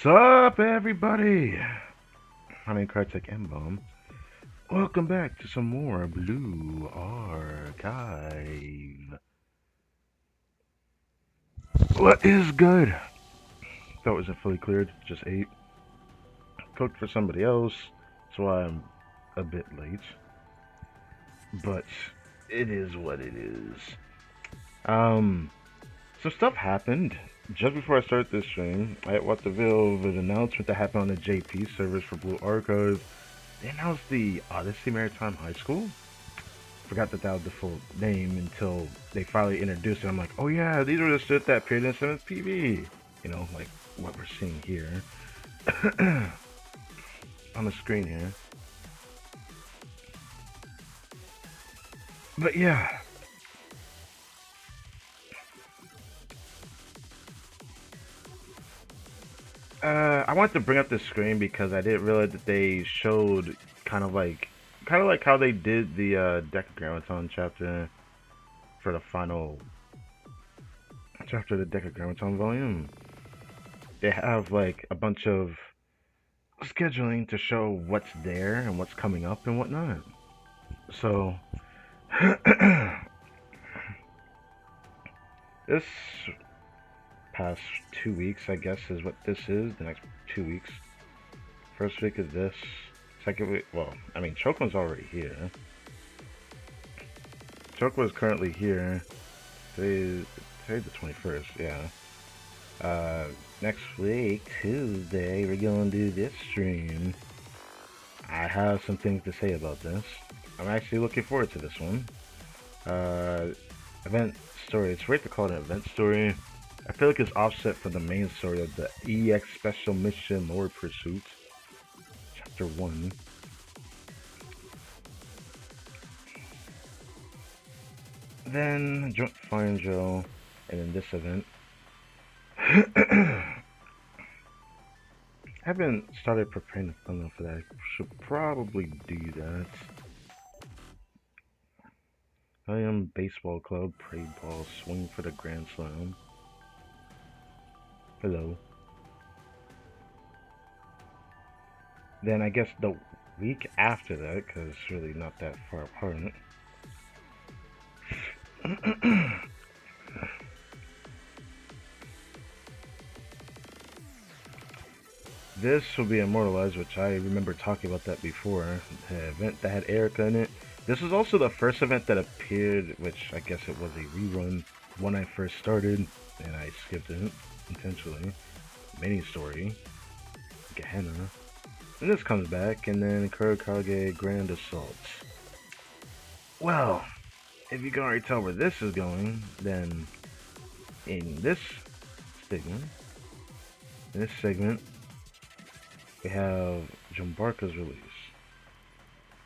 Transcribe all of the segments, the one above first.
Sup, everybody? My name is Kartik M-Bomb. Welcome back to some more Blue Archive. What is good? Thought wasn't fully cleared, just ate. Cooked for somebody else, that's why I'm a bit late. But it is what it is. Um, some stuff happened just before I started this stream. I watched the video of an announcement that happened on the JP servers for Blue Archive. They announced the Odyssey Maritime High School. Forgot that that was the full name until they finally introduced it. I'm like, oh yeah, these were the shit that appeared in 7th PV. You know, like what we're seeing here on the screen here. But yeah. I wanted to bring up this screen because I didn't realize that they showed kind of like how they did the Decagrammaton chapter for the final chapter of the Decagrammaton volume. They have like a bunch of scheduling to show what's there and what's coming up and whatnot. So this past 2 weeks, I guess, is what this is. The next 2 weeks. First week is this. Second week, well, I mean, Choco's already here. Choco is currently here. Today's the 21st, yeah. Next week, Tuesday, we're gonna do this stream. I have some things to say about this. I'm actually looking forward to this one. Event story. It's weird to call it an event story. I feel like it's offset from the main story of the EX Special Mission Lord Pursuit, Chapter 1. Then Joint Fire Joe, and then this event. I haven't started preparing the thumbnail for that. I should probably do that. I am Baseball Club, Pray Ball, Swing for the Grand Slam. Hello. Then I guess the week after that, because it's really not that far apart. This will be immortalized, which I remember talking about that before. The event that had Erica in it. This is also the first event that appeared, which I guess it was a rerun when I first started, and I skipped it intentionally. Mini story, Gehenna. And this comes back, and then Kurokage Grand Assault. Well, if you can already tell where this is going, then in this segment, we have Jumbarka's release.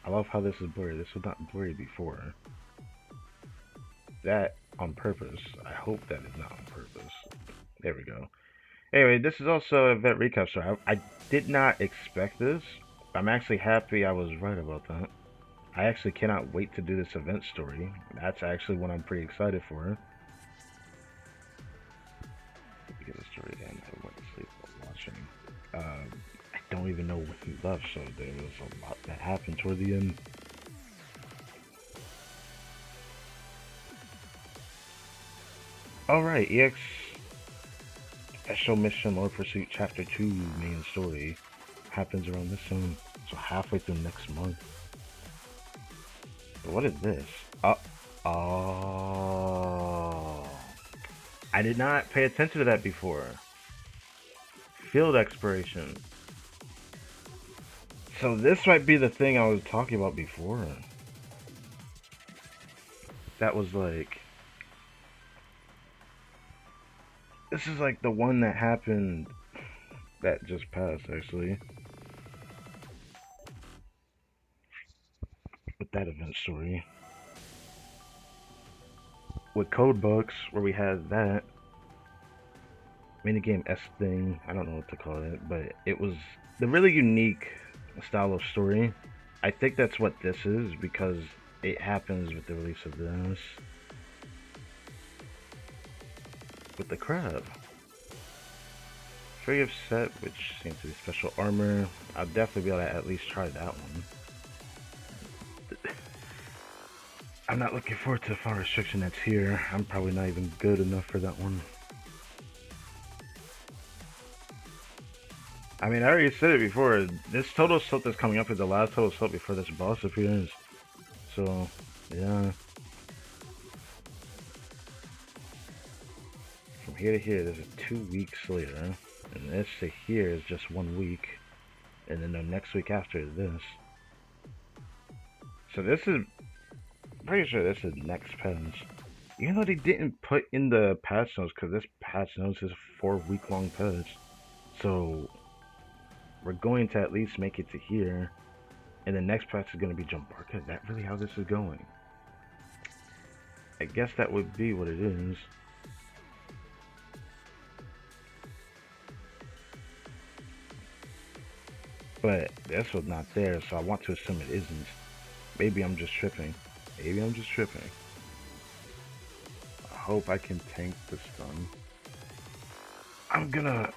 I love how this is blurry. This was not blurry before. That on purpose. I hope that is not on purpose. There we go. Anyway, this is also an event recap story. I did not expect this. I'm actually happy I was right about that. I actually cannot wait to do this event story. That's actually what I'm pretty excited for. Let me get the story in. I went to sleep while watching. I don't even know when he left, so there was a lot that happened toward the end. Alright, EX Special Mission Lord Pursuit Chapter 2 main story happens around this time, so halfway through next month. What is this? Oh. I did not pay attention to that before. Field exploration. So this might be the thing I was talking about before. That was like... This is like the one that happened that just passed, actually. With that event story. With Code Books, where we had that minigame S thing, I don't know what to call it, but it was the really unique style of story. I think that's what this is because it happens with the release of this. With the crab. free of set, which seems to be special armor. I'll definitely be able to at least try that one. I'm not looking forward to the fire restriction that's here. I'm probably not even good enough for that one. I mean, I already said it before. This total assault that's coming up is the last total assault before this boss appears. So, yeah. From here to here, there's a 2 weeks later. And this to here is just 1 week. And then the next week after is this. So this is... I'm pretty sure this is next patch. Even though they didn't put in the patch notes, because this patch notes is a 4-week-long patch. So... we're going to at least make it to here, and the next patch is going to be Jumbarka. Is that really how this is going? I guess that would be what it is. But this was not there, so I want to assume it isn't. Maybe I'm just tripping. Maybe I'm just tripping. I hope I can tank the stun. I'm gonna...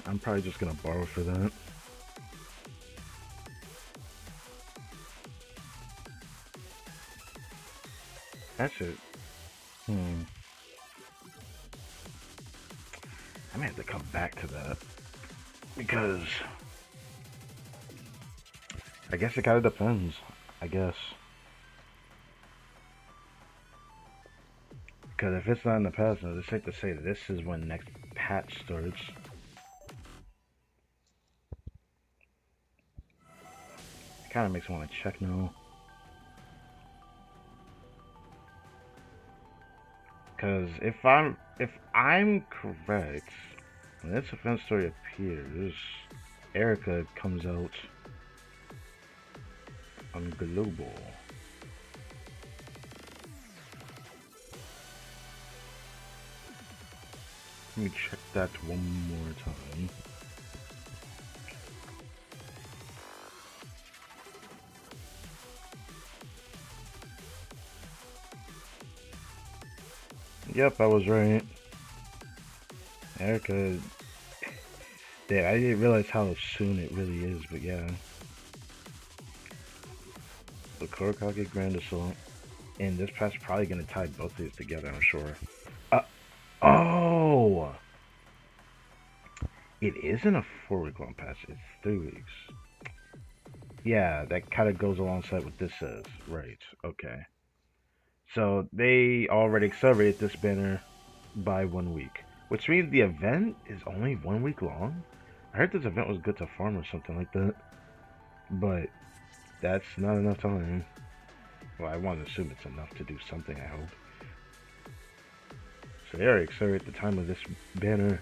I'm probably just gonna borrow for that. That's it. I may have to come back to that. Because... I guess it kinda depends. I guess. Because if it's not in the past, it's safe to say that this is when next patch starts. It kind of makes me want to check now. Because if I'm correct, when this event story appears, Erica comes out on global. Let me check that one more time. Yep, I was right. Erica... yeah, I didn't realize how soon it really is, but yeah. The Korokage Grand Assault. And this patch is probably going to tie both of these together, I'm sure. Oh! It isn't a 4-week-long patch, it's 3 weeks. Yeah, that kind of goes alongside what this says. Right, okay. So, they already accelerated this banner by 1 week. Which means the event is only 1 week long? I heard this event was good to farm or something like that. But, that's not enough time. Well, I want to assume it's enough to do something, I hope. So they already accelerated the time of this banner.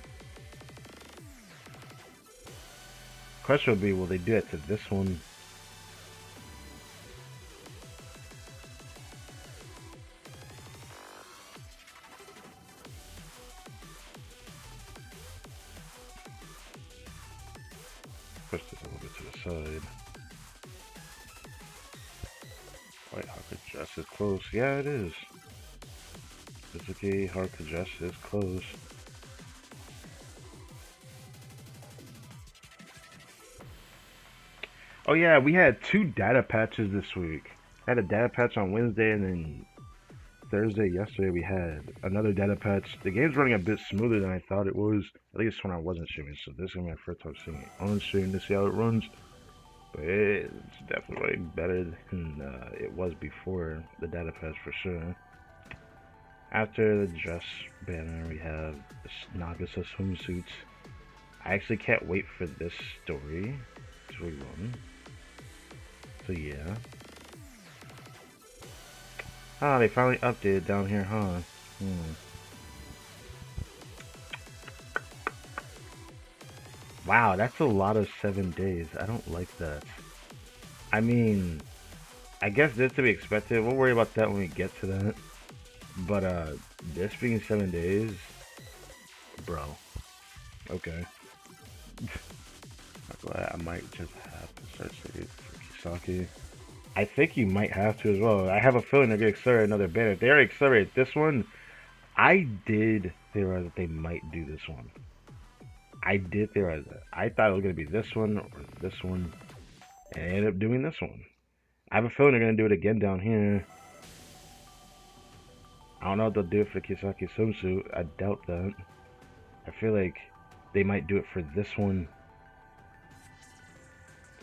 Question would be, will they do it to this one? Push this a little bit to the side. White Hawk Dress is close. Yeah, it is. Suzuki Hawk Dress is close. Oh yeah, we had 2 data patches this week. I had a data patch on Wednesday, and then Thursday, yesterday, we had another data patch. The game's running a bit smoother than I thought it was. At least when I wasn't streaming, so this is gonna be my first time seeing it on stream to see how it runs. But it's definitely better than it was before the data patch for sure. After the dress banner, we have Nagisa swimsuits. I actually can't wait for this story to rerun. So yeah. Ah, they finally updated down here, huh? Wow, that's a lot of 7 days. I don't like that. I mean, I guess this to be expected. We'll worry about that when we get to that. But, this being 7 days, bro. Okay. I might just have to start saving for Kisaki. I think you might have to as well. I have a feeling they're going to accelerate another banner. If they already accelerated this one, I did theorize that they might do this one. I did theorize that. I thought it was gonna be this one or this one, and I ended up doing this one. I have a feeling they're gonna do it again down here. I don't know if they'll do it for the Kisaki swimsuit. I doubt that. I feel like they might do it for this one,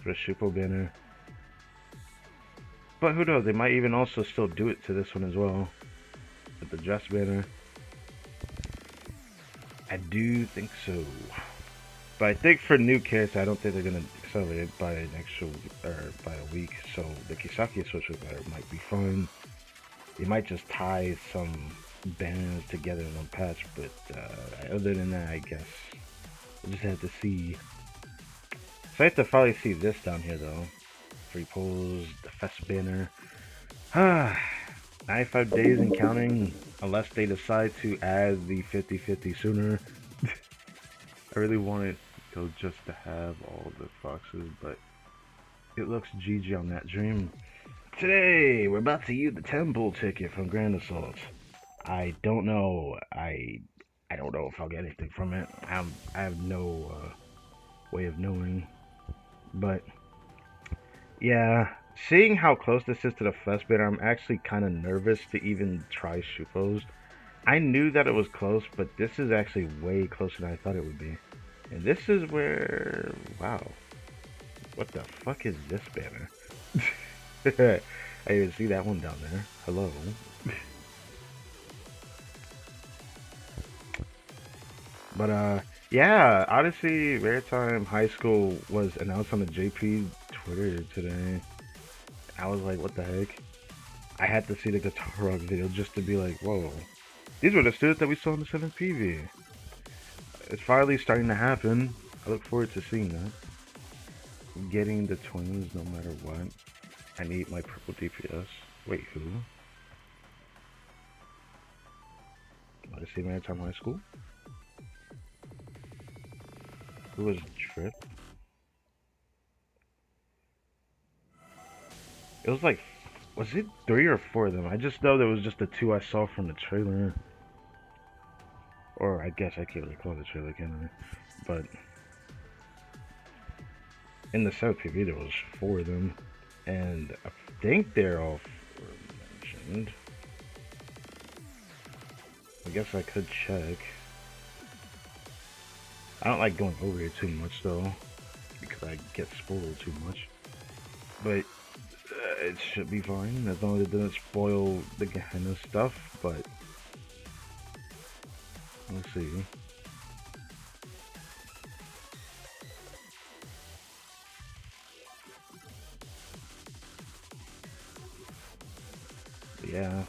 for the Shupo banner. But who knows? They might even also still do it to this one as well, with the dress banner. I do think so. But I think for new characters, I don't think they're gonna accelerate it by an extra or by a week. So the Kisaki swimsuit banner might be fun. They might just tie some banners together in one patch, but other than that, I guess we'll just have to see. So I have to probably see this down here though. Free polls, the fest banner. 95 days and counting, unless they decide to add the 50-50 sooner. I really wanted to just to have all the foxes, but it looks GG on that dream. Today, we're about to use the temple ticket from Grand Assault. I don't know. I don't know if I'll get anything from it. I have no way of knowing. But yeah, seeing how close this is to the fest banner, I'm actually kind of nervous to even try Shupos. I knew that it was close, but this is actually way closer than I thought it would be. And this is where, wow, what the fuck is this banner? I didn't even see that one down there. Hello. But yeah, Odyssey Maritime High School was announced on the JP Twitter today. I was like, what the heck? I had to see the Guitar Rock video just to be like, whoa. These were the students that we saw in the 7th PV. It's finally starting to happen. I look forward to seeing that. Getting the twins no matter what. I need my purple DPS. Wait, who? Odyssey Maritime High School? Who was Trip? It was like, was it 3 or 4 of them? I just know there was just the 2 I saw from the trailer. Or I guess I can't really call it a trailer, can I? But in the 7th PV there was 4 of them. And I think they're all mentioned. I guess I could check. I don't like going over here too much though, because I get spoiled too much. But it should be fine as long as it doesn't spoil the Gehenna stuff. But let's see. But yeah.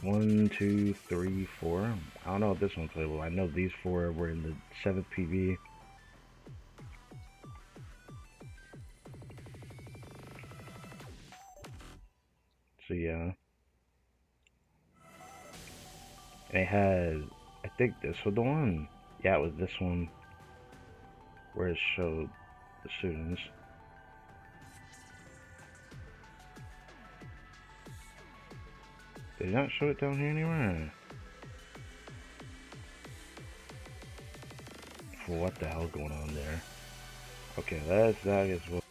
1, 2, 3, 4. I don't know if this one's playable. I know these 4 were in the 7th PV. So yeah. And it had, I think this was the one. Yeah, it was this one where it showed the students. Did it not show it down here anywhere? What the hell's going on there? Okay, that is what.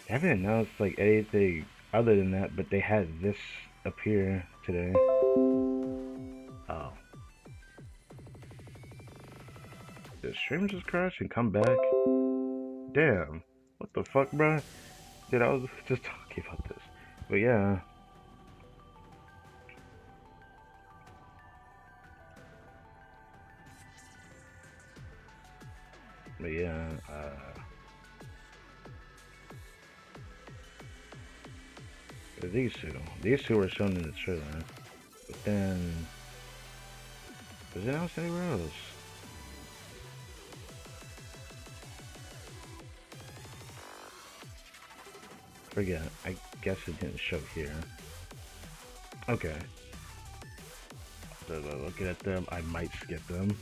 They haven't announced like anything other than that, but they had this appear today. Oh. Did the stream just crash and come back? Damn. What the fuck, bruh? Dude, I was just talking about this. But yeah. But yeah, these two. These two were shown in the trailer. But then, was it announced anywhere else? Forget. I guess it didn't show here. Okay. So looking at them, I might skip them.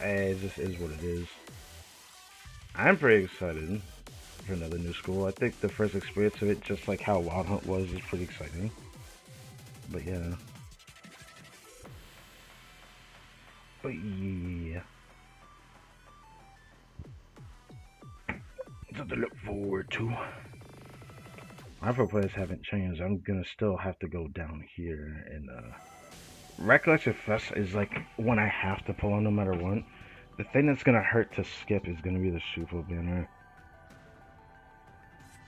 It just is what it is. I'm pretty excited for another new school. I think the first experience of it, just like how Wild Hunt was, is pretty exciting. But yeah. But yeah. Something to look forward to. My favorite players haven't changed. I'm gonna still have to go down here and Recollection Fest is like one I have to pull on no matter what. The thing that's gonna hurt to skip is gonna be the Shupo banner.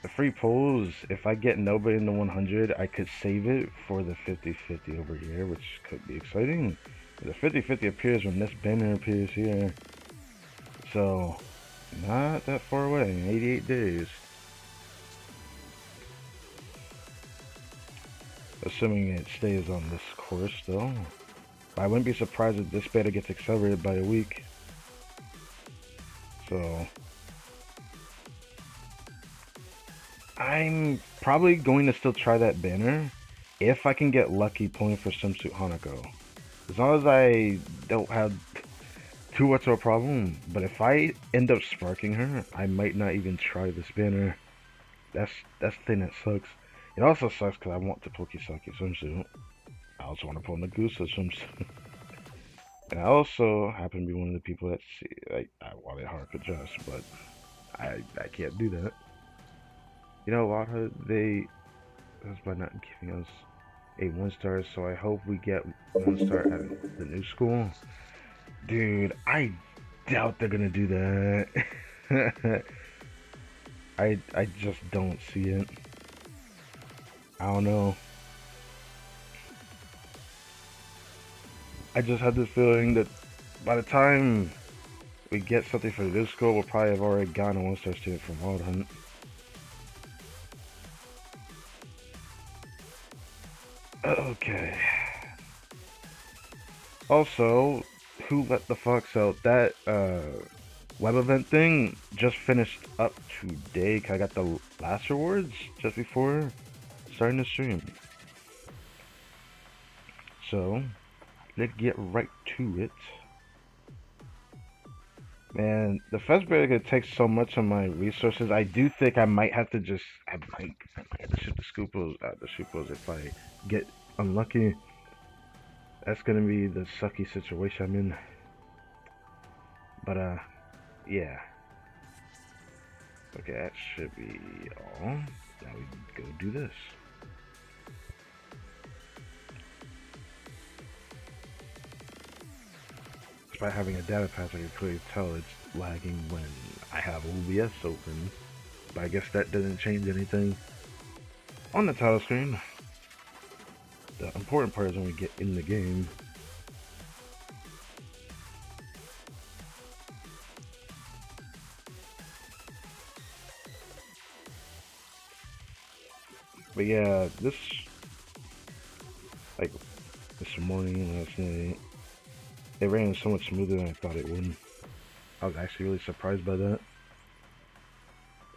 The free pulls, if I get nobody in the 100, I could save it for the 50-50 over here, which could be exciting. The 50-50 appears when this banner appears here. So, not that far away, 88 days. Assuming it stays on this course though. I wouldn't be surprised if this beta gets accelerated by a week. So I'm probably going to still try that banner if I can get lucky pulling for Swimsuit Hanako. As long as I don't have too much of a problem. But if I end up sparking her, I might not even try this banner. That's the thing that sucks. It also sucks because I want the Pokisaki swimsuit. I also want to pull Nagusa swimsuit. And I also happen to be one of the people that see, like, I wanted Haruka Just, but I can't do that. You know what? That's by not giving us a 1-star, so I hope we get 1-star at the new school. Dude, I doubt they're gonna do that. I just don't see it. I don't know. I just had this feeling that by the time we get something for this school, we'll probably have already gotten a 1-star student from Wild Hunt. Okay. Also, who let the fox out? That web event thing just finished up today. I got the last rewards just before starting the stream. So, let's get right to it. Man, the first break could take so much of my resources. I do think I might have to just, I might have to shoot the Scoopos if I get unlucky. That's gonna be the sucky situation I'm in. But yeah. Okay, that should be all. Now we can go do this. Despite having a data pass, I can clearly tell it's lagging when I have OBS open. But I guess that doesn't change anything on the title screen. The important part is when we get in the game. But yeah, this morning, last night, it ran so much smoother than I thought it would. I was actually really surprised by that.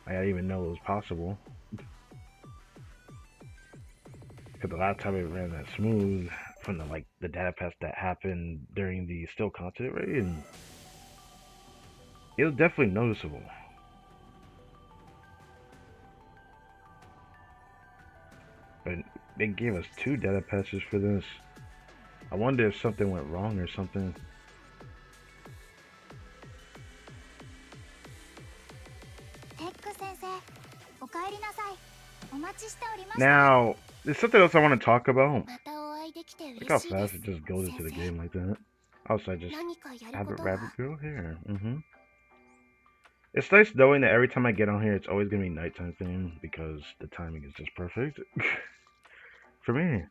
I didn't even know it was possible. Because the last time it ran that smooth, from the data pass that happened during the still continent raid, it was definitely noticeable. But they gave us 2 data passes for this. I wonder if something went wrong or something. Now, there's something else I want to talk about. Look how fast it just goes into the game like that. Also, I just have a rabbit girl here. It's nice knowing that every time I get on here, it's always gonna be nighttime theme because the timing is just perfect for me.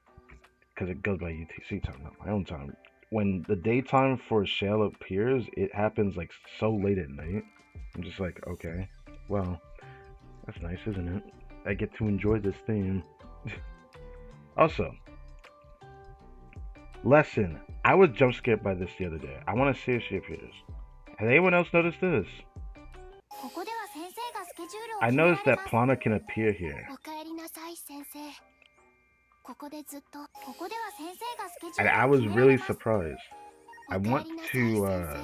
Because it goes by UTC time, not my own time. When the daytime for Shell appears, it happens like so late at night. I'm just like, okay, well, that's nice, isn't it? I get to enjoy this theme. Also, lesson. I was jump scared by this the other day. I want to see if she appears. Has anyone else noticed this? I noticed that Plana can appear here. And I was really surprised. I want to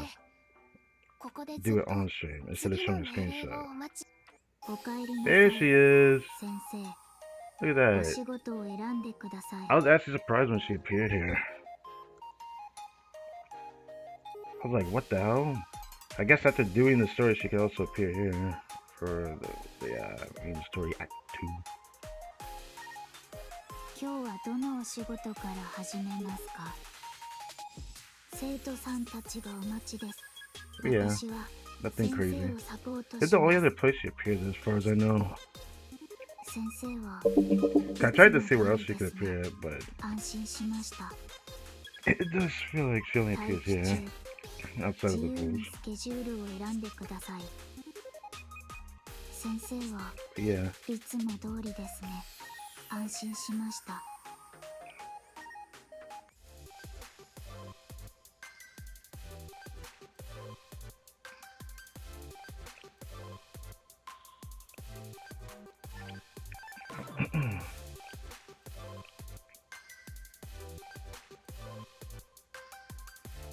do it on stream instead of showing a screenshot. There she is. Look at that. I was actually surprised when she appeared here. I was like, what the hell? I guess after doing the story, she could also appear here for the main story Act 2. 今日はどのお仕事から始めますか？生徒さんたちがお待ちです。 Yeah, 私は nothing 先 crazy. 生をサポート It's し the ま only す。 other place she appears, as far as I know. 先生は I tried to see where else she could appear, but 安心しました。 it does feel like she only 待 appears 機 here, 中 outside 自 of the 由に rules. スケジュールを選んでください。先生は Yeah. いつも通りですね。安心しました。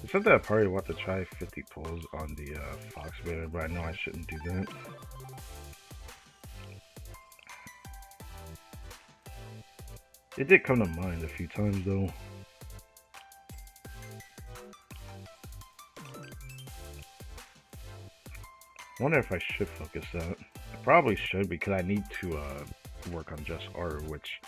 It said that I probably want to try 50 pulls on the Fox Bear, but I know I shouldn't do that. It did come to mind a few times though. I wonder if I should focus that. I probably should because I need to work on just art, which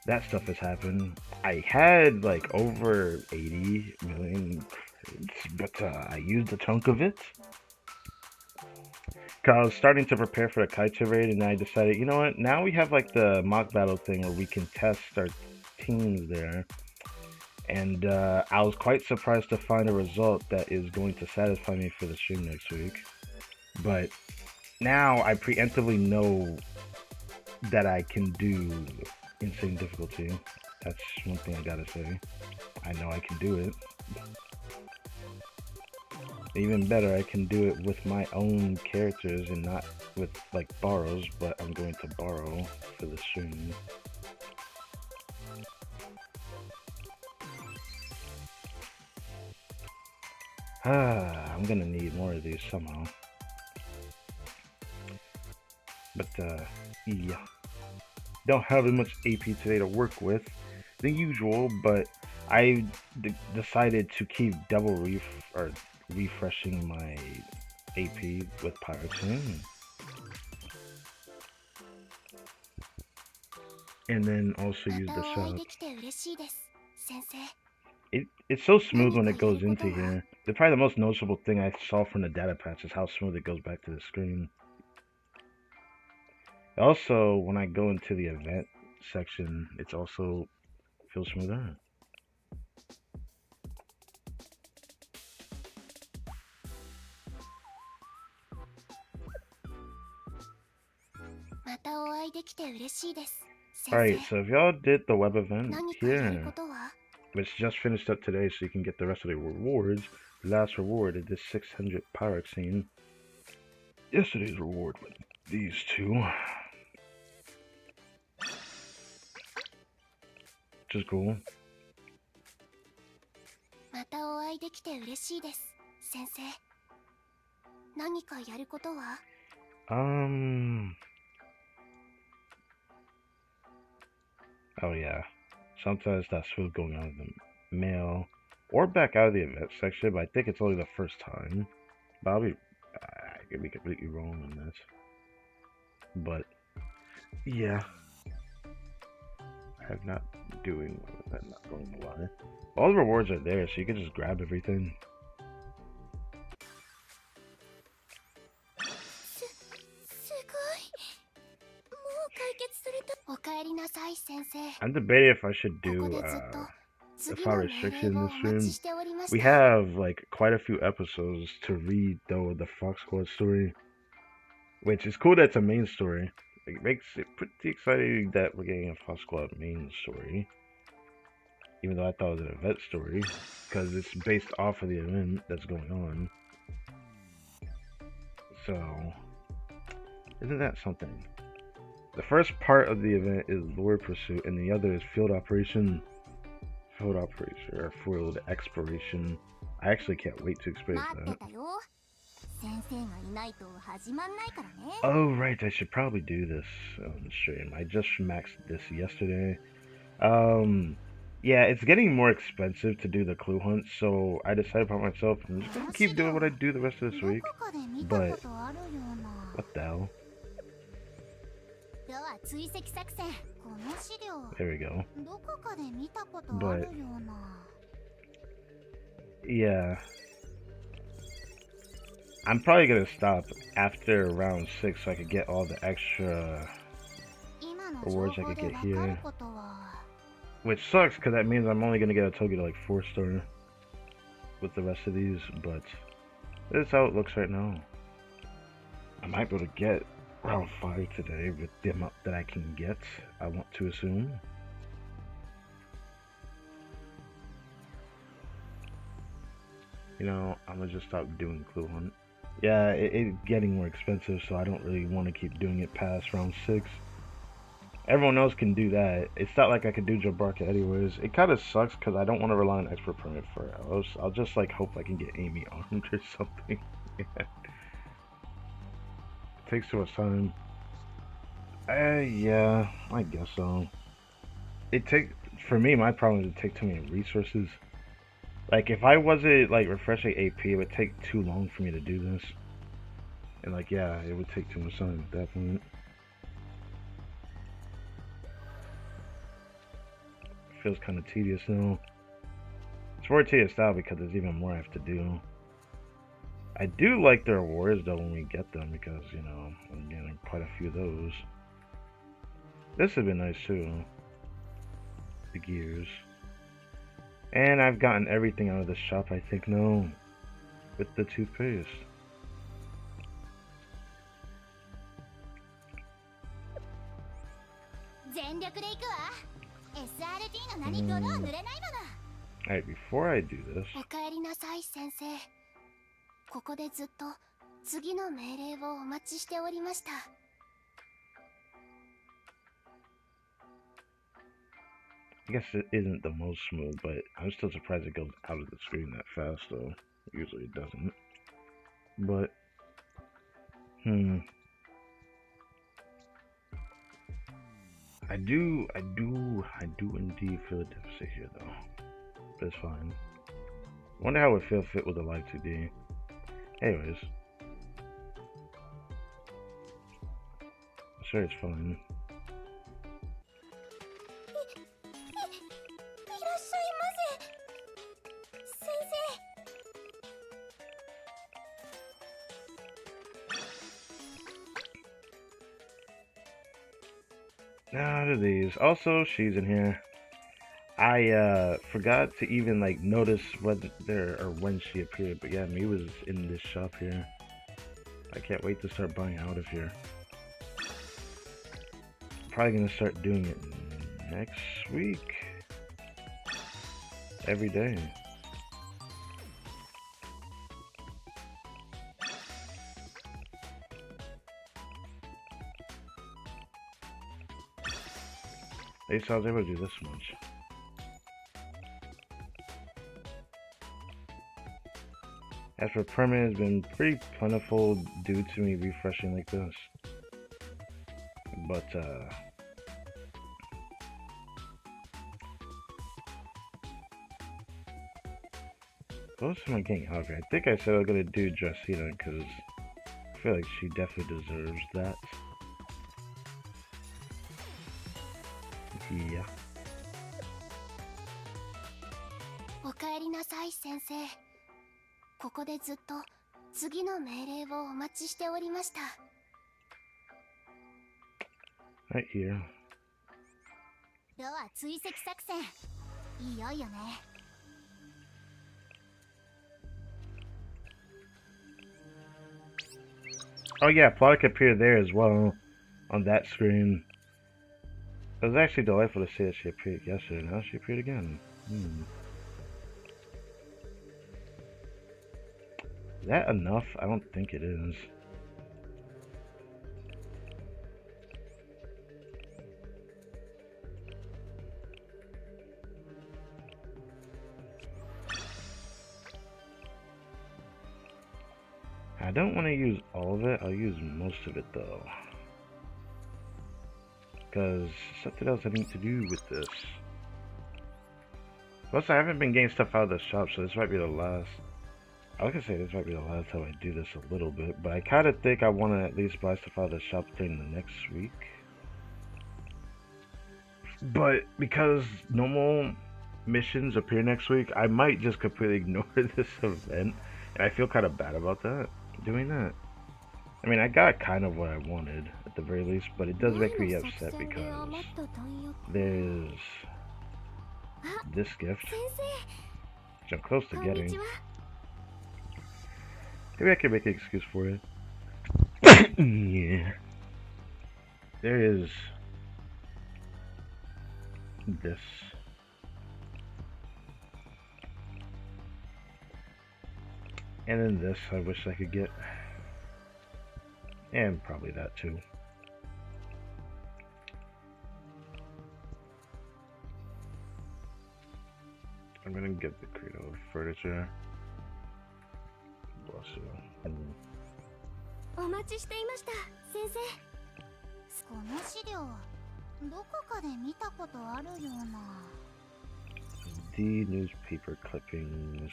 that stuff has happened. I had like over 80 million credits, but I used a chunk of it. Cause I was starting to prepare for the Kaito raid, and I decided, you know what? Now we have like the mock battle thing where we can test our teams there. And I was quite surprised to find a result that is going to satisfy me for the stream next week. But now I preemptively know that I can do insane difficulty. That's one thing I gotta say. I know I can do it. Even better, I can do it with my own characters and not with like borrows, but I'm going to borrow for the stream. I'm gonna need more of these somehow. But yeah, don't have as much AP today to work with than usual, but I decided to keep double refreshing my AP with Pirating. And then also use the shop. It's so smooth when it goes into here. Probably the most noticeable thing I saw from the data patch is how smooth it goes back to the screen. Also, when I go into the event section, it's also feels smoother. Alright, so if y'all did the web event here, which just finished up today so you can get the rest of the rewards, the last reward is this 600 Pyroxene. Yesterday's reward with these two. Which is cool. Oh yeah. Sometimes that's what's going on in the mail or back out of the event section, but I think it's only the first time. But I could be completely wrong on this. But yeah. I'm not doing that, not going to lie. All the rewards are there, so you can just grab everything. I'm debating if I should do the file restriction in this stream. We have like quite a few episodes to read though the Fox Squad story, which is cool. That's a main story. It makes it pretty exciting that we're getting a Fox Squad main story, even though I thought it was an event story because it's based off of the event that's going on. So, isn't that something? The first part of the event is Lord Pursuit, and the other is Field Operation. Field Operation, or Field Exploration. I actually can't wait to experience that. Oh, right, I should probably do this on stream. I just maxed this yesterday. Yeah, it's getting more expensive to do the clue hunt, so I decided by myself, I'm just gonna keep doing what I do the rest of this week. But what the hell? There we go. But yeah, I'm probably gonna stop after round 6 so I could get all the extra rewards I could get here. Which sucks because that means I'm only gonna get a Togi to like 4-star with the rest of these, but this is how it looks right now. I might be able to get round 5 today with the amount that I can get, I want to assume. You know, I'm gonna just stop doing clue hunt. Yeah, it's getting more expensive, so I don't really want to keep doing it past round 6. Everyone else can do that. It's not like I could do Jabarka anyways. It kind of sucks because I don't want to rely on expert permit for Elos. I'll just like hope I can get Amy armed or something. It takes too much time. Yeah, I guess so. For me, my problem is it takes too many resources. Like if I wasn't like refreshing AP, it would take too long for me to do this. And like yeah, it would take too much time at that point. Feels kind of tedious now. It's more tedious now because there's even more I have to do. I do like the rewards though when we get them because, you know, I'm getting quite a few of those. This has been nice too. The gears. And I've gotten everything out of the shop I think now. With the toothpaste. Alright, before I do this, I guess it isn't the most smooth, but I'm still surprised it goes out of the screen that fast though. Usually it doesn't. But, I do indeed feel a deficit here though. But it's fine. Wonder how it would feel fit with a live 2D. Anyways. I'm sure it's fine. Now to these. Also, she's in here. I forgot to even like notice whether or when she appeared, but yeah, me was in this shop here. I can't wait to start buying out of here. Probably gonna start doing it next week. Every day. At least I was able to do this much. As for permit, has been pretty plentiful due to me refreshing like this. But what else am I getting out of here? I think I said I was gonna do Dressina because I feel like she definitely deserves that. Yeah. Right here. Oh yeah, plot could appear there as well on that screen. It was actually delightful to see that she appeared yesterday. Now she appeared again. Is that enough? I don't think it is. I don't want to use all of it. I'll use most of it though. Because something else I need to do with this. Plus, I haven't been getting stuff out of the shop, so this might be the last. I was gonna say this might be the last time I do this a little bit, but I kind of think I want to at least buy stuff out of the shop during the next week. But because normal missions appear next week, I might just completely ignore this event, and I feel kind of bad about that, doing that. I mean, I got kind of what I wanted, at the very least, but it does make me upset because there's this gift, which I'm close to getting. Maybe I can make an excuse for it. Yeah. There is this. And then this I wish I could get. And probably that too. I'm gonna get the Credo furniture. Bless you. お待ちしていました、先生。この資料、どこかで見たことあるような。The newspaper clippings,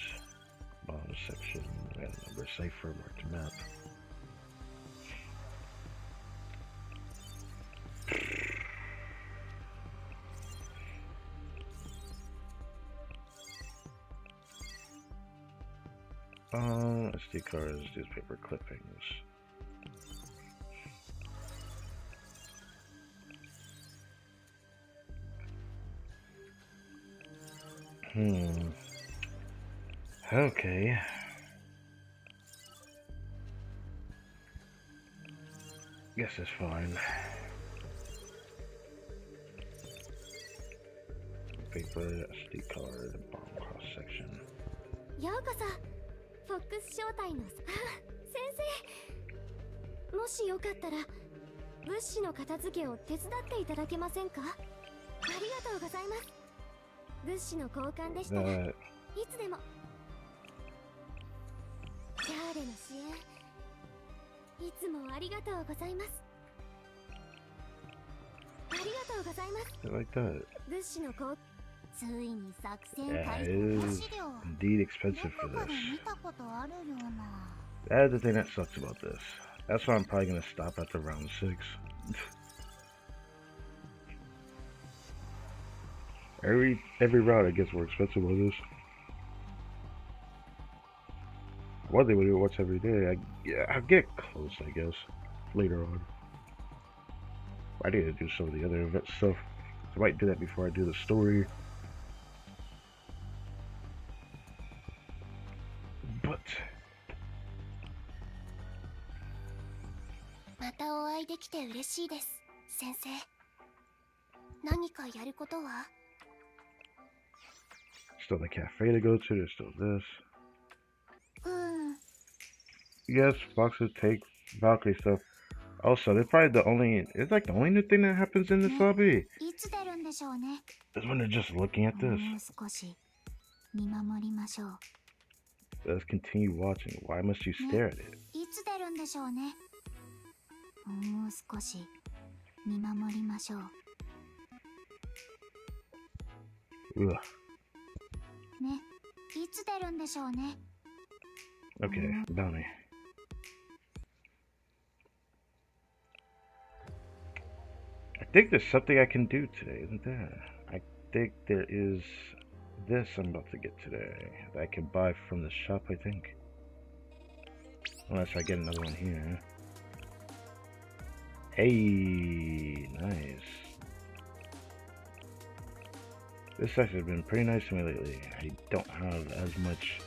bottom section, and number cipher marked map. SD cards, newspaper clippings. Okay. Guess it's fine. Paper, SD card, bottom cross section. ようこそ、フォックス招待の先生。もしよかったら、物資の片付けを手伝っていただけませんか？ありがとうございます。物資の交換でしたら、いつでも。ジャーレの支援、いつもありがとうございます。ありがとうございます。Like that. 物資の交換。ついに作戦 Yeah, it is indeed expensive for this. That's the thing that sucks about this. That's why I'm probably gonna stop after round 6. Every round it gets more expensive on this. One thing we do once every day. I'll get close, I guess, later on. I need to do some of the other event stuff. I might do that before I do the story. But またお会いできて嬉しいです、先生。何かやることは？ Still the cafe to go to. There's still this. Yes, boxes take balcony stuff. Also, they're probably the only. It's like the only new thing that happens in this lobby. Is when they're just looking at this. Let's continue watching. Why must you stare at it? Ugh. Okay, bounty. I think there's something I can do today, isn't there? I think there is this I'm about to get today that I can buy from the shop, I think. Unless I get another one here. Hey, nice. This actually has been pretty nice to me lately. I don't have as much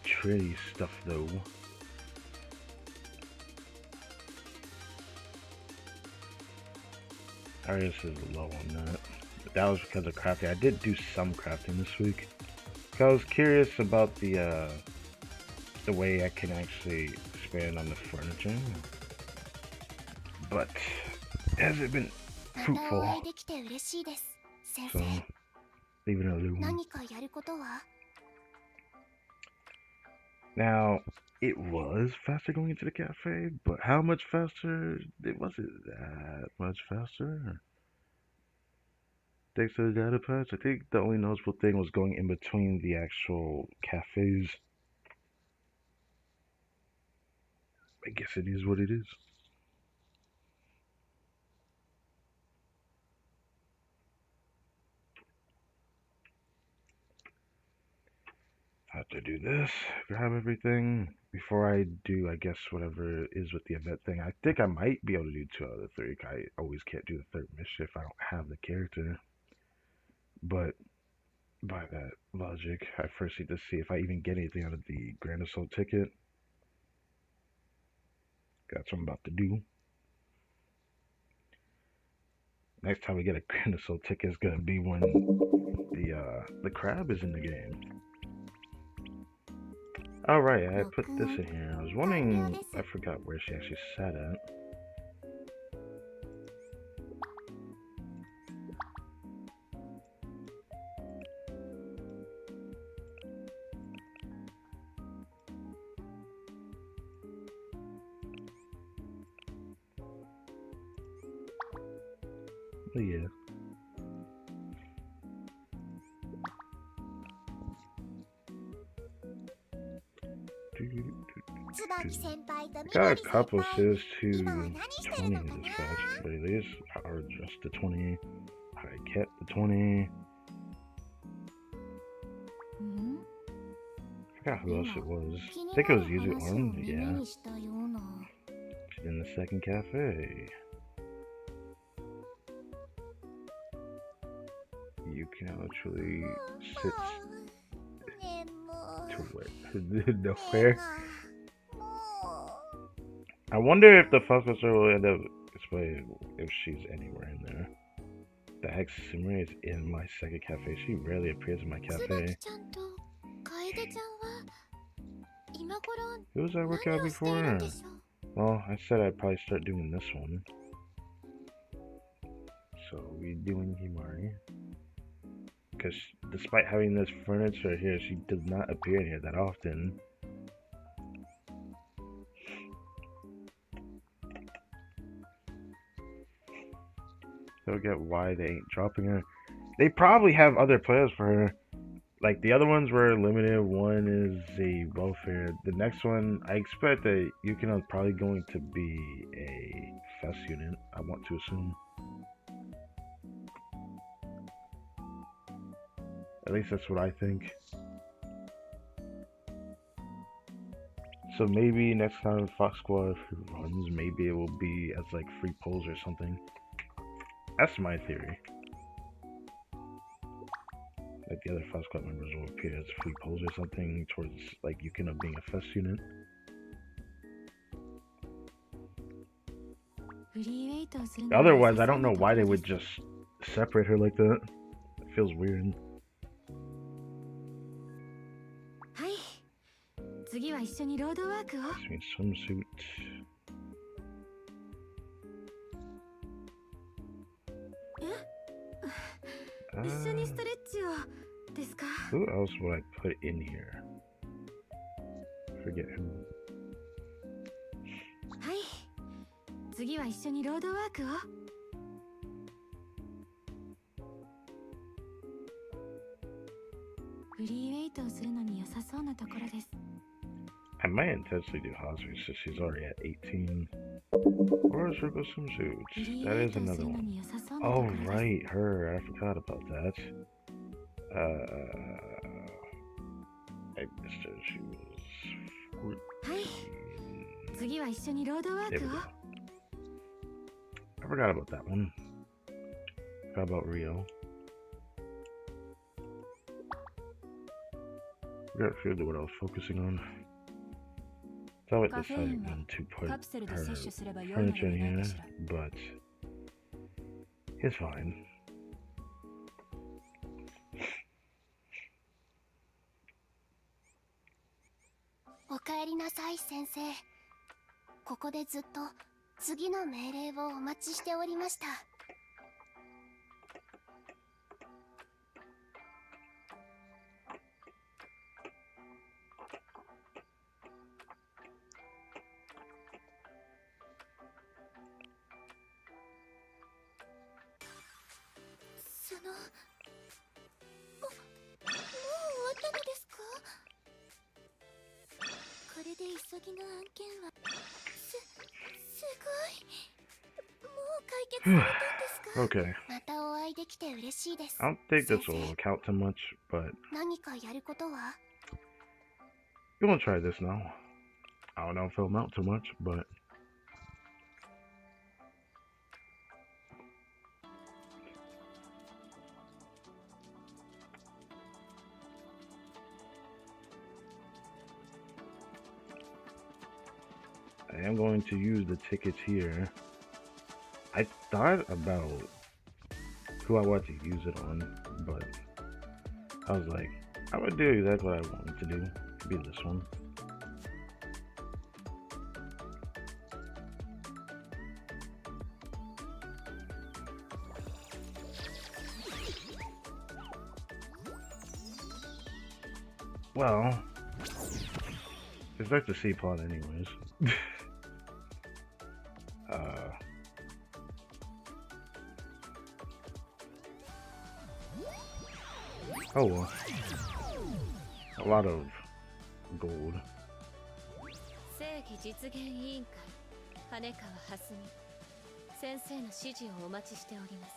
trendy stuff though. Arius is low on that. But that was because of crafting. I did do some crafting this week. I was curious about the way I can actually expand on the furniture. But it hasn't been fruitful. So leave it alone. Now, it was faster going into the cafe, but how much faster? It wasn't that much faster. Thanks to the data patch, I think the only noticeable thing was going in between the actual cafes. I guess it is what it is. I have to do this, grab everything before I do, I guess, whatever it is with the event thing. I think I might be able to do 2 out of the 3. I always can't do the third mission if I don't have the character. But by that logic, I first need to see if I even get anything out of the Grand Assault ticket. That's what I'm about to do. Next time we get a Grand Assault ticket is gonna be when the crab is in the game. Alright, I put this in here. I was wondering, I forgot where she actually sat at. But yeah. Got a couple says to 20 in this batch, but it is, or just the 20. I kept the 20. I forgot who else it was. I think it was Yuzu Arm, yeah. She's in the second cafe. You can actually sit to where? Nowhere. I wonder if the Fuckbuster will end up explaining if she's anywhere in there. The heck, Simuri is in my second cafe. She rarely appears in my cafe. Who was I working out before? Well, I said I'd probably start doing this one. So we're doing Himari. Because despite having this furniture here, she does not appear in here that often. Don't get why they ain't dropping her. They probably have other players for her. Like, the other ones were limited. One is a welfare. The next one, I expect that Yukino's probably going to be a fest unit, I want to assume. At least that's what I think. So maybe next time Fox Squad runs, maybe it will be as like free polls or something. That's my theory. Like the other Fox Squad members will appear as free polls or something towards like Yukino being a fest unit. Otherwise, I don't know why they would just separate her like that. It feels weird. This means swimsuit. Who else would I put in here? Forget who. I might intentionally do Hasui since she's already at 18. Or circle swimsuits. That is another one. Oh right, her. I forgot about that. I missed her. She was 14. There we go. I forgot about that one. Forgot about Rio. Forgot really what I was focusing on. So I decided when to put her furniture in here, but it's fine. Okay. I don't think this will count too much, but you want to try this now. I don't know if it'll amount too much, but I am going to use the tickets here. I thought about who I wanted to use it on, but I was like, I would do exactly what I wanted to do. Could be this one. Well, it's like the C plot anyways. Oh well. A lot of gold. 正規実現委員会羽川蓮美先生の指示をお待ちしております。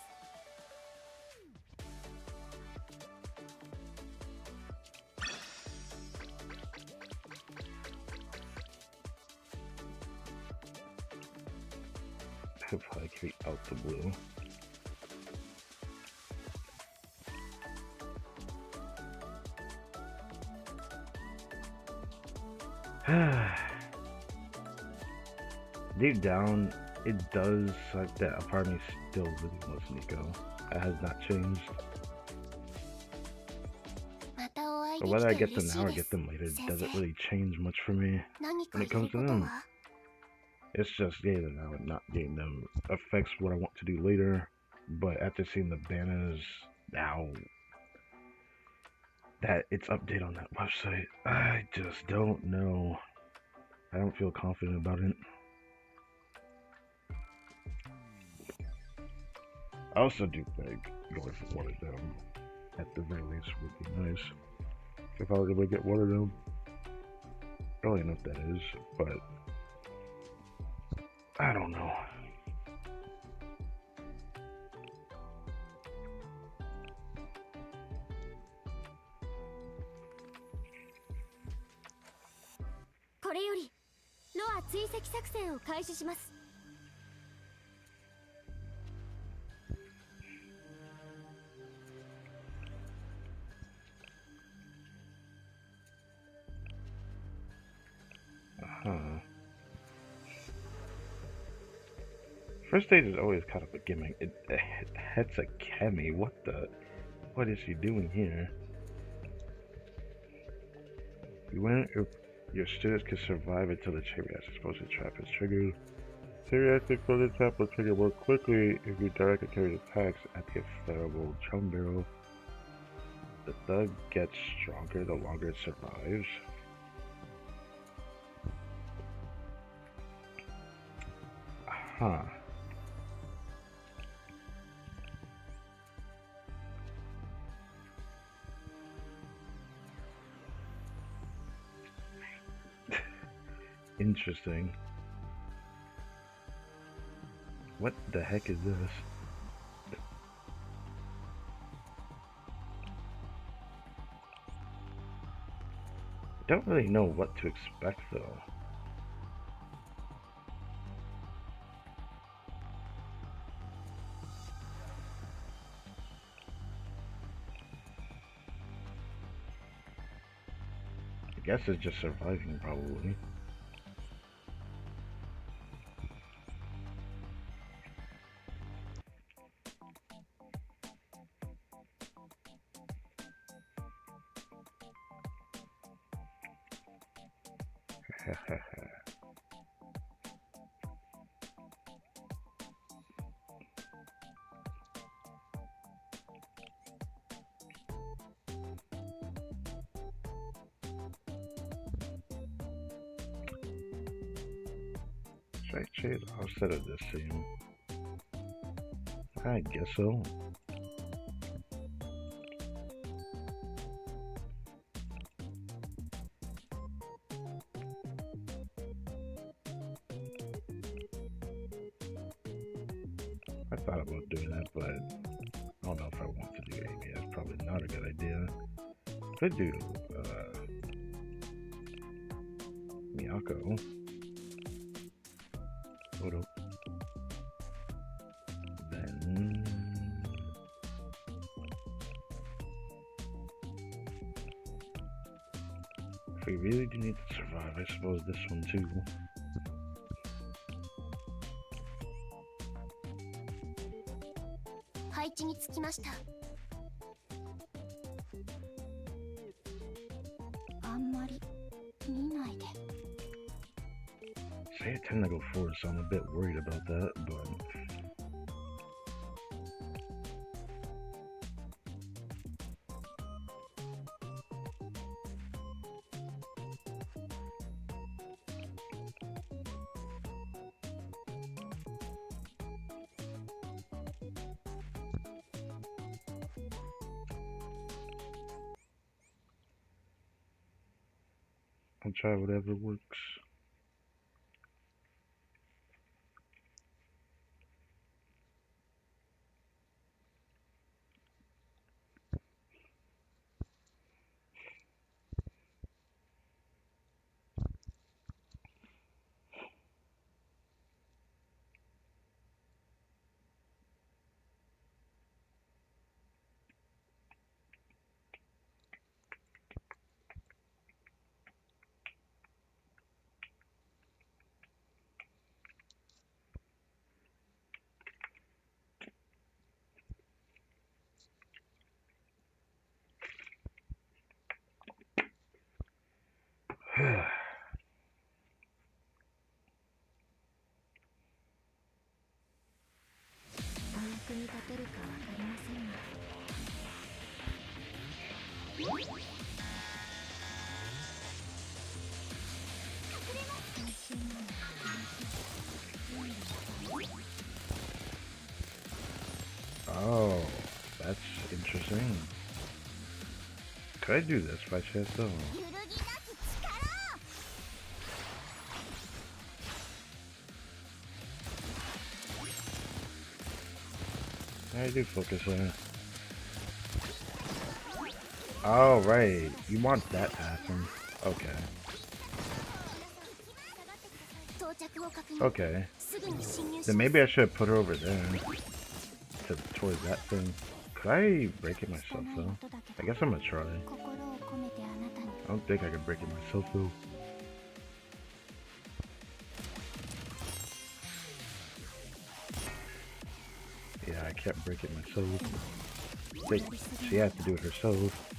If I create out the blue. Deep down, it does suck that a part of me still really wants Nico. That has not changed. But whether I get them now or get them later doesn't really change much for me when it comes to them. It's just getting them now and not getting them affects what I want to do later. But after seeing the banners now that it's updated on that website, I just don't know. I don't feel confident about it. I also do think going for one of them at the very least would be nice. If I was able to get one of them. I don't even know if that is, but I don't know. First stage is always kind of a gimmick. It's a Kemi. What is she doing here? You win if your students can survive until the chain reaction explosive trap is triggered. Chain reaction explosive trap will trigger more quickly if you direct a carry attacks at the available drum barrel. The thug gets stronger the longer it survives. Huh. Interesting. What the heck is this? I don't really know what to expect though. I guess it's just surviving probably. Should I change the offset of this scene? I guess so. I thought about doing that, but I don't know if I want to do Amy. That's probably not a good idea. Could do Miyako. Hold up. Then if we really do need to survive, I suppose this one too. I tend to go forward, so I'm a bit worried about that, but I'll try whatever works. Oh, that's interesting. Could I do this by chance though? I do focus on it. Oh, right. You want that to happen. Okay. Okay. Then maybe I should put her over there. Towards that thing. Could I break it myself though? I guess I'm gonna try. I don't think I can break it myself though. Yeah, I can't break it myself. Wait, she has to do it herself.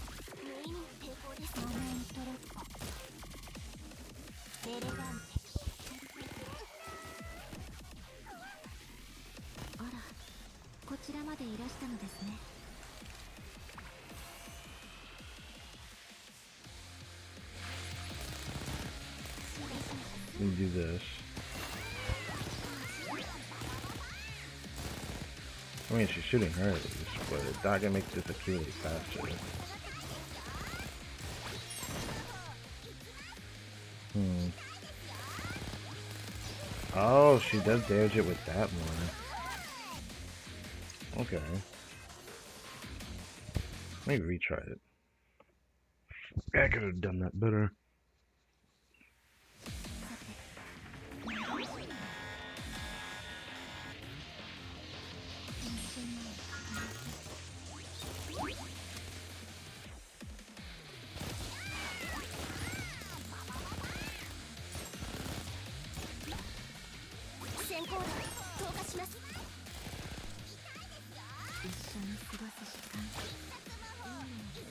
Let me do this. I mean, she's shooting her at least, but it's not gonna make this accumulate faster. Oh, she does damage it with that one. Okay. Let me retry it. I could have done that better.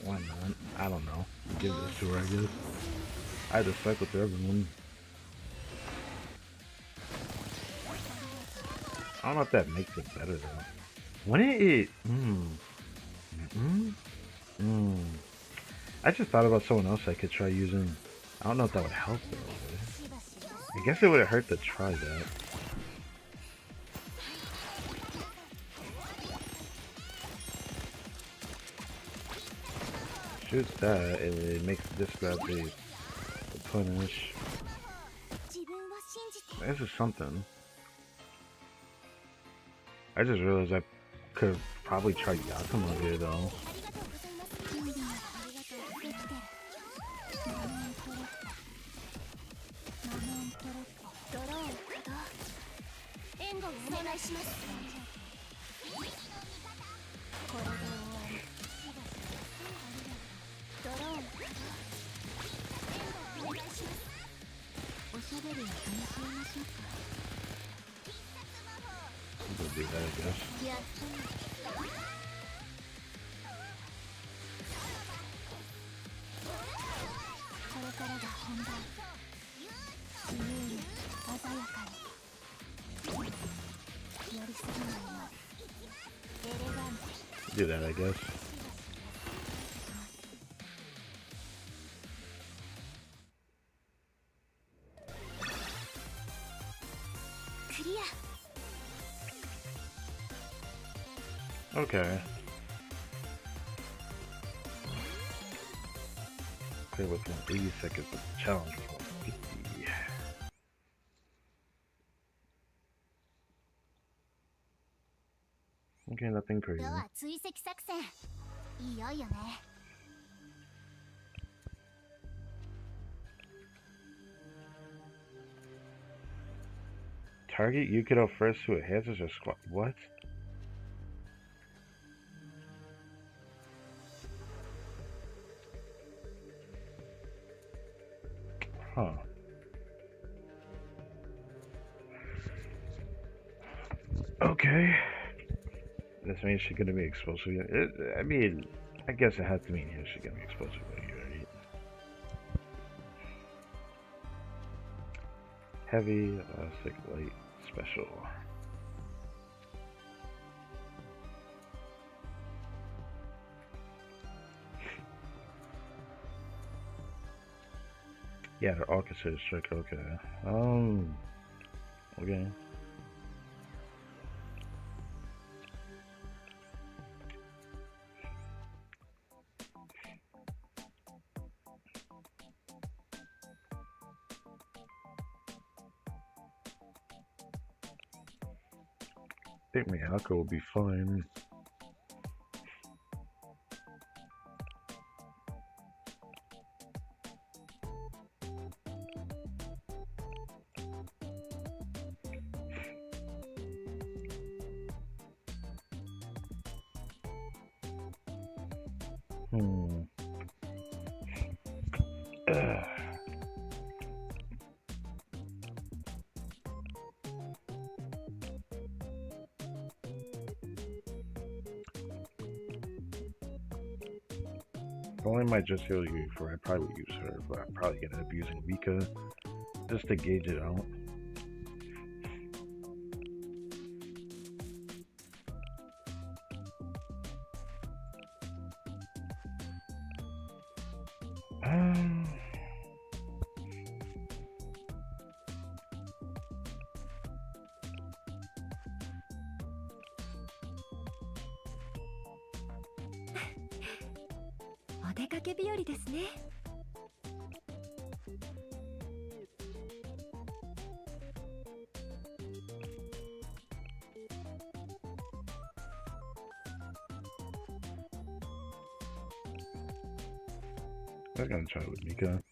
Why not? I don't know. Give this to her, I guess. I just fuck with everyone. I don't know if that makes it better though. Wouldn't it? I just thought about someone else I could try using. I don't know if that would help though. I guess it would hurt to try that. Shoot that, and it makes this grab the punish. This is something. I just realized I could probably try Yakima here though. We'll do that, I guess. Do that, I guess. Okay. Clear within 80 seconds, but the challenge was 150. Okay, nothing crazy. Target Yukito first who enhances her squad. What? Huh. Okay. This means she's gonna be explosive. I mean, I guess it has to mean here she's gonna be explosive, right? Heavy, elastic, light, special. Yeah, they're all considered strict. Okay. Okay. I think Miyako will be fine. I only might just heal you for I probably use her, but I'm probably gonna end up using Mika just to gauge it out. I'm gonna try with Mika.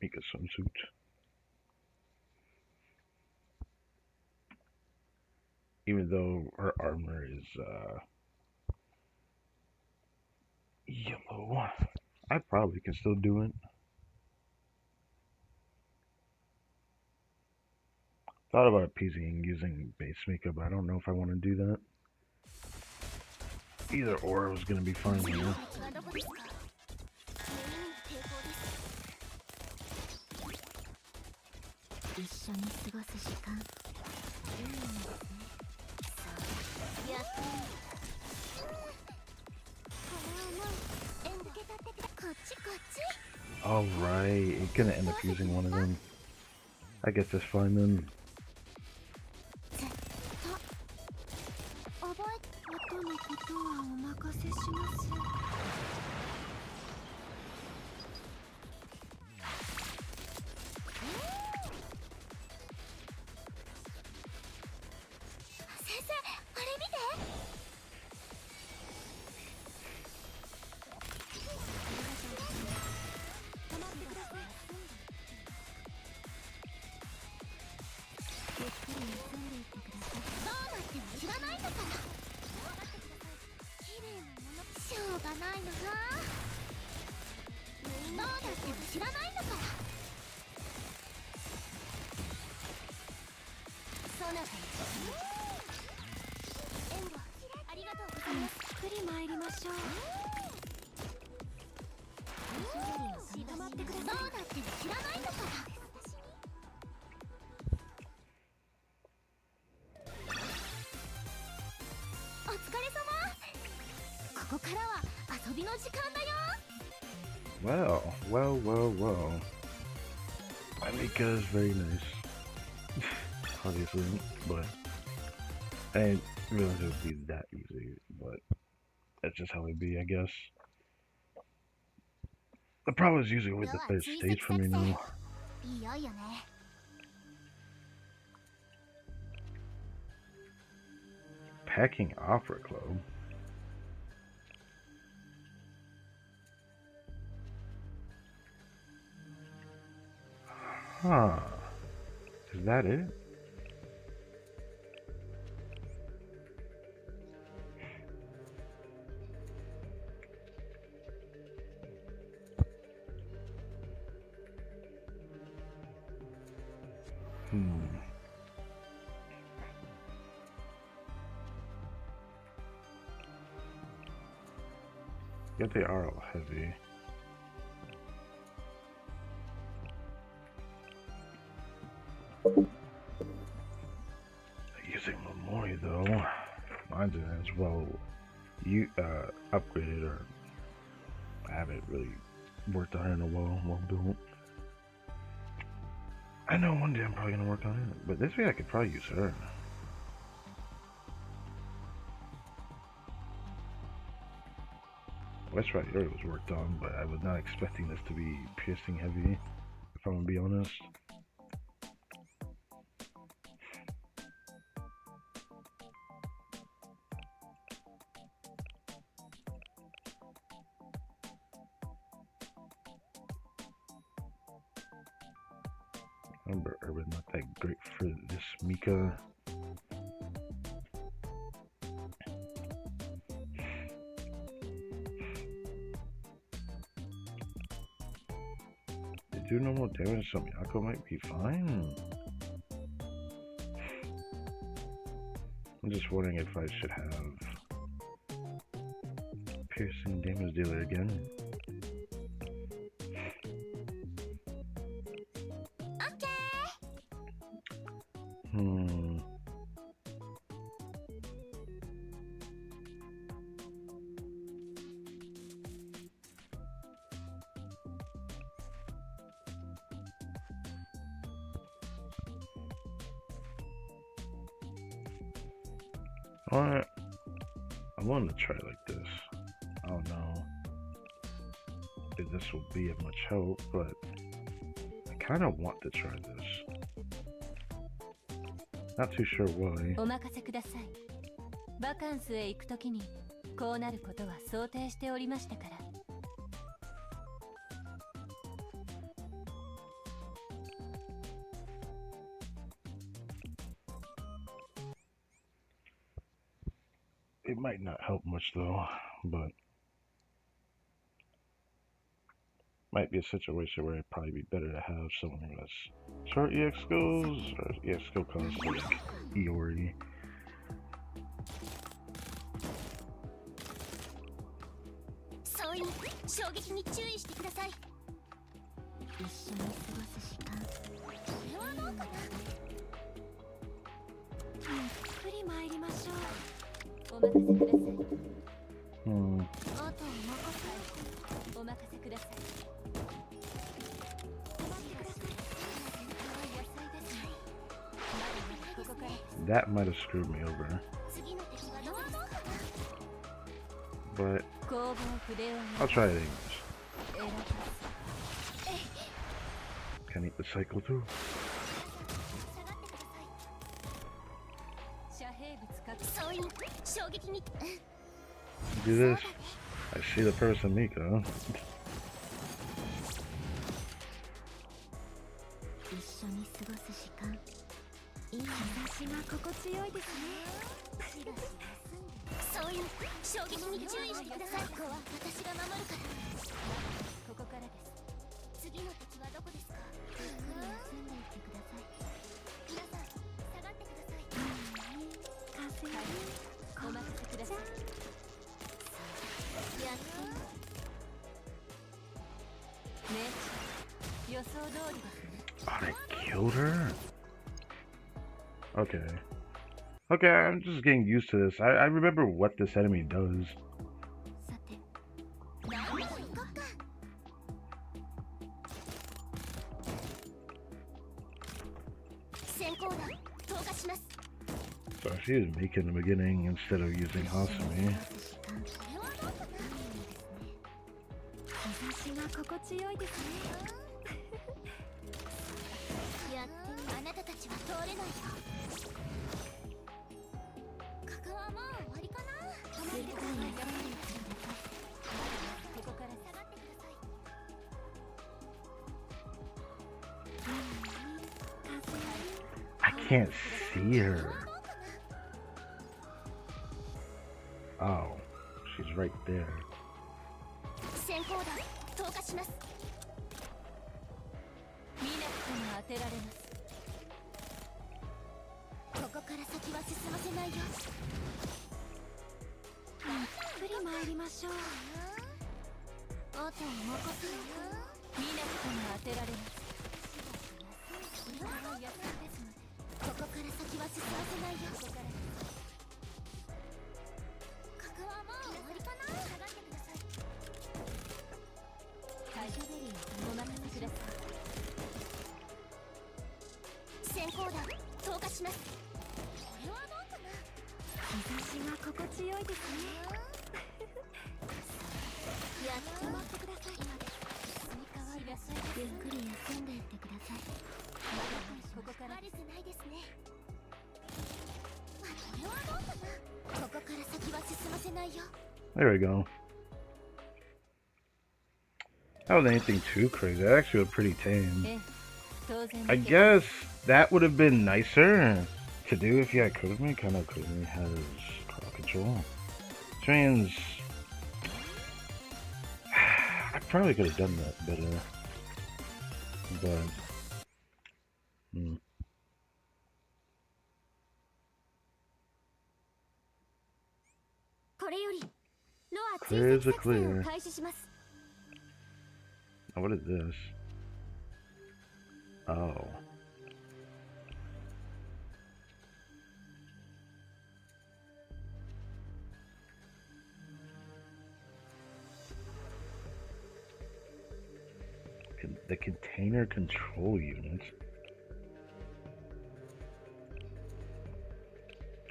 Mika swimsuit. Even though her armor is yellow, I probably can still do it. Thought about appeasing using base Mika, but I don't know if I want to do that. Either or was gonna be fine here. Alright, you're gonna end up using one of them. I guess that's fine then. Well, well, well, well. Mika is very nice. Obviously, but I didn't realize it would be that easy, but that's just how it be, I guess. The problem is usually with the third stage for me now. Packing Opera Club. Huh. Is that it? Yet they are all heavy. Using Memori though, mine's as well. You upgraded, or I haven't really worked on it in a while. Well, don't. I know one day I'm probably gonna work on it, but this way I could probably use her. That's right, yours was worked on, but I was not expecting this to be piercing heavy, if I'm gonna be honest. Remember, Urban not that great for this Mika. Do normal damage, so Miyako might be fine. I'm just wondering if I should have piercing damage dealer again. Alright, I wanted to try like this. I don't know if this will be of much help, but I kind of want to try this. Not too sure why. お任せください。バカンスへ行くときにこうなることは想定しておりましたから。It might not help much though, but might be a situation where it'd probably be better to have someone less short EX skills, or EX skill costs like Iori. That might have screwed me over, but I'll try it anyways. Can I eat the cycle too? Do this. I see the person, Mika. Oh, they killed her? Okay. Okay, I'm just getting used to this. I remember what this enemy does. So she is meek in the beginning instead of using Hasumi. 日差しが心地よいですね。やってみ、あなたたちは通れないよ。ここはもう終わりかな。止まってください。ここから下がってください。I can't see her. Oh, she's right there. 先行弾投下します。ミネットが当てられます。ここから先は進ませないよ。ゆっくり参りましょう。あとお任せよ。ミネットが当てられます。ここから先は進ませないよ。ここはもう終わりかな。下がってください。タイジャベリーお任せください。先行弾投下します。これはどうかな。日差しが心地よいですね。やっと待ってください。ゆっくり休んでいってください。ここから悪くないですね。これはどうかな。ここから先は進ませないよ。 There we go. That wasn't anything too crazy. That actually was pretty tame. I guess that would have been nicer to do if you had Kurumi. Kind of Kurumi has crowd control. Which means I probably could have done that better. But clear is a clear. Oh, what is this? Oh. The container control unit.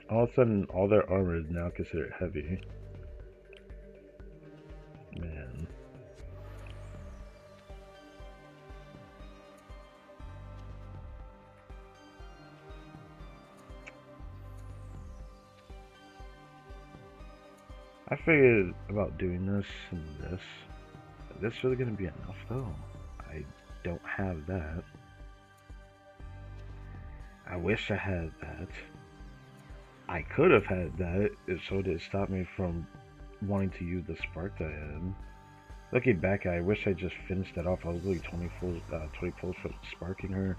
All of a sudden, all their armor is now considered heavy. Man. I figured about doing this and this. Is this really going to be enough, though? I don't have that. I wish I had that. I could have had that, so did it stop me from wanting to use the spark that I had. Looking back, I wish I just finished that off. I was really 20 pulls from sparking her.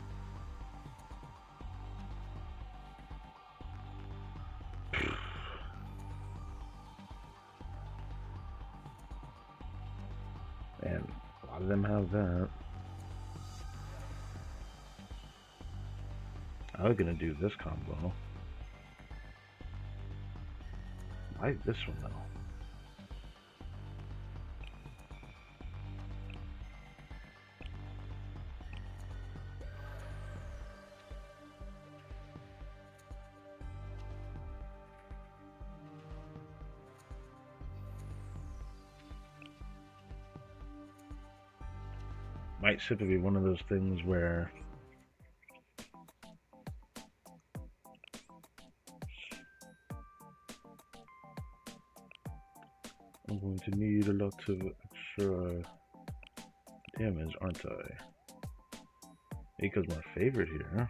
And a lot of them have that. I was gonna do this combo. Why this one though? Might simply be one of those things where I'm going to need a lot of extra damage, aren't I? Because my favorite here.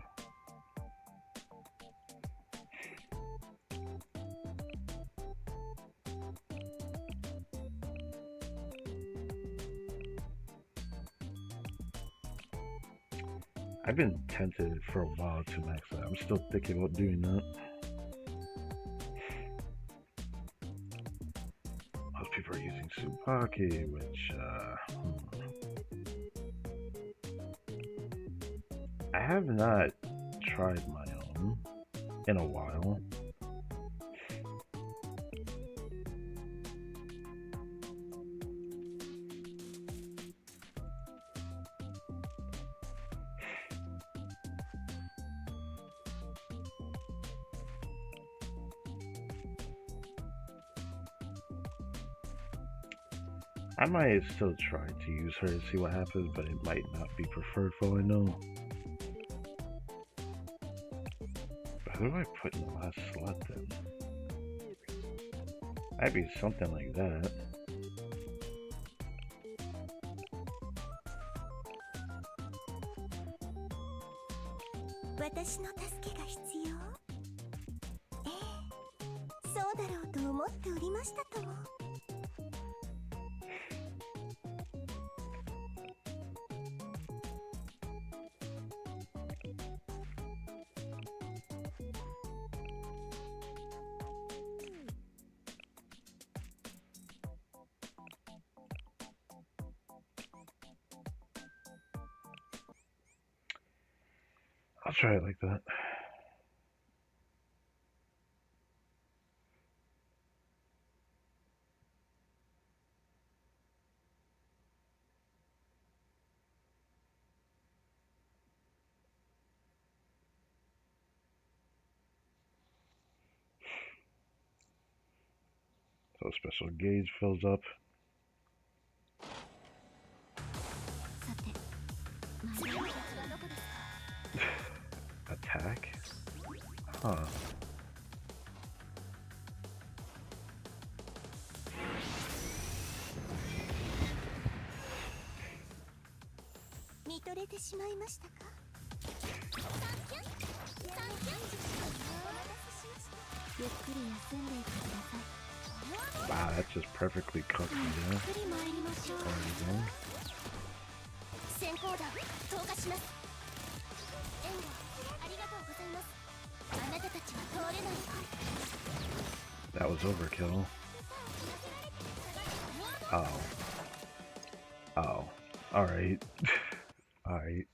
I've been tempted for a while to max that. I'm still thinking about doing that. Most people are using Tsubaki, which, I have not tried my own in a while. I might still try to use her to see what happens, but it might not be preferred for all I know. Who do I put in the last slot then? Might be something like that. I'll try it like that. So special gauge fills up. Attack? Huh. Wow, that's just perfectly cooked, yeah. That was overkill. Oh. Oh. Alright. Alright.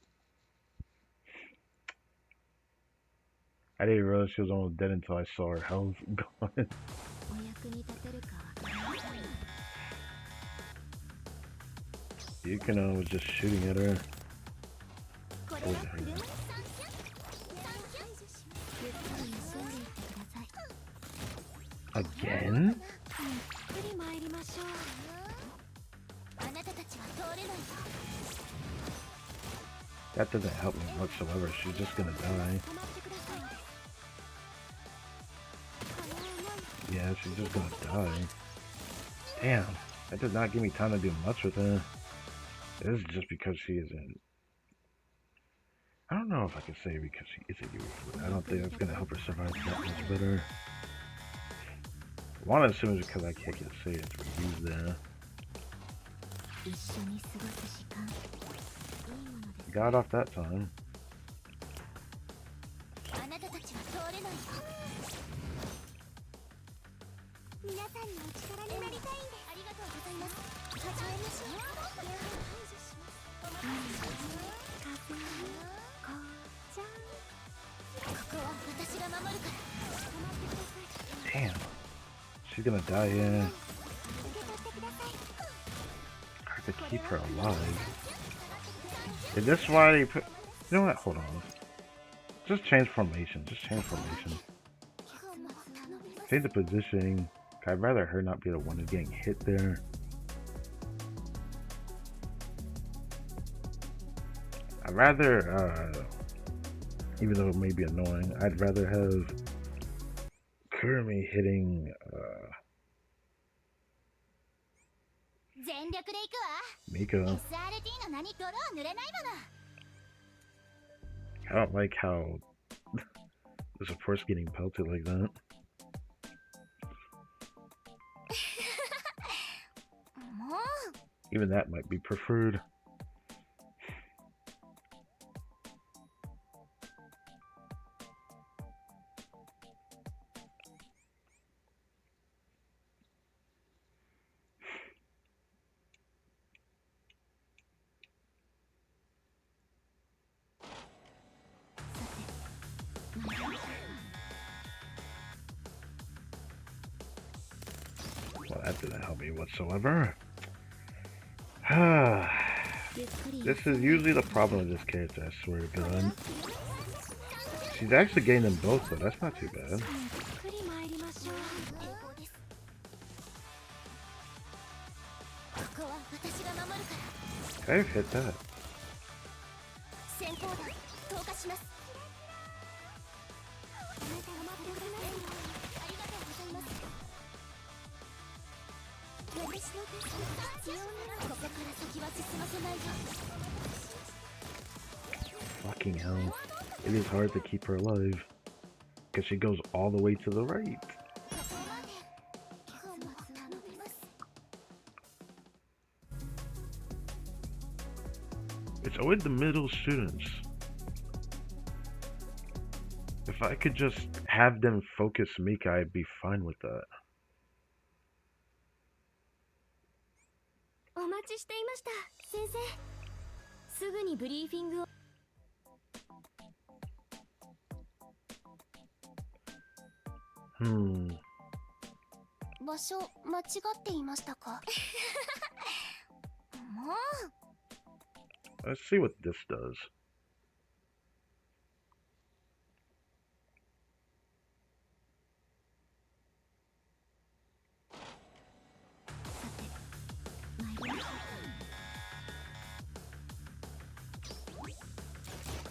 I didn't realize she was almost dead until I saw her health gone. Yukino was just shooting at her. Again? That doesn't help me whatsoever. She's just gonna die. Yeah, she's just gonna die. Damn, that did not give me time to do much with her. This is just because she isn't... I don't know if I can say because she isn't used. I don't think that's gonna help her survive that much better. I want to assume it's because I can't say it's reused there. Got off that time. Damn. She's gonna die, yeah. I have to keep her alive. Is this why they put... You know what? Hold on. Just change formation. Just change formation. Change the positioning. I'd rather her not be the one who's getting hit there. I'd rather, even though it may be annoying, I'd rather have Kurumi hitting, Miko. I don't like how the support's getting pelted like that. Even that might be preferred. Well, that didn't help me whatsoever. This is usually the problem with this character, I swear to God. She's actually getting them both, though. That's not too bad. I've hit that. 先行弾投下します。あなたが待ってください。ありがとうございます。私の助けが必要ならここから先は進ませないよ。 Fucking hell. It is hard to keep her alive. Because she goes all the way to the right. It's always the middle students. If I could just have them focus Mika, I'd be fine with that. お待ちしていました、先生。すぐにブリーフィングを。場所間違っていましたか？もう。 Let's see what this does.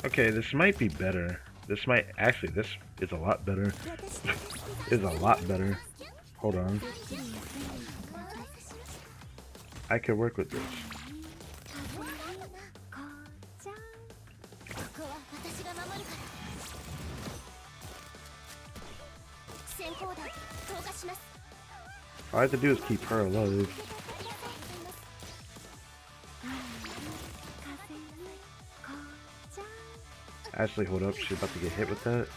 Okay, this might be better. This might actually, this is a lot better. Is a lot better. Hold on. I could work with this. All I have to do is keep her alive. Actually, hold up. She's about to get hit with that.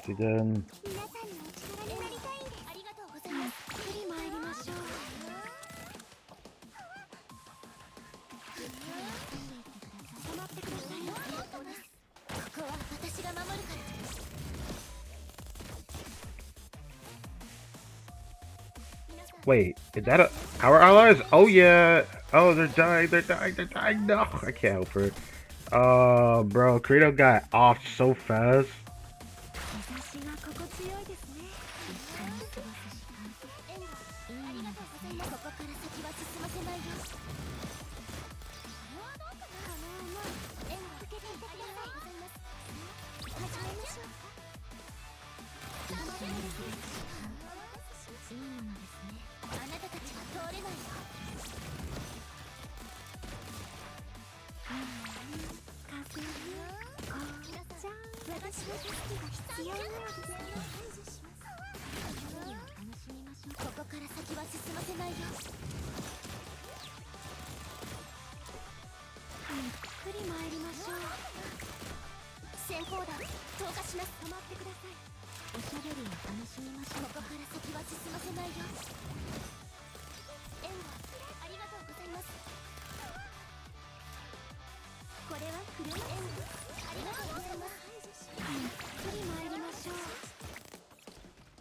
She done. Wait, is that our allies? Oh yeah. Oh, they're dying. They're dying. They're dying. No, I can't help her. Bro, Credo got off so fast.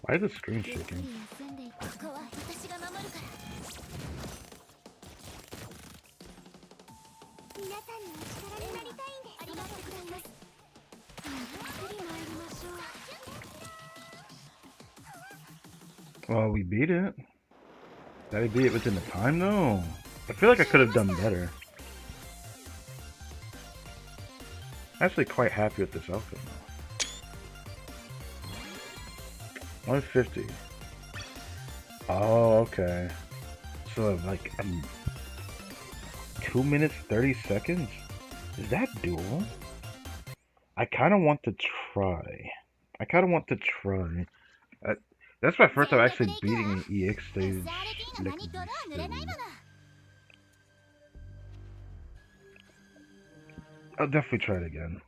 Why is the screen shaking? Well, we beat it. Did I beat it within the time though? I feel like I could have done better. Actually quite happy with this outfit now. 150. Oh, okay. So like 2 minutes 30 seconds? Is that doable? I kind of want to try. That's my first time actually beating an EX stage. I'll definitely try it again.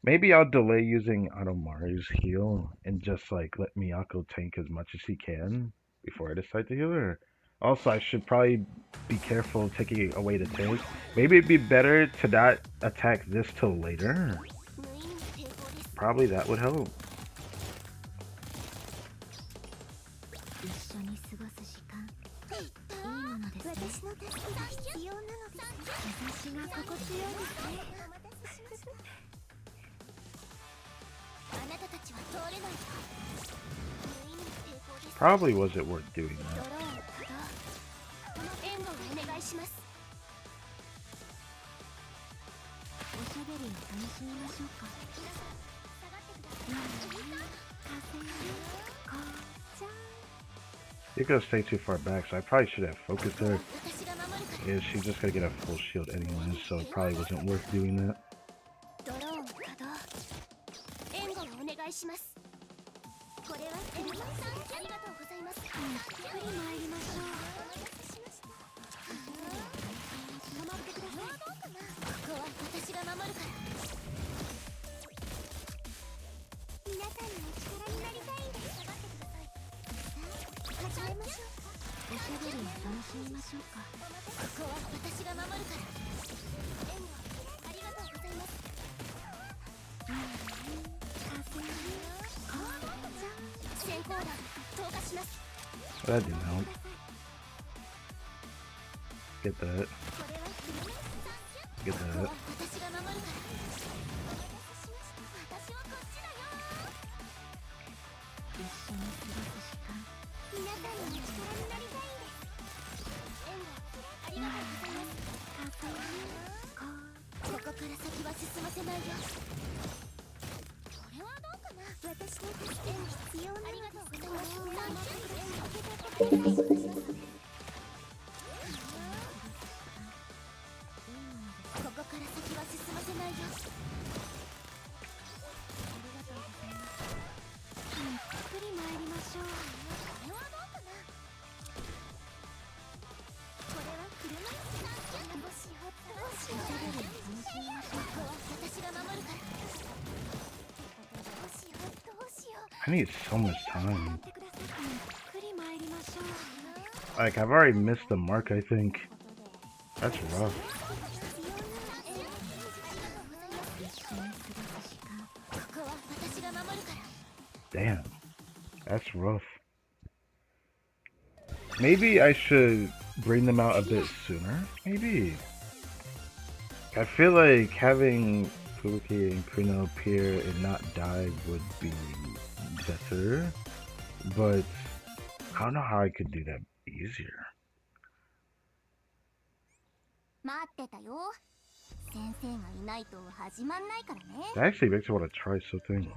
Maybe I'll delay using Automari's heal and just like let Miyako tank as much as he can before I decide to heal her. Also, I should probably be careful taking away the tank. Maybe it'd be better to not attack this till later. Probably that would help. 私の助けが必要なのです。日差しが心地よいですね。お待たせしました。あなたたちは通れないと。無意味な抵抗です。 Probably wasn't worth doing ド that. ローン稼働。援護をお願いします。おしゃべりを楽しみましょうか。下がってください。風に紅茶。 You're gonna stay too far back, so I probably should have focused there. 私が守るから。 Yeah, she's just gonna get a full shield anyway, so it probably wasn't worth doing that. ドローン稼働。援護をお願いします。これはエルマンさん、ありがとうございます。ゆっくり参りましょう。お待たせしました。守ってください。どうかな。ここは私が守るから。皆さんのお力になりたいんです。下がってください。さあ、始めましょうか。おしゃべりを楽しみましょうか。ここは私が守るから。援護ありがとうございます。先行弾投下します。 That didn't help. Get that. これはフルメイス。 Get ここ that. は私が守るから。私はこっちだよ。一緒に過ごす時間。皆さんのお力になりたいんです。援護ありがとうございます。ここから先は進ませないよ。これはどうかな。私の助けが必要なのです。ありがとうございます。ここから先は進ませないよ。ありがとうございます。ゆっくり参りましょう。これはどうかな。これは車椅子だ。どうしよう。どうしよう。おしゃべりを楽しみましょう。ここは私が守るから。どうしよう。どうしよう。 I need so much time. ゆっくり参りましょう。 Like, I've already missed the mark, I think. That's rough. ここは私が守るから。 Damn. That's rough. Maybe I should bring them out a bit sooner? Maybe. I feel like having Fuki and Kuno appear and not die would be better. But I don't know how I could do that easier. 待ってたよ。先生がいないと始まんないからね。 That actually makes me want to try something.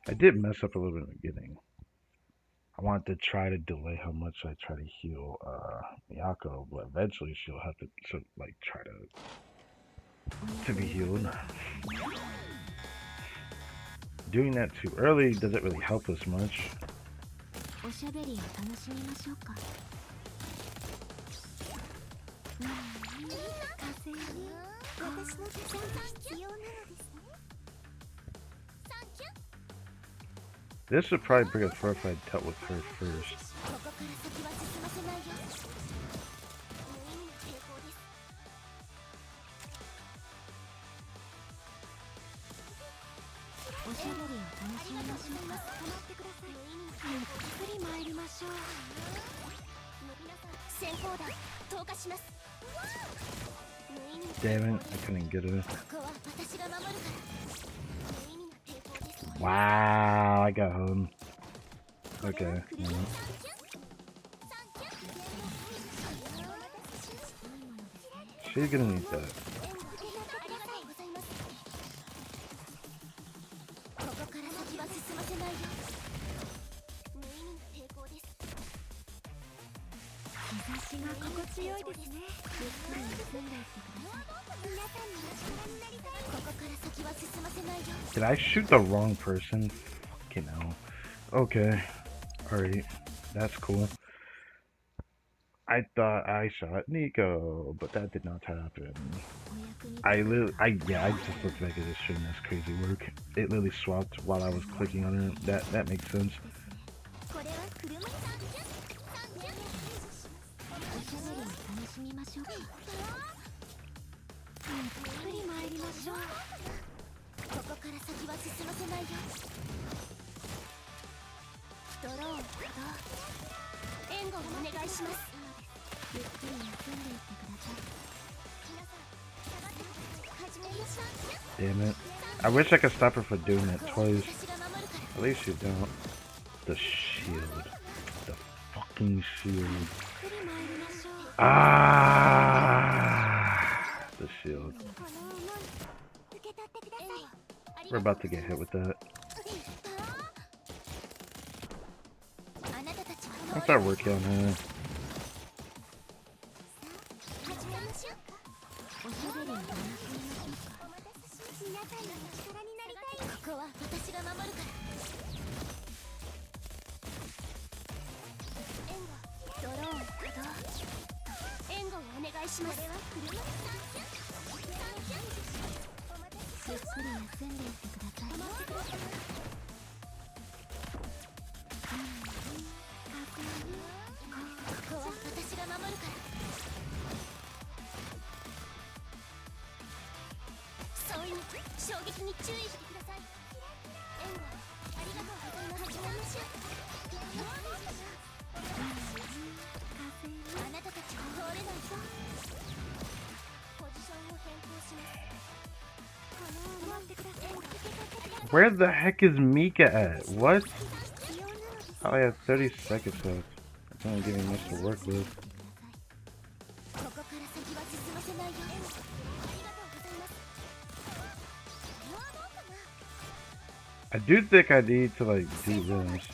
I did mess up a little bit in the beginning. I wanted to try to delay how much I try to heal Miyako, but eventually she'll have to like try to be healed. Doing that too early doesn't really help us much. おしゃべりを楽しみましょうか。風に私の助けが必要なのですね。 This would probably bring us far if I dealt with her first. ここから先は進ませないよ。無意味な抵抗です。おしゃべりを楽しみましょうか。止まってください。ゆっくり参りましょう。先行弾投下します。 Damn it, I couldn't get her. ここは私が守るから。無意味な抵抗です。 Wow, I got him. Okay. She's gonna need that. ここから先は進ませないよ。無意味な抵抗です。日差しが心地よいですね。ゆっくり休んでいってください。皆さんの力になりたい。ここから先は進ませないよ。 Did I shoot the wrong person? Fucking hell. Okay. Alright. That's cool. I thought I shot Nico, but that did not happen. I just looked back at this stream. That's crazy work. It literally swapped while I was clicking on it. That makes sense. これは車椅子。しょうか。ゆっくり参りましょう。ここから先は進ませないよ。ドローン稼働。援護をお願いします。ゆっくり休んでいってください。皆さん、下がって始めましょう。 Damn it. I wish I could stop her for doing that twice. At least you don't. The shield. The fucking shield. Ah! The shield. We're about to get hit with that. I'll start working on her. Where the heck is Mika at? What? I only have 30 seconds left. It's only giving much to work with. I do think I need to like do this.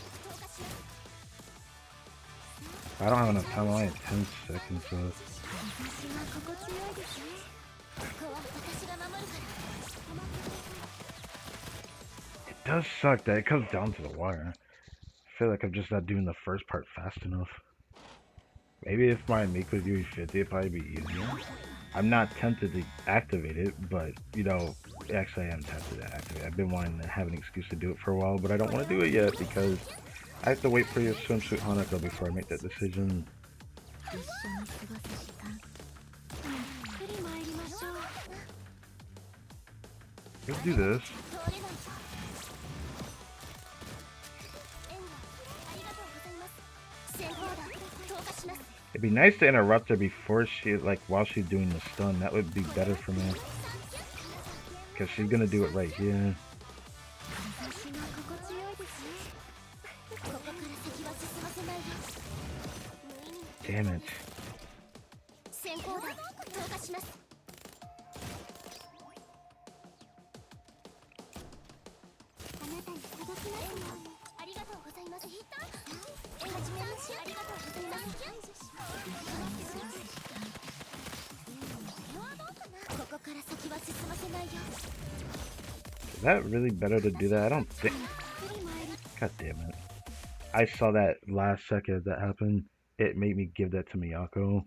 I don't have enough time. I only have 10 seconds left. It does suck that it comes down to the wire. I feel like I'm just not doing the first part fast enough. Maybe if my Mika was doing 50, it'd probably be easier. I'm not tempted to activate it, but, you know, actually I am tempted to activate it. I've been wanting to have an excuse to do it for a while, but I don't want to do it yet because I have to wait for your swimsuit Hanako before I make that decision. Let's do this. It'd be nice to interrupt her before she, like, while she's doing the stun. That would be better for me. Because she's gonna do it right here. Damn it. Is that really better to do that? I don't think. God damn it. I saw that last second that happened. It made me give that to Miyako.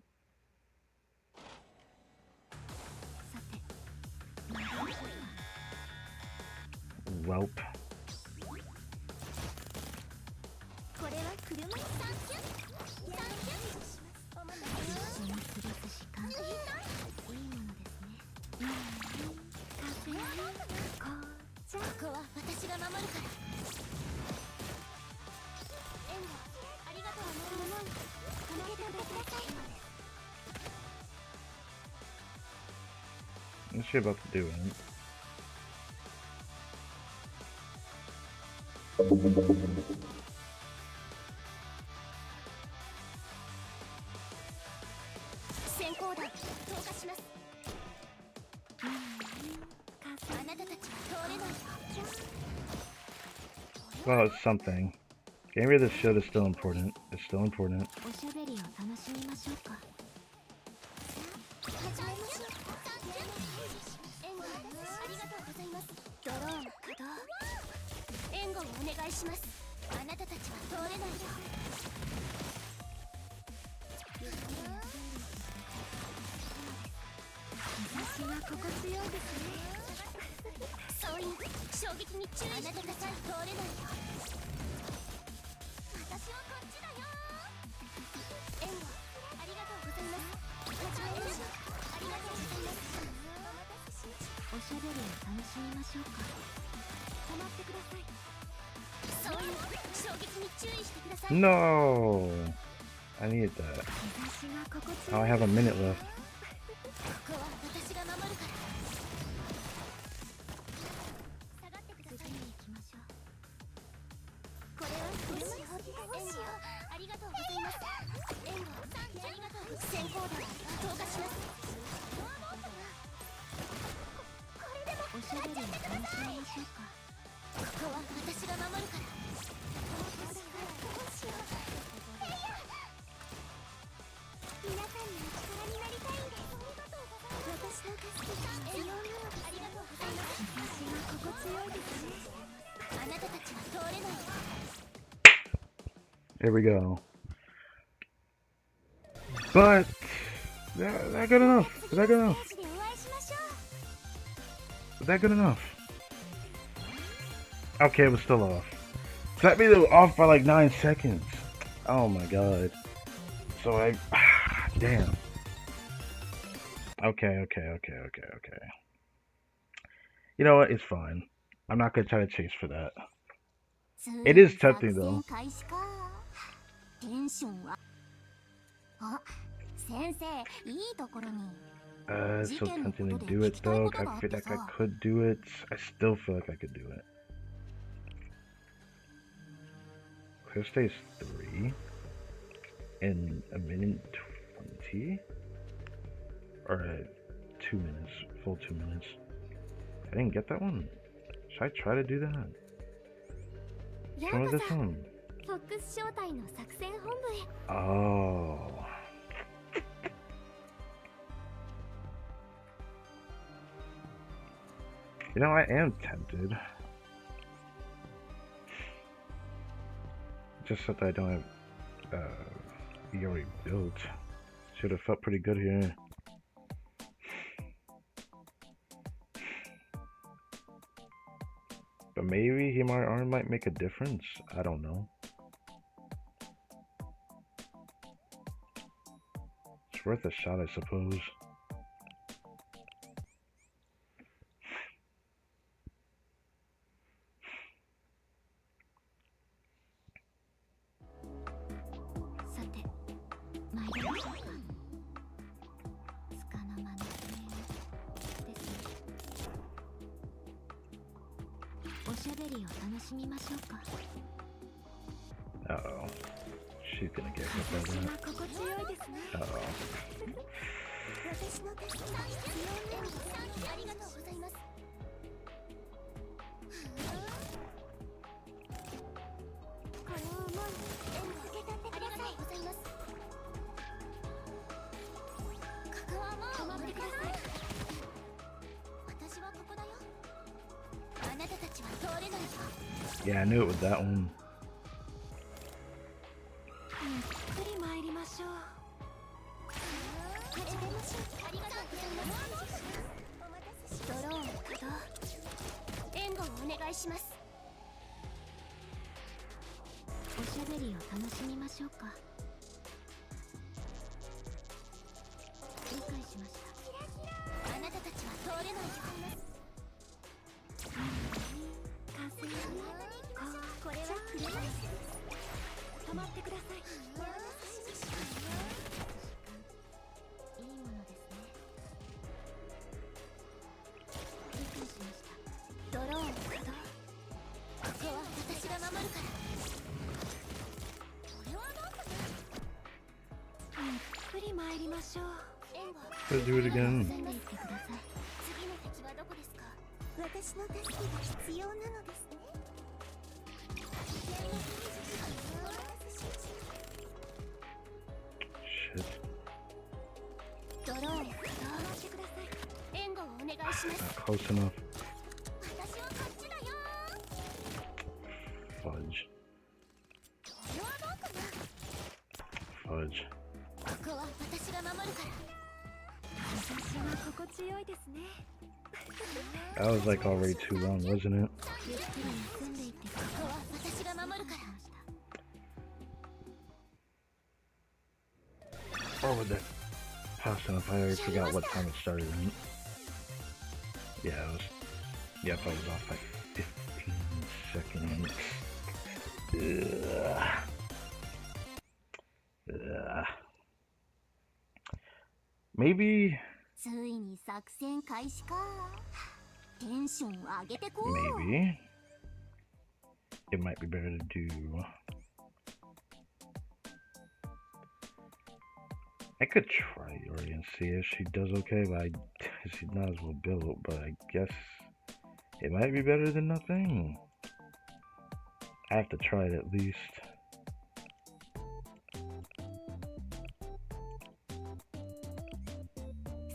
Welp. What's she about to do? Well, it's something. Getting rid of the shield is still important. It's still important. No! I needed that. Oh, I have a minute left. Here we go. But is that good enough? Is that good enough? Is that good enough? Okay, it was still off. That made it off by like 9 seconds. Oh my god. So I damn. Okay. You know what? It's fine. I'm not gonna try to chase for that. It is tempting though. It's so tempting to do it though. I feel like I could do it. I still feel like I could do it. Clear stage 3 in a minute 20? Or 2 minutes, full 2 minutes. I didn't get that one. Should I try to do that? Which one was this one? Oh. You know, I am tempted. Just that I don't have Yuri built. Should have felt pretty good here. But maybe Himari might make a difference. I don't know. It's worth a shot, I suppose. Uh-oh. She's gonna get hit by that. Uh-oh. Yeah, I knew it with that one. Let's do it again. Shit. Not close enough. Fudge. Fudge. That was like already too long, wasn't it? Or was it fast enough? I already forgot what time it started. Yeah, it was. Yep, I was off like 15 seconds. Ugh. Maybe. ついに作戦開始か。テンション上げてこう。 Maybe. It might be better to do. I could try Yuri and see if she does okay, but she's not as well built, but I guess it might be better than nothing. I have to try it at least.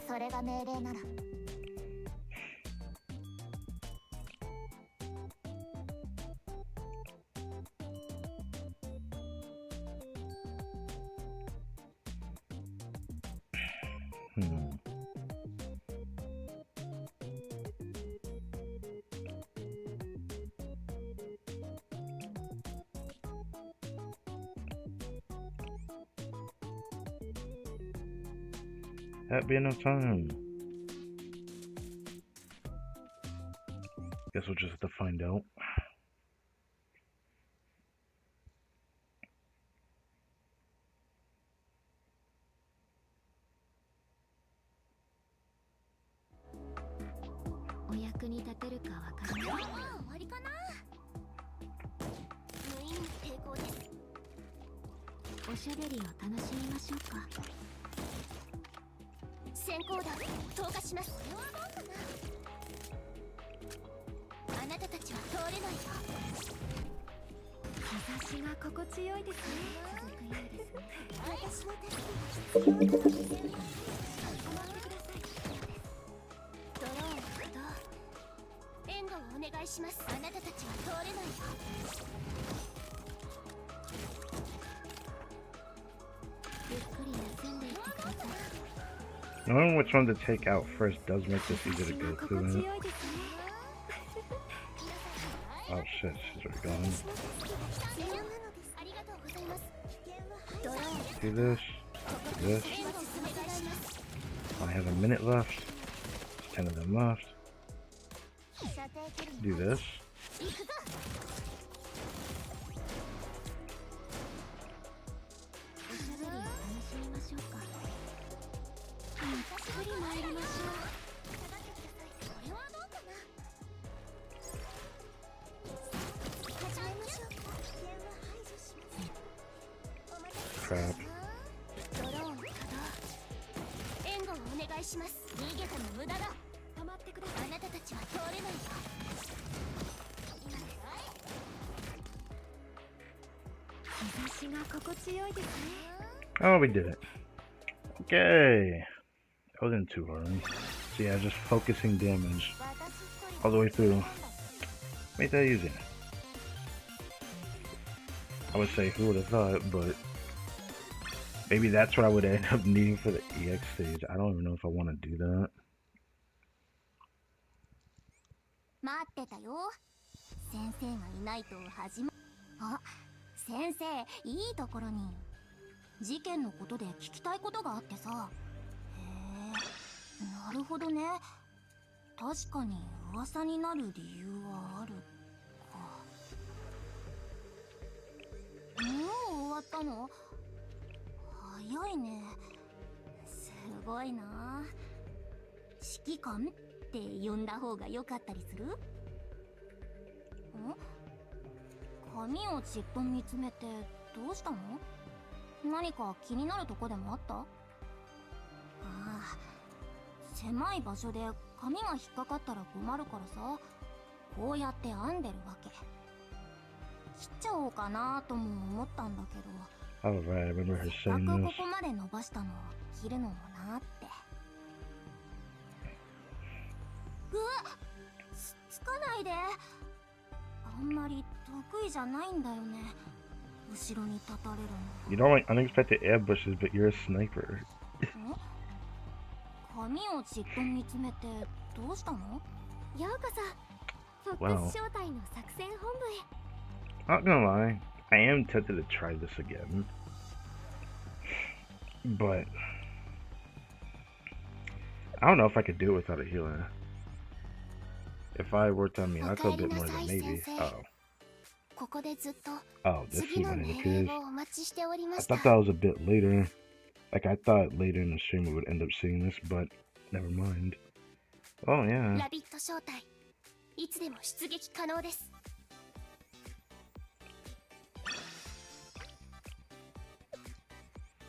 それが命令なら。That'd be enough time. Guess we'll just have to find out. Knowing which one to take out first does make this easier to go through. Oh shit, she's already gone. Do this. Do this. I have a minute left. 10 of them left. Do this. Crap. Oh, we did it. Okay. That wasn't too hard. So yeah, just focusing damage all the way through. Make that easy. I would say who would have thought, but maybe that's what I would end up needing for the EX stage. I don't even know if I want to do that. 待ってたよ。先生がいないと始ま。あ、先生、いいところに。事件のことで聞きたいことがあってさ。へえ、なるほどね。確かに噂になる理由はあるか。もう終わったの？早いね。すごいな。指揮官って呼んだ方が良かったりする？ん？髪をじっと見つめてどうしたの？何か気になるとこでもあった？ああ、狭い場所で髪が引っかかったら困るからさ、こうやって編んでるわけ。切っちゃおうかなとも思ったんだけど。Alright, I remember her せっか saying く this. ここまで伸ばしたのを切るのもなって。うわっ、つかないで。あんまり得意じゃないんだよね。後ろに立たれるの。You don't like unexpected ambushes, but you're a sniper. 髪をじっと見つめてどうしたの？ようこそ、フォックス招待の作戦本部へ。Not gonna lie, I am tempted to try this again. But I don't know if I could do it without a healer. If I worked on Miyako a bit more, then maybe. Oh. ここでずっと Oh, this 次 is の when it 命令 appears. をお待ちしておりま I した。 thought that was a bit later. Like, I thought later in the stream we would end up seeing this, but never mind. Oh, yeah. ラビット招待、いつでも出撃可能です。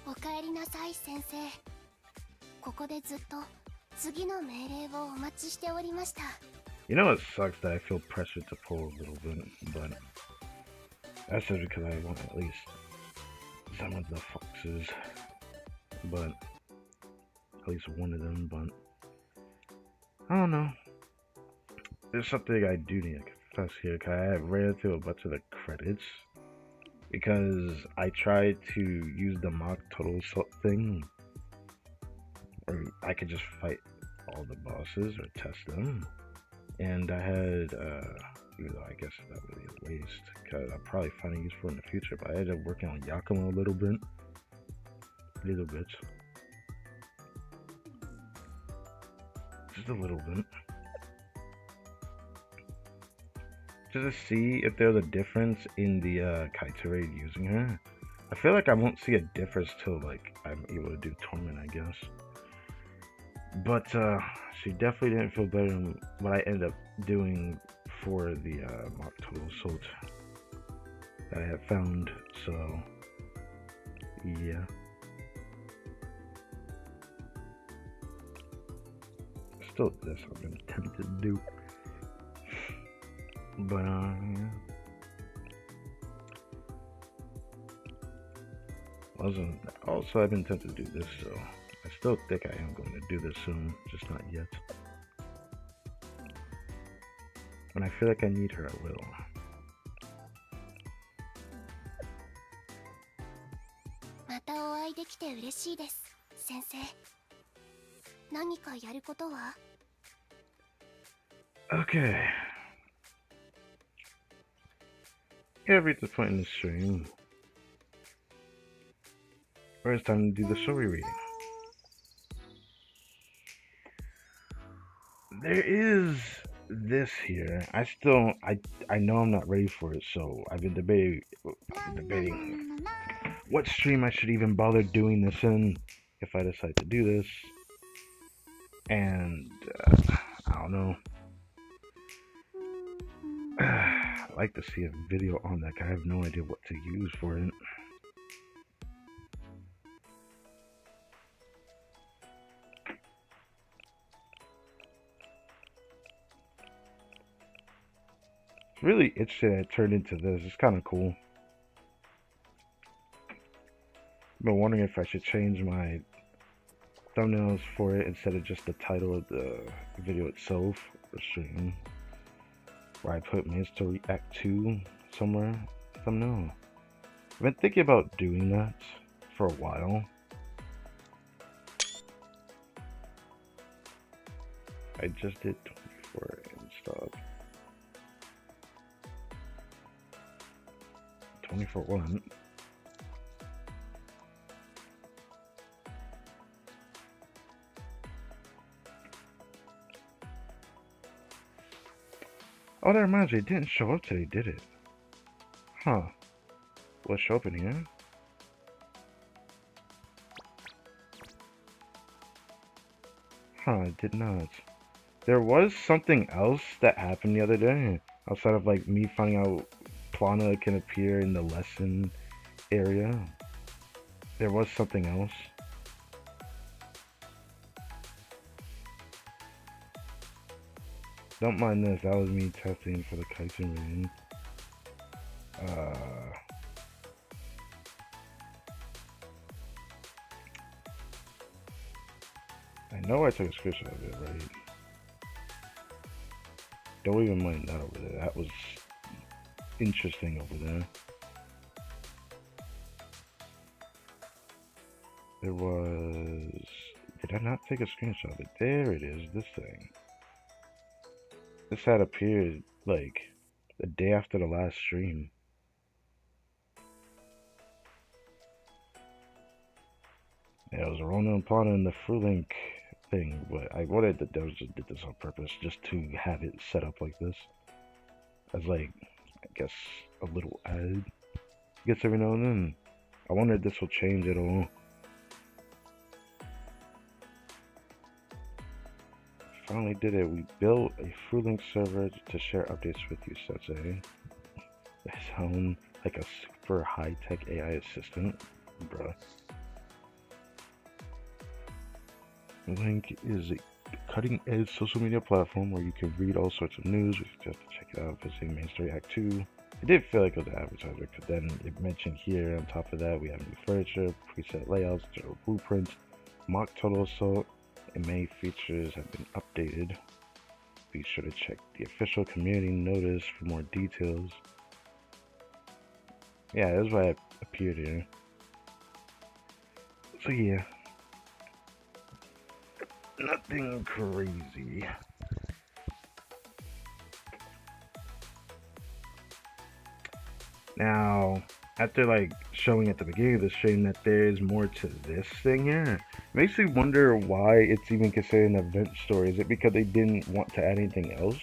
おかえりなさい先生。ここでずっと次の命令をお待ちしておりました。 You know, it sucks that I feel pressured to pull a little bit, but that's just because I want at least some of the foxes, but at least one of them, but I don't know. There's something I do need to confess here, because I have ran through a bunch of the credits, because I tried to use the mock total thing, or I could just fight all the bosses or test them. And I had, even though I guess it's not really a waste, because I'll probably find a use for it in the future, but I ended up working on Yakima a little bit. Little bit. Just a little bit. Just to see if there's a difference in the Kaitsure using her. I feel like I won't see a difference till, like, I'm able to do Torment, I guess. But she definitely didn't feel better than what I ended up doing for the mock total assault that I had found. So yeah, still this I've been tempted to do, but yeah. Also I've been tempted to do this, so I still think I am going to do this soon, just not yet. And I feel like I need her a little. またお会いできて嬉しいです、先生。何かやることは？ Okay. Gotta reach this point in the stream where it's time to do the story reading. There is this here. I know I'm not ready for it, so I've been debating what stream I should even bother doing this in if I decide to do this. And I don't know. I'd like to see a video on that. I have no idea what to use for it. Really interesting that it turned into this. It's kind of cool. I've been wondering if I should change my thumbnails for it instead of just the title of the video itself or stream, where I put Main Story Act 2 somewhere. I don't know. I've been thinking about doing that for a while. I just did 24 and stop. 24-1. Oh, that reminds me, it didn't show up today, did it? Huh. Will it show up in here? Huh, it did not. There was something else that happened the other day, outside of like me finding out Plana can appear in the lesson area. There was something else. Don't mind this, that was me testing for the Kaisen reading. I know I took a screenshot of it, right? Don't even mind that over there. That was interesting over there. There was... Did I not take a screenshot of it? There it is, this thing. This had appeared, like, the day after the last stream. Yeah, it was Rona and Plana in the Fruilink thing, but I wanted that they just did this on purpose, just to have it set up like this. As, like, I guess, a little ad gets every now and then. I wonder if this will change at all. Finally did it. We built a FruLink server to share updates with you, Sensei. They sound like a super high-tech AI assistant, bruh. Link is a cutting-edge social media platform where you can read all sorts of news. We suggest to check it out visiting Main Story Act 2. It did feel like it was an advertiser, because then it mentioned here, on top of that, we have new furniture, preset layouts, general blueprints, mock total assault, and many features have been updated. Be sure to check the official community notice for more details. Yeah, that's why it appeared here. So yeah, nothing crazy. Now, after like showing at the beginning of the stream that there is more to this thing here, it makes me wonder why it's even considered an event story. Is it because they didn't want to add anything else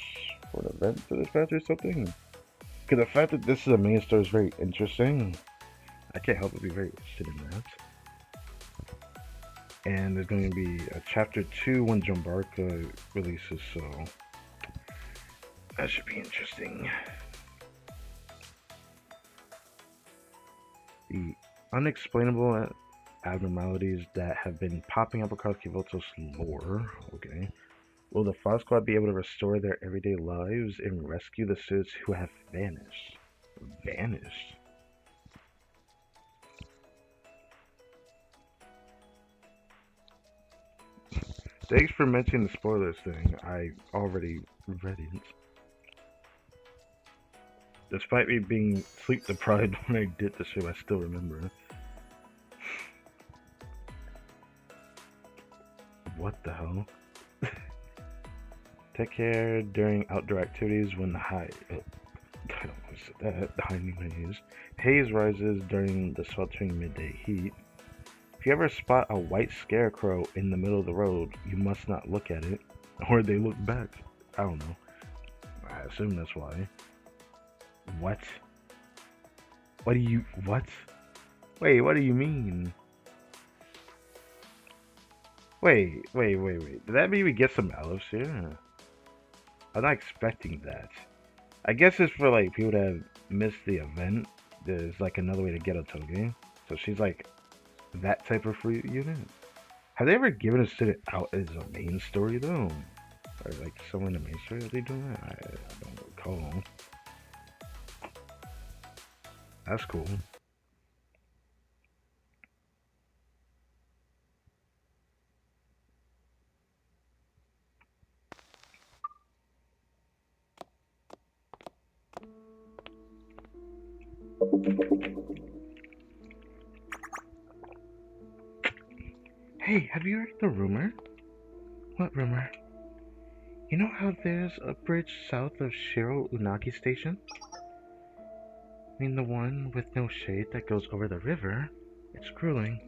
for an event for this patch or something? Because the fact that this is a main story is very interesting. I can't help but be very interested in that. And there's going to be a chapter 2 when Jumbarka releases, so that should be interesting. The unexplainable abnormalities that have been popping up across Kivoto's lore. Okay. Will the Fog Squad be able to restore their everyday lives and rescue the students who have vanished? Vanished? Thanks for mentioning the spoilers thing. I already read it. Despite me being sleep deprived when I did the show, I still remember. What the hell? Take care during outdoor activities when the high... I don't know who said that. The high noon haze. Haze rises during the sweltering midday heat. If you ever spot a white scarecrow in the middle of the road, you must not look at it, or they look back. I don't know. I assume that's why. What? What do you... What? Wait, what do you mean? Wait. Did that mean we get some elves here? I'm not expecting that. I guess it's for like people that have missed the event. There's like another way to get a toge. So she's like that type of free unit. Have they ever given a student out as a main story though? Or like somewhere in the main story? Are they doing that? I don't recall. That's cool. Hey, have you heard the rumor? What rumor? You know how there's a bridge south of Shiro Unagi Station? I mean the one with no shade that goes over the river? It's grueling.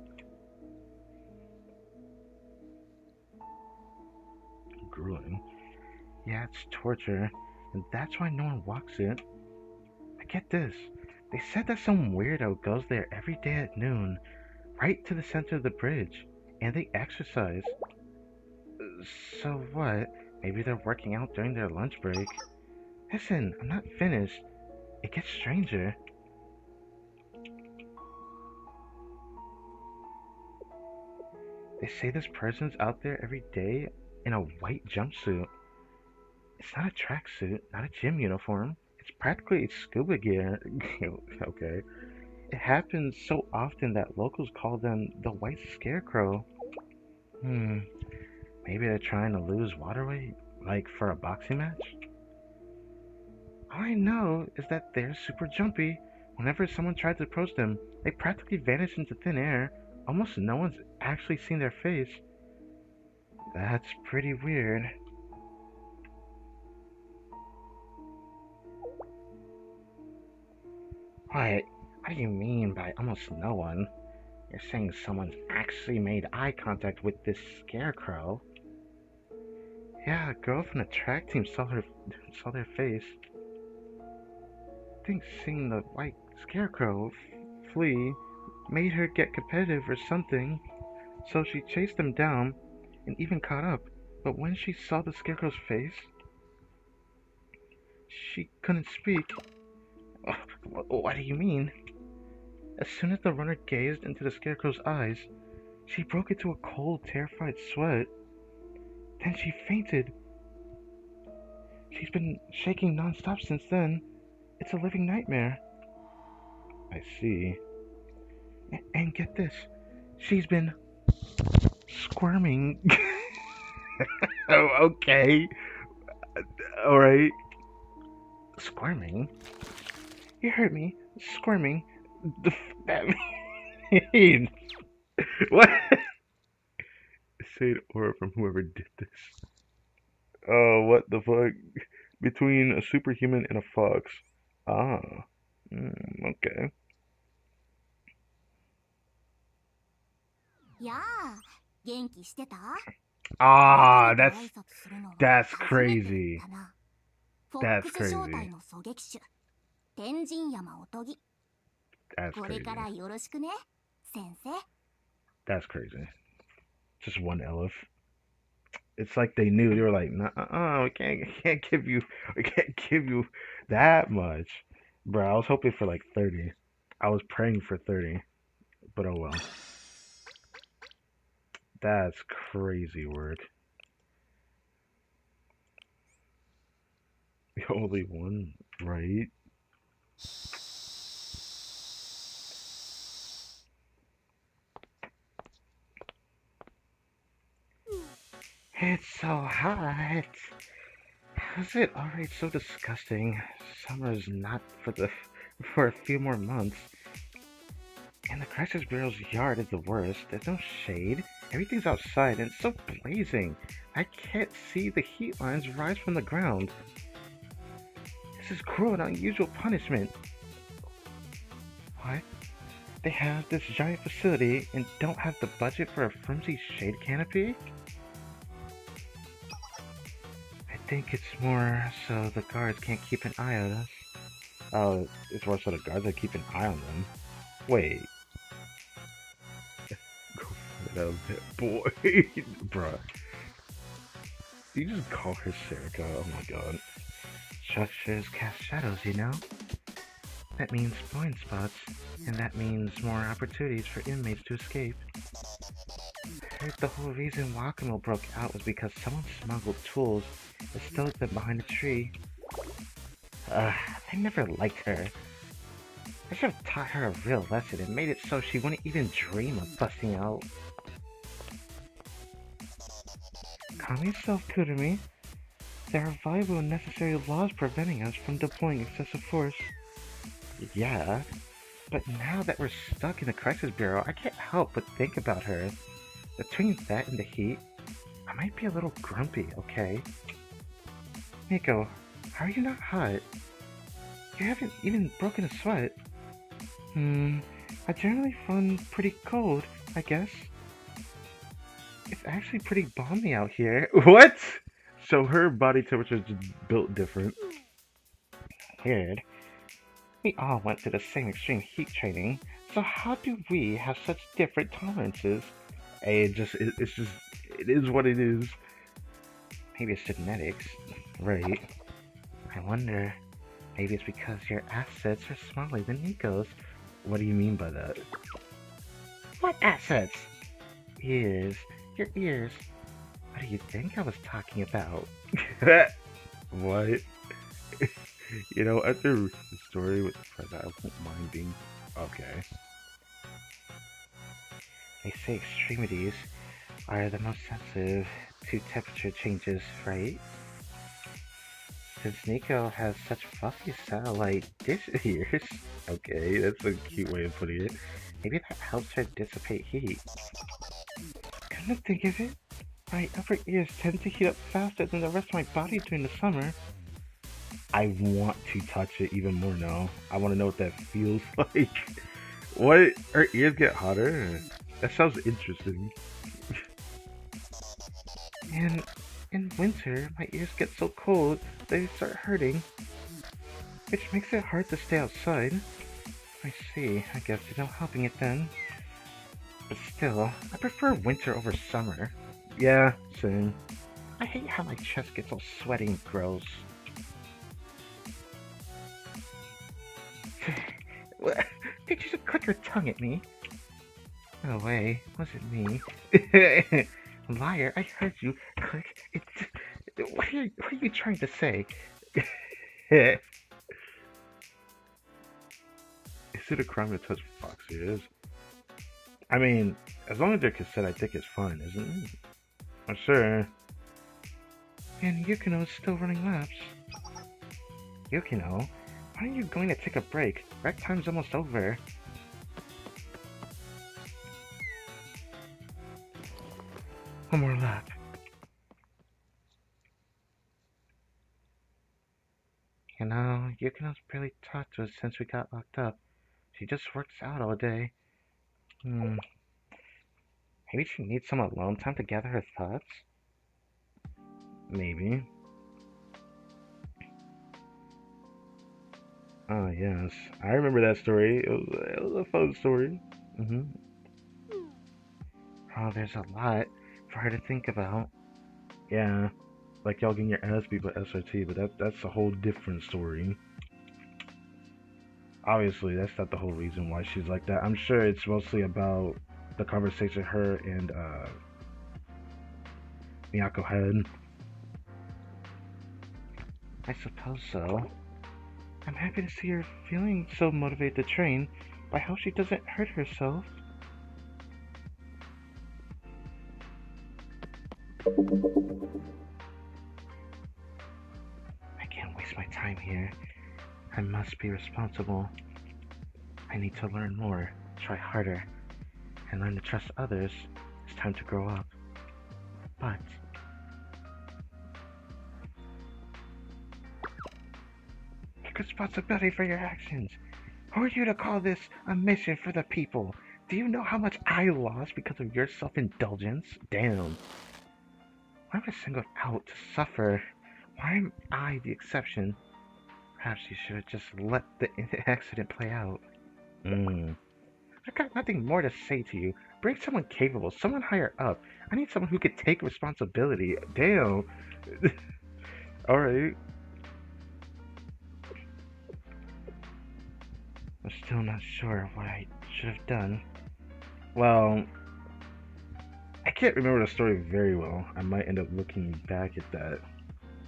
Grueling? Yeah, it's torture, and that's why no one walks it. But get this, they said that some weirdo goes there every day at noon, right to the center of the bridge, and they exercise. So what? Maybe they're working out during their lunch break. Listen, I'm not finished. It gets stranger. They say this person's out there every day in a white jumpsuit. It's not a tracksuit, not a gym uniform. It's practically scuba gear. Okay. It happens so often that locals call them the White Scarecrow. Maybe they're trying to lose water weight, like for a boxing match? All I know is that they're super jumpy. Whenever someone tries to approach them, they practically vanish into thin air. Almost no one's actually seen their face. That's pretty weird. What? What do you mean by almost no one? You're saying someone's actually made eye contact with this scarecrow? Yeah, a girl from the track team saw their face. think seeing the white scarecrow flee made her get competitive or something, so she chased him down and even caught up. But when she saw the scarecrow's face, she couldn't speak. What do you mean? As soon as the runner gazed into the scarecrow's eyes, she broke into a cold, terrified sweat. Then she fainted. She's been shaking non-stop since then. It's a living nightmare. I see. And get this, she's been squirming. Oh, okay. Alright. Squirming? You heard me. Squirming. The that means. What? Say it or from whoever did this. Oh, what the fuck? Between a superhuman and a fox. Ah. Okay. やあ、元気してた？ Ah, 改めて that's 挨拶するのは that's 初めて crazy. だな。フォッ That's クス正 crazy. 体の狙撃手、天神山おとぎ。 That's これ crazy. からよろしくね、先生。 That's crazy. Just one elf. It's like they knew. They were like, nah, we can't give you that much. Bro, I was hoping for like 30. I was praying for 30. But oh well. That's crazy work. Only one, right? It's so hot. How's it already so disgusting? Summer's not for a few more months. And the Crisis Bureau's yard is the worst. There's no shade. Everything's outside and it's so blazing. I can't see the heat lines rise from the ground. This is cruel and unusual punishment. What? They have this giant facility and don't have the budget for a flimsy shade canopy? I think it's more so the guards can't keep an eye on us. Oh, it's more so the guards that keep an eye on them. Wait. Go find out that boy. Bruh. You just call her Serica? Oh my god. Structures cast shadows, you know? That means blind spots, and that means more opportunities for inmates to escape. I heard the whole reason Wakamo broke out was because someone smuggled tools and stowed them behind a tree. I never liked her. I should have taught her a real lesson and made it so she wouldn't even dream of busting out. Calm yourself, Kurumi. There are valuable and necessary laws preventing us from deploying excessive force. Yeah, but now that we're stuck in the Crisis Bureau, I can't help but think about her. Between that and the heat, I might be a little grumpy, okay? Nico, how are you not hot? You haven't even broken a sweat. I generally find pretty cold, I guess. It's actually pretty balmy out here. What? So her body temperature is just built different. Weird. We all went through the same extreme heat training, so how do we have such different tolerances? Hey, it is what it is. Maybe it's genetics, right? I wonder, maybe it's because your assets are smaller than Nico's. What do you mean by that? What assets? Ears. Your ears. What do you think I was talking about? What? You know, after the story with the present, I won't mind being okay. They say extremities are the most sensitive to temperature changes, right? Since Nico has such fluffy satellite dish ears, okay, that's a cute way of putting it. Maybe that helps her dissipate heat. Come to think of it, my upper ears tend to heat up faster than the rest of my body during the summer. I want to touch it even more now. I want to know what that feels like. What? Her ears get hotter? That sounds interesting. And in winter, my ears get so cold they start hurting. which makes it hard to stay outside. I see. I guess there's no helping it then. But still, I prefer winter over summer. Yeah, same. I hate how my chest gets all sweaty and gross. What? Did you just click your tongue at me? No way, wasn't me. Liar, I heard you click. What are you trying to say? Is it a crime to touch Foxy ears? I mean, as long as they're cassette, I think it's fine, isn't it? I'm sure. And Yukino is still running laps. Yukino, why are you going to take a break? Rec time's almost over. One more lap. You know, Yukino's barely talked to us since we got locked up. She just works out all day. Maybe she needs some alone time to gather her thoughts? Maybe. Oh, yes. I remember that story. It was a fun story. Oh, there's a lot for her to think about. Yeah. Like y'all getting your ass beat by SRT, but that's a whole different story. Obviously, that's not the whole reason why she's like that. I'm sure it's mostly about the conversation her and Miyako had. I suppose so. I'm happy to see her feeling so motivated to train, but I hope she doesn't hurt herself. I can't waste my time here. I must be responsible. I need to learn more, try harder, and learn to trust others. It's time to grow up. But take responsibility for your actions. Who are you to call this a mission for the people? Do you know how much I lost because of your self-indulgence? Damn. Why was I singled out to suffer? Why am I the exception? Perhaps you should have just let the accident play out. I've got nothing more to say to you. Bring someone capable, someone higher up. I need someone who could take responsibility. Damn. Alright. I'm still not sure what I should have done. Well, I can't remember the story very well. I might end up looking back at that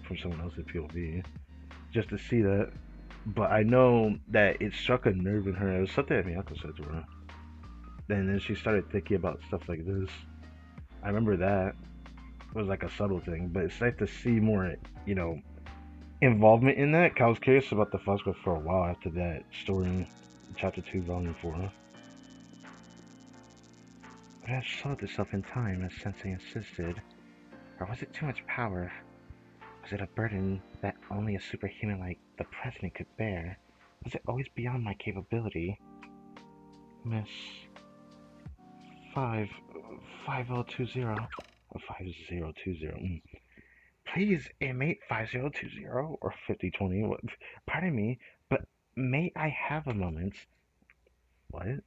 from someone else's POV just to see that. But I know that it struck a nerve in her. It was something that Miyako said to her. And then she started thinking about stuff like this. I remember that. It was like a subtle thing, but it's nice to see more, involvement in that. 'Cause I was curious about the Fosco for a while after that story, Chapter 2, Volume 4. Would it have solved itself in time as Sensei insisted? Or was it too much power? Was it a burden that only a superhuman like the President could bear? Was it always beyond my capability? Miss 5020 or 5020. Please, inmate 5020 or 5020. Pardon me, but may I have a moment? What?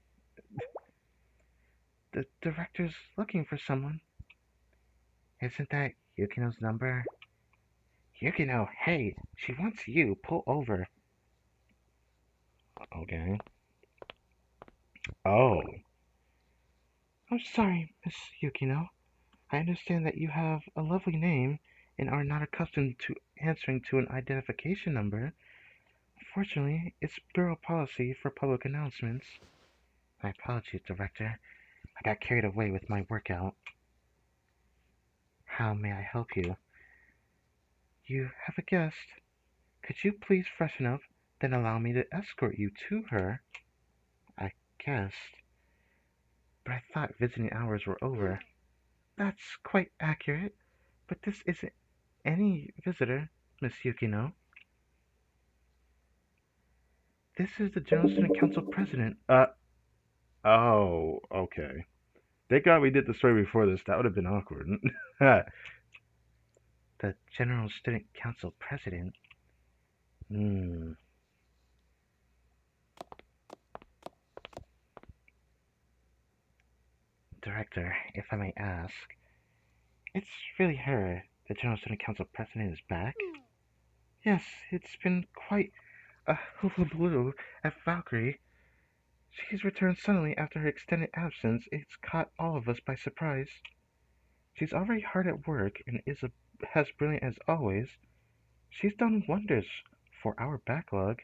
The director's looking for someone. Isn't that Yukino's number? Yukino, hey, she wants you. Pull over. Okay. Oh. I'm sorry, Miss Yukino. I understand that you have a lovely name and are not accustomed to answering to an identification number. Unfortunately, it's bureau policy for public announcements. My apologies, Director. I got carried away with my workout. How may I help you? You have a guest. Could you please freshen up, then allow me to escort you to her? A guest? But I thought visiting hours were over. That's quite accurate, but this isn't any visitor, Miss Yukino. This is the General Student Council President. Oh, okay. Thank God we did the story before this. That would have been awkward. The General Student Council President? Director, if I may ask. It's really her. The General Student Council President is back? Yes, it's been quite a hullabaloo at Valkyrie. She's returned suddenly after her extended absence. It's caught all of us by surprise. She's already hard at work and is as brilliant as always. She's done wonders for our backlog.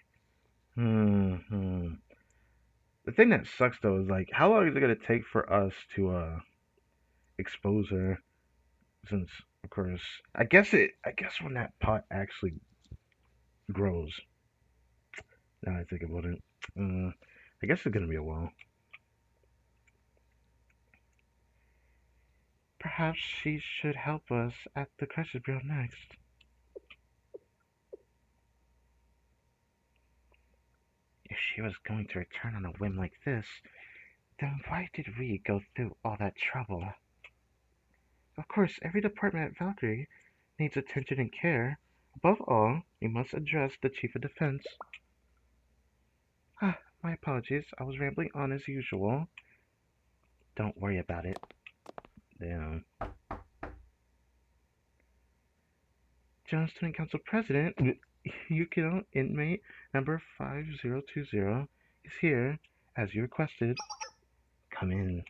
Hmm. The thing that sucks though is like, how long is it gonna take for us to expose her? Since of course, I guess when that pot actually grows. Now I think about it, I guess it's gonna be a while. Perhaps she should help us at the crisis bureau next. If she was going to return on a whim like this, then why did we go through all that trouble? Of course, every department at Valkyrie needs attention and care. Above all, we must address the Chief of Defense. Ah, my apologies. I was rambling on as usual. Don't worry about it. Damn. General Student Council President Yukino, inmate number 5020, is here, as you requested. Come in.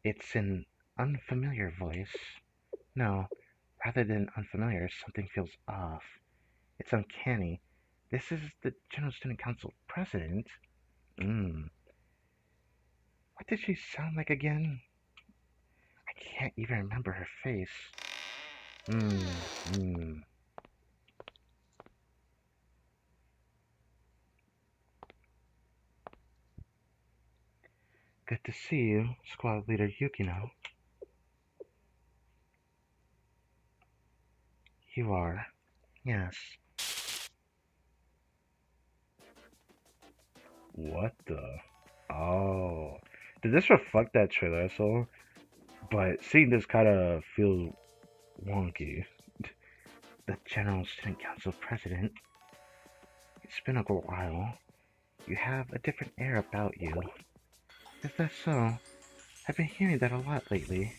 It's an unfamiliar voice. No, rather than unfamiliar, something feels off. It's uncanny. This is the General Student Council President? What did she sound like again? I can't even remember her face. Good to see you, Squad Leader Yukino. You are. Yes. What the? Oh. Did this reflect that trailer I saw? But seeing this kind of feels wonky. The General Student Council President. It's been a while. You have a different air about you. Is that so? I've been hearing that a lot lately.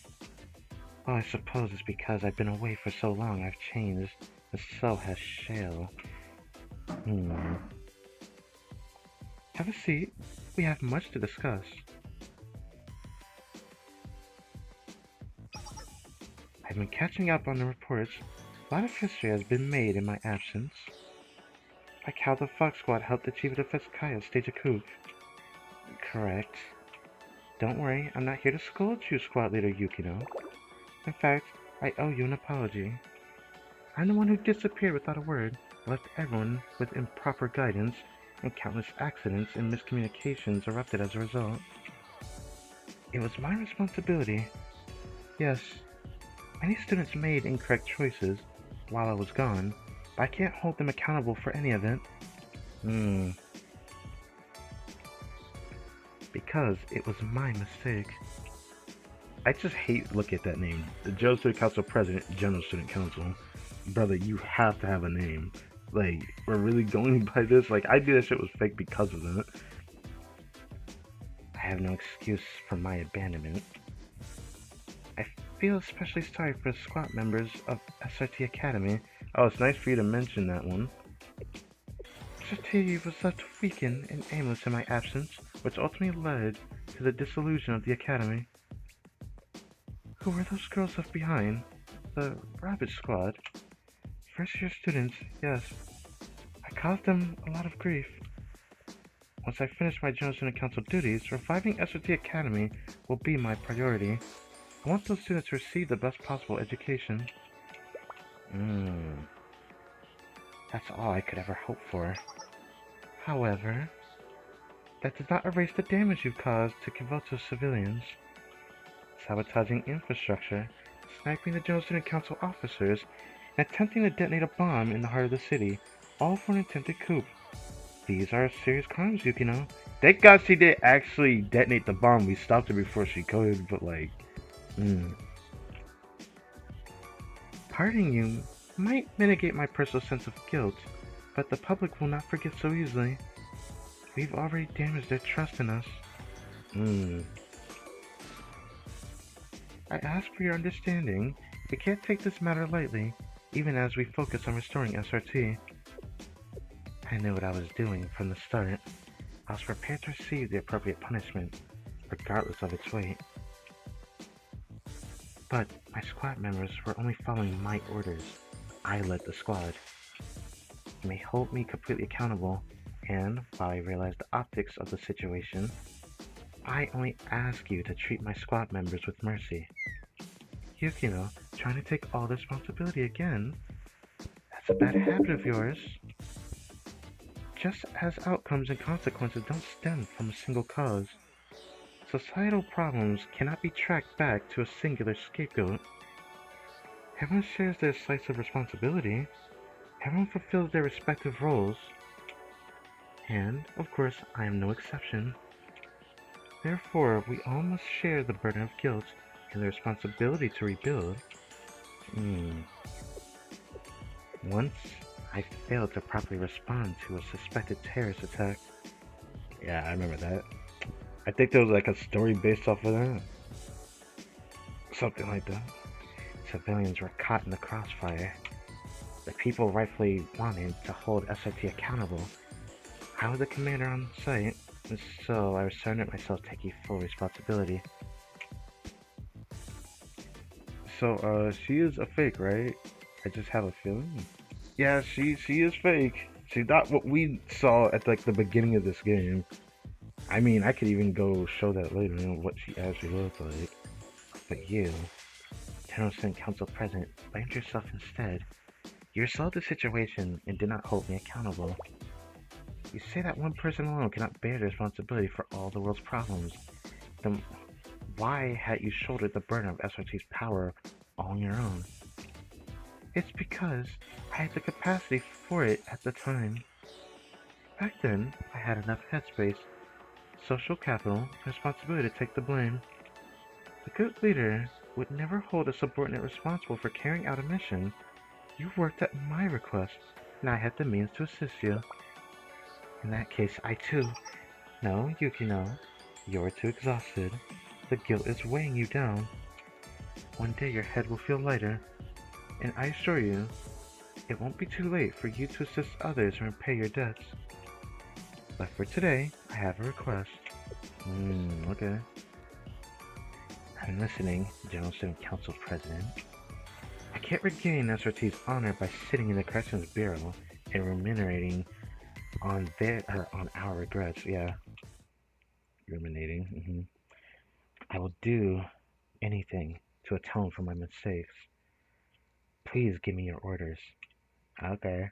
Well, I suppose it's because I've been away for so long I've changed, and so has Shale. Have a seat. We have much to discuss. I've been catching up on the reports. A lot of history has been made in my absence. Like how the Fox Squad helped the Chief of Defense Kaya stage a coup. Correct. Don't worry, I'm not here to scold you, Squad Leader Yukino. In fact, I owe you an apology. I'm the one who disappeared without a word, left everyone with improper guidance, and countless accidents and miscommunications erupted as a result. It was my responsibility. Yes, many students made incorrect choices while I was gone, but I can't hold them accountable for any of it. Because it was my mistake. I just hate look at that name. The General Student Council President, General Student Council. Brother, you have to have a name. Like, we're really going by this? Like, I knew that shit was fake because of that. I have no excuse for my abandonment. I feel especially sorry for the squad members of SRT Academy. Oh, it's nice for you to mention that one. SRT was left weakened and aimless in my absence, which ultimately led to the dissolution of the Academy. Who were those girls left behind? The Rabbit Squad. First-year students, yes. I caused them a lot of grief. Once I finish my General Student Council duties, reviving SRT Academy will be my priority. I want those students to receive the best possible education. That's all I could ever hope for. However, that does not erase the damage you've caused to Kivoto's civilians. Sabotaging infrastructure, sniping the General Student Council officers, and attempting to detonate a bomb in the heart of the city, all for an attempted coup. These are serious crimes, Yukino. Thank God she did actually detonate the bomb. We stopped her before she could, but like, Pardoning you might mitigate my personal sense of guilt, but the public will not forget so easily. We've already damaged their trust in us. I ask for your understanding. We can't take this matter lightly, even as we focus on restoring SRT. I knew what I was doing from the start. I was prepared to receive the appropriate punishment, regardless of its weight. But my squad members were only following my orders. I led the squad. You may hold me completely accountable, and while I realize the optics of the situation, I only ask you to treat my squad members with mercy. Yukino, trying to take all the responsibility again? That's a bad habit of yours. Just as outcomes and consequences don't stem from a single cause, societal problems cannot be tracked back to a singular scapegoat. Everyone shares their slice of responsibility. Everyone fulfills their respective roles. And, of course, I am no exception. Therefore, we all must share the burden of guilt and the responsibility to rebuild. Once, I failed to properly respond to a suspected terrorist attack. Yeah, I remember that. I think there was like a story based off of that. Something like that. Civilians were caught in the crossfire. The people rightfully wanted to hold SRT accountable. I was the commander on site, and so I surrendered myself, taking full responsibility. So, she is a fake, right? I just have a feeling. Yeah, she is fake. She's not what we saw at like the beginning of this game. I mean, I could even go show that later, what she actually looked like. But you, General Student Council President, blamed yourself instead. You resolved the situation and did not hold me accountable. You say that one person alone cannot bear the responsibility for all the world's problems. Then why had you shouldered the burden of SRT's power all on your own? It's because I had the capacity for it at the time. Back then, I had enough headspace, social capital, and responsibility to take the blame. A good leader would never hold a subordinate responsible for carrying out a mission. You worked at my request, and I had the means to assist you. In that case, I too. No, Yukino, you're too exhausted. The guilt is weighing you down. One day your head will feel lighter, and I assure you, it won't be too late for you to assist others and repay your debts. But for today, I have a request. Okay. I'm listening, General Student Council President. I can't regain SRT's honor by sitting in the Corrections Bureau and ruminating on our regrets. Yeah. Ruminating. I will do anything to atone for my mistakes. Please give me your orders. Okay.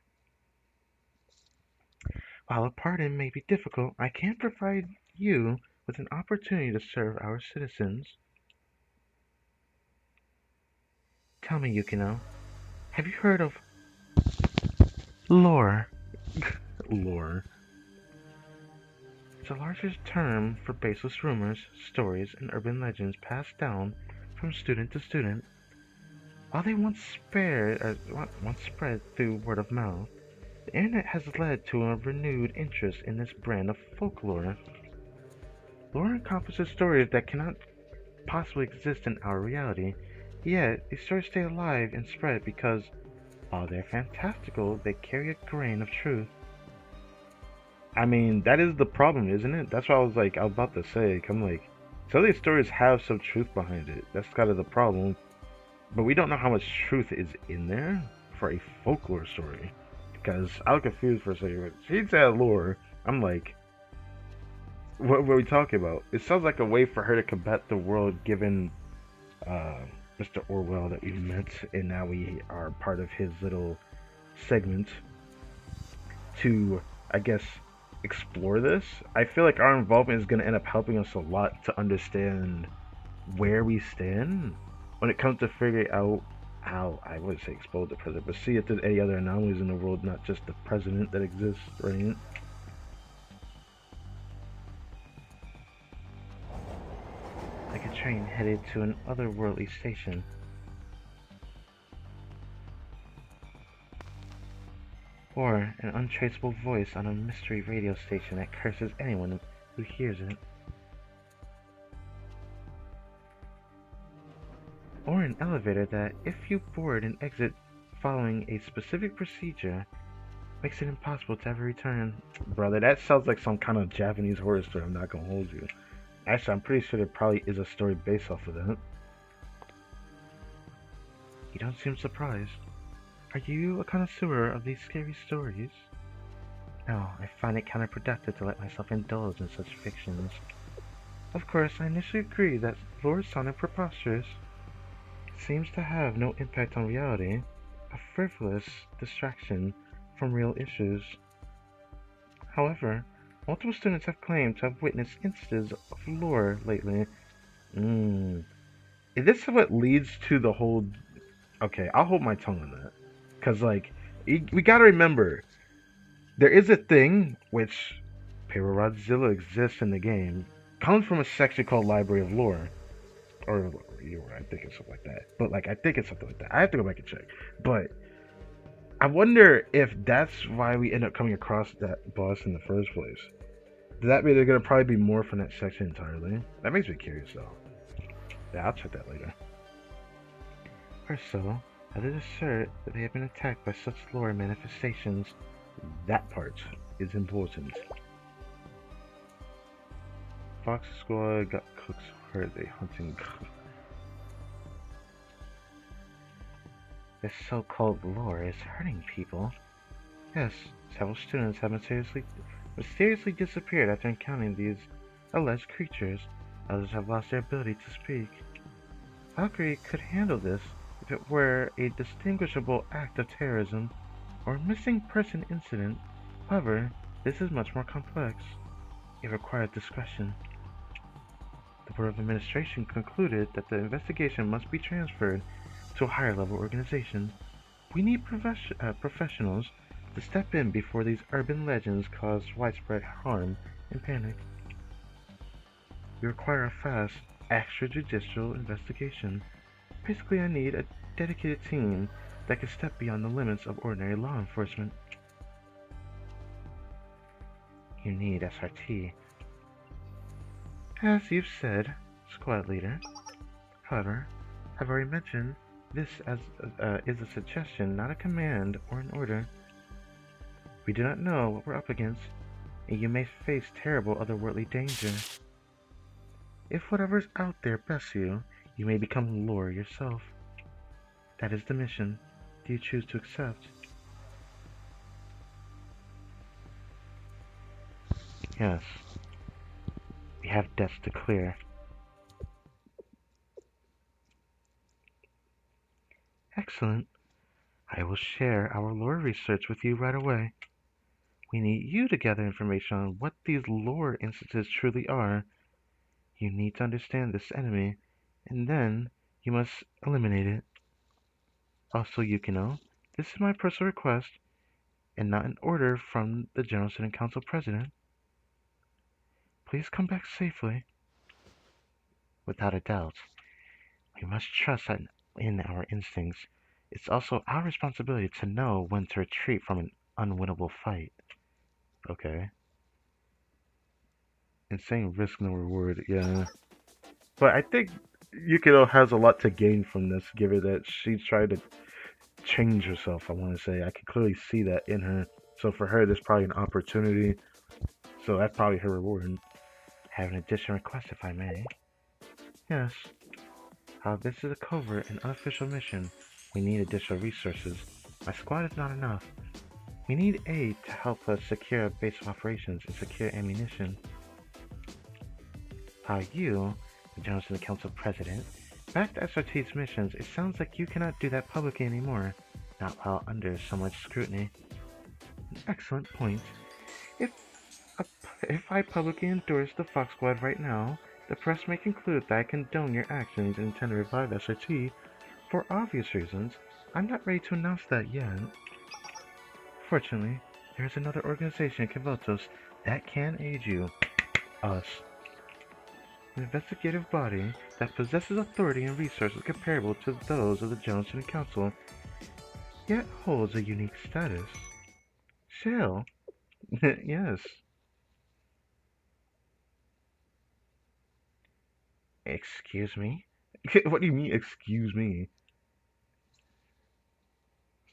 While a pardon may be difficult, I can provide you with an opportunity to serve our citizens. Tell me, Yukino, have you heard of lore? Lore. It's a larger term for baseless rumors, stories, and urban legends passed down from student to student. While they once spread through word of mouth, the internet has led to a renewed interest in this brand of folklore. Lore encompasses stories that cannot possibly exist in our reality, yet these stories stay alive and spread because, while they're fantastical, they carry a grain of truth. I mean, that is the problem, isn't it? That's what I was about to say. I'm like, some of these stories have some truth behind it. That's kind of the problem. But we don't know how much truth is in there for a folklore story. Because I was confused for a second. She said lore. I'm like, what were we talking about? It sounds like a way for her to combat the world given Mr. Orwell that we met, and now we are part of his little segment to, I guess, explore this. I feel like our involvement is going to end up helping us a lot to understand where we stand when it comes to figuring out how, I wouldn't say expose the president, but see if there's any other anomalies in the world, not just the president that exists, right? Like a train headed to an otherworldly station. Or an untraceable voice on a mystery radio station that curses anyone who hears it. or an elevator that, if you board and exit following a specific procedure, makes it impossible to ever return. Brother, that sounds like some kind of Japanese horror story, I'm not gonna hold you. Actually, I'm pretty sure there probably is a story based off of that. You don't seem surprised. Are you a connoisseur of these scary stories? No, I find it counterproductive to let myself indulge in such fictions. Of course, I initially agree that lore sounded preposterous. It seems to have no impact on reality, a frivolous distraction from real issues. However, multiple students have claimed to have witnessed instances of lore lately. Is this what leads to the whole... Okay, I'll hold my tongue on that. Because, like, we gotta remember, there is a thing which Pyrogodzilla exists in the game, comes from a section called Library of Lore. Or, I think it's something like that. But, like, I think it's something like that. I have to go back and check. But, I wonder if that's why we end up coming across that boss in the first place. Does that mean they're gonna probably be more from that section entirely? That makes me curious, though. Yeah, I'll check that later. Or so, others assert that they have been attacked by such lore manifestations. That part is important. Fox Squad got cooks for a hunting. This so-called lore is hurting people. Yes, several students have mysteriously disappeared after encountering these alleged creatures. Others have lost their ability to speak. Valkyrie could handle this if it were a distinguishable act of terrorism or a missing person incident. However, this is much more complex. It requires discretion. The Board of Administration concluded that the investigation must be transferred to a higher level organization. We need professionals to step in before these urban legends cause widespread harm and panic. We require a fast, extrajudicial investigation. Basically, I need a dedicated team that can step beyond the limits of ordinary law enforcement. You need SRT. As you've said, squad leader. However, I've already mentioned this is a suggestion, not a command or an order. We do not know what we're up against, and you may face terrible otherworldly danger. If whatever's out there bests you, you may become lore yourself. That is the mission. Do you choose to accept? Yes. We have debts to clear. Excellent. I will share our lore research with you right away. We need you to gather information on what these lore instances truly are. You need to understand this enemy, and then you must eliminate it. Also, Yukino, this is my personal request, and not an order from the General Student Council President. Please come back safely. Without a doubt, we must trust in our instincts. It's also our responsibility to know when to retreat from an unwinnable fight. Okay. Insane risk, no reward. Yeah. But I think Yukino has a lot to gain from this, given that she's trying to change herself, I want to say. I can clearly see that in her. So for her, there's probably an opportunity. So that's probably her reward. I have an additional request, if I may. Yes. This is a covert and unofficial mission. We need additional resources. My squad is not enough. We need aid to help us secure a base of operations and secure ammunition. You, the General Student Council President, backed SRT's missions. It sounds like you cannot do that publicly anymore, not while under so much scrutiny. An excellent point. If I publicly endorse the Fox Squad right now, the press may conclude that I condone your actions and intend to revive SRT. For obvious reasons, I'm not ready to announce that yet. Fortunately, there is another organization in Kivotos that can aid you. Us. An investigative body that possesses authority and resources comparable to those of the General Student Council, yet holds a unique status. Shale? Yes. Excuse me? What do you mean, excuse me?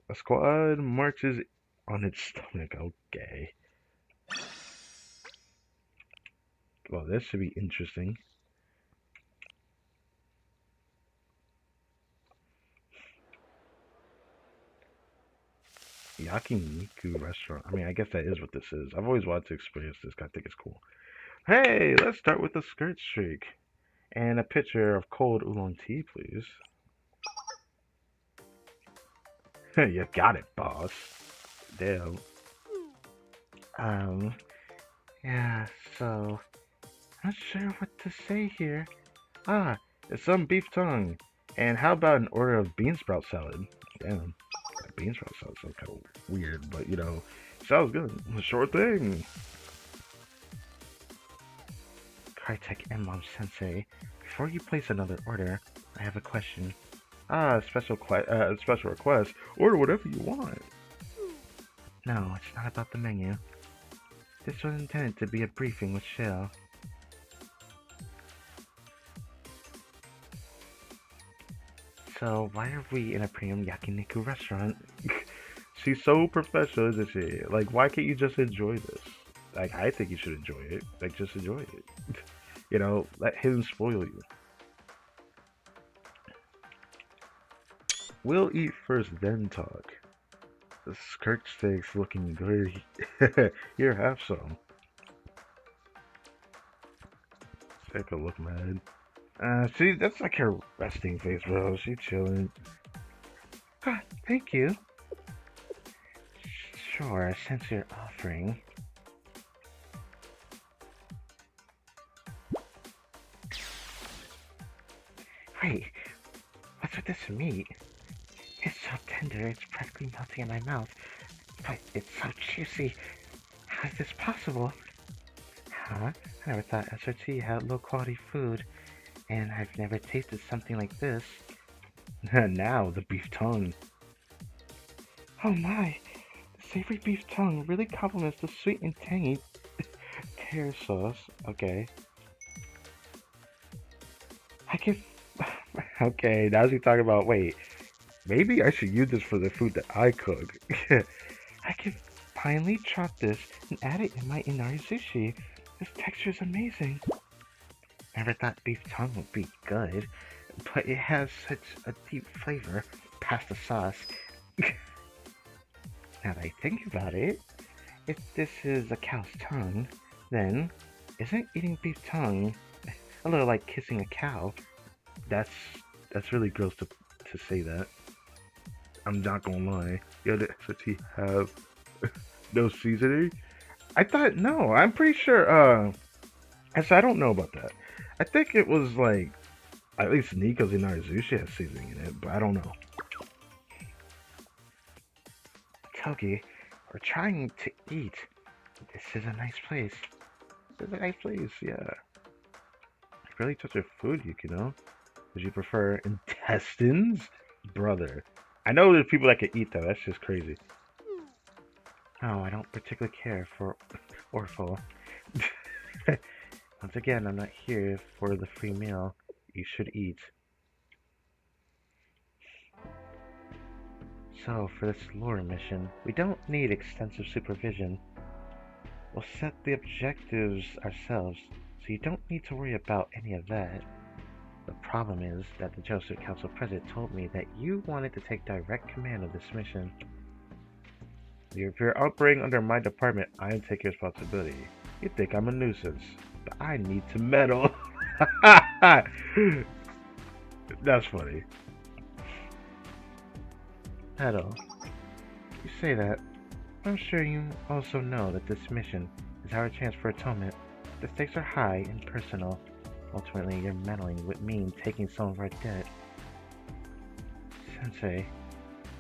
A squad marches on its stomach. Okay. Well, this should be interesting. Yakiniku restaurant. I mean, I guess that is what this is. I've always wanted to experience this. I think it's cool. Hey, let's start with the skirt streak. And a pitcher of cold oolong tea, please. You got it, boss. Damn. Um, yeah, so, not sure what to say here. Ah, it's some beef tongue. And how about an order of bean sprout salad? Damn, that bean sprout salad sounds kind of weird, but you know, sounds good. Sure thing. Kartek and Mom Sensei, before you place another order, I have a question. Ah, special request. Order whatever you want. No, it's not about the menu. This was intended to be a briefing with Shale. So, why are we in a premium yakiniku restaurant? She's so professional, isn't she? Like, why can't you just enjoy this? Like, I think you should enjoy it. Like, just enjoy it. You know, let him spoil you. We'll eat first, then talk. The skirt steak's looking good. Here, have some. Take a look, man. See, that's like her resting face, bro. She's chilling. Ah, thank you. Sure, since you're offering. Wait, what's with this meat? It's so tender, it's practically melting in my mouth. But it's so juicy. How is this possible? Huh? I never thought SRT had low quality food, and I've never tasted something like this. Now, the beef tongue. Oh my! The savory beef tongue really complements the sweet and tangy pear sauce. Okay. I can. Okay, now we talk about. Wait, maybe I should use this for the food that I cook. I can finally chop this and add it in my inari sushi. This texture is amazing. Never thought beef tongue would be good, but it has such a deep flavor past the sauce. Now that I think about it, if this is a cow's tongue, then isn't eating beef tongue a little like kissing a cow? That's really gross to say that. I'm not gonna lie. Yo, the SOT have no seasoning? I thought no. I'm pretty sure. Actually, I don't know about that. I think it was like at least Nico's in Sushi has seasoning in it, but I don't know. Togi, we're trying to eat. This is a nice place. This is a nice place, yeah. Really touch your food, Yukino. Would you prefer intestines? Brother. I know there's people that can eat that. That's just crazy. No, I don't particularly care for Orpho. Once again, I'm not here for the free meal. You should eat. So, for this lure mission, we don't need extensive supervision. We'll set the objectives ourselves, so you don't need to worry about any of that. The problem is that the Joseph Council President told me that you wanted to take direct command of this mission. If you're operating under my department, I take responsibility. You think I'm a nuisance, but I need to meddle. That's funny. Meddle. You say that. I'm sure you also know that this mission is our chance for atonement. The stakes are high and personal. Ultimately, your meddling would mean taking some of our debt. Sensei,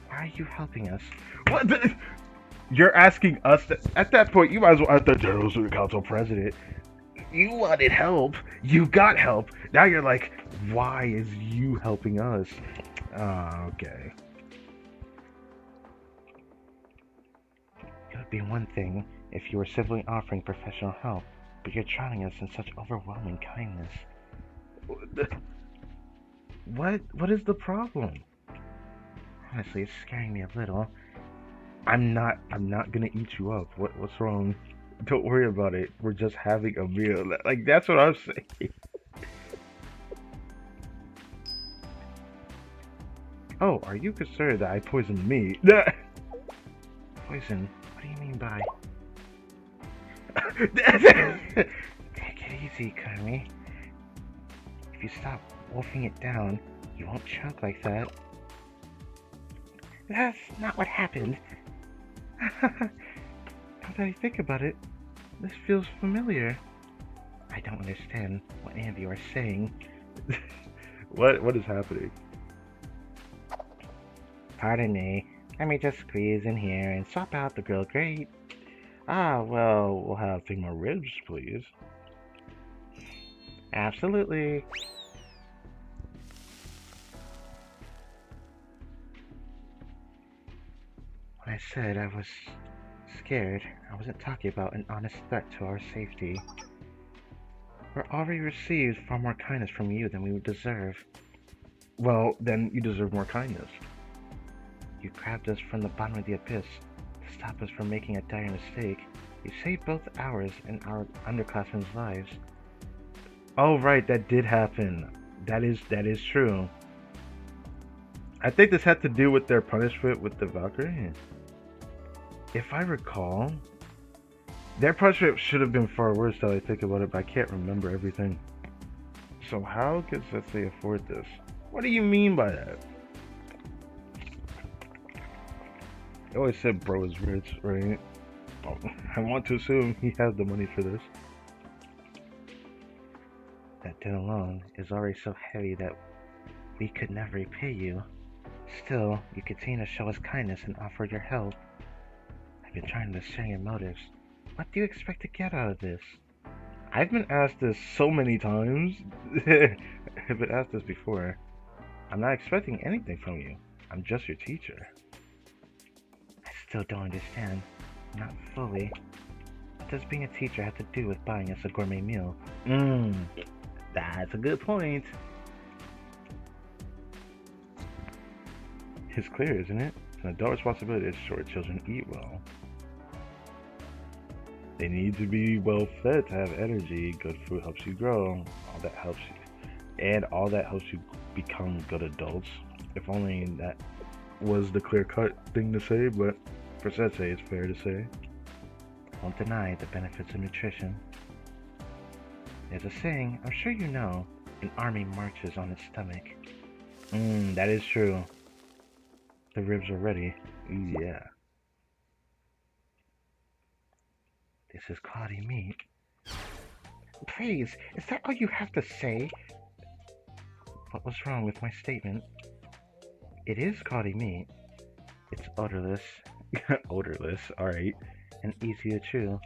why are you helping us? What the? You're asking us to, at that point, you might as well ask the General Student Council President. You wanted help. You got help. Now you're like, why is you helping us? Okay. It would be one thing if you were simply offering professional help, but you're trying us in such overwhelming kindness. What is the problem? Honestly, it's scaring me a little. I'm not gonna eat you up. What's wrong? Don't worry about it. We're just having a meal. Like that's what I'm saying. Oh, are you concerned that I poisoned meat? Poison? What do you mean by? Take it easy, Kami. If you stop wolfing it down, you won't choke like that. That's not what happened. Now that I think about it, this feels familiar. I don't understand what any of you are saying. What is happening? Pardon me. Let me just squeeze in here and swap out the grilled grape. Ah, well, we'll have 3 more ribs, please. Absolutely. When I said I was scared, I wasn't talking about an honest threat to our safety. We're already received far more kindness from you than we would deserve. Well, then you deserve more kindness. You grabbed us from the bottom of the abyss to stop us from making a dire mistake. You saved both ours and our underclassmen's lives. Oh right, that did happen. That is true. I think this had to do with their punishment with the Valkyrie. If I recall, their punishment should have been far worse now I think about it, but I can't remember everything. So how could Sensei afford this? What do you mean by that? I always said bro is rich, right? Oh, I want to assume he has the money for this. That debt alone is already so heavy that we could never repay you. Still, you continue to show us kindness and offer your help. I've been trying to discern your motives. What do you expect to get out of this? I've been asked this so many times. I've been asked this before. I'm not expecting anything from you. I'm just your teacher. I still don't understand. Not fully. What does being a teacher have to do with buying us a gourmet meal? That's a good point. It's clear, isn't it? It's an adult responsibility to ensure children eat well. They need to be well fed to have energy. Good food helps you grow. All that helps you. And all that helps you become good adults. If only that was the clear-cut thing to say, but for Sensei it's fair to say. Won't deny the benefits of nutrition. There's a saying, I'm sure you know, an army marches on its stomach. That is true. The ribs are ready. Yeah. This is cloudy meat. Please, is that all you have to say? What was wrong with my statement? It is cloudy meat. It's odorless. Odorless, alright. And easy to chew.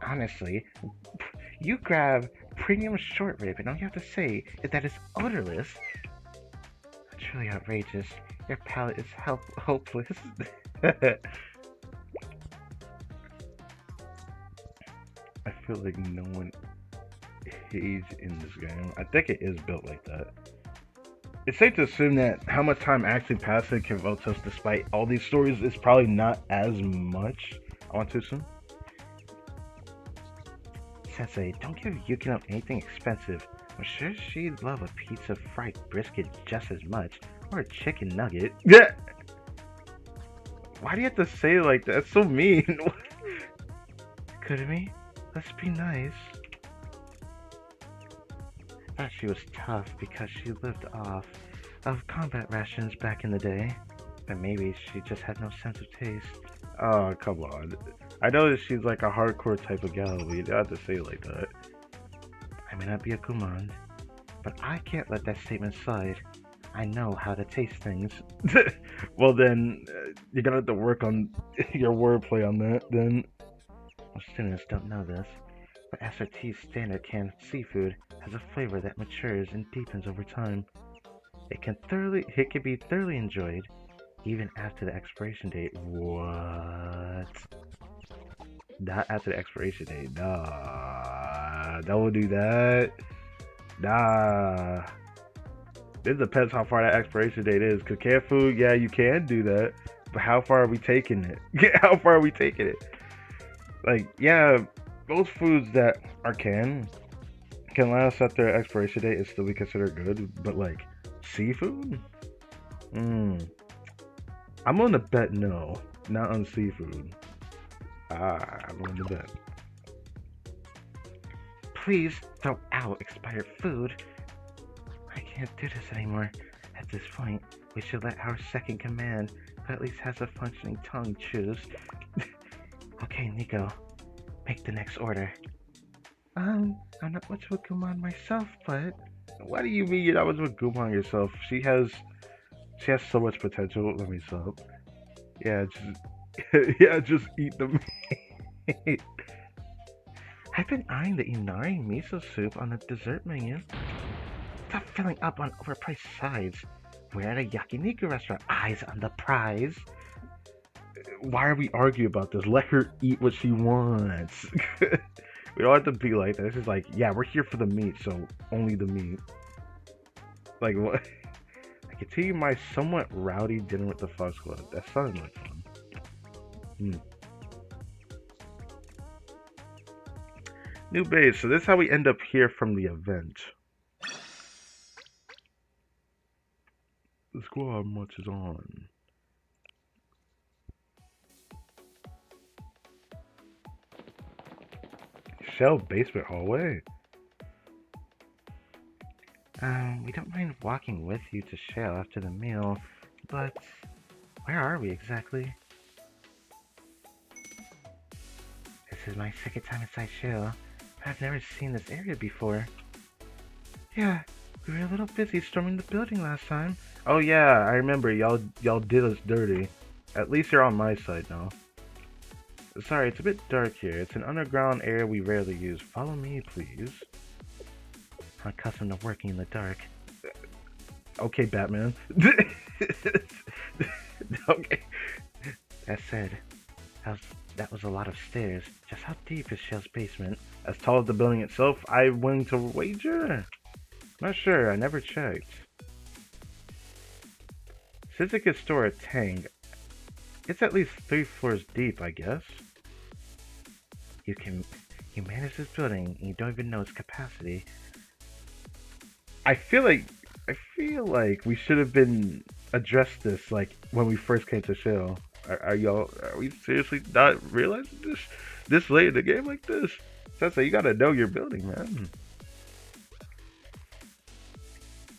Honestly, you grab premium short rib and all you have to say is that it's odorless. Truly outrageous. Your palate is hopeless. I feel like no one aged in this game. I think it is built like that. It's safe to assume that how much time actually passing can vote us despite all these stories is probably not as much. I want to assume. Sensei, don't give Yukino anything expensive. I'm sure she'd love a piece of fried brisket just as much. Or a chicken nugget. Yeah. Why do you have to say it like that? That's so mean. Could be. Let's be nice. I thought she was tough because she lived off of combat rations back in the day. But maybe she just had no sense of taste. Oh, come on. I know that she's like a hardcore type of gal, but you don't have to say it like that. I may not be a gourmand, but I can't let that statement slide. I know how to taste things. Well then, you're gonna have to work on your wordplay on that then. Most students don't know this, but SRT's standard canned seafood has a flavor that matures and deepens over time. It can be thoroughly enjoyed, even after the expiration date. What? Not after the expiration date. Nah. Don't do that. Nah. It depends how far that expiration date is. Cause canned food, yeah, you can do that, but how far are we taking it? How far are we taking it? Like, yeah, those foods that are canned can last at their expiration date and still be considered good, but like seafood, I'm on the bet no, not on seafood. I'm on the bet. Please throw out expired food. I can't do this anymore. At this point, we should let our second command, who at least has a functioning tongue, choose. Okay, Nico, make the next order. I'm not much of a Gumon myself, but what do you mean you're not much of a Gumon yourself? She has so much potential. Let me sub. Yeah, just yeah, just eat the meat. I've been eyeing the Inari miso soup on the dessert menu. Stop filling up on overpriced sides. We're at a yakiniku restaurant. Eyes on the prize. Why are we arguing about this? Let her eat what she wants. We don't have to be like this. It's like, yeah, we're here for the meat, so only the meat. Like, what? I continue my somewhat rowdy dinner with the Fog Squad. That sounded like fun. New base. So this is how we end up here from the event. The squad marches on. Shell basement hallway. We don't mind walking with you to Shell after the meal, but where are we exactly? This is my second time inside Shell, but I've never seen this area before. Yeah, we were a little busy storming the building last time. Oh yeah, I remember, y'all did us dirty. At least you're on my side now. Sorry, it's a bit dark here. It's an underground area we rarely use. Follow me, please. I'm accustomed to working in the dark. Okay, Batman. Okay. That said, that was a lot of stairs. Just how deep is Shell's basement? As tall as the building itself, I'm willing to wager. Not sure, I never checked. Since it could store a tank, it's at least 3 floors deep, I guess. You manage this building and you don't even know its capacity. I feel like we should have been addressed this like when we first came to Shell. Are we seriously not realizing this late in the game like this? Sensei, you gotta know your building, man.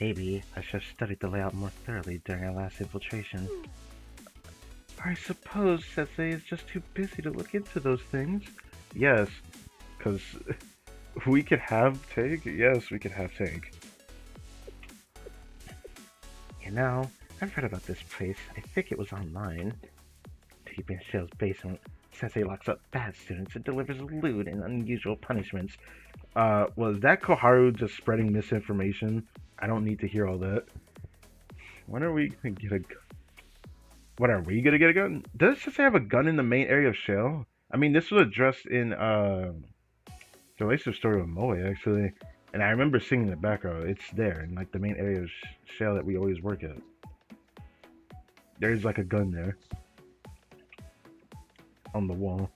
Maybe I should have studied the layout more thoroughly during our last infiltration. I suppose Sensei is just too busy to look into those things. Yes, because we could have Tank. Yes, we could have Tank. You know, I've heard about this place. I think it was online. Deep in Shell's basement, Sensei locks up bad students and delivers lewd and unusual punishments. Was that Koharu just spreading misinformation? I don't need to hear all that. When are we gonna get a gun? What, are we gonna get a gun? Does Sensei have a gun in the main area of Shell? I mean, this was addressed in the relationship story with Moe, actually. And I remember seeing in the background, it's there in like the main area of Shell that we always work at. There's like a gun there. On the wall.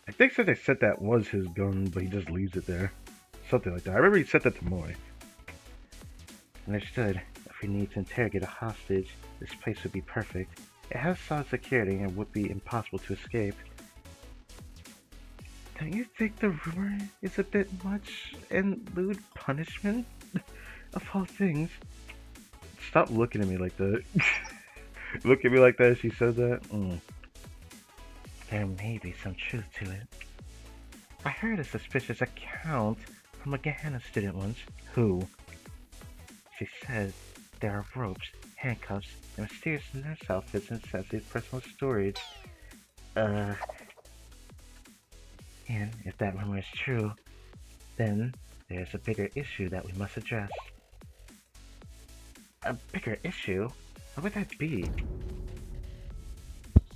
I think Sensei said that was his gun, but he just leaves it there. Something like that. I remember he said that to Moe. Understood. If we need to interrogate a hostage, this place would be perfect. It has solid security and would be impossible to escape. Don't you think the rumor is a bit much and lewd punishment? Of all things. Stop looking at me like that. Look at me like that, she said that. There may be some truth to it. I heard a suspicious account from a Gehenna student once. Who? She said there are ropes, handcuffs, and mysterious nurse outfits in Sensei's personal storage. And if that rumor is true, then there's a bigger issue that we must address. A bigger issue? What would that be?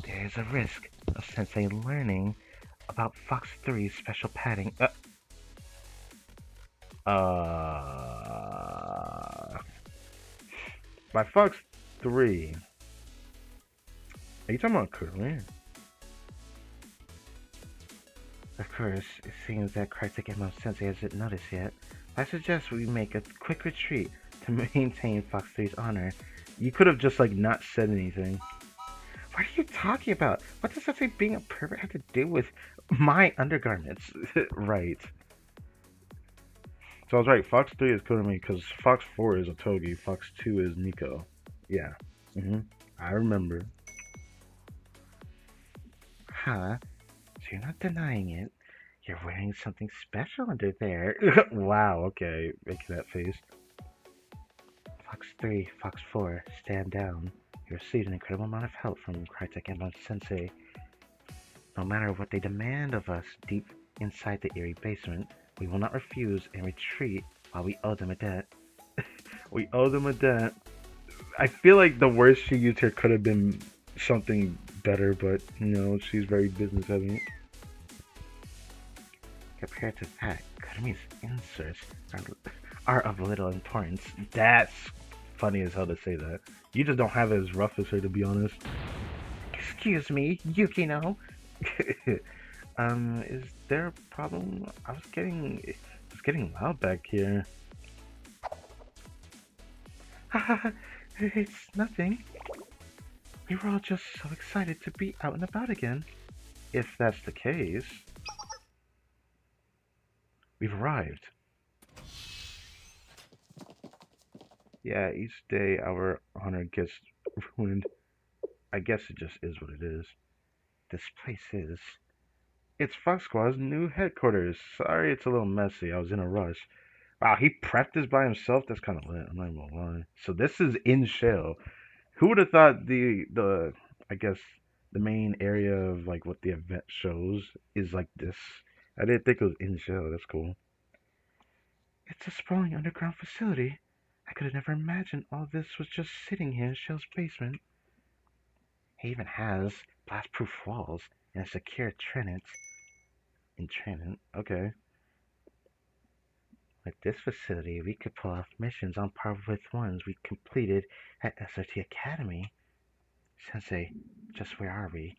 There's a risk of Sensei learning about Fox 3's special padding. By Fox 3. Are you talking about Curly? Of course, it seems that Kartagemo Sensei hasn't noticed yet. I suggest we make a quick retreat to maintain Fox 3's honor. You could have just, like, not said anything. What are you talking about? What does Sensei being a pervert have to do with my undergarments? Right. So I was right, Fox 3 is Kurumi because Fox 4 is Otogi, Fox 2 is Nico. Yeah. I remember. Huh? So you're not denying it. You're wearing something special under there. Wow, okay. Making that face. Fox 3, Fox 4, stand down. You received an incredible amount of help from Crytek and Sensei. No matter what they demand of us deep inside the eerie basement, we will not refuse and retreat while we owe them a debt. We owe them a debt. I feel like the words she used here could have been something better, but no, she's very business heavy. Compared to that, Kurumi's inserts are of little importance. That's funny as hell to say that. You just don't have it as rough as her, to be honest. Excuse me, Yukino. Is there a problem? It's getting loud back here. It's nothing. We were all just so excited to be out and about again. If that's the case. We've arrived. Yeah, each day our honor gets ruined. I guess it just is what it is. This place is. It's Fox Squad's new headquarters. Sorry it's a little messy. I was in a rush. Wow, he prepped this by himself? That's kind of lit. I'm not even gonna lie. So this is in Shell. Who would have thought I guess the main area of like what the event shows is like this? I didn't think it was in Shell. That's cool. It's a sprawling underground facility. I could have never imagined all this was just sitting here in Shell's basement. It even has blast-proof walls and a secure entrance. Okay. With this facility, we could pull off missions on par with ones we completed at SRT Academy. Sensei, just where are we?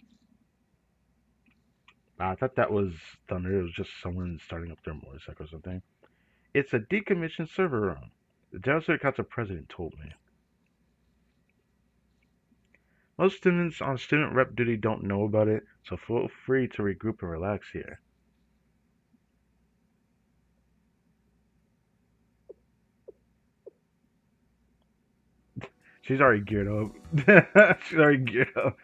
I thought that was Thunder. It was just someone starting up their motorcycle or something. It's a decommissioned server room. The General Council President told me. Most students on student rep duty don't know about it, so feel free to regroup and relax here. She's already geared up. She's already geared up.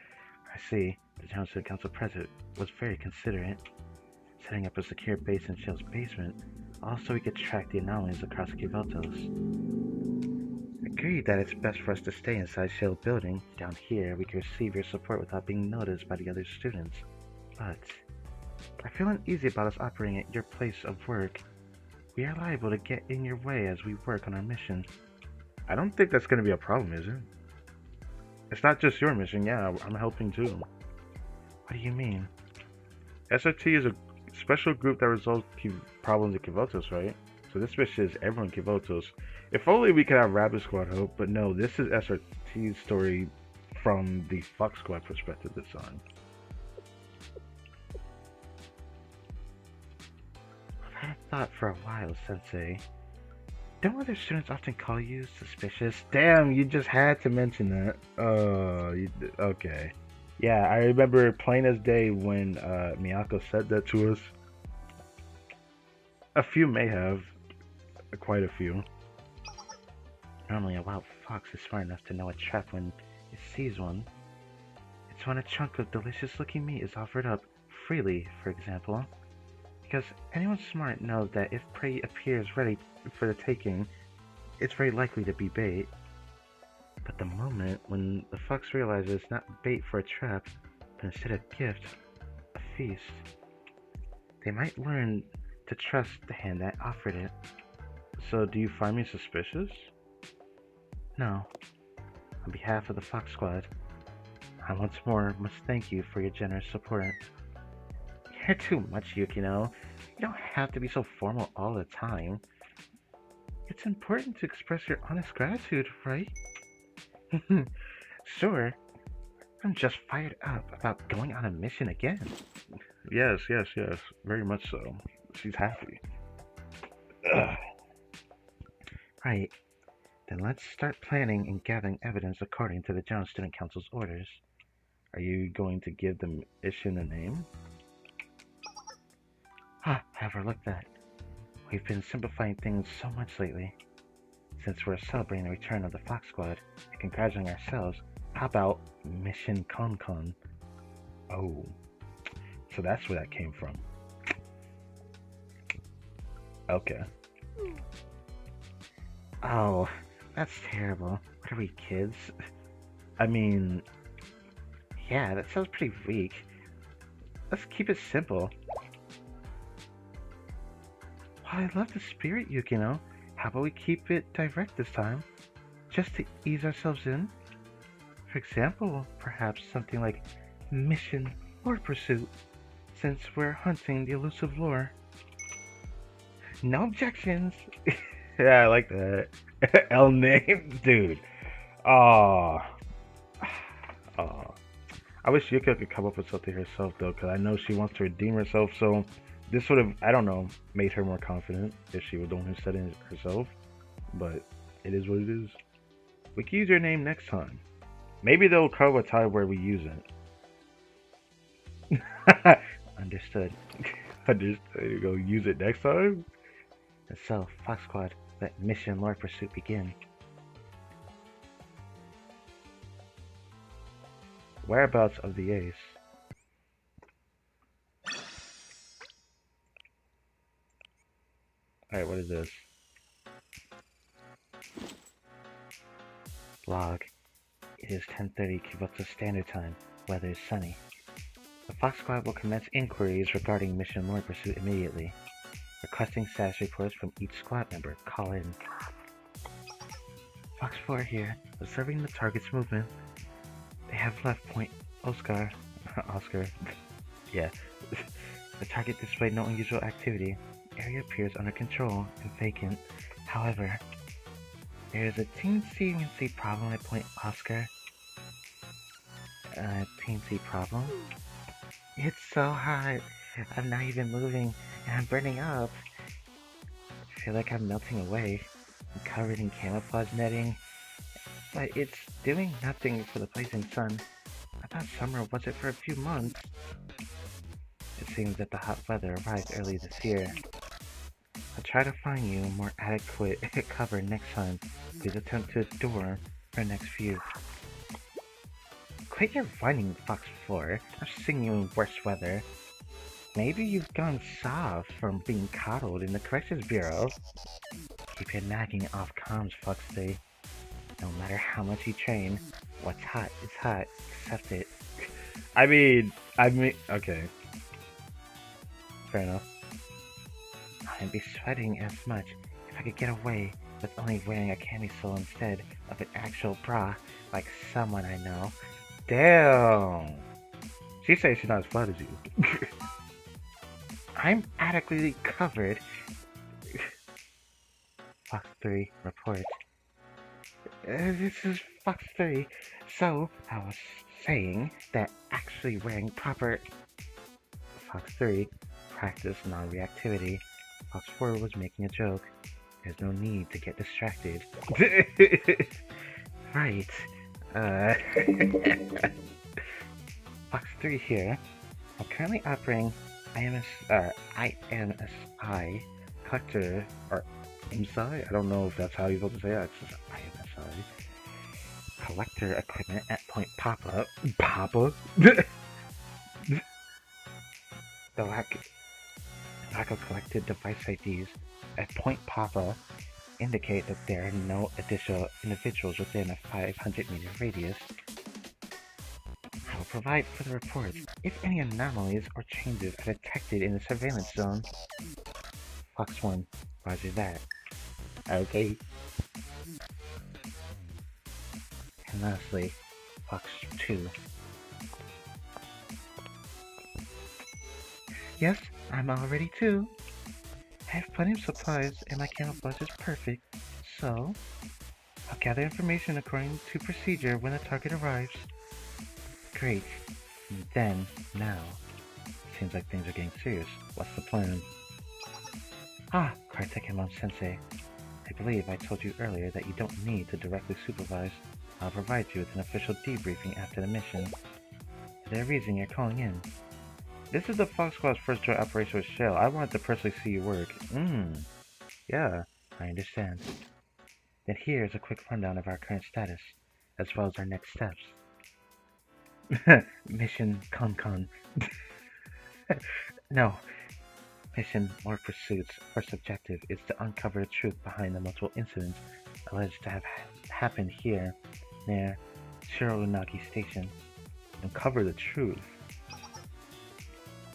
I see. The General Council President was very considerate, setting up a secure base in Shell's basement. Also, we could track the anomalies across Kivotos. Agreed that it's best for us to stay inside Shell building. Down here, we can receive your support without being noticed by the other students. But I feel uneasy about us operating at your place of work. We are liable to get in your way as we work on our mission. I don't think that's going to be a problem, is it? It's not just your mission, yeah, I'm helping too. What do you mean? SRT is a special group that resolves problems in Kivotos, right? So this mission is everyone in Kivotos. If only we could have Rabbit Squad help, but no, this is SRT's story from the Fox Squad perspective this time. I've had a thought for a while, Sensei. Don't other students often call you suspicious? Damn, you just had to mention that. Okay. Yeah, I remember plain as day when Miyako said that to us. A few may have. Quite a few. Normally a wild fox is smart enough to know a trap when it sees one. It's when a chunk of delicious looking meat is offered up freely, for example. Because anyone smart knows that if prey appears ready for the taking, it's very likely to be bait. But the moment when the fox realizes it's not bait for a trap, but instead a gift, a feast, they might learn to trust the hand that offered it. So do you find me suspicious? No. On behalf of the Fox Squad, I once more must thank you for your generous support. You're too much, Yukino. You don't have to be so formal all the time. It's important to express your honest gratitude, right? Sure. I'm just fired up about going on a mission again. Yes, yes, yes. Very much so. She's happy. Ugh. Right. Then let's start planning and gathering evidence according to the General Student Council's orders. Are you going to give the mission a name? Ah, I overlooked that. We've been simplifying things so much lately. Since we're celebrating the return of the Fox Squad and congratulating ourselves, how about Mission Con Con? Oh, so that's where that came from. Okay. Oh, that's terrible. What are we, kids? I mean, yeah, that sounds pretty weak. Let's keep it simple. Well, I love the spirit, Yukino. How about we keep it direct this time? Just to ease ourselves in? For example, perhaps something like Mission Lore Pursuit, since we're hunting the elusive lore. No objections! Yeah, I like that. L name? Dude. Oh. Oh. I wish Yuka could come up with something herself, though, because I know she wants to redeem herself, so this would have, I don't know, made her more confident if she was the one who said it herself. But it is what it is. We can use your name next time. Maybe they'll carve a time where we use it. Understood. Understood. Go use it next time? And so, Fox Squad, let Mission Lore Pursuit begin. Whereabouts of the ace? Alright, what is this? Log. It is 10:30 Kibutsu Standard Time. Weather is sunny. The Fox Squad will commence inquiries regarding Mission Lore Pursuit immediately. Requesting status reports from each squad member. Call in. Fox 4 here, observing the target's movement. They have left point Oscar. Oscar. Yeah. The target displayed no unusual activity. Area appears under control and vacant. However, there is a teensy problem at point Oscar. Teensy problem? It's so hot. I'm not even moving, and I'm burning up. I feel like I'm melting away. I'm covered in camouflage netting, but it's doing nothing for the blazing sun. I thought summer wasn't for a few months. It seems that the hot weather arrived early this year. I'll try to find you more adequate cover next time. Please attempt to endure our next view. Quit your whining, Fox 4. I've seen you in worse weather. Maybe you've gone soft from being coddled in the corrections bureau. Keep your nagging off comms, Fox 3. No matter how much you train, what's hot is hot. Accept it. I mean, okay. Fair enough. I wouldn't be sweating as much if I could get away with only wearing a camisole instead of an actual bra, like someone I know. Damn! She says she's not as flat as you. I'm adequately covered. Fox 3 reports. This is Fox 3. So, I was saying that actually wearing proper... Fox 3 practice non-reactivity. Fox 4 was making a joke. There's no need to get distracted. Right. Fox 3 here. I'm currently operating IMSI collector, or IMSI? I don't know if that's how you're supposed to say that. It's just IMSI. Collector equipment at Point Papa. Papa? The lack of collected device IDs at Point Papa indicate that there are no additional individuals within a 500-meter radius. I will provide further reports if any anomalies or changes are detected in the surveillance zone. Fox 1, roger that. Okay. And lastly, Fox 2. Yes, I'm all ready too. I have plenty of supplies and my camouflage is perfect, so I'll gather information according to procedure when the target arrives. Great. Then, now. Seems like things are getting serious. What's the plan? Ah, Kartekemon-sensei. I believe I told you earlier that you don't need to directly supervise. I'll provide you with an official debriefing after the mission. Is there a reason you're calling in? This is the Fox Squad's first joint operation with Shell. I wanted to personally see you work. Yeah, I understand. Then here's a quick rundown of our current status, as well as our next steps. Mission Con. No. Mission or Pursuit's first objective is to uncover the truth behind the multiple incidents alleged to have happened here, near Shirounagi Station. Uncover the truth?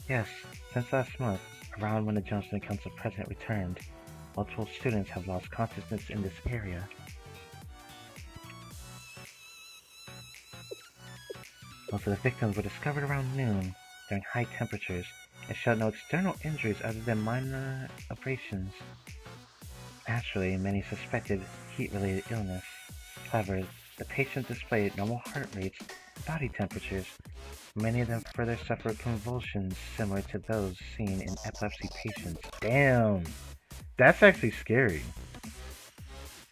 Yes, since last month, around when the Johnson Council President returned, multiple students have lost consciousness in this area. Most of the victims were discovered around noon, during high temperatures, and showed no external injuries other than minor abrasions. Naturally, many suspected heat-related illness. However, the patients displayed normal heart rates and body temperatures. Many of them further suffered convulsions similar to those seen in epilepsy patients. Damn! That's actually scary.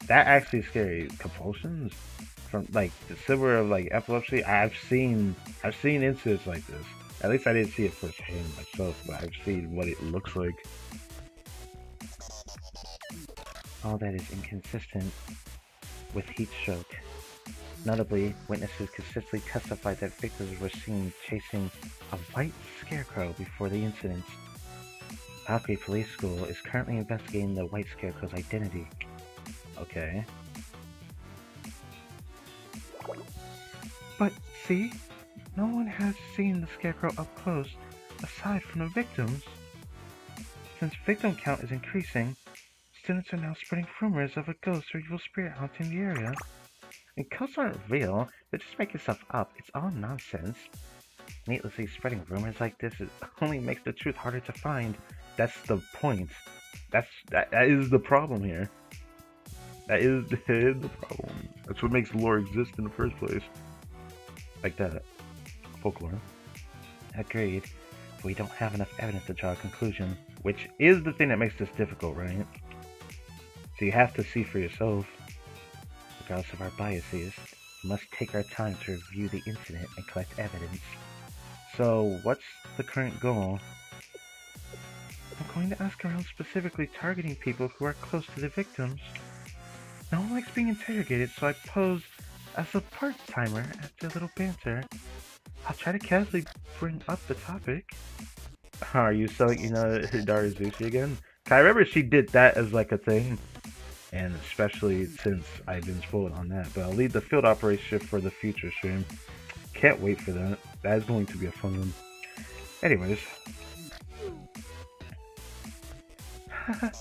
That actually is scary. Convulsions? From, like, the similar of, like, epilepsy? I've seen incidents like this. At least I didn't see it firsthand myself, but I've seen what it looks like. All that is inconsistent with heat stroke. Notably, witnesses consistently testified that victims were seen chasing a white scarecrow before the incident. Valkyrie Police School is currently investigating the white scarecrow's identity. Okay. But, see? No one has seen the scarecrow up close, aside from the victims. Since victim count is increasing, students are now spreading rumors of a ghost or evil spirit haunting the area. And ghosts aren't real, they're just making stuff up. It's all nonsense. Needlessly spreading rumors like this only makes the truth harder to find. That's the point. That is the problem here. That is the problem. That's what makes lore exist in the first place. Like that. Folklore. Agreed. But we don't have enough evidence to draw a conclusion. Which is the thing that makes this difficult, right? So you have to see for yourself. Regardless of our biases, we must take our time to review the incident and collect evidence. So, what's the current goal? I'm going to ask around, specifically targeting people who are close to the victims. No one likes being interrogated, so I pose as a part-timer after a little banter. I'll try to casually bring up the topic. Are you selling Hidari Zushi again? I remember she did that as like a thing. And especially since I've been spoiled on that. But I'll leave the field operation for the future stream. Can't wait for that. That is going to be a fun one. Anyways. I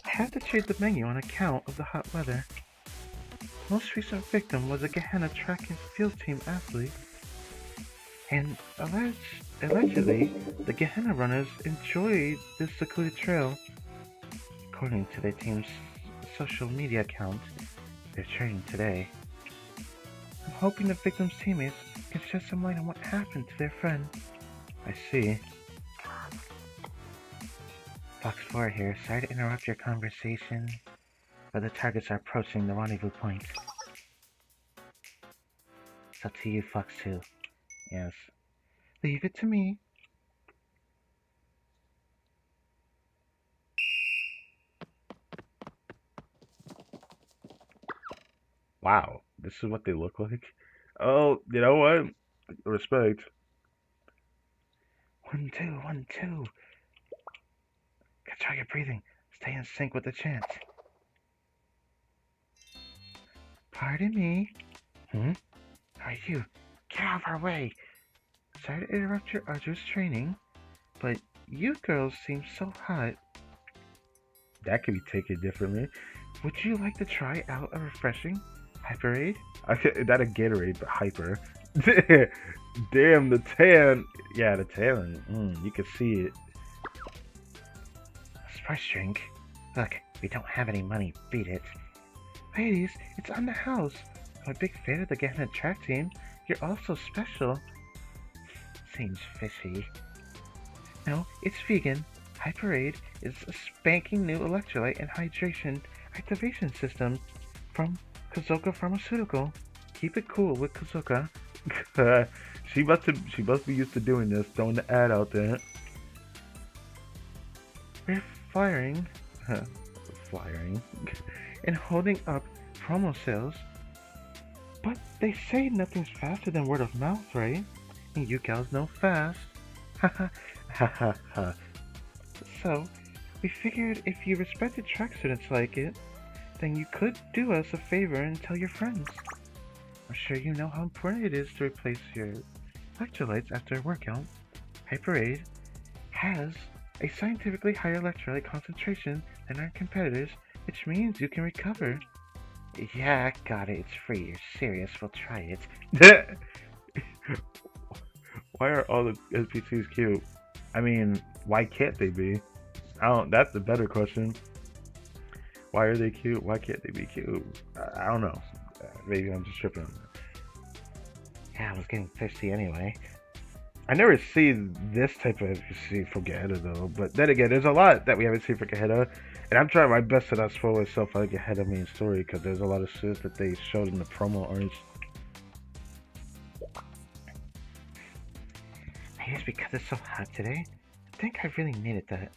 had to change the menu on account of the hot weather. Most recent victim was a Gehenna track and field team athlete. And allegedly, the Gehenna runners enjoyed this secluded trail. According to their team's social media account, they're training today. I'm hoping the victim's teammates can shed some light on what happened to their friend. I see. Fox 4 here, sorry to interrupt your conversation, but the targets are approaching the rendezvous point. It's up to you, Fox 2. Yes. Leave it to me. Wow, this is what they look like? Oh, you know what? Respect. 1, 2, 1, 2. Control your breathing. Stay in sync with the chant. Pardon me. Are you? Get out of our way. Sorry to interrupt your arduous training, but you girls seem so hot. That could be taken differently. Would you like to try out a refreshing Hyperade? Not a Gatorade, but Hyper. Damn, the tan. Yeah, the tan. You can see it. A spice drink? Look, we don't have any money. Beat it. Ladies, it's on the house. I'm a big fan of the Ganon track team. You're all so special. Seems fishy. No, it's vegan. Hyperade is a spanking new electrolyte and hydration activation system from Kazoka Pharmaceutical. Keep it cool with Kazoka. she must be used to doing this, throwing the ad out there. We're flying, and holding up promo sales. But they say nothing's faster than word of mouth, right? And you gals know fast. Ha ha ha. So, we figured if you respected track students like it, then you could do us a favor and tell your friends. I'm sure you know how important it is to replace your electrolytes after a workout. Hyperade has a scientifically higher electrolyte concentration than our competitors, which means you can recover. Yeah, got it. It's free. You're serious. We'll try it. Why are all the NPCs cute? I mean, why can't they be? That's the better question. Why are they cute? Why can't they be cute? I don't know. Maybe I'm just tripping. Yeah, I was getting thirsty anyway. I never see this type of NPC from Gehenna though, but then again, there's a lot that we haven't seen for Gehenna, and I'm trying my best to not spoil myself out of Gehenna main story because there's a lot of shit that they showed in the promo arts. Maybe it's because it's so hot today. I think I really needed that.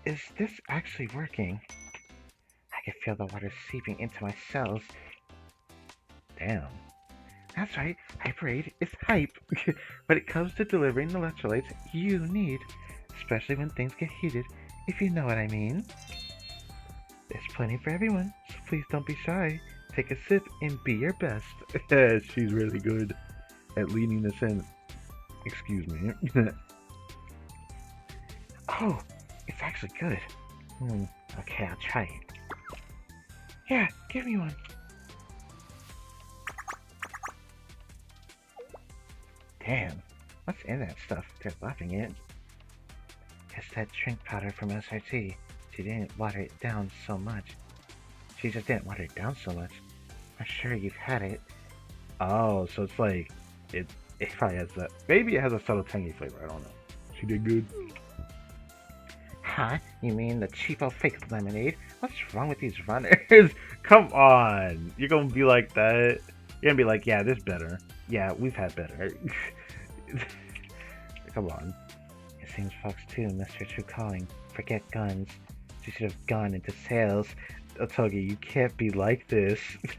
Is this actually working? I can feel the water seeping into my cells. Damn. That's right, Hyperade is hype when it comes to delivering the electrolytes you need, especially when things get heated, if you know what I mean. There's plenty for everyone, so please don't be shy. Take a sip and be your best. She's really good at leading us in. Excuse me. Oh, it's actually good. Okay, I'll try it. Yeah, give me one. Damn, what's in that stuff? They're loving it. It's that drink powder from SRT. She didn't water it down so much. She just didn't water it down so much. I'm sure you've had it. Oh, so it's like, it probably has that. Maybe it has a subtle tangy flavor, I don't know. She did good. Huh? You mean the cheapo fake lemonade? What's wrong with these runners? Come on! You're gonna be like that. You're gonna be like, yeah, this better. Yeah, we've had better. Come on. It seems Fox 2 missed her true calling. Forget guns. She should have gone into sales. Otogi, you can't be like this. She's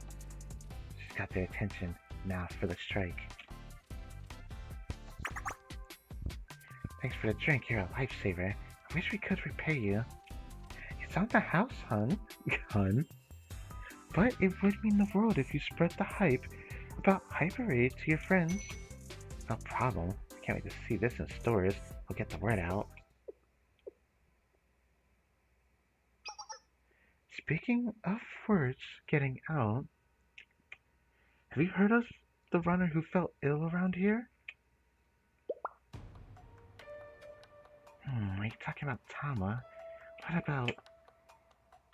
got their attention. Now for the strike. Thanks for the drink. You're a lifesaver. I wish we could repay you. It's on the house, hun. Hun. But it would mean the world if you spread the hype about Hyperade to your friends. No problem. I can't wait to see this in stores. We'll get the word out. Speaking of words getting out, have you heard of the runner who fell ill around here? Are you talking about Tama? What about...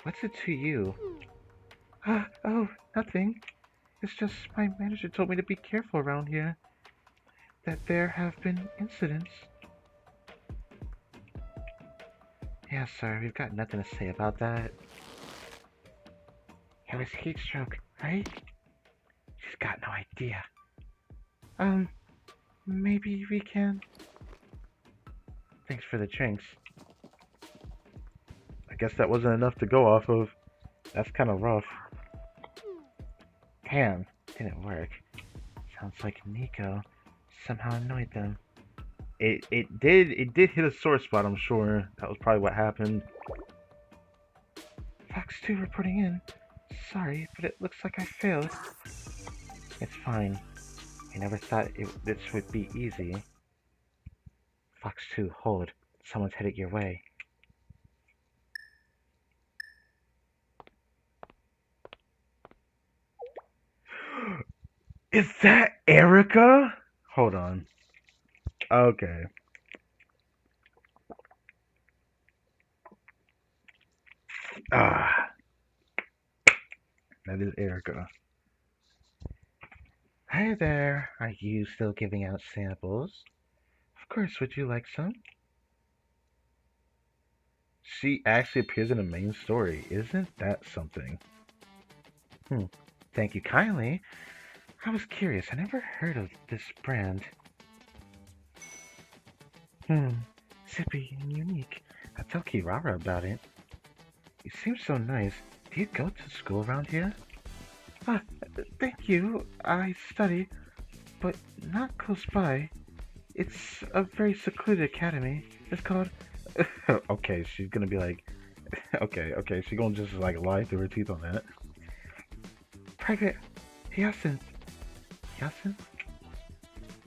What's it to you? Oh, nothing. It's just my manager told me to be careful around here. That there have been incidents. Yeah, sir, we've got nothing to say about that. It was heat stroke, right? She's got no idea. Maybe we can... Thanks for the drinks. I guess that wasn't enough to go off of. That's kind of rough. Damn, didn't work. Sounds like Nico somehow annoyed them. It did hit a sore spot, I'm sure. That was probably what happened. Fox 2 reporting in. Sorry, but it looks like I failed. It's fine. I never thought this would be easy. Fox 2, hold. Someone's headed your way. Is that Erica? Hold on. Okay. That That is Erica. Hi there. Are you still giving out samples? Of course, would you like some? She actually appears in the main story. Isn't that something? Hmm. Thank you kindly. I was curious. I never heard of this brand. Zippy and unique. I'll tell Kirara about it. You seem so nice. Do you go to school around here? Ah, thank you. I study, but not close by. It's a very secluded academy. It's called... Okay, she's gonna be like, okay, she's gonna just like lie through her teeth on that. Private Hyacinth. Hyacinth?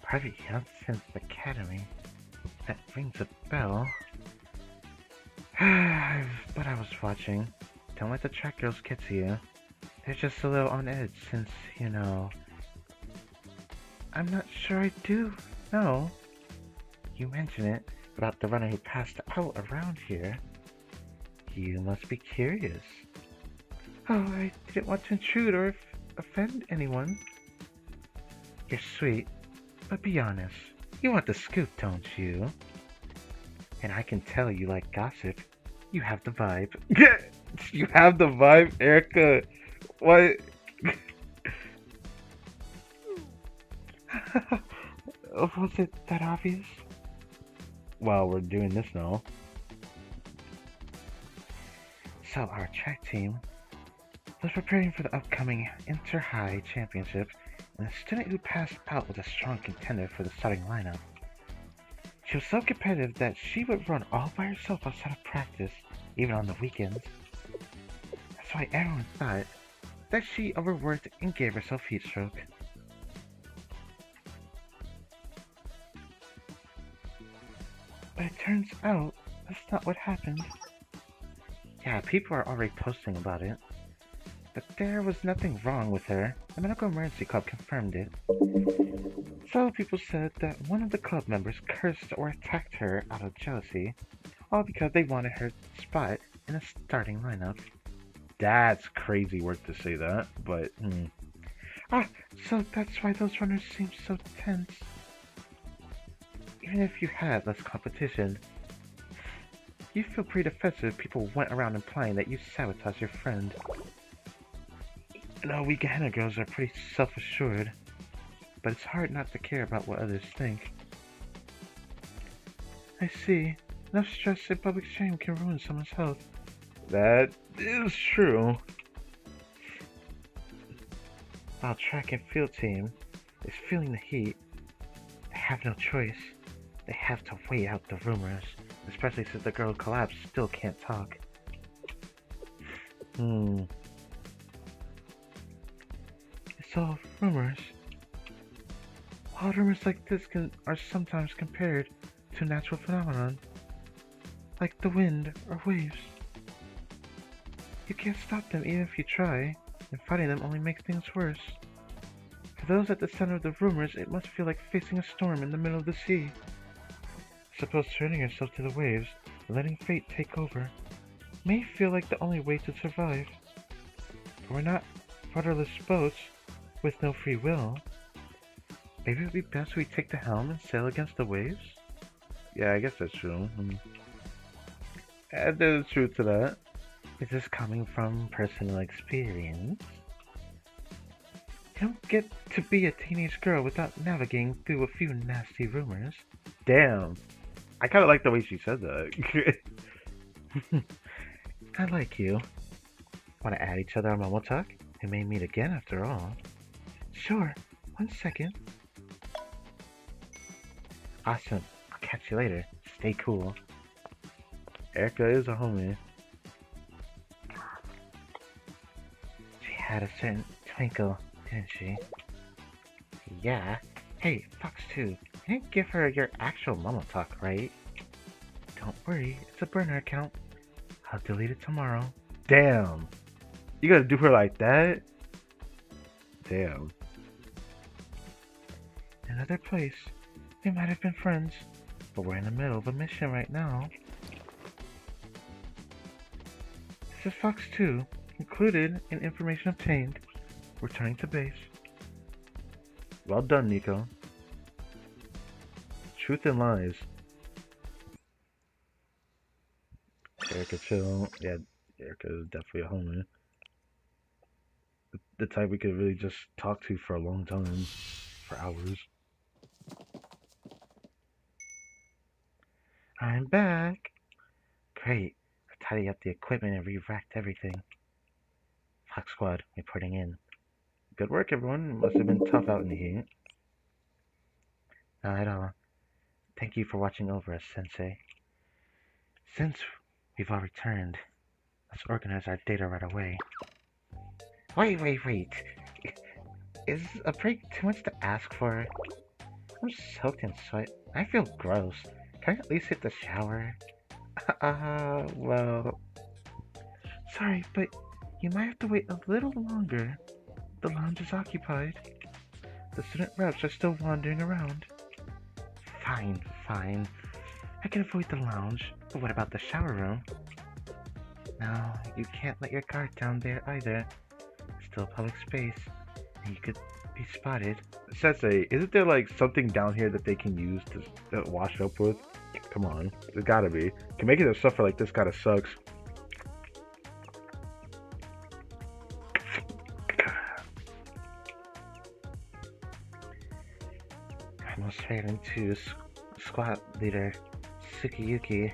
Private Hyacinth Academy. That rings a bell. But I was watching. Don't let the track girls get to you. They're just a little on edge since, you know... I'm not sure I do know. You mentioned it about the runner who passed out around here. You must be curious. Oh, I didn't want to intrude or offend anyone. You're sweet, but be honest. You want the scoop, don't you? And I can tell you like gossip. You have the vibe. You have the vibe, Erica. What? Was it that obvious? Well, we're doing this now. So our track team was preparing for the upcoming Inter-High Championship, and the student who passed out was a strong contender for the starting lineup. She was so competitive that she would run all by herself outside of practice, even on the weekends. That's why everyone thought that she overworked and gave herself heat stroke. But it turns out that's not what happened. Yeah, people are already posting about it. But there was nothing wrong with her. The Medical Emergency Club confirmed it. So people said that one of the club members cursed or attacked her out of jealousy, all because they wanted her spot in the starting lineup. That's crazy work to say that, but So that's why those runners seem so tense. Even if you had less competition, you feel pretty defensive if people went around implying that you sabotaged your friend. You know, we Gehenna girls are pretty self-assured, but it's hard not to care about what others think. I see. Enough stress and public shame can ruin someone's health. that is true. While track and field team is feeling the heat, they have no choice. They have to wait out the rumors, especially since the girl collapsed still can't talk. It's all rumors. Wild rumors like this are sometimes compared to natural phenomenon, like the wind or waves. You can't stop them even if you try, and fighting them only makes things worse. For those at the center of the rumors, it must feel like facing a storm in the middle of the sea. Suppose turning yourself to the waves and letting fate take over may feel like the only way to survive. But we're not rudderless boats with no free will. Maybe it would be best we take the helm and sail against the waves? Yeah, I guess that's true. There's truth to that. Is this coming from personal experience? You don't get to be a teenage girl without navigating through a few nasty rumors. Damn. I kind of like the way she said that. I like you. Want to add each other on Momo Talk? We may meet again after all. Sure. 1 second. Awesome. I'll catch you later. Stay cool. Erica is a homie. She had a certain twinkle, didn't she? Yeah. Hey, Fox 2. You didn't give her your actual Momo Talk, right? Don't worry. It's a burner account. I'll delete it tomorrow. Damn. You gotta do her like that? Damn. Another place. We might have been friends, but we're in the middle of a mission right now. This is Fox 2. Included in information obtained. Returning to base. Well done, Nico. Truth and lies. Erica chill. Yeah, Erica is definitely a homie. The type we could really just talk to for a long time. For hours. I'm back. Great. I tidied up the equipment and re-racked everything. Fox Squad reporting in. Good work, everyone. It must have been tough out in the heat. Not at all. Thank you for watching over us, Sensei. Since we've all returned, let's organize our data right away. Wait. Is a break too much to ask for? I'm soaked in sweat. I feel gross. Can I at least hit the shower? Well... Sorry, but you might have to wait a little longer. The lounge is occupied. The student reps are still wandering around. Fine. I can avoid the lounge, but what about the shower room? No, you can't let your guard down there either. It's still public space, and you could be spotted. Sensei, isn't there like something down here that they can use to wash up with? Come on, there's gotta be. Making them suffer like this kinda sucks. I most ran into squad leader Tsukiyuki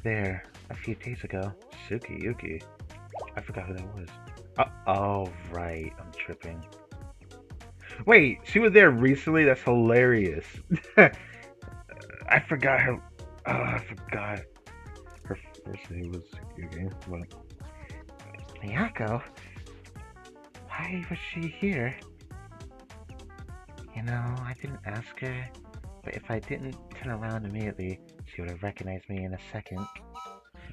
there a few days ago. Tsukiyuki? I forgot who that was. Oh, right. I'm tripping. Wait, she was there recently? That's hilarious. I forgot her. Oh, I forgot. Her first name was Tsukiyuki. But... Miyako? Why was she here? You know, I didn't ask her, but if I didn't turn around immediately, she would have recognized me in a second.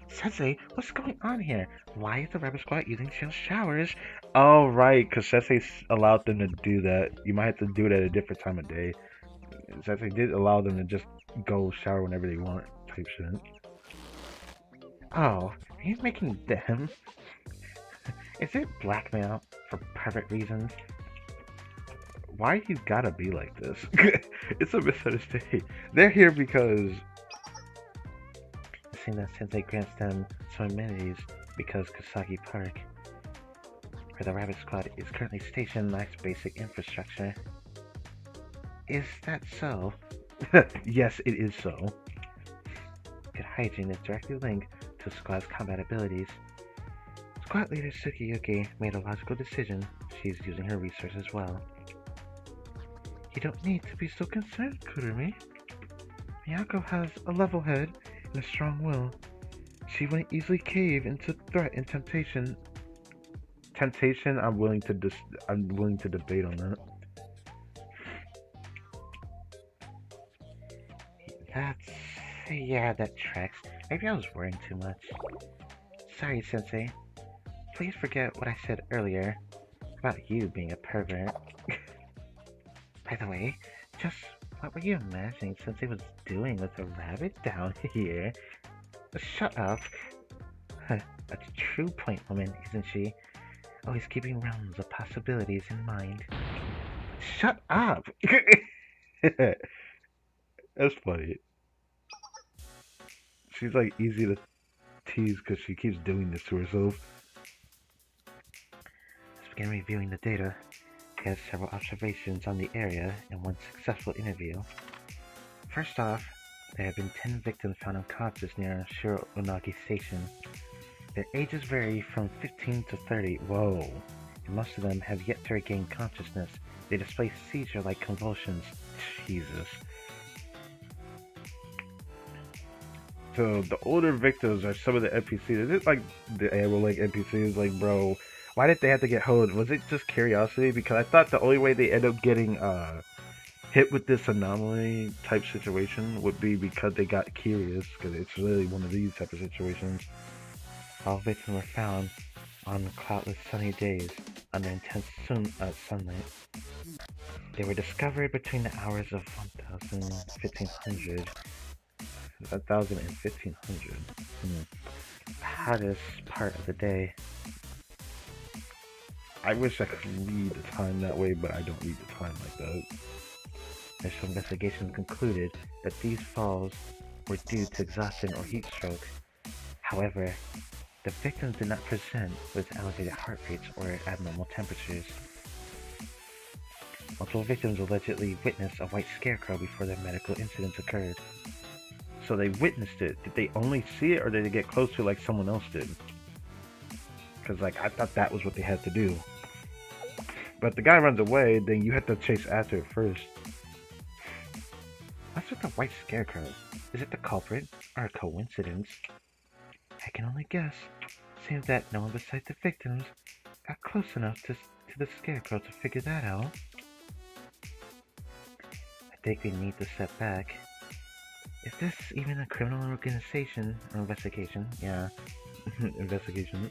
Sensei, what's going on here? Why is the Rebel Squad using chill showers? Oh, right, because Sensei allowed them to do that. You might have to do it at a different time of day. Sensei did allow them to just go shower whenever they want, type shit. Oh, are you making them? Is it blackmail for private reasons? Why you gotta be like this? It's a misunderstanding. They're here because... It seems that Sensei grants them some amenities because Kasagi Park, where the Rabbit Squad is currently stationed, lacks basic infrastructure. Is that so? Yes, it is so. Good hygiene is directly linked to the squad's combat abilities. Squad leader Tsukiyuki made a logical decision. She's using her resources well. You don't need to be so concerned, Kurumi. Miyako has a level head and a strong will. She wouldn't easily cave into threat and temptation. Temptation, I'm willing to debate on that. That tracks. Maybe I was worrying too much. Sorry, Sensei. Please forget what I said earlier about you being a pervert. By the way, just what were you imagining Sensei was doing with a rabbit down here? Shut up. That's a true point woman, isn't she? Always keeping realms of possibilities in mind. Shut up! That's funny. She's like easy to tease because she keeps doing this to herself. Let's begin reviewing the data. We had several observations on the area and one successful interview. First off, there have been 10 victims found unconscious near Shironagi Station. Their ages vary from 15 to 30. Whoa. And most of them have yet to regain consciousness. They display seizure-like convulsions. Jesus. So the older victims are some of the NPCs. Is it like the animal-like NPCs? Like, bro, why did they have to get held? Was it just curiosity? Because I thought the only way they end up getting hit with this anomaly type situation would be because they got curious. Because it's really one of these type of situations. All victims were found on cloudless sunny days under intense sunlight. They were discovered between the hours of 1000 and 1500. 1000 and 1500. The hottest part of the day. I wish I could read the time that way, but I don't read the time like that. Initial investigations concluded that these falls were due to exhaustion or heat stroke. However, the victims did not present with elevated heart rates or abnormal temperatures. Multiple victims allegedly witnessed a white scarecrow before their medical incidents occurred. So they witnessed it. Did they only see it, or did they get close to it like someone else did? Because, like, I thought that was what they had to do. But if the guy runs away, then you have to chase after it first. What's with the white scarecrow? Is it the culprit, or a coincidence? I can only guess. Seems that no one besides the victims got close enough to the scarecrow to figure that out. I think we need to step back. Is this even a criminal organization or investigation? Yeah, Investigation.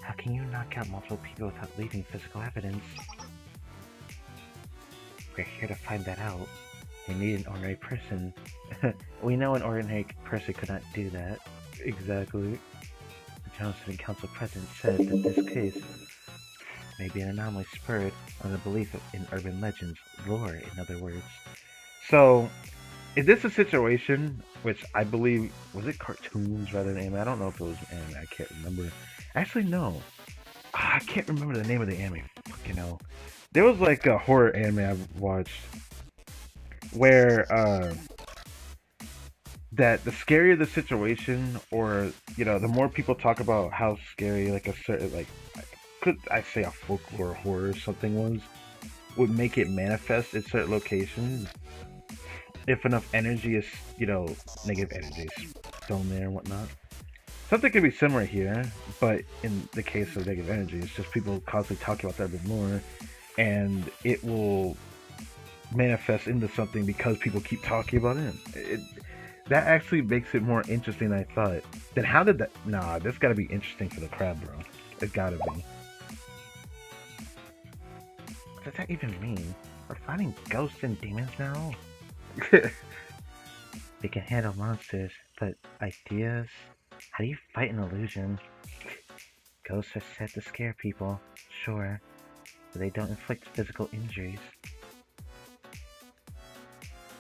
How can you knock out multiple people without leaving physical evidence? We're here to find that out. We need an ordinary person. We know an ordinary person could not do that. Exactly. The General Student Council President said that this case may be an anomaly spurred on the belief in urban legends, lore in other words. So, is this a situation which I believe, was it cartoons rather than anime? I don't know if it was anime, I can't remember. Actually, no. I can't remember the name of the anime. Fucking hell. There was like a horror anime I watched where, that the scarier the situation, or, you know, the more people talk about how scary, like, a certain, like, could I say a folklore horror or something was, would make it manifest in certain locations. If enough energy is, you know, negative energy is thrown there and whatnot. Something could be similar here, but in the case of negative energy, it's just people constantly talking about that a bit more, and it will manifest into something because people keep talking about it. That actually makes it more interesting than I thought. Then how did that... Nah, this gotta be interesting for the crowd, bro. It gotta be. What does that even mean? We're fighting ghosts and demons now? They can handle monsters, but ideas? How do you fight an illusion? Ghosts are said to scare people, sure, but they don't inflict physical injuries.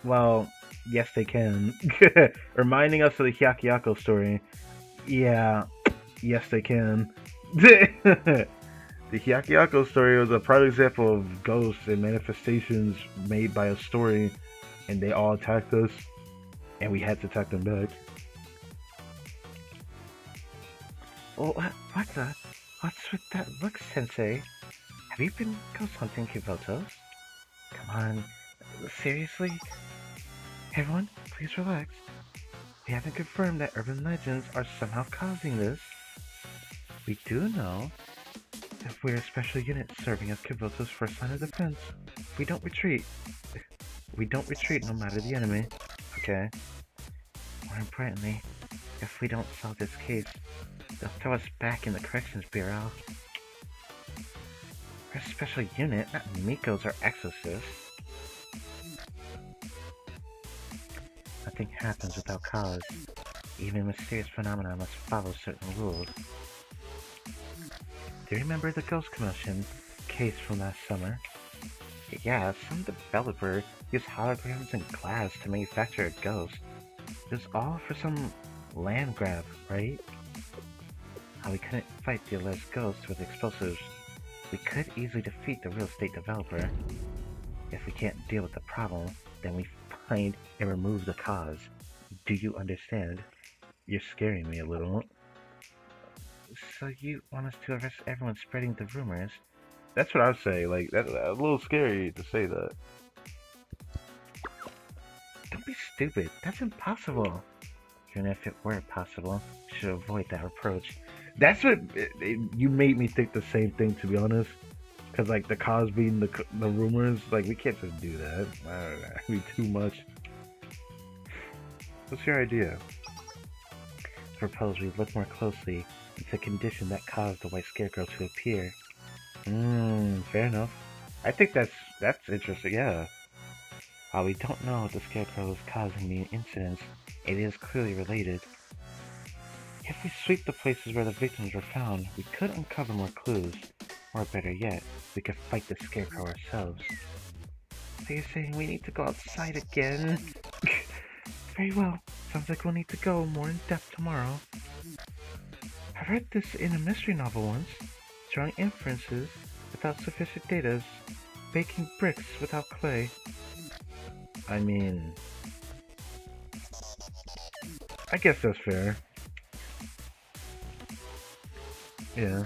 Well, yes they can. Reminding us of the Hyakyako story. Yeah, yes they can. The Hyakyako story was a prime example of ghosts and manifestations made by a story, and they all attacked us, and we had to attack them back. Oh, what's with that look, Sensei? Have you been ghost hunting Kivotos? Come on, seriously? Everyone, please relax. We haven't confirmed that urban legends are somehow causing this. We do know that we're a special unit serving as Kivoto's first line of defense. We don't retreat. We don't retreat no matter the enemy. Okay. More importantly, if we don't solve this case, they'll throw us back in the Corrections Bureau. We're a special unit, not Mikos or exorcists. Nothing happens without cause. Even mysterious phenomena must follow certain rules. Do you remember the ghost commotion case from last summer? Yeah, some developer used holograms and glass to manufacture a ghost. It was all for some land grab, right? How we couldn't fight the alleged ghost with explosives. We could easily defeat the real estate developer. If we can't deal with the problem, then we find and remove the cause. Do you understand? You're scaring me a little. So you want us to arrest everyone spreading the rumors? That's what I would say. Like, that's a little scary to say that. Don't be stupid. That's impossible. Even if it were possible, we should avoid that approach. That's what you made me think the same thing, to be honest. Because, like, the cause being the rumors, like, we can't just do that. I don't know, that'd be too much. What's your idea? I propose we look more closely into the condition that caused the white scarecrow to appear. Fair enough. I think that's interesting, yeah. While we don't know what the scarecrow is causing the incidents, it is clearly related. If we sweep the places where the victims were found, we could uncover more clues. Or better yet, we could fight the scarecrow ourselves. So you're saying we need to go outside again? Very well. Sounds like we'll need to go more in depth tomorrow. I read this in a mystery novel once. Drawing inferences without sufficient data is baking bricks without clay. I mean, I guess that's fair. Yeah.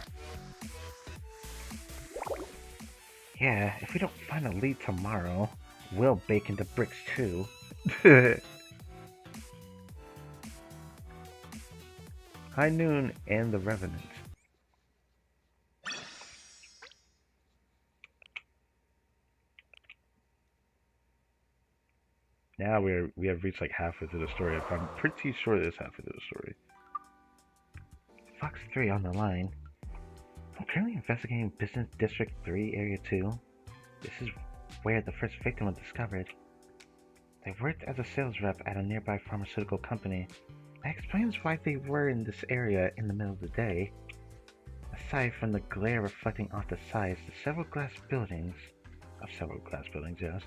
Yeah, if we don't find a lead tomorrow, we'll bake into bricks too. High Noon and the Revenant. Now we have reached like halfway through the story. I'm pretty sure this halfway through the story. Fox 3 on the line. I'm currently investigating Business District 3, Area 2. This is where the first victim was discovered. They worked as a sales rep at a nearby pharmaceutical company. That explains why they were in this area in the middle of the day. Aside from the glare reflecting off the sides of several glass buildings, yes,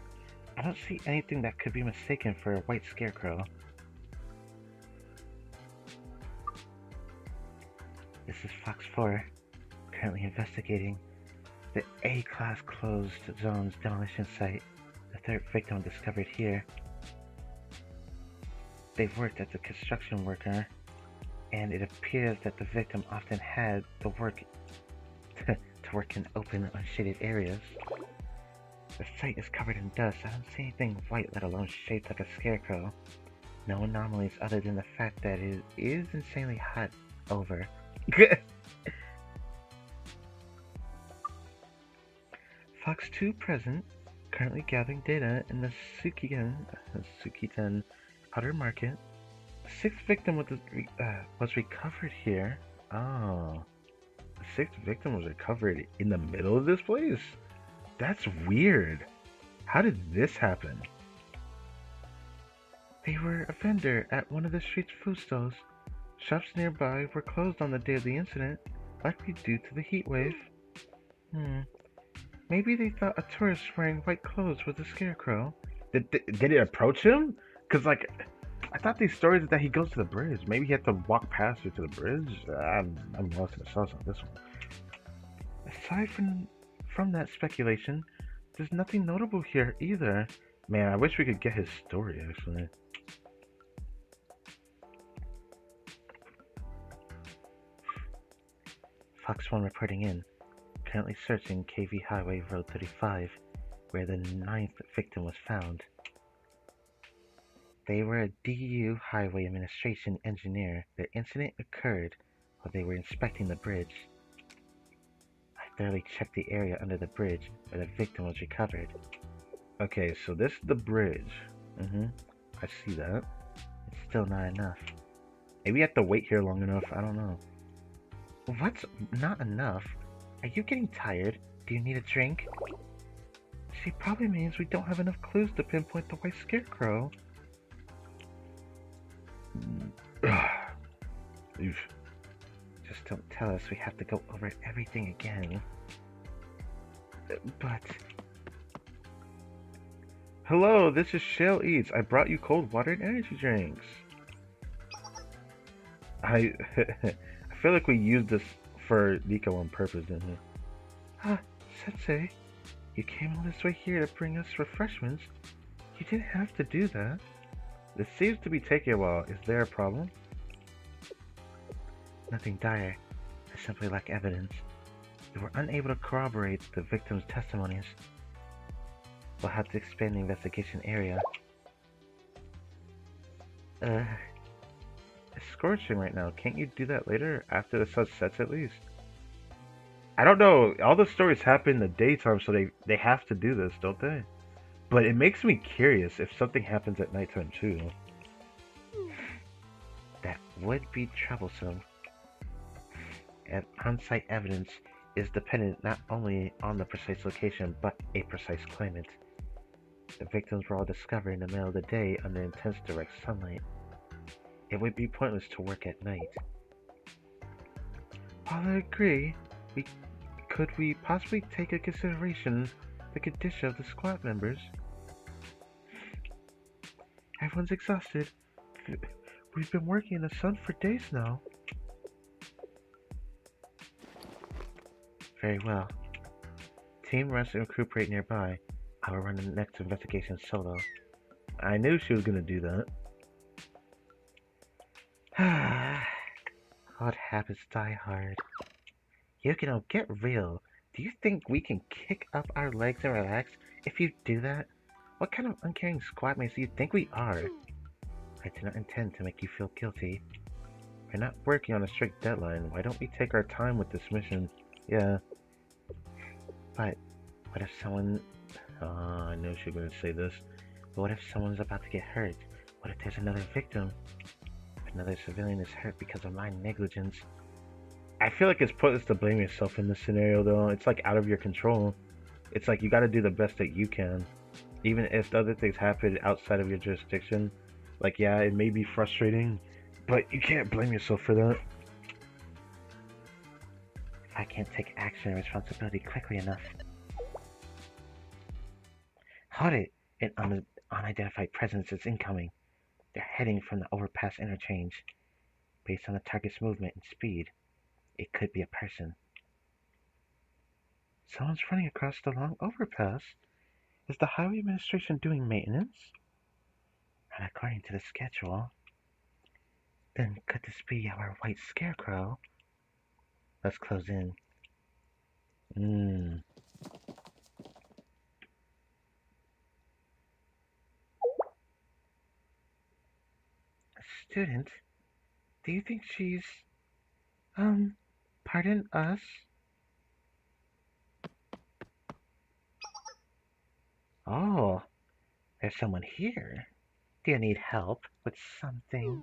I don't see anything that could be mistaken for a white scarecrow. This is Fox 4, currently investigating the A-Class closed zone's demolition site. The third victim discovered here. They worked as a construction worker, and it appears that the victim often had to work in open, unshaded areas. The site is covered in dust. I don't see anything white, let alone shaped like a scarecrow. No anomalies other than the fact that it is insanely hot over. Fox 2 present, currently gathering data in the Tsukiten outer market. The sixth victim was recovered here. Oh. The sixth victim was recovered in the middle of this place? That's weird. How did this happen? They were a vendor at one of the street's food stalls. Shops nearby were closed on the day of the incident, likely due to the heat wave. Maybe they thought a tourist wearing white clothes was a scarecrow. Did it approach him? Because, like, I thought these stories that he goes to the bridge. Maybe he had to walk past it to the bridge. I'm lost in the sauce on this one. Aside from that speculation, there's nothing notable here either. Man, I wish we could get his story, actually. Fox 1 reporting in. Currently searching KV Highway Road 35, where the ninth victim was found. They were a DU Highway Administration engineer. The incident occurred while they were inspecting the bridge. I thoroughly checked the area under the bridge where the victim was recovered. Okay, so this is the bridge. I see that. It's still not enough. Maybe you have to wait here long enough. I don't know. What's not enough? Are you getting tired? Do you need a drink? She probably means we don't have enough clues to pinpoint the white scarecrow. Just don't tell us we have to go over everything again. But... Hello, this is Shell Eats. I brought you cold water and energy drinks. I feel like we used this for Nico on purpose, didn't we? Ah, Sensei, you came all this way here to bring us refreshments. You didn't have to do that. This seems to be taking a while. Is there a problem? Nothing dire. I simply lack evidence. We were unable to corroborate the victim's testimonies. We'll have to expand the investigation area. It's scorching right now. Can't you do that later? After the sun sets at least? I don't know. All the stories happen in the daytime, so they have to do this, don't they? But it makes me curious if something happens at nighttime too. That would be troublesome. And on-site evidence is dependent not only on the precise location, but a precise climate. The victims were all discovered in the middle of the day under intense direct sunlight. It would be pointless to work at night. While I agree, we could we possibly take into consideration the condition of the squad members? Everyone's exhausted. We've been working in the sun for days now. Very well. Team rest and recuperate nearby. I will run the next investigation solo. I knew she was gonna do that. Odd habits die hard. Yukino, get real. Do you think we can kick up our legs and relax if you do that? What kind of uncaring squad mates do you think we are? I do not intend to make you feel guilty. We're not working on a strict deadline. Why don't we take our time with this mission? Yeah. But what if someone... I knew she was going to say this. But what if someone's about to get hurt? What if there's another victim? If another civilian is hurt because of my negligence? I feel like it's pointless to blame yourself in this scenario, though. It's like out of your control. It's like you got to do the best that you can. Even if the other things happen outside of your jurisdiction. Like, yeah, it may be frustrating, but you can't blame yourself for that. If I can't take action and responsibility quickly enough. Hold it! An unidentified presence is incoming. They're heading from the overpass interchange. Based on the target's movement and speed, it could be a person. Someone's running across the long overpass. Is the Highway Administration doing maintenance? And according to the schedule, then could this be our white scarecrow? Let's close in. Student, do you think she's... pardon us? Oh, there's someone here. Do you need help with something?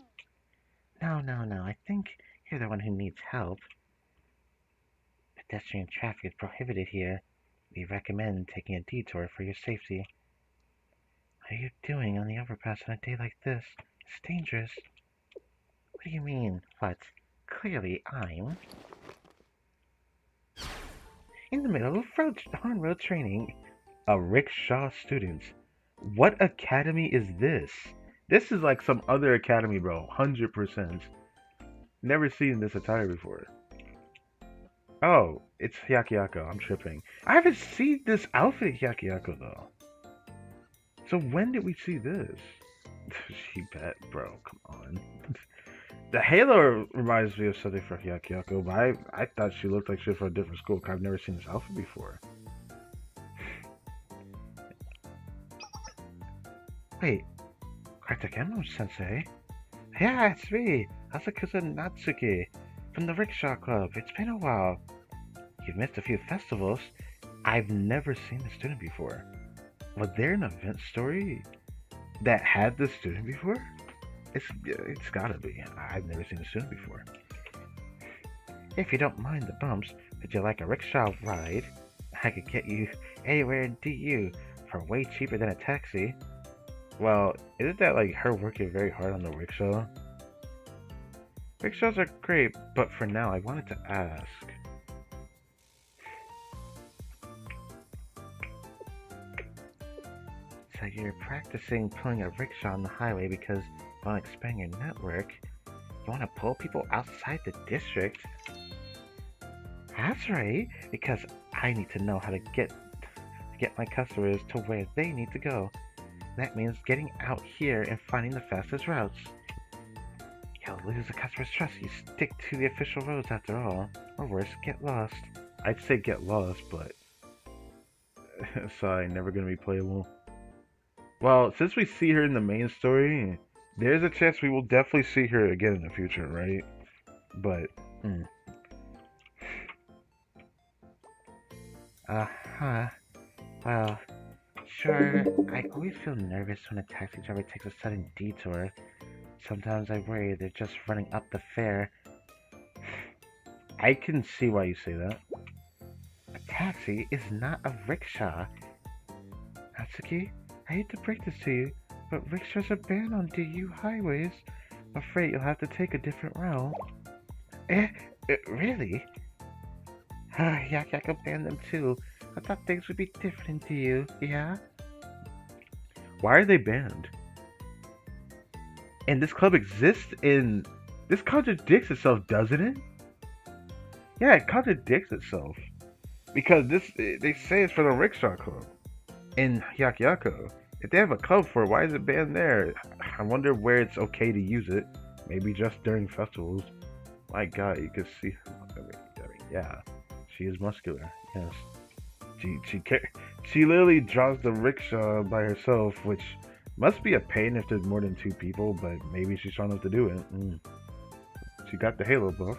No, I think you're the one who needs help. Pedestrian traffic is prohibited here. We recommend taking a detour for your safety. What are you doing on the overpass on a day like this? It's dangerous. What do you mean? What? Clearly I'm... in the middle of on-road training. A rickshaw student. What academy is this? This is like some other academy, bro. 100%. Never seen this attire before. Oh, it's Hyakyako. I'm tripping. I haven't seen this outfit Hyakyako, though. So when did we see this? She bet, bro. Come on. The halo reminds me of something from Hyakyako, but I thought she looked like she was from a different school, because I've never seen this outfit before. Wait, Katakemo-sensei? Yeah, it's me, Asakusa Natsuki, from the Rickshaw Club. It's been a while. You've missed a few festivals. I've never seen the student before. Was there an event story that had the student before? It's gotta be. I've never seen the student before. If you don't mind the bumps, would you like a rickshaw ride? I could get you anywhere in DU for way cheaper than a taxi. Well, isn't that like her working very hard on the rickshaw? Rickshaws are great, but for now I wanted to ask. So you're practicing pulling a rickshaw on the highway because you want to expand your network? You want to pull people outside the district? That's right, because I need to know how to get my customers to where they need to go. That means getting out here and finding the fastest routes. You'll lose the customer's trust. You stick to the official roads after all. Or worse, get lost. I'd say get lost, but... sorry, never gonna be playable. Well, since we see her in the main story, there's a chance we will definitely see her again in the future, right? But... Well... Sure, I always feel nervous when a taxi driver takes a sudden detour. Sometimes I worry they're just running up the fare. I can see why you say that. A taxi is not a rickshaw. Natsuki, I hate to break this to you, but rickshaws are banned on DU highways. I'm afraid you'll have to take a different route. Really? Yak Yak banned them too. I thought things would be different to you, yeah? Why are they banned? And this club exists in. This contradicts itself, doesn't it? Yeah, it contradicts itself. Because they say it's for the rickshaw club in Hyakyako. If they have a club for it, why is it banned there? I wonder where it's okay to use it. Maybe just during festivals. My God, you can see. Yeah, she is muscular. Yes, she literally drives the rickshaw by herself, which must be a pain if there's more than two people. But maybe she's strong enough to do it. She got the Halo buff.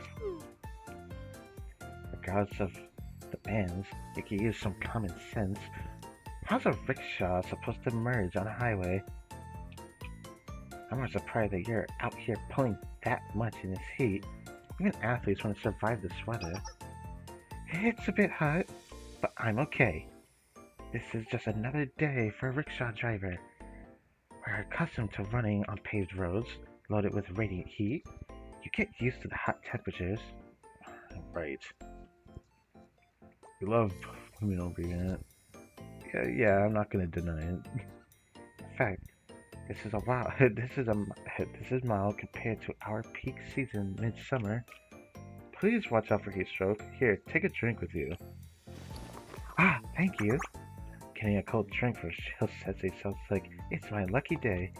Regardless of the bans, you can use some common sense. How's a rickshaw supposed to merge on a highway? I'm more surprised that you're out here pulling that much in this heat. Even athletes want to survive this weather. It's a bit hot, but I'm okay. This is just another day for a rickshaw driver. We're accustomed to running on paved roads, loaded with radiant heat. You get used to the hot temperatures. Right. We love women over here. Yeah, I'm not gonna deny it. In fact, this is mild compared to our peak season midsummer. Please watch out for heat stroke. Here, take a drink with you. Ah, thank you. Getting a cold drink for chill sensei sounds like it's my lucky day.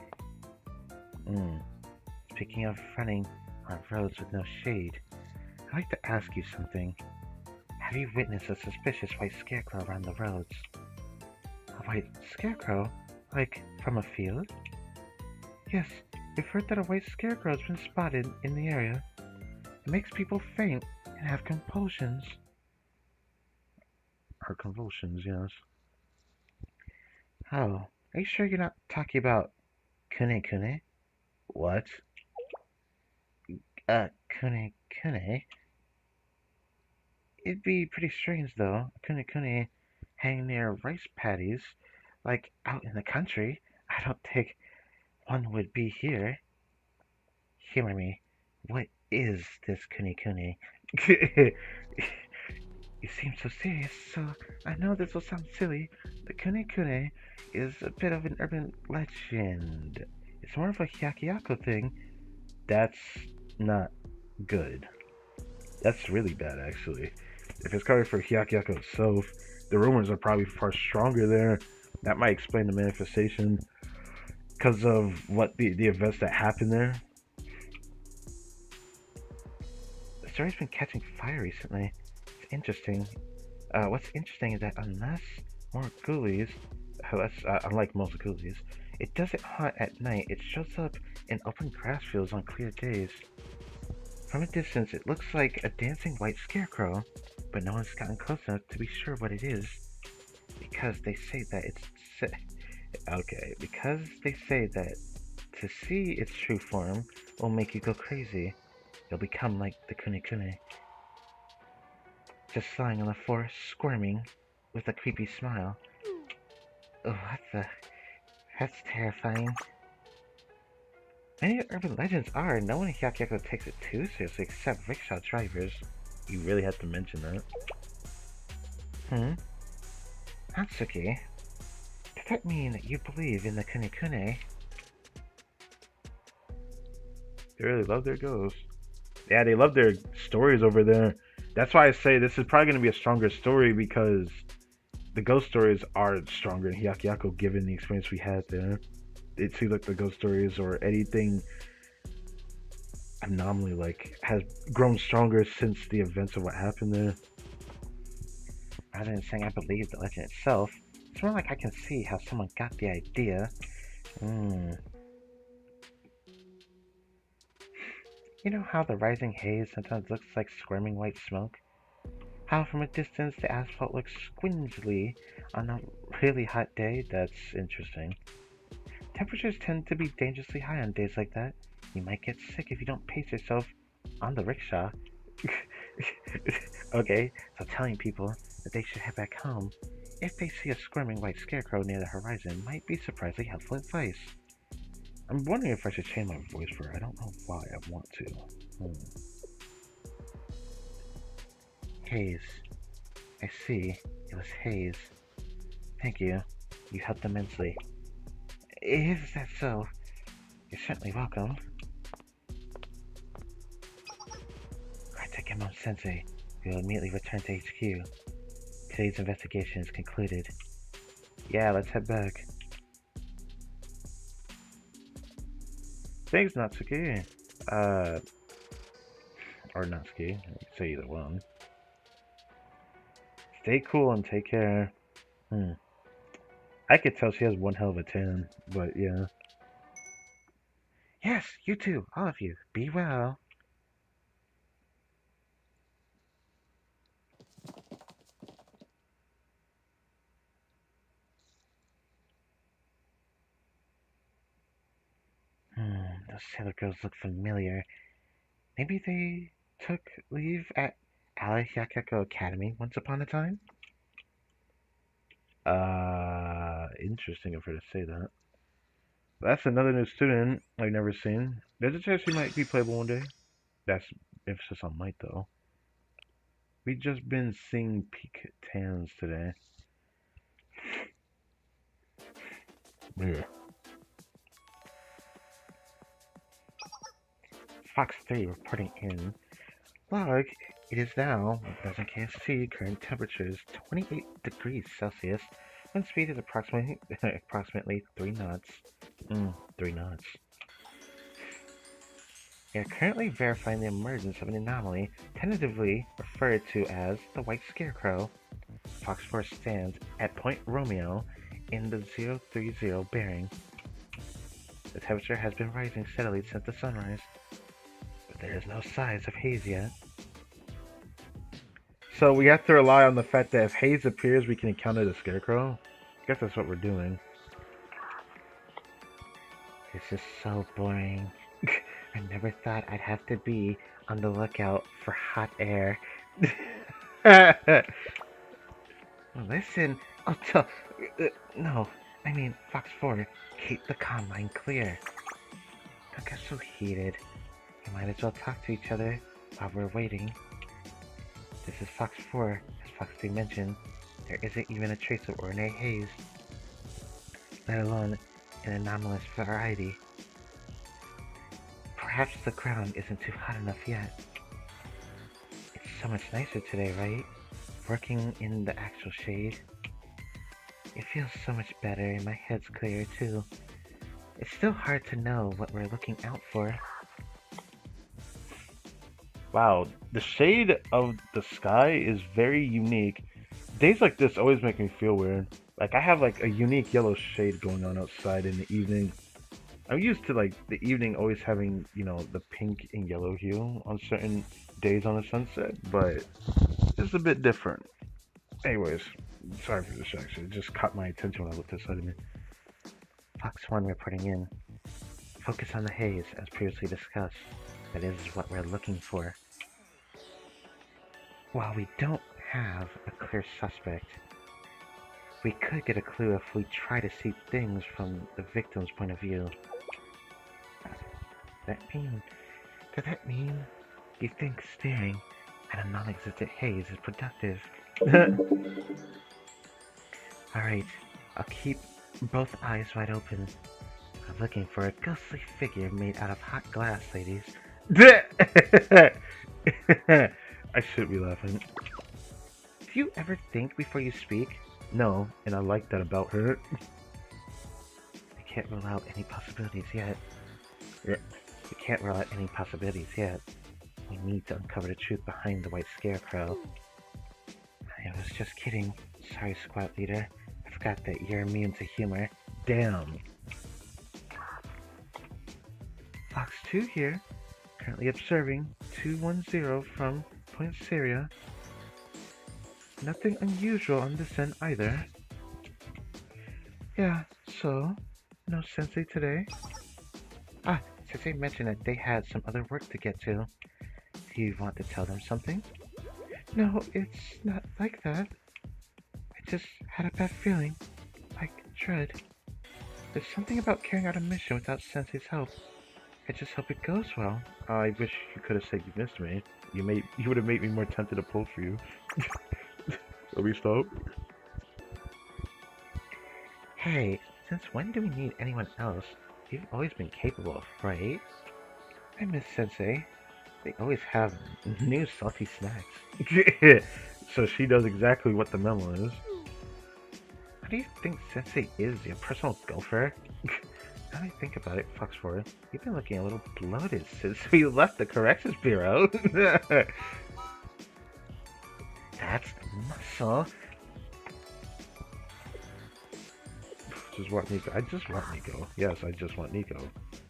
Speaking of running on roads with no shade, I'd like to ask you something. Have you witnessed a suspicious white scarecrow around the roads? A white scarecrow? Like from a field? Yes, we've heard that a white scarecrow has been spotted in the area. It makes people faint and have convulsions. Her convulsions, yes. Oh, are you sure you're not talking about Kune Kune? What? Kune Kune? It'd be pretty strange though, Kune Kune hanging near rice paddies, like out in the country. I don't think one would be here. Humor me. What is this Kune Kune? You seem so serious, so I know this will sound silly. The Kune Kune is a bit of an urban legend. It's more of a Hyakyako thing. That's not good. That's really bad, actually. If it's coming from Hyakyako itself, the rumors are probably far stronger there. That might explain the manifestation because of what the events that happened there. The story's been catching fire recently. It's interesting. What's interesting is that unless more ghoulies, unlike most ghoulies, it doesn't haunt at night. It shows up in open grass fields on clear days. From a distance, it looks like a dancing white scarecrow, but no one's gotten close enough to be sure what it is. Because they say that because they say that to see its true form will make you go crazy. You'll become like the Kune Kune. Just lying on the floor, squirming, with a creepy smile. Oh, what the... That's terrifying. Many urban legends are. No one in Hyakyako takes it too seriously except rickshaw drivers. You really have to mention that. Natsuki, does that mean that you believe in the Kune Kune? They really love their ghosts. Yeah, they love their stories over there. That's why I say this is probably going to be a stronger story because the ghost stories are stronger in Hyakyako given the experience we had there. It seems like the ghost stories or anything anomaly like has grown stronger since the events of what happened there. Rather than saying I believe the legend itself, it's more like I can see how someone got the idea. You know how the rising haze sometimes looks like squirming white smoke? How from a distance the asphalt looks squingly on a really hot day? That's interesting. Temperatures tend to be dangerously high on days like that. You might get sick if you don't pace yourself on the rickshaw. Okay, so telling people that they should head back home if they see a squirming white scarecrow near the horizon might be surprisingly helpful advice. I'm wondering if I should change my voice for her. I don't know why I want to. Haze. I see. It was Hayes. Thank you. You helped immensely. Is that so? You're certainly welcome. Criticamon Sensei. We will immediately return to HQ. Today's investigation is concluded. Yeah, let's head back. Thanks, Natsuki. Or Natsuki. You can say either one. Stay cool and take care. I could tell she has one hell of a tan, but yeah. Yes, you too, all of you. Be well. Those sailor girls look familiar. Maybe they took leave at Alahyakeko Academy once upon a time? Interesting of her to say that. That's another new student I've never seen. There's a chance she might be playable one day. That's emphasis on might, though. We've just been seeing peak tans today. Yeah. Fox 3 reporting in. Log, it is now, present KST, current temperature is 28 degrees Celsius, wind speed is approximately 3 knots. 3 knots. We are currently verifying the emergence of an anomaly, tentatively referred to as the White Scarecrow. Fox 4 stands at Point Romeo in the 030 bearing. The temperature has been rising steadily since the sunrise, but there is no signs of haze yet. So we have to rely on the fact that if haze appears, we can encounter the Scarecrow? I guess that's what we're doing. This is so boring. I never thought I'd have to be on the lookout for hot air. Listen, I'll tell... no, I mean, Fox 4, keep the comm line clear. Don't get so heated. We might as well talk to each other while we're waiting. This is Fox 4, as Fox 3 mentioned. There isn't even a trace of ordinary haze, let alone an anomalous variety. Perhaps the ground isn't too hot enough yet. It's so much nicer today, right? Working in the actual shade. It feels so much better and my head's clearer too. It's still hard to know what we're looking out for. Wow, the shade of the sky is very unique. Days like this always make me feel weird. Like, I have like a unique yellow shade going on outside in the evening. I'm used to like the evening always having, you know, the pink and yellow hue on certain days on the sunset, but it's a bit different. Anyways, sorry for the distraction. It just caught my attention when I looked outside of me. Fox 1 reporting in. Focus on the haze, as previously discussed. That is what we're looking for. While we don't have a clear suspect, we could get a clue if we try to see things from the victim's point of view. Does that mean you think staring at a non-existent haze is productive? Alright, I'll keep both eyes wide open. I'm looking for a ghostly figure made out of hot glass, ladies. I should be laughing. Do you ever think before you speak? No, and I like that about her. I can't rule out any possibilities yet. Yeah. We can't rule out any possibilities yet. We need to uncover the truth behind the White Scarecrow. I was just kidding. Sorry, Squad Leader. I forgot that you're immune to humor. Damn. Fox 2 here. Currently observing 210 from Point Syria. Nothing unusual on this end either. Yeah, so, no Sensei today? Ah, Sensei mentioned that they had some other work to get to. Do you want to tell them something? No, it's not like that. I just had a bad feeling. Like dread. There's something about carrying out a mission without Sensei's help. I just hope it goes well. I wish you could have said you missed me. You would have made me more tempted to pull for you. Let me stop. Hey, since when do we need anyone else? You've always been capable, right? I miss Sensei. They always have new salty snacks. So she knows exactly what the memo is. How do you think Sensei is, your personal gopher? Now I think about it, Foxford, you've been looking a little bloated since we left the Corrections Bureau. That's muscle. Just want Nico. I just want Nico. Yes, I just want Nico.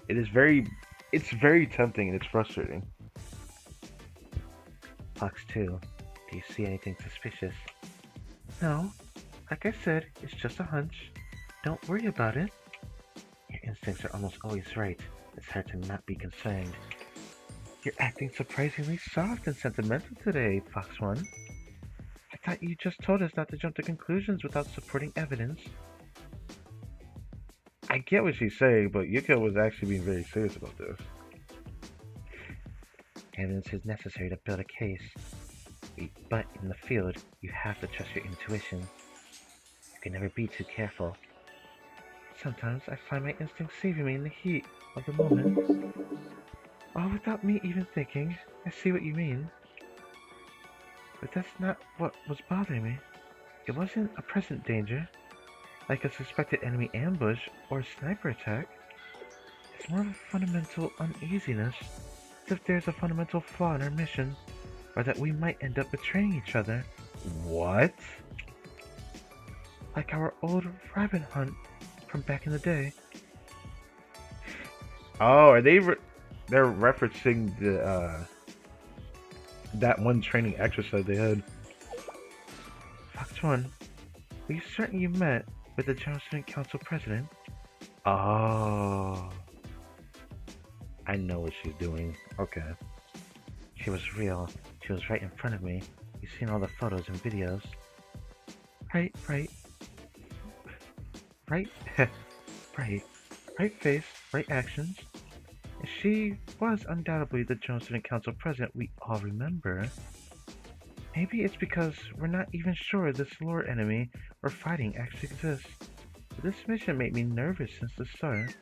It's very tempting and it's frustrating. Fox 2, do you see anything suspicious? No. Like I said, it's just a hunch. Don't worry about it. Your instincts are almost always right. It's hard to not be concerned. You're acting surprisingly soft and sentimental today, Fox 1. I thought you just told us not to jump to conclusions without supporting evidence. I get what she's saying, but Yuko was actually being very serious about this. Evidence is necessary to build a case. But in the field, you have to trust your intuition. You can never be too careful. Sometimes I find my instincts saving me in the heat of the moment. All without me even thinking. I see what you mean. But that's not what was bothering me. It wasn't a present danger, like a suspected enemy ambush or a sniper attack. It's more of a fundamental uneasiness, as if there's a fundamental flaw in our mission, or that we might end up betraying each other. What? Like our old rabbit hunt from back in the day. Oh, are they're referencing the that one training exercise they had. Fox 1, were you certain you met with the General Student Council President? Oh. I know what she's doing. Okay. She was real. She was right in front of me. You've seen all the photos and videos. Right. Right face, right actions. She was undoubtedly the General Student Council President we all remember. Maybe it's because we're not even sure this lore enemy we're fighting actually exists. But this mission made me nervous since the start.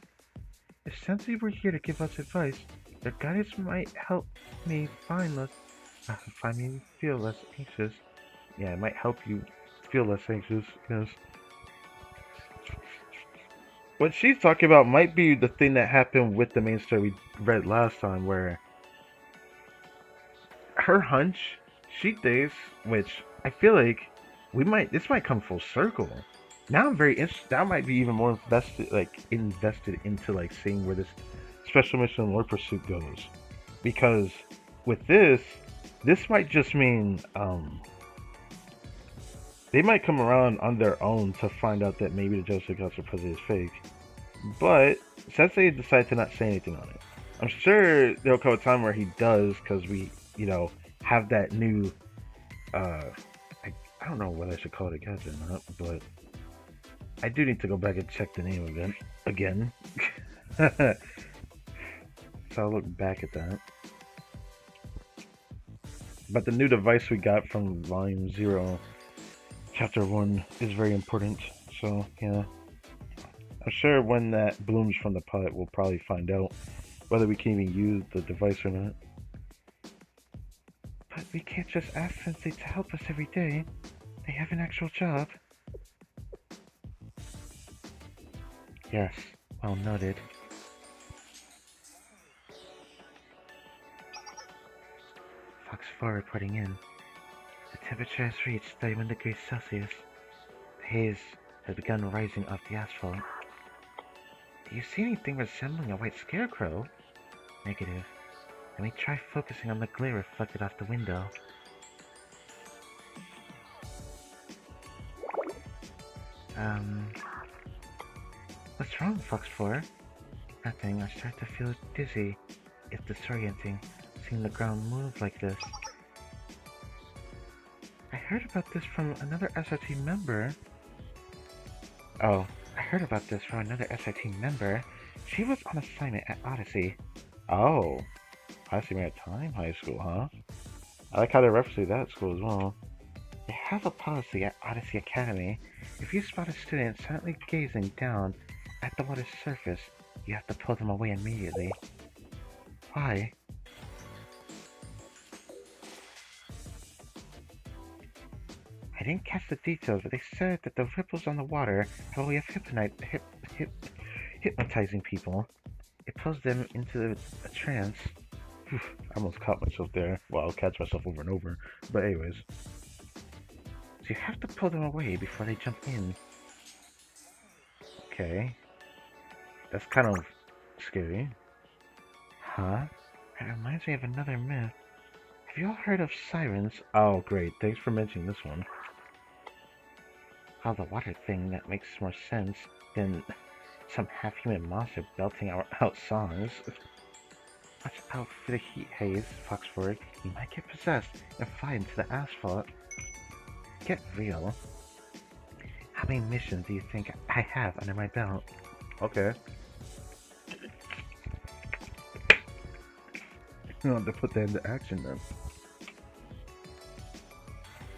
If Sensei were here to give us advice, their guidance might help me feel less anxious. Yeah, it might help you feel less anxious, yes. What she's talking about might be the thing that happened with the main story we read last time, where her hunch, she thinks, which I feel like this might come full circle. Now I'm very interested. Now I might be even more invested into like seeing where this special mission Lord Pursuit goes, because with this might just mean they might come around on their own to find out that maybe the Joseph Council President is fake. But since they decide to not say anything on it, I'm sure there'll come a time where he does, because we, have that new, I don't know what I should call it a gadget or not, but I do need to go back and check the name again. So I'll look back at that. But the new device we got from Volume 0, Chapter 1 is very important, so yeah. I'm sure when that blooms from the pot, we'll probably find out whether we can even use the device or not. But we can't just ask Sensei to help us every day. They have an actual job. Yes, well noted. Fox 4 reporting in. The temperature has reached 31 degrees Celsius. The haze has begun rising off the asphalt. Do you see anything resembling a white scarecrow? Negative. Let me try focusing on the glare reflected off the window. What's wrong, Fox 4? Nothing. I start to feel dizzy. It's disorienting, seeing the ground move like this. I heard about this from another SRT member. She was on assignment at Odyssey. Oh, Odyssey Maritime High School, huh? I like how they're referencing that school as well. It have a policy at Odyssey Academy. If you spot a student silently gazing down at the water's surface, you have to pull them away immediately. Why? I didn't catch the details, but they said that the ripples on the water have a way of hypnotizing people. It pulls them into a trance. I almost caught myself there. Well, I'll catch myself over and over. But anyways. So you have to pull them away before they jump in. Okay. That's kind of scary. Huh? That reminds me of another myth. Have you all heard of sirens? Oh, great. Thanks for mentioning this one. Oh, the water thing, that makes more sense than some half-human monster belting out songs. Watch out for the heat haze, Foxford. You might get possessed and fly into the asphalt. Get real. How many missions do you think I have under my belt? Okay. You want to put that into action then.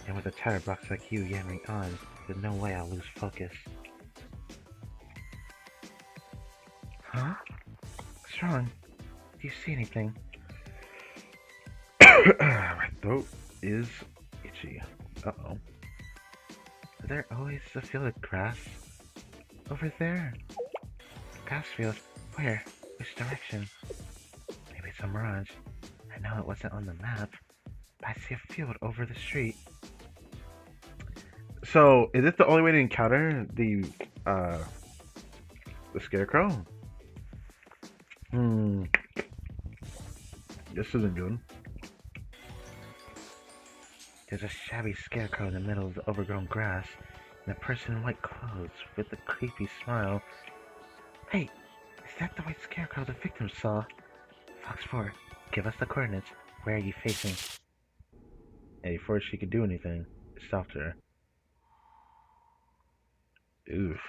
And with a chatterbox like you yammering on, there's no way I'll lose focus. Huh? What's wrong? Do you see anything? My throat is itchy. Uh-oh. Is there always a field of grass? Over there? Grass field? Where? Which direction? Maybe it's a mirage. I know it wasn't on the map, but I see a field over the street. So, is this the only way to encounter the scarecrow? This isn't good. There's a shabby scarecrow in the middle of the overgrown grass, and a person in white clothes with a creepy smile. Hey, is that the white scarecrow the victim saw? Fox 4, give us the coordinates. Where are you facing? And before she could do anything, it stopped her. Oof.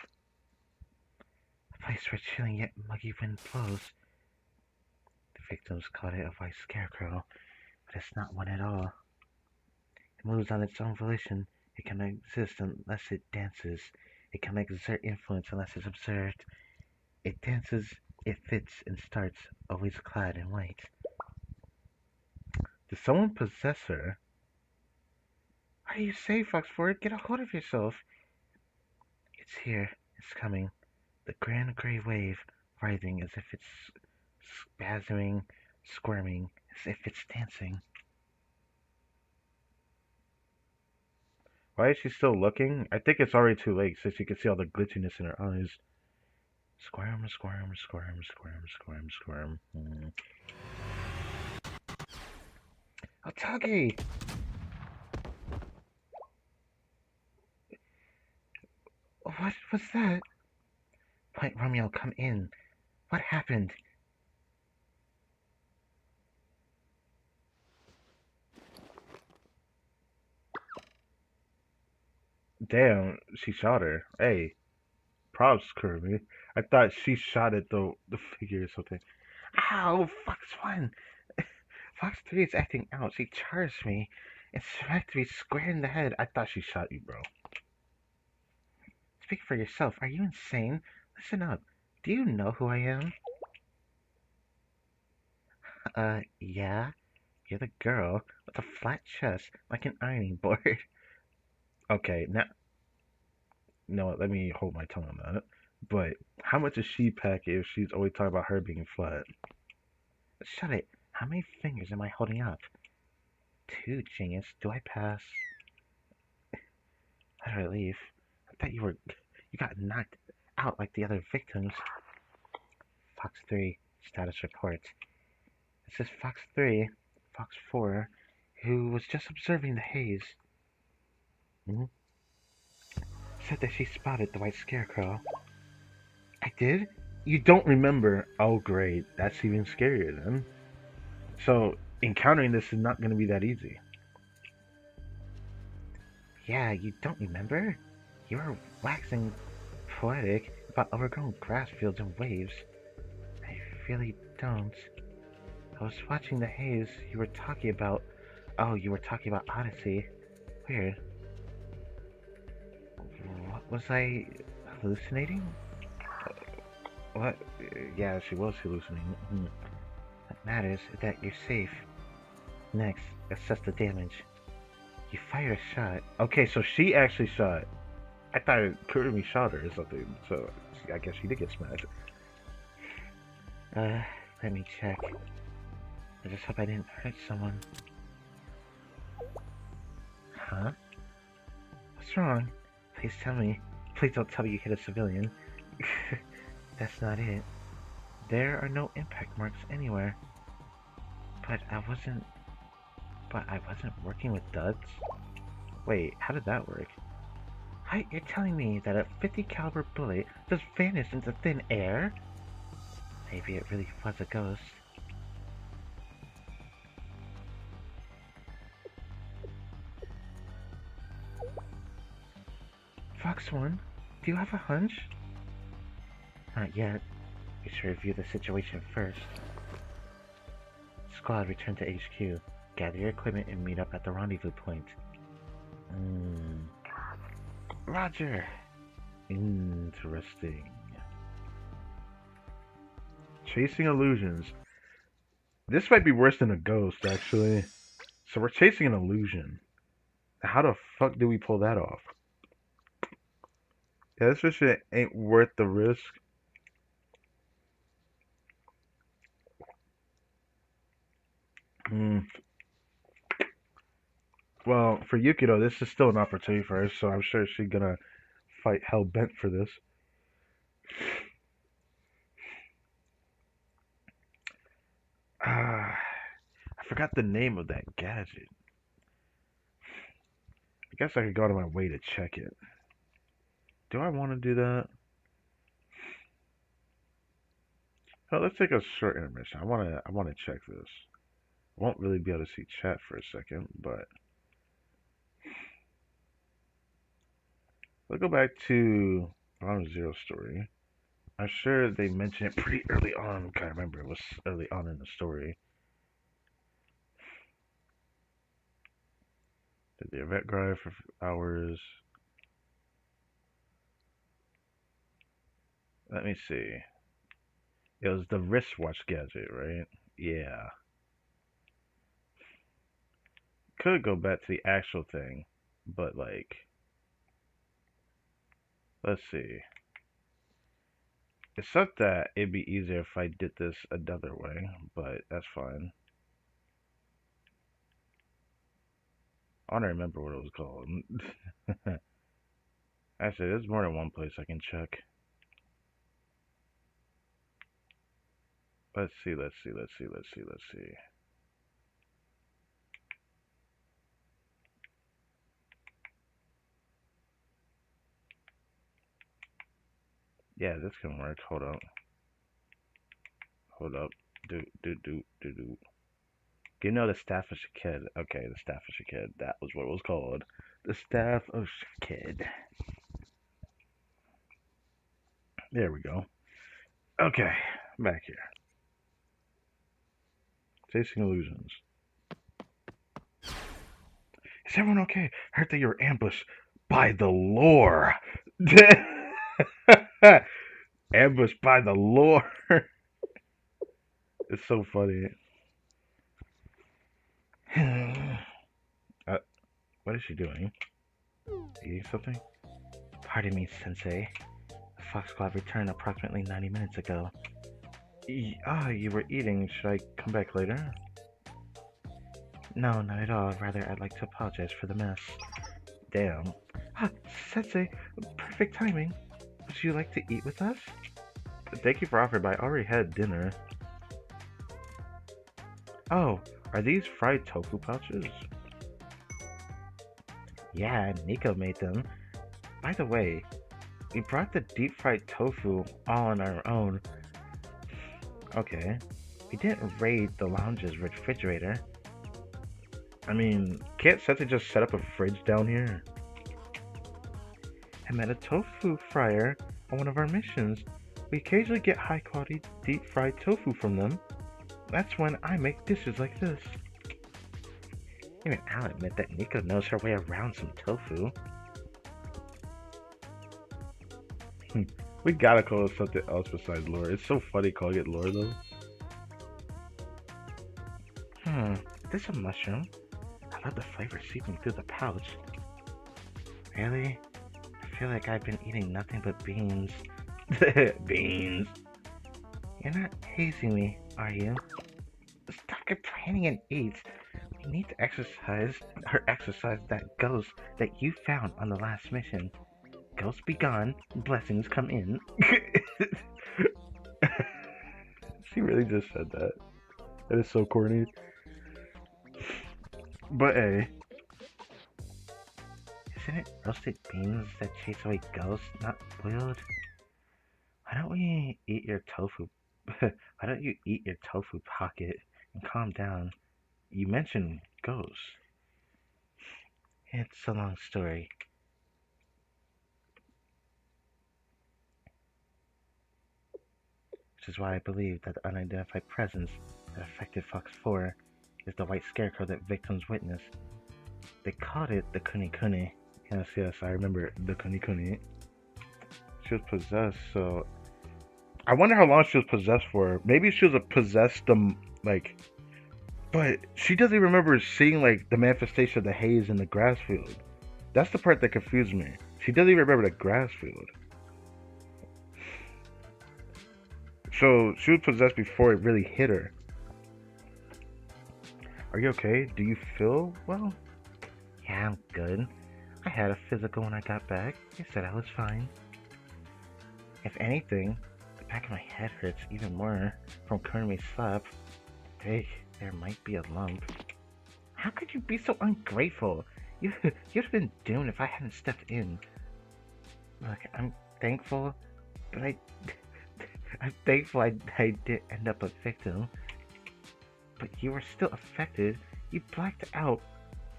A place where chilling yet muggy wind blows. The victims called it a white scarecrow, but it's not one at all. It moves on its own volition. It cannot exist unless it dances. It cannot exert influence unless it's observed. It dances, it fits, and starts, always clad in white. Did someone possess her? What do you say, Foxford? Get a hold of yourself. It's here. It's coming. The grand gray wave, writhing as if it's spasming, squirming, as if it's dancing. Why is she still looking? I think it's already too late since you can see all the glitchiness in her eyes. Squirm, squirm, squirm, squirm, squirm, squirm. Oh, Tuggy! What was that? Point Romeo, come in. What happened? Damn, she shot her. Hey, props, Kirby. I thought she shot at the figure or something. Ow, Fox 1! Fox 3 is acting out. She charged me and smacked me square in the head. I thought she shot you, bro. Speak for yourself. Are you insane? Listen up. Do you know who I am? Yeah. You're the girl with a flat chest like an ironing board. Okay, now, no, let me hold my tongue on that. But how much does she pack if she's always talking about her being flat? Shut it. How many fingers am I holding up? 2, genius. Do I pass? How do I leave? I thought you got knocked out like the other victims. Fox 3, status report. This is Fox 3, Fox 4, who was just observing the haze. Said that she spotted the white scarecrow. I did? You don't remember? Oh, great. That's even scarier then. So, encountering this is not going to be that easy. Yeah, you don't remember? You were waxing poetic about overgrown grass fields and waves. I really don't. I was watching the haze you were talking about. Oh, you were talking about Odyssey. Weird. Was I hallucinating? What? Yeah, she was hallucinating. What matters is that you're safe. Next, assess the damage. You fired a shot. Okay, so she actually shot. I thought Kurumi shot her or something, so I guess she did get smashed. Let me check. I just hope I didn't hurt someone. Huh? What's wrong? Please tell me. Please don't tell me you hit a civilian. That's not it. There are no impact marks anywhere. But I wasn't working with duds? Wait, how did that work? You're telling me that a 50 caliber bullet just vanished into thin air? Maybe it really was a ghost. Fox 1, do you have a hunch? Not yet. We should review the situation first. Squad, return to HQ. Gather your equipment and meet up at the rendezvous point. Roger! Interesting. Chasing illusions. This might be worse than a ghost, actually. So we're chasing an illusion. How the fuck do we pull that off? Yeah, this shit ain't worth the risk. Well, for Yukito, this is still an opportunity for her, so I'm sure she's gonna fight hell bent for this. I forgot the name of that gadget. I guess I could go out of my way to check it. Do I want to do that? Well, let's take a short intermission. I wanna check this. I won't really be able to see chat for a second, but let's go back to Ground Zero story. I'm sure they mentioned it pretty early on. I can't remember. It was early on in the story. Did the event drive for hours? Let me see. It was the wristwatch gadget, right? Yeah. Could go back to the actual thing, but like, let's see. It's not that it'd be easier if I did this another way, but that's fine. I don't remember what it was called. Actually, there's more than one place I can check. Let's see. Yeah, this can work. Hold up. Do. You know the Staff of Shakid. Okay, the Staff of Shakid. That was what it was called. The Staff of Shakid. There we go. Okay, back here. Chasing illusions. Is everyone okay? Heard that you were ambushed by the lore. Ambushed by the lore. It's so funny. What is she doing? Eating something? Pardon me, Sensei. The Fox Squad returned approximately 90 minutes ago. You were eating. Should I come back later? No, not at all. Rather, I'd like to apologize for the mess. Damn. Sensei, perfect timing. Would you like to eat with us? Thank you for offering, but I already had dinner. Oh, are these fried tofu pouches? Yeah, Nico made them. By the way, we brought the deep fried tofu all on our own. Okay. We didn't raid the lounge's refrigerator. I mean, can't Sensei just set up a fridge down here? I met a tofu fryer on one of our missions. We occasionally get high quality deep fried tofu from them. That's when I make dishes like this. Even I'll admit that Nico knows her way around some tofu. We gotta call it something else besides lore. It's so funny calling it lore though. Is this a mushroom? I love the flavor seeping through the pouch. Really? I feel like I've been eating nothing but beans. Beans. You're not hazing me, are you? Stop complaining and eat. We need to exercise that ghost that you found on the last mission. Ghosts be gone, blessings come in. She really just said that. That is so corny. But hey, Isn't it roasted beans that chase away ghosts, not boiled? Why don't we eat your tofu? Why don't you eat your tofu pocket and calm down? You mentioned ghosts. It's a long story. Which is why I believe that the unidentified presence that affected Fox 4 is the white scarecrow that victims witnessed. They called it the Kuni Kuni. yes, yes, I remember the Kuni Kuni. She was possessed, so I wonder how long she was possessed for. Maybe she was a possessed, like, but she doesn't remember seeing like the manifestation of the haze in the grass field. That's the part that confused me. She doesn't even remember the grass field. So she was possessed before it really hit her. Are you okay? Do you feel well? Yeah, I'm good. I had a physical when I got back. They said I was fine. If anything, the back of my head hurts even more from Kurami's slap. There might be a lump. How could you be so ungrateful? You'd have been doomed if I hadn't stepped in. Look, I'm thankful, but I'm thankful I did end up a victim. But you were still affected. You blacked out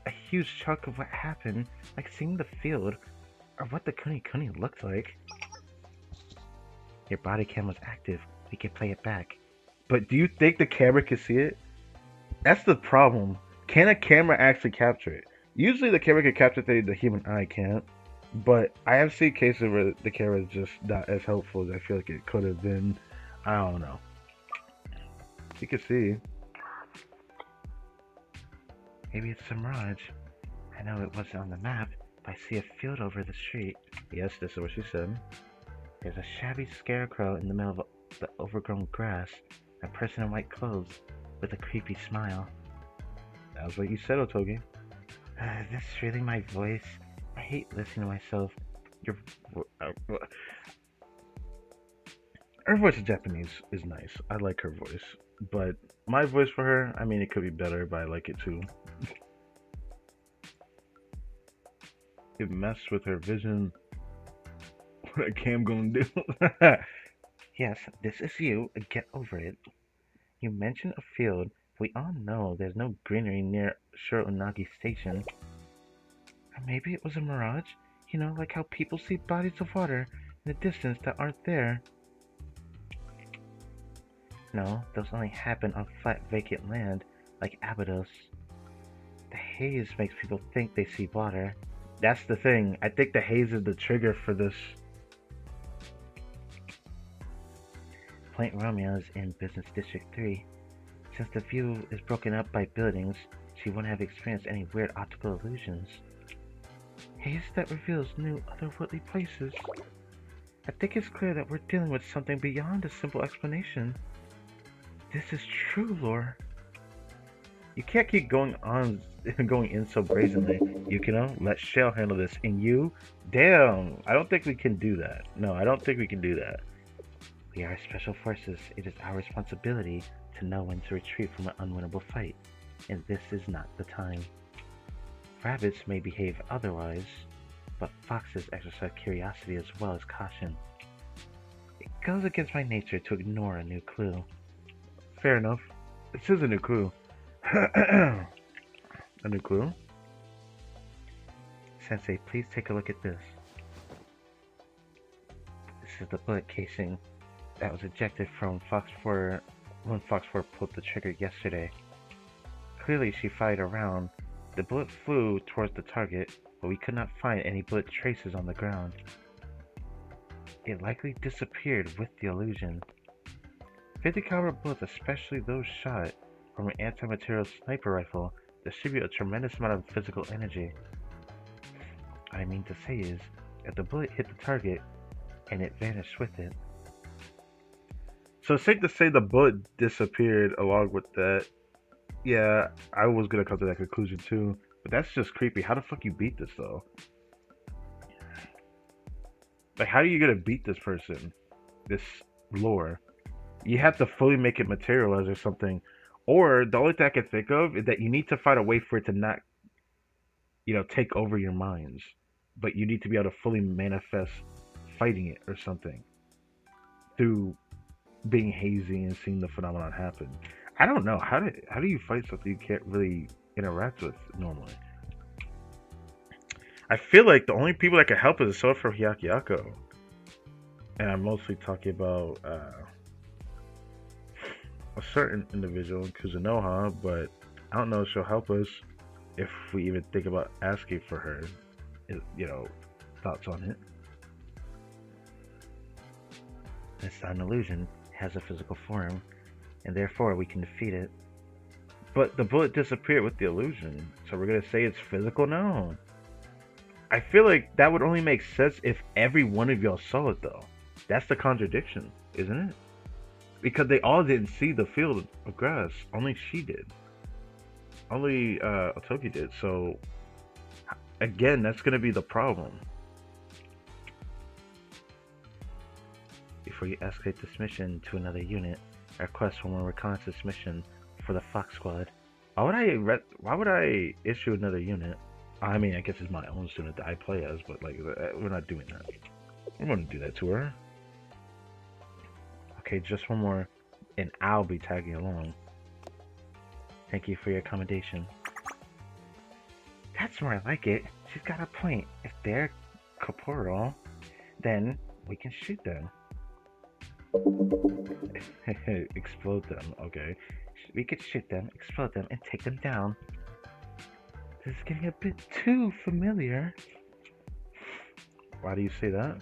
a huge chunk of what happened, like seeing the field, or what the Kuni Kuni looked like. Your body cam was active. We could play it back. But do you think the camera can see it? That's the problem. Can a camera actually capture it? Usually the camera can capture things the human eye can't. But I have seen cases where the camera is just not as helpful as I feel like it could have been. I don't know. You can see. Maybe it's a mirage. I know it wasn't on the map, but I see a field over the street. Yes, this is what she said. There's a shabby scarecrow in the middle of the overgrown grass, a person in white clothes with a creepy smile. That was what you said, Otogi. This really my voice? I hate listening to myself. Her voice in Japanese is nice. I like her voice. But my voice for her, I mean, it could be better, but I like it too. It messed with her vision. What a cam gonna do? Yes, this is you. Get over it. You mentioned a field. We all know there's no greenery near Shironagi Station. Or maybe it was a mirage. You know, like how people see bodies of water in the distance that aren't there. No, those only happen on flat vacant land, like Abydos. The haze makes people think they see water. That's the thing. I think the haze is the trigger for this. Point Romeo is in Business District 3. Since the view is broken up by buildings, she wouldn't have experienced any weird optical illusions. Haze that reveals new otherworldly places. I think it's clear that we're dealing with something beyond a simple explanation. This is true lore. You can't keep going in so brazenly. Yukino, let Shell handle this. And you, damn, I don't think we can do that. No, I don't think we can do that. We are special forces. It is our responsibility to know when to retreat from an unwinnable fight, and this is not the time. Rabbits may behave otherwise, but foxes exercise curiosity as well as caution. It goes against my nature to ignore a new clue. Fair enough. This is a new clue. A new clue? Sensei, please take a look at this. This is the bullet casing that was ejected from Fox 4 when Fox 4 pulled the trigger yesterday. Clearly she fired around. The bullet flew towards the target, but we could not find any bullet traces on the ground. it likely disappeared with the illusion. 50 caliber bullets, especially those shot from an anti-material sniper rifle, distribute a tremendous amount of physical energy. What I mean to say is, if the bullet hit the target and it vanished with it. So it's safe to say the bullet disappeared along with that. Yeah, I was gonna come to that conclusion too. But that's just creepy. How the fuck you beat this though? Like, how are you gonna beat this person? This lore? You have to fully make it materialize or something. Or the only thing I can think of is that you need to find a way for it to not, take over your minds. But you need to be able to fully manifest fighting it or something through being hazy and seeing the phenomenon happen. I don't know. How do you fight something you can't really interact with normally? I feel like the only people that can help is Soda from Hyakyako. And I'm mostly talking about a certain individual in Kuzunoha, but I don't know if she'll help us if we even think about asking for her, thoughts on it. It's not an illusion, it has a physical form, and therefore we can defeat it. But the bullet disappeared with the illusion, so we're gonna say it's physical now? I feel like that would only make sense if every one of y'all saw it though. That's the contradiction, isn't it? Because they all didn't see the field of grass. Only she did. Only Otogi did. So, again, that's going to be the problem. Before you escalate this mission to another unit, I request one more reconnaissance mission for the Fox Squad. Why would I issue another unit? I mean, I guess it's my own student that I play as, but like, we're not doing that. I'm going to do that to her. Okay, just one more, and I'll be tagging along. Thank you for your accommodation. That's more like it. She's got a point. If they're corporeal, then we can shoot them. Explode them, okay. We could shoot them, explode them, and take them down. This is getting a bit too familiar. Why do you say that?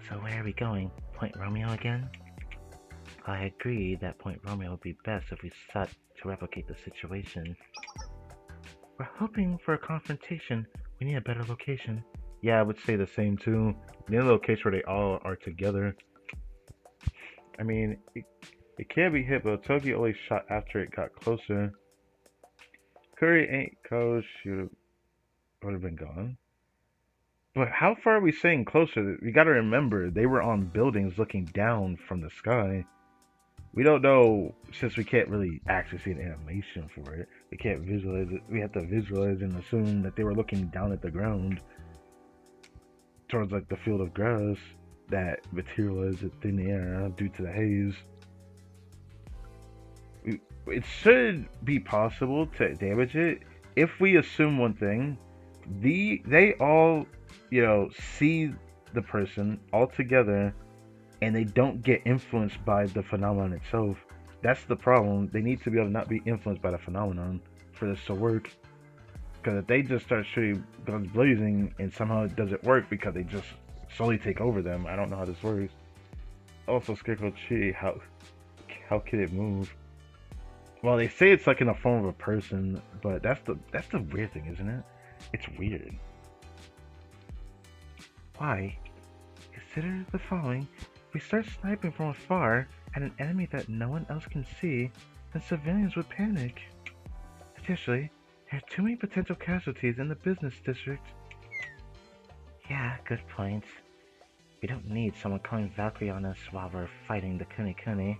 So where are we going? Point Romeo again? I agree that Point Romeo would be best if we sought to replicate the situation. We're hoping for a confrontation. We need a better location. Yeah, I would say the same too. The only location where they all are together. I mean, it can be hit, but Togi only shot after it got closer. Curry ain't close. She would have been gone. But how far are we saying closer? We gotta remember, they were on buildings looking down from the sky. We don't know, since we can't really actually see an animation for it. We can't visualize it. We have to visualize and assume that they were looking down at the ground. Towards like the field of grass that materialized in the air due to the haze. It should be possible to damage it if we assume one thing. They all, see the person all together, and they don't get influenced by the phenomenon itself. That's the problem. They need to be able to not be influenced by the phenomenon for this to work. Because if they just start shooting guns blazing and somehow it doesn't work because they just slowly take over them, I don't know how this works. Also, Scarecrow Chi, how can it move? Well, they say it's like in the form of a person, but that's the weird thing, isn't it? It's weird. Why? Consider the following. If we start sniping from afar at an enemy that no one else can see, then civilians would panic. Additionally, there are too many potential casualties in the business district. Yeah, good point. We don't need someone calling Valkyrie on us while we're fighting the Kuni.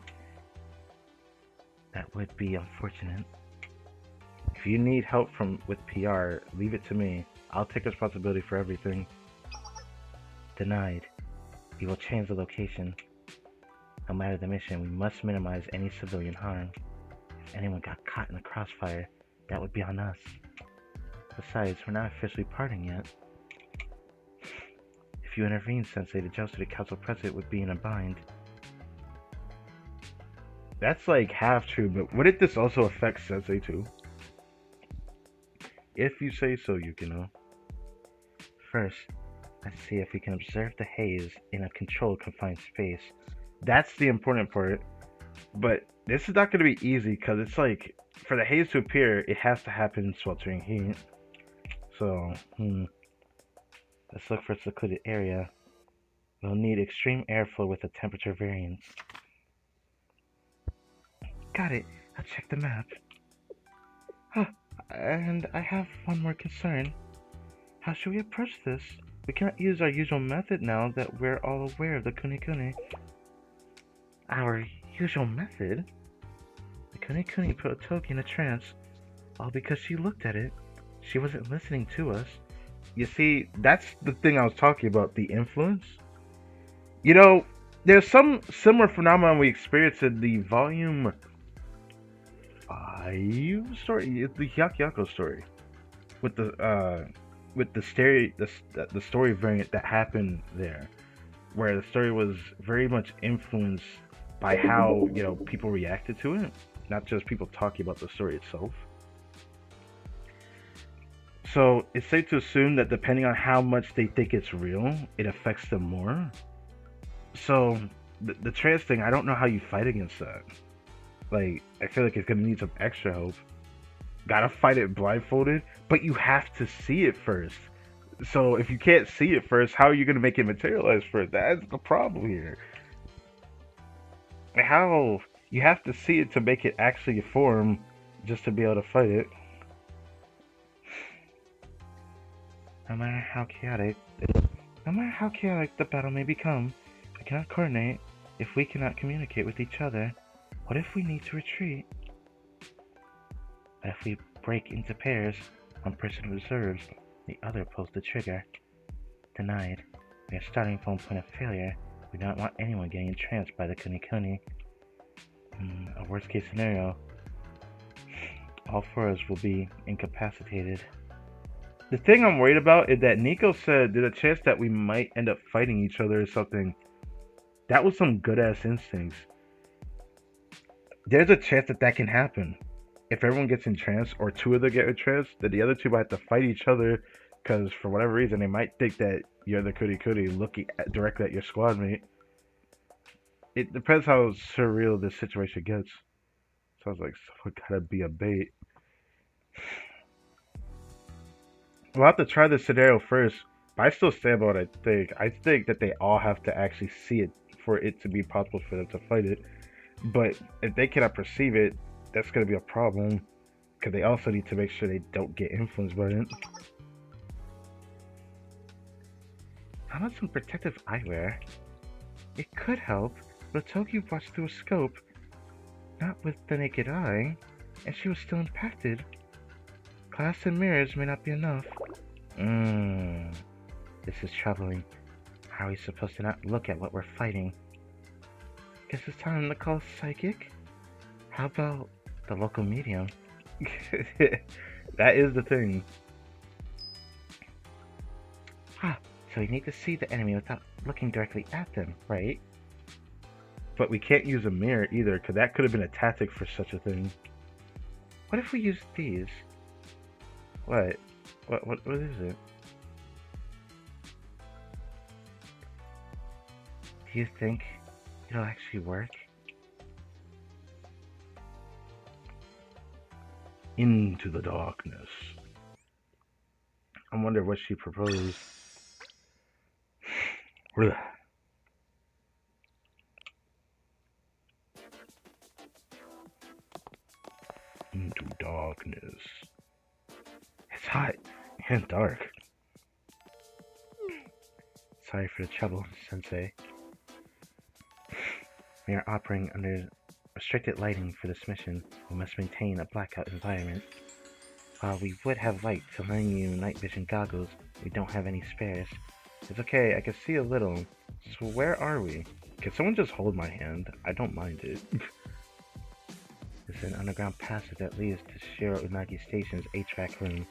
That would be unfortunate. If you need help with PR, leave it to me. I'll take responsibility for everything. Denied. We will change the location. No matter the mission, we must minimize any civilian harm. If anyone got caught in the crossfire, that would be on us. Besides, we're not officially parting yet. If you intervene, Sensei, the Josuke Council President would be in a bind. That's like half true, but wouldn't this also affect Sensei too? If you say so, Yukino. first. Let's see if we can observe the haze in a controlled, confined space. That's the important part. But this is not going to be easy because it's like, for the haze to appear, it has to happen in sweltering heat. So, let's look for a secluded area. We'll need extreme airflow with a temperature variance. Got it. I'll check the map. Huh. And I have one more concern. How should we approach this? We cannot use our usual method now that we're all aware of the Kuni-Kuni. Our usual method? The Kuni-Kuni put Otogi in a trance, all because she looked at it. She wasn't listening to us. You see, that's the thing I was talking about, the influence. You know, there's some similar phenomenon we experienced in the volume 5 story, the Hyakyako story, with the story variant that happened there, where the story was very much influenced by how, you know, people reacted to it, not just people talking about the story itself. So it's safe to assume that depending on how much they think it's real, it affects them more. So the trans thing, I don't know how you fight against that. Like, I feel like it's gonna need some extra help. Gotta fight it blindfolded, but you have to see it first. So if you can't see it first, how are you gonna make it materialize first? That's the problem here. How you have to see it to make it actually form, just to be able to fight it. No matter how chaotic the battle may become, we cannot coordinate if we cannot communicate with each other. What if we need to retreat? What if we break into pairs? One person observes, the other pulls the trigger. Denied. We are starting from a point of failure. We don't want anyone getting entranced by the Kuni-Kuni. A worst case scenario, all four of us will be incapacitated. The thing I'm worried about is that Nico said there's a chance that we might end up fighting each other or something. That was some good ass instincts. There's a chance that that can happen. If everyone gets entranced, or two of them get entranced, then the other two might have to fight each other because for whatever reason they might think that you're the Kuni-Kuni looking directly at your squad mate. It depends how surreal this situation gets. Sounds like someone gotta be a bait. We'll have to try this scenario first, but I still stand by what I think. I think that they all have to actually see it for it to be possible for them to fight it. But if they cannot perceive it, that's going to be a problem, because they also need to make sure they don't get influenced by it. How about some protective eyewear? It could help, but Toki watched through a scope, not with the naked eye, and she was still impacted. Glass and mirrors may not be enough. This is troubling. How are we supposed to not look at what we're fighting? Guess it's time to call Psychic? How about the local medium? That is the thing. So we need to see the enemy without looking directly at them, right? But we can't use a mirror either, because that could have been a tactic for such a thing. What if we use these? What is it? Do you think it'll actually work? Into the darkness. I wonder what she proposed. Into darkness. It's hot and dark. Sorry for the trouble, Sensei. We are operating under restricted lighting for this mission. We must maintain a blackout environment. While we would have liked to lend you night vision goggles, we don't have any spares. It's okay, I can see a little. So where are we? Can someone just hold my hand? I don't mind it. It's an underground passage that leads to Shiro Unagi Station's HVAC room.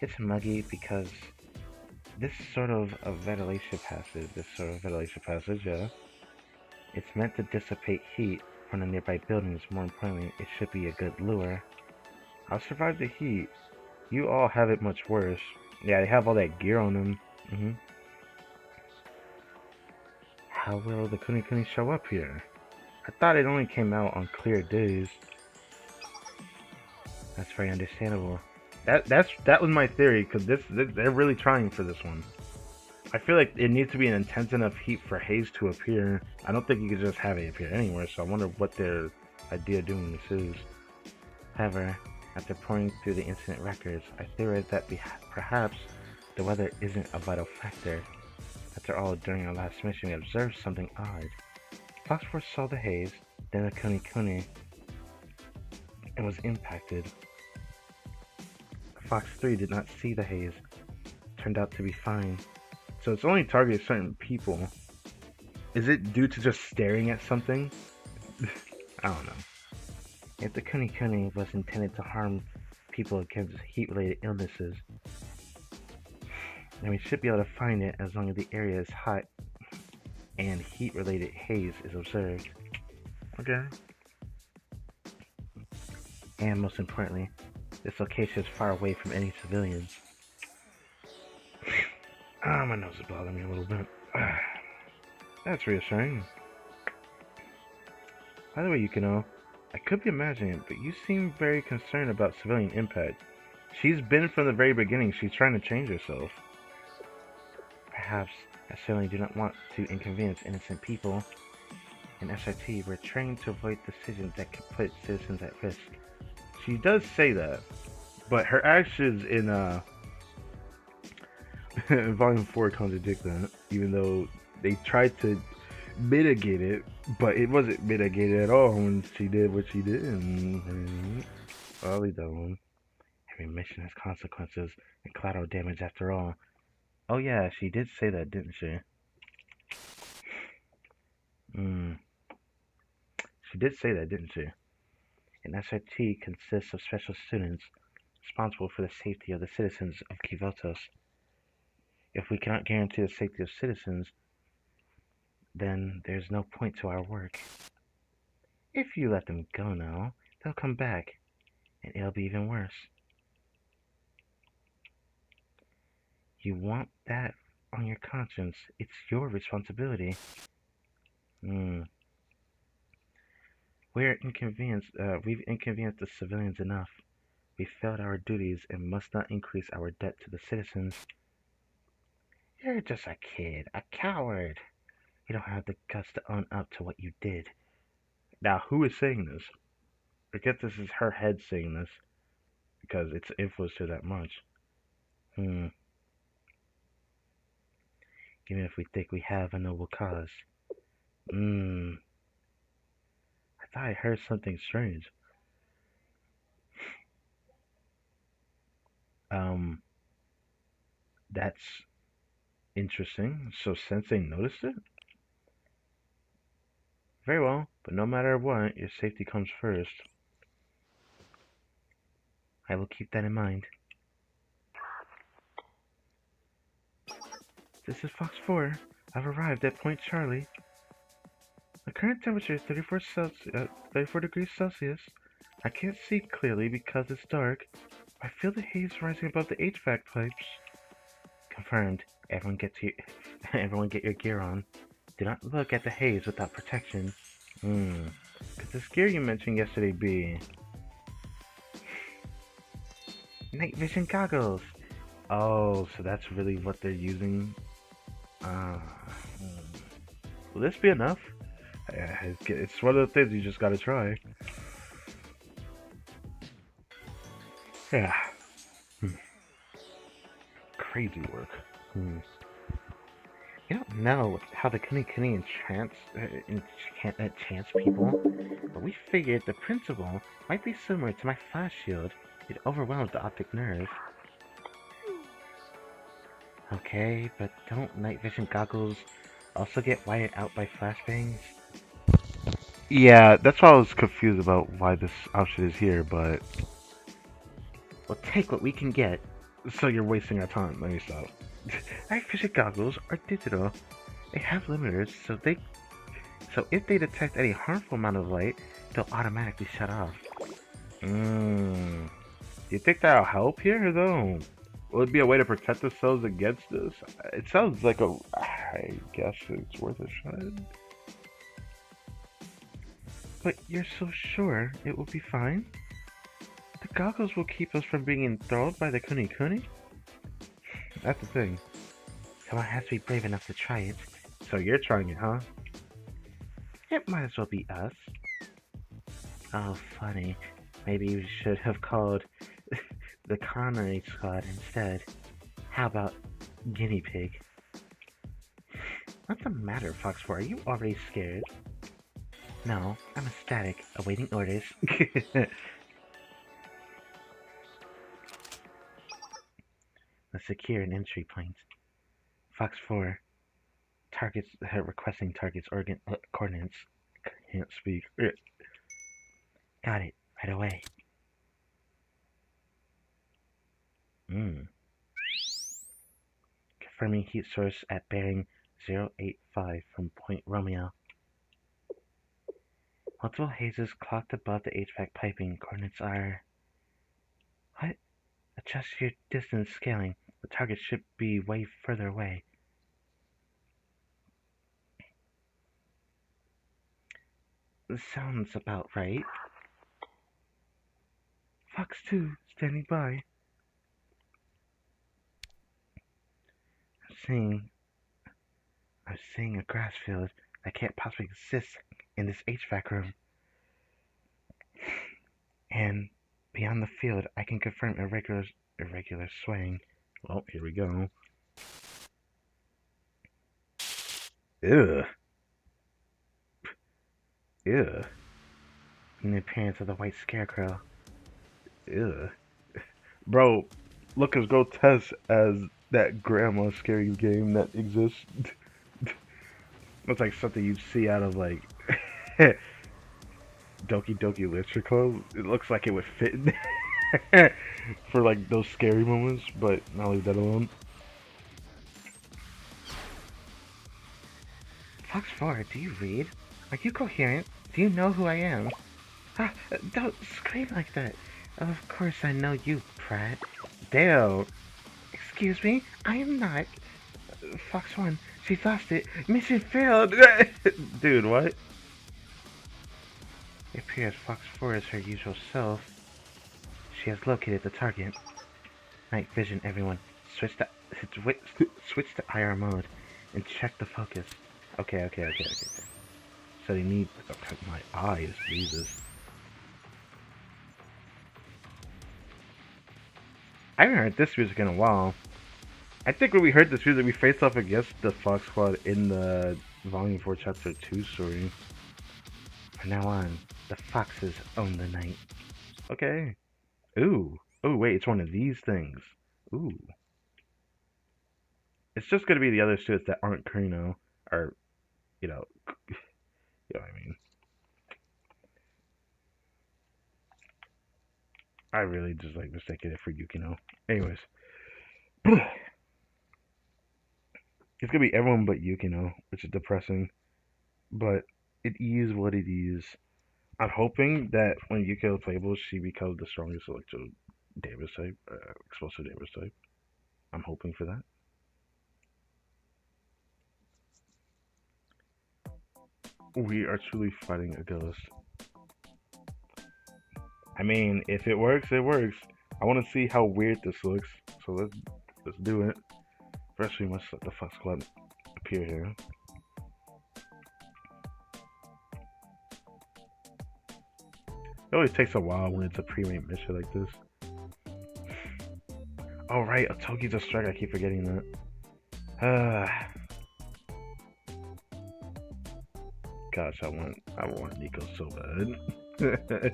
It's muggy because this sort of a ventilation passage, yeah. It's meant to dissipate heat from the nearby buildings. More importantly, it should be a good lure. I'll survive the heat. You all have it much worse. Yeah, they have all that gear on them. How will the Kuni Kuni show up here? I thought it only came out on clear days. That's very understandable. That was my theory, because they're really trying for this one. I feel like it needs to be an intense enough heat for haze to appear. I don't think you could just have it appear anywhere, so I wonder what their idea of doing this is. However, after pouring through the incident records, I theorized that perhaps the weather isn't a vital factor. After all, during our last mission, we observed something odd. Fox 4 saw the haze, then the Kuni Kuni, and was impacted. Fox 3 did not see the haze. Turned out to be fine. So it's only targeting certain people. Is it due to just staring at something? I don't know. If the Kuni Kuni was intended to harm people against heat-related illnesses, then we should be able to find it as long as the area is hot and heat-related haze is observed. Okay. And most importantly, this location is far away from any civilians. My nose is bothering me a little bit. That's reassuring. By the way, Yukino, I could be imagining it, but you seem very concerned about civilian impact. She's been from the very beginning. She's trying to change herself. Perhaps I certainly do not want to inconvenience innocent people. In SRT, we're trained to avoid decisions that could put citizens at risk. She does say that, but her actions in Volume 4 contradict that, even though they tried to mitigate it, but it wasn't mitigated at all when she did what she did. I'll leave that one. Every mission has consequences and collateral damage after all. Oh yeah, she did say that, didn't she? She did say that, didn't she? An SRT consists of special students responsible for the safety of the citizens of Kivotos. If we cannot guarantee the safety of citizens, then there's no point to our work. If you let them go now, they'll come back, and it'll be even worse. You want that on your conscience. It's your responsibility. We've inconvenienced the civilians enough. We failed our duties and must not increase our debt to the citizens. You're just a kid, a coward. You don't have the guts to own up to what you did. Now, who is saying this? I guess this is her head saying this, because it's influenced her that much. Even if we think we have a noble cause. I thought I heard something strange. That's interesting. So Sensei noticed it? Very well, but no matter what, your safety comes first. I will keep that in mind. This is Fox 4. I've arrived at Point Charlie. The current temperature is 34 degrees Celsius. I can't see clearly because it's dark. I feel the haze rising above the HVAC pipes. Confirmed. Everyone get your gear on. Do not look at the haze without protection. Could this gear you mentioned yesterday be... night vision goggles! Oh, so that's really what they're using? Will this be enough? It's one of the things you just gotta try. Yeah. Crazy work. You don't know how the Kuni Kuni enchants people, but we figured the principle might be similar to my flash shield. It overwhelms the optic nerve. Okay, but don't night vision goggles also get wired out by flashbangs? Yeah, that's why I was confused about why this option is here, but... we'll take what we can get. So you're wasting our time. Let me stop. Night vision goggles are digital. They have limiters, so if they detect any harmful amount of light, they'll automatically shut off. Do you think that'll help here, though? Will it be a way to protect themselves against this? It sounds like a. I guess it's worth a shot. But you're so sure it will be fine? The goggles will keep us from being enthralled by the Kuni Kuni? That's the thing. Someone has to be brave enough to try it. So you're trying it, huh? It might as well be us. Oh, funny. Maybe you should have called the Connery Squad instead. How about Guinea Pig? What's the matter, Fox 4? Are you already scared? No, I'm ecstatic, awaiting orders. Let's secure an entry point. Fox 4, targets requesting targets coordinates. Can't speak. Got it, right away. Confirming heat source at bearing 085 from Point Romeo. Multiple hazes clocked above the HVAC piping. Coordinates are... What? Adjust your distance scaling. The target should be way further away. This sounds about right. Fox 2, standing by. I'm seeing a grass field that can't possibly exist in this HVAC room. And beyond the field, I can confirm irregular swaying. Well, here we go. Ew. Ew. In the appearance of the white scarecrow. Ew. Bro, look as grotesque as that grandma scary game that exists. Looks like something you'd see out of like Doki Doki Literature Club. It looks like it would fit in there for like those scary moments, but I'll leave that alone. Fox 4, do you read? Are you coherent? Do you know who I am? Ah, don't scream like that. Of course I know you, Pratt. Damn. Excuse me? I am not. Fox 1, she's lost it. Mission failed. Dude, what? It appears Fox 4 is her usual self. She has located the target. Night vision, everyone. Switch to IR mode and check the focus. Okay. So they need my eyes, Jesus. I haven't heard this music in a while. I think when we heard this music, we faced off against the Fox Squad in the Volume 4 Chapter 2 story. From now on, the foxes own the night. Okay. Ooh. Oh, wait, it's one of these things. Ooh. It's just gonna be the other suits that aren't Kurino, or, you know what I mean. I really just like mistaken it for Yukino. Anyways. It's gonna be everyone but Yukino, which is depressing. But it is what it is. I'm hoping that when Yukino is playable, she becomes the strongest electro damage type, explosive damage type. I'm hoping for that. We are truly fighting a ghost. I mean, if it works, it works. I want to see how weird this looks. So let's do it. First, we must let the Fox Squad appear here. It always takes a while when it's a pre-made mission like this. Oh right, Otogi's a strike. I keep forgetting that. Gosh, I want Nico so bad.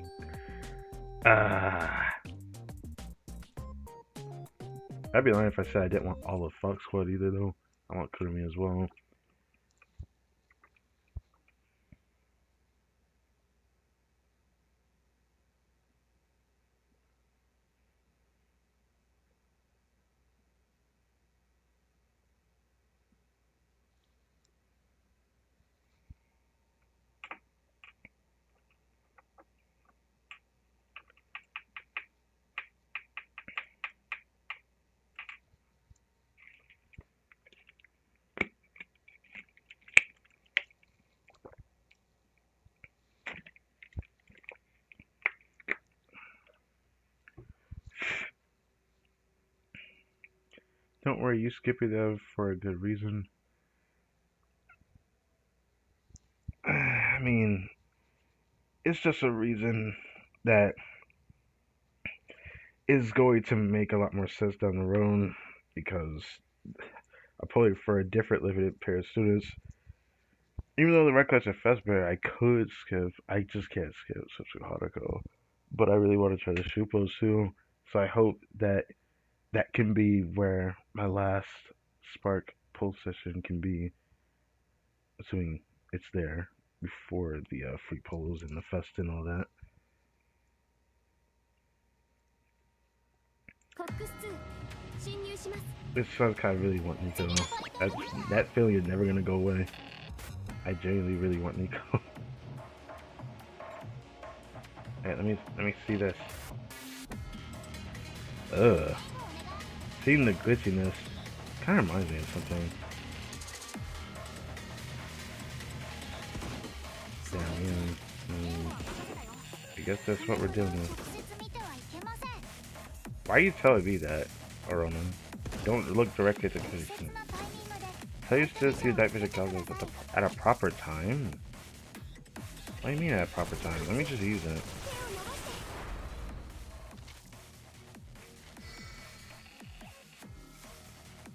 I'd be lying if I said I didn't want all of Fox Squad either, though. I want Kurumi as well. Don't worry, you skip it for a good reason. I mean, it's just a reason that is going to make a lot more sense down the road because I played for a different limited pair of students. Even though the red class are Fezbear, I could skip. I just can't skip Substitute Hanako. But I really want to try the Shupos too. So I hope that that can be where my last Spark pull session can be, assuming it's there before the free polos and the fest and all that. This sounds kind of really want Nico. That feeling is never gonna go away. I genuinely really want Nico. Alright, let me see this. Ugh. Seeing the glitchiness kind of reminds me of something. Damn, yeah. I guess that's what we're dealing with. Why are you telling me that, Arona? Don't look directly at the cutscene. Tell your students to use night vision goggles at a proper time? What do you mean at a proper time? Let me just use it.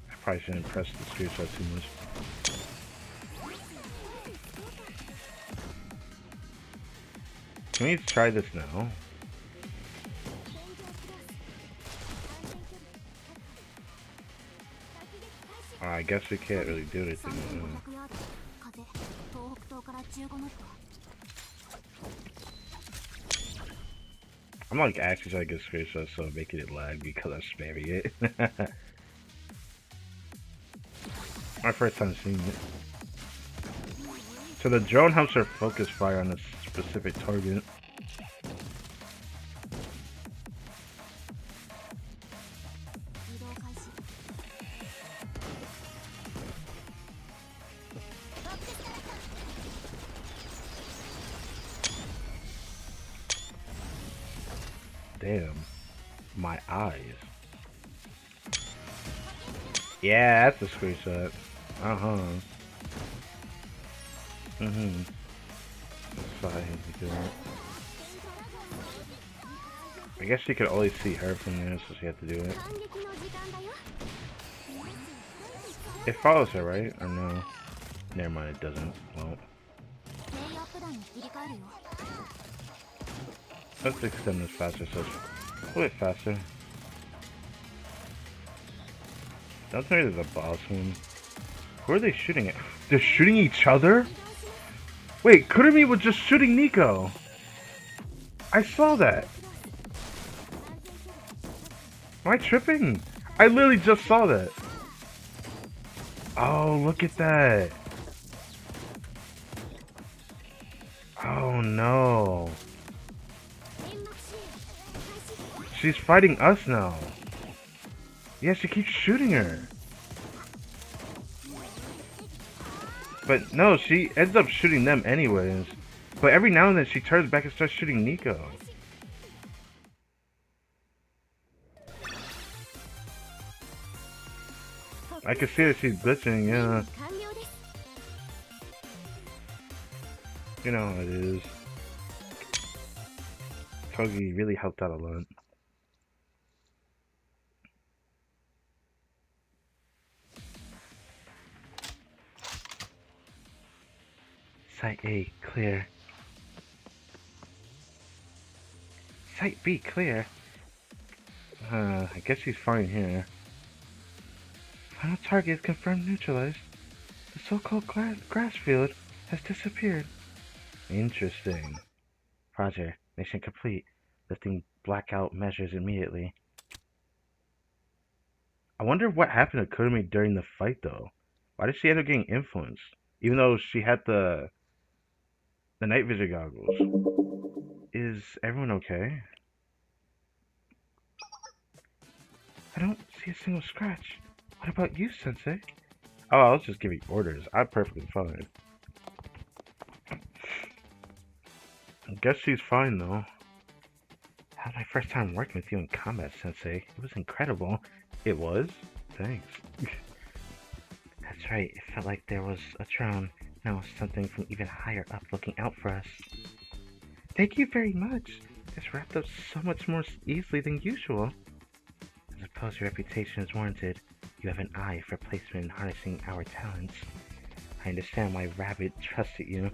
I probably shouldn't press the screenshot too much. Can we try this now? I guess we can't really do anything. I'm like actually trying to get screenshots so I'm making it lag because I'm spamming it. My first time seeing it. So the drone helps her focus fire on a specific target. Damn. My eyes. Yeah, that's a screenshot. Uh-huh. Mm-hmm. That's fine. You do it. I guess you could always see her from there, so she had to do it. It follows her, right? Or no? Never mind, it doesn't. Well. Let's extend this faster, so it's a bit faster. Don't tell me there's a boss one. Who are they shooting at? They're shooting each other? Wait, Kurumi was just shooting Nico. I saw that. Am I tripping? I literally just saw that. Oh, look at that. Oh no. She's fighting us now. Yeah, she keeps shooting her. But no, she ends up shooting them anyways. But every now and then she turns back and starts shooting Nico. I can see that she's glitching, yeah. You know how it is. Togi really helped out a lot. Site A, clear. Site B, clear. I guess she's fine here. Final target is confirmed neutralized. The so-called grass field has disappeared. Interesting. Roger. Mission complete. Lifting blackout measures immediately. I wonder what happened to Kurumi during the fight, though. Why did she end up getting influenced? Even though she had the night vision goggles. Is everyone okay? I don't see a single scratch. What about you, Sensei? Oh, I was just giving orders. I'm perfectly fine. I guess she's fine, though. That was my first time working with you in combat, Sensei. It was incredible. It was? Thanks. That's right, it felt like there was a drone. No, something from even higher up looking out for us. Thank you very much. This wrapped up so much more easily than usual. I suppose your reputation is warranted. You have an eye for placement in harnessing our talents. I understand why Rabbit trusted you.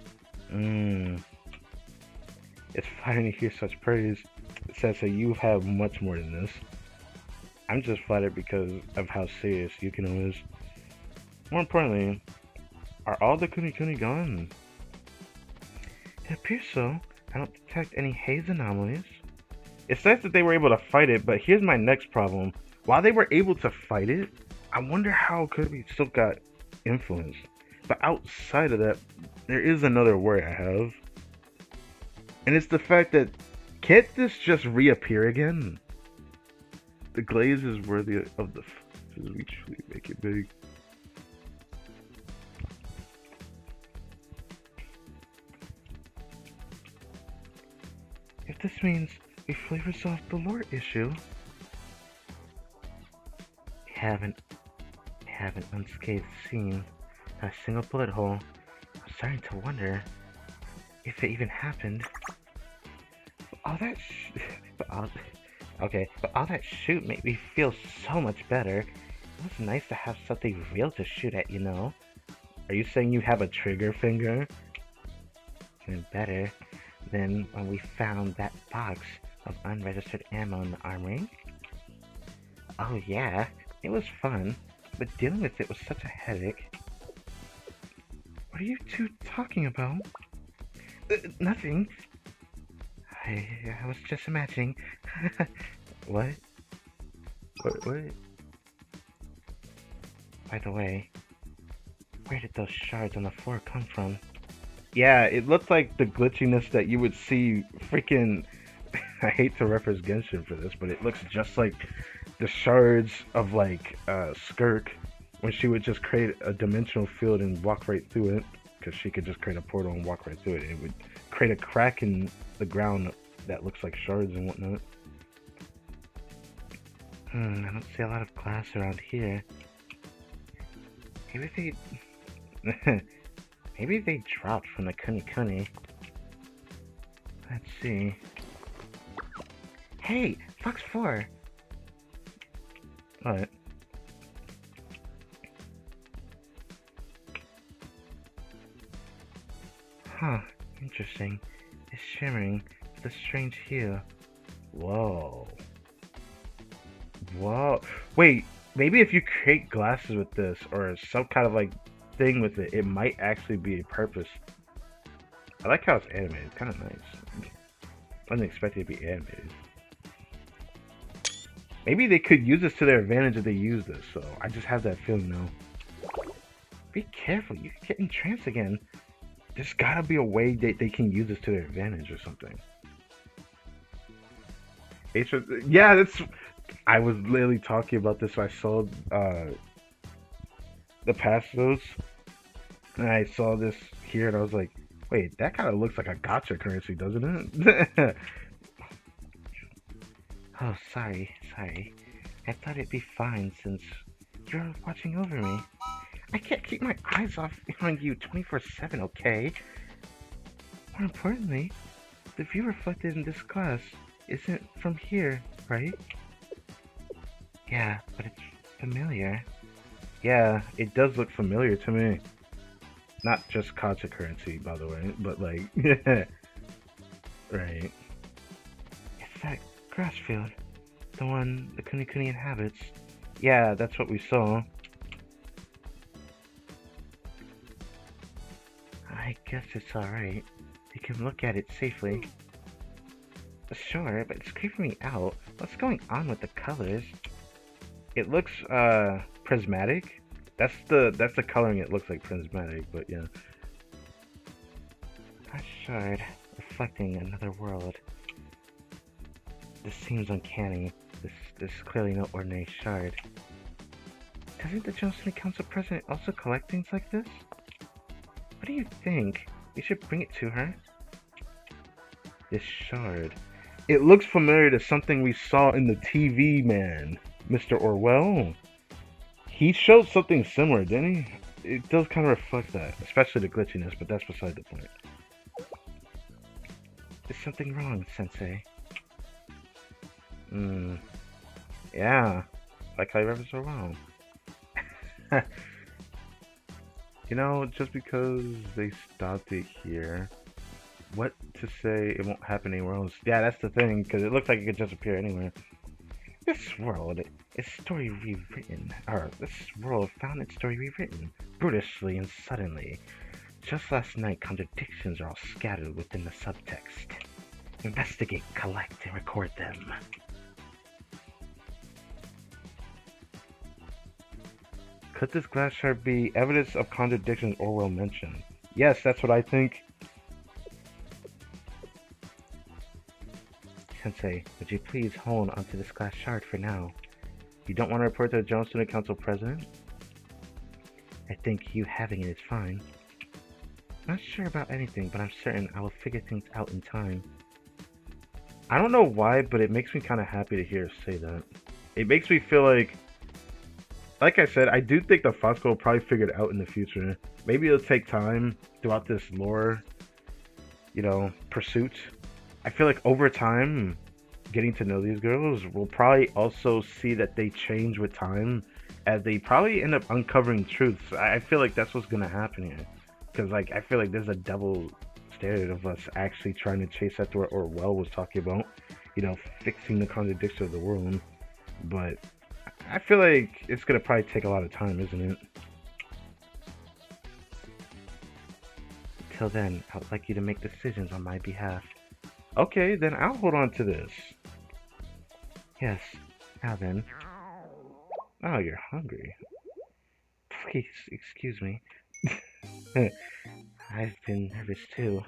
It's flattering to hear such praise. It says that you have much more than this. I'm just flattered because of how serious Yukino is. More importantly, are all the Kuni gone? It appears so. I don't detect any haze anomalies. It says that they were able to fight it, but here's my next problem. While they were able to fight it, I wonder how Kirby still got influenced. But outside of that, there is another worry I have. And it's the fact that, can't this just reappear again? The glaze is worthy of the as we truly make it big. If this means we fully resolved the lore issue, we have an unscathed scene, not a single bullet hole. I'm starting to wonder if it even happened. But all that shoot made me feel so much better. It was nice to have something real to shoot at, you know. Are you saying you have a trigger finger? Even better than when we found that box of unregistered ammo in the armory. Oh yeah, it was fun, but dealing with it was such a headache. What are you two talking about? Nothing. I was just imagining. What? What? By the way, where did those shards on the floor come from? Yeah, it looked like the glitchiness that you would see freaking... I hate to reference Genshin for this, but it looks just like the shards of, like, Skirk, when she would just create a dimensional field and walk right through it, because she could just create a portal and walk right through it. It would create a crack in the ground that looks like shards and whatnot. I don't see a lot of glass around here. Maybe they... Maybe they dropped from the Kuni. Let's see. Hey, Fox 4! What? Huh, interesting. It's shimmering with a strange hue. Whoa. Whoa. Wait, maybe if you create glasses with this, or some kind of like thing with it, it might actually be a purpose. I like how it's animated. It's kind of nice. I didn't expect it to be animated. Maybe they could use this to their advantage if they use this, so I just have that feeling now. Be careful, you could get entranced again. There's gotta be a way that they can use this to their advantage or something. Yeah, that's... I was literally talking about this when I saw the pastos, and I saw this here, and I was like, wait, that kind of looks like a gacha currency, doesn't it? Oh, sorry. I thought it'd be fine since you're watching over me. I can't keep my eyes off on you 24/7, okay? More importantly, the view reflected in this glass isn't from here, right? Yeah, but it's familiar. Yeah, it does look familiar to me. Not just gacha currency, by the way, but like, right. It's that grass field, the one the Kuni inhabits. Yeah, that's what we saw. I guess it's alright. We can look at it safely. Sure, but it's creeping me out. What's going on with the colors? It looks prismatic. That's the coloring. It looks like prismatic, but yeah. A shard reflecting another world. This seems uncanny. This is clearly no ordinary shard. Doesn't the Johnson Council president also collect things like this? What do you think? We should bring it to her. This shard. It looks familiar to something we saw in the TV, man. Mr. Orwell. He showed something similar, didn't he? It does kind of reflect that, especially the glitchiness, but that's beside the point. Is something wrong, Sensei? Yeah. Like how you ever so wrong. You know, just because they stopped it here, what to say it won't happen anywhere else? Yeah, that's the thing, because it looks like it could just appear anywhere. This world is story rewritten, or this world found its story rewritten, brutally and suddenly. Just last night, contradictions are all scattered within the subtext. Investigate, collect, and record them. Could this glass shard be evidence of contradictions Orwell mentioned? Yes, that's what I think. Sensei, would you please hold onto this glass shard for now? You don't want to report to the General Student Council President? I think you having it is fine. Not sure about anything, but I'm certain I will figure things out in time. I don't know why, but it makes me kind of happy to hear her say that. It makes me feel like I said, I do think the Fosco will probably figure it out in the future. Maybe it'll take time throughout this lore, you know, pursuit. I feel like over time, getting to know these girls, we'll probably also see that they change with time, as they probably end up uncovering truths. I feel like that's what's gonna happen here, because like I feel like there's a double standard of us actually trying to chase after what Orwell was talking about, you know, fixing the contradiction of the world. But I feel like it's gonna probably take a lot of time, isn't it? Until then, I would like you to make decisions on my behalf. Okay, then I'll hold on to this. Yes, now then. Oh, you're hungry. Please, excuse me. I've been nervous too,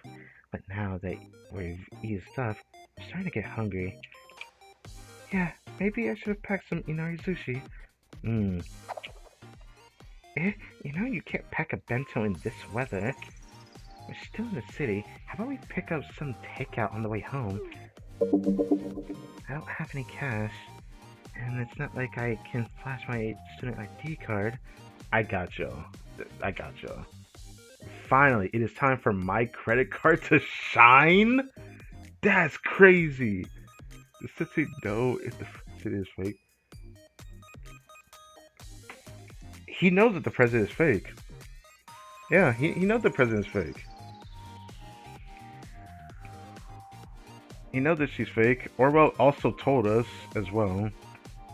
but now that we've eased up, I'm starting to get hungry. Yeah, maybe I should have packed some inari sushi. You know you can't pack a bento in this weather. We're still in the city. How about we pick up some takeout on the way home? I don't have any cash, and it's not like I can flash my student ID card. I got you. Finally, it is time for my credit card to shine? That's crazy. Does he know if the president is fake? He knows that the president is fake. Yeah, he knows the president's fake. He knows that she's fake. Orwell also told us as well.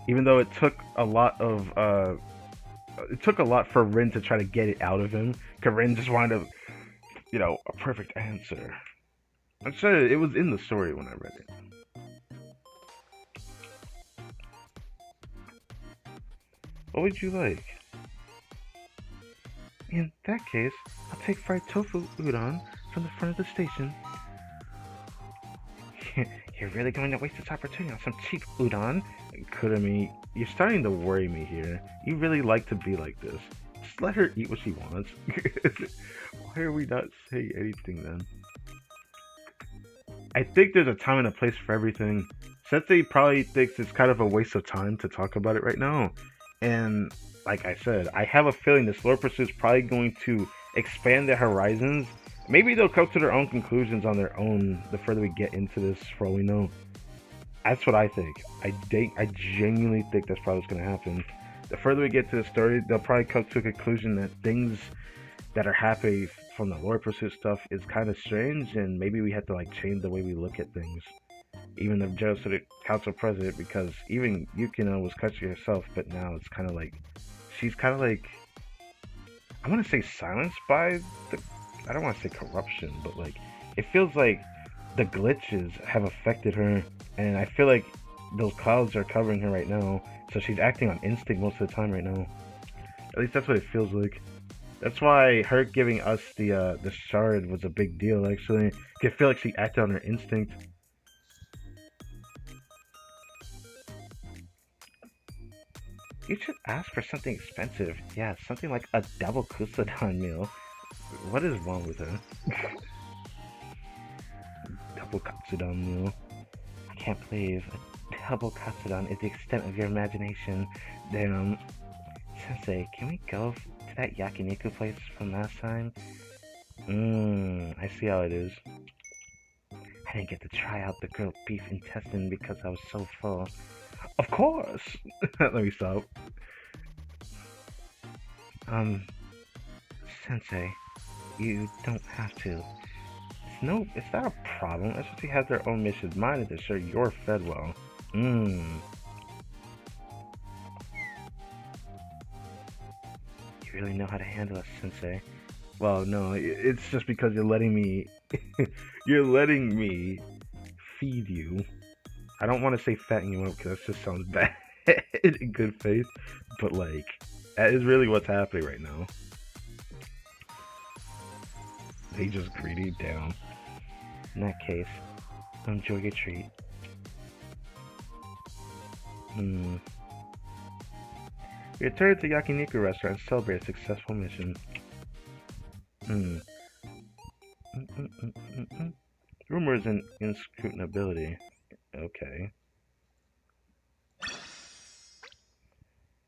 Even though it took a lot for Rin to try to get it out of him. Because Rin just wanted, you know, a perfect answer. I'm sure it was in the story when I read it. What would you like? In that case, I'll take fried tofu udon from the front of the station. You're really going to waste this opportunity on some cheap udon? Kurumi, you're starting to worry me here. You really like to be like this. Just let her eat what she wants. Why are we not saying anything then? I think there's a time and a place for everything. Sensei probably thinks it's kind of a waste of time to talk about it right now. And like I said, I have a feeling this lore pursuit is probably going to expand their horizons. Maybe they'll come to their own conclusions on their own the further we get into this, for all we know. That's what I think. I genuinely think that's probably what's going to happen. The further we get to the story, they'll probably come to a conclusion that things that are happening from the lore pursuit stuff is kind of strange, and maybe we have to like change the way we look at things. Even the General Student Council President, because even Yukino was questioning herself, but now it's kind of like, she's kind of like, I want to say silenced by the, I don't want to say corruption, but like, it feels like the glitches have affected her, and I feel like those clouds are covering her right now, so she's acting on instinct most of the time right now. At least that's what it feels like. That's why her giving us the shard was a big deal, actually. I feel like she acted on her instinct. You should ask for something expensive. Yeah, something like a double kusadon meal. What is wrong with her? Double katsudon meal. I can't believe a double katsudon is the extent of your imagination. Damn. Sensei, can we go to that yakiniku place from last time? I see how it is. I didn't get to try out the grilled beef intestine because I was so full. Of course! Let me stop. Sensei, you don't have to. It's not a problem. SOT has their own mission. Mine is to ensure you're fed well. You really know how to handle us, Sensei. Well, no, it's just because you're letting me... you're letting me feed you. I don't want to say fatten you up because that just sounds bad in good faith. But, like, that is really what's happening right now. They just greedy down. In that case, enjoy your treat. We return to Yakiniku restaurant and celebrate a successful mission. Rumors and inscrutably. Okay.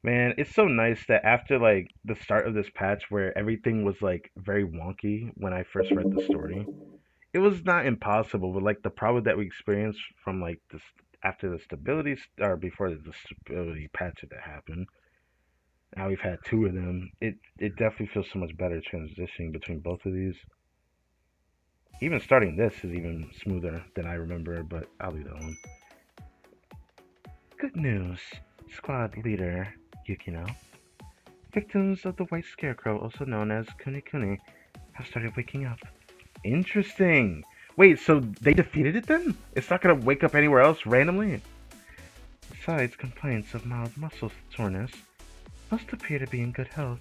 Man, it's so nice that after like the start of this patch where everything was like very wonky when I first read the story, it was not impossible, but like the problem that we experienced from like this after the stability or before the stability patch that happened. Now we've had two of them. It definitely feels so much better transitioning between both of these. Even starting this is even smoother than I remember, but I'll leave that one. Good news, squad leader Yukino. Victims of the White Scarecrow, also known as Kuni, have started waking up. Interesting. Wait, so they defeated it then? It's not gonna wake up anywhere else randomly? Besides complaints of mild muscle soreness, most appear to be in good health.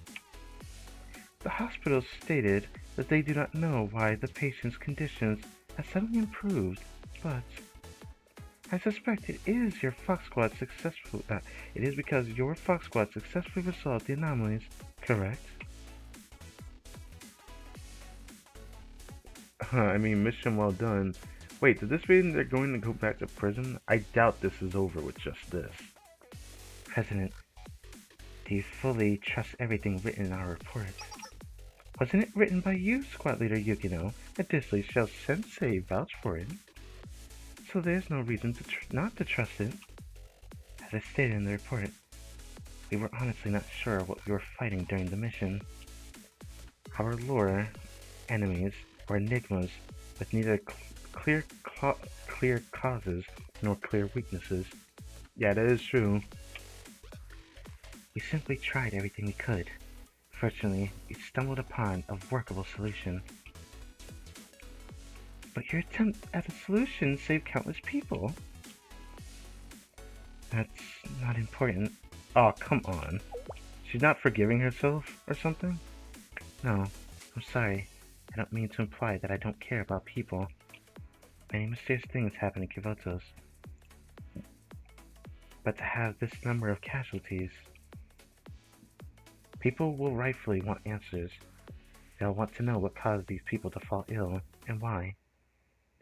The hospital stated that they do not know why the patient's conditions have suddenly improved, but I suspect it is your Fox Squad successful. It is because your Fox Squad successfully resolved the anomalies, correct? I mean, mission well done. Wait, does this mean they're going to go back to prison? I doubt this is over with just this. President, do you fully trust everything written in our report? Wasn't it written by you, Squad Leader Yukino? Additionally, shall Sensei vouch for it? So there's no reason to not to trust it. As I stated in the report, we were honestly not sure what we were fighting during the mission. Our lure, enemies, or enigmas with neither clear causes nor clear weaknesses. Yeah, that is true. We simply tried everything we could. Fortunately, we stumbled upon a workable solution. But your attempt at a solution saved countless people. That's not important. Oh, come on. She's not forgiving herself or something? No, I'm sorry. I don't mean to imply that I don't care about people. Many mysterious things happen in Kivotos. But to have this number of casualties, people will rightfully want answers. They'll want to know what caused these people to fall ill and why.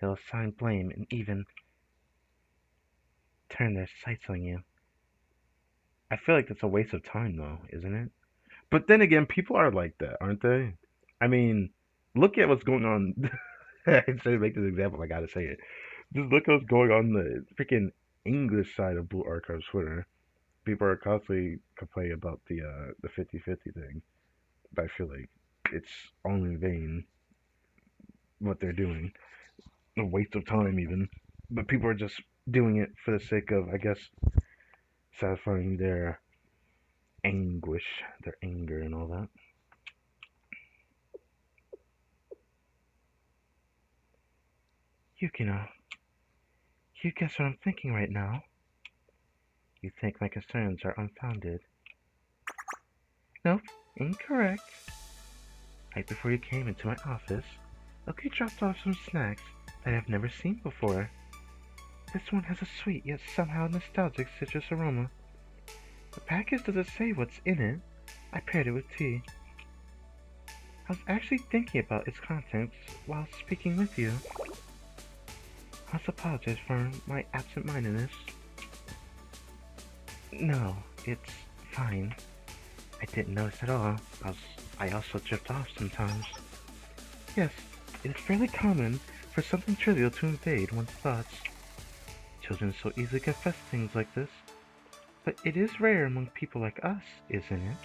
They'll assign blame and even turn their sights on you. I feel like that's a waste of time though, isn't it? But then again, people are like that, aren't they? I mean, look at what's going on. Instead of make this example, I gotta say it. Just look at what's going on the freaking English side of Blue Archive's Twitter. People are constantly complaining about the 50-50 thing. But I feel like it's all in vain what they're doing. A waste of time even. But people are just doing it for the sake of, I guess, satisfying their anguish, their anger and all that. Yukino, you guess what I'm thinking right now? You think my concerns are unfounded? Nope, incorrect. Right before you came into my office, Oki dropped off some snacks that I've never seen before. This one has a sweet yet somehow nostalgic citrus aroma. The package doesn't say what's in it. I paired it with tea. I was actually thinking about its contents while speaking with you. I must apologize for my absent-mindedness. No, it's fine. I didn't notice at all. I also drift off sometimes. Yes, it is fairly common for something trivial to invade one's thoughts. Children so easily confess things like this. But it is rare among people like us, isn't it?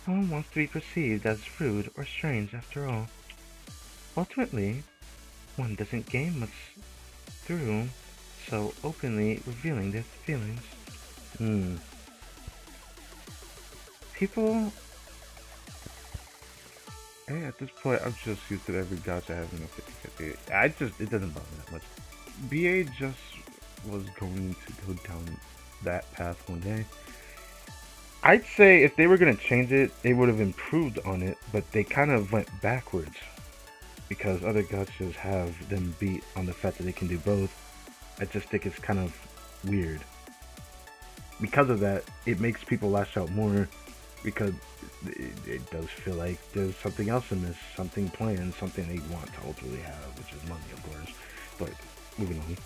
No one wants to be perceived as rude or strange after all. Ultimately, one doesn't gain much through so openly revealing their feelings. People... Hey, at this point, I'm just used to every gotcha having a 50-50. It doesn't bother me that much. BA just was going to go down that path one day. I'd say if they were going to change it, they would have improved on it, but they kind of went backwards. Because other gotchas have them beat on the fact that they can do both. I just think it's kind of weird. Because of that, it makes people lash out more, because it does feel like there's something else in this, something planned, something they want to ultimately have, which is money, of course. But moving on.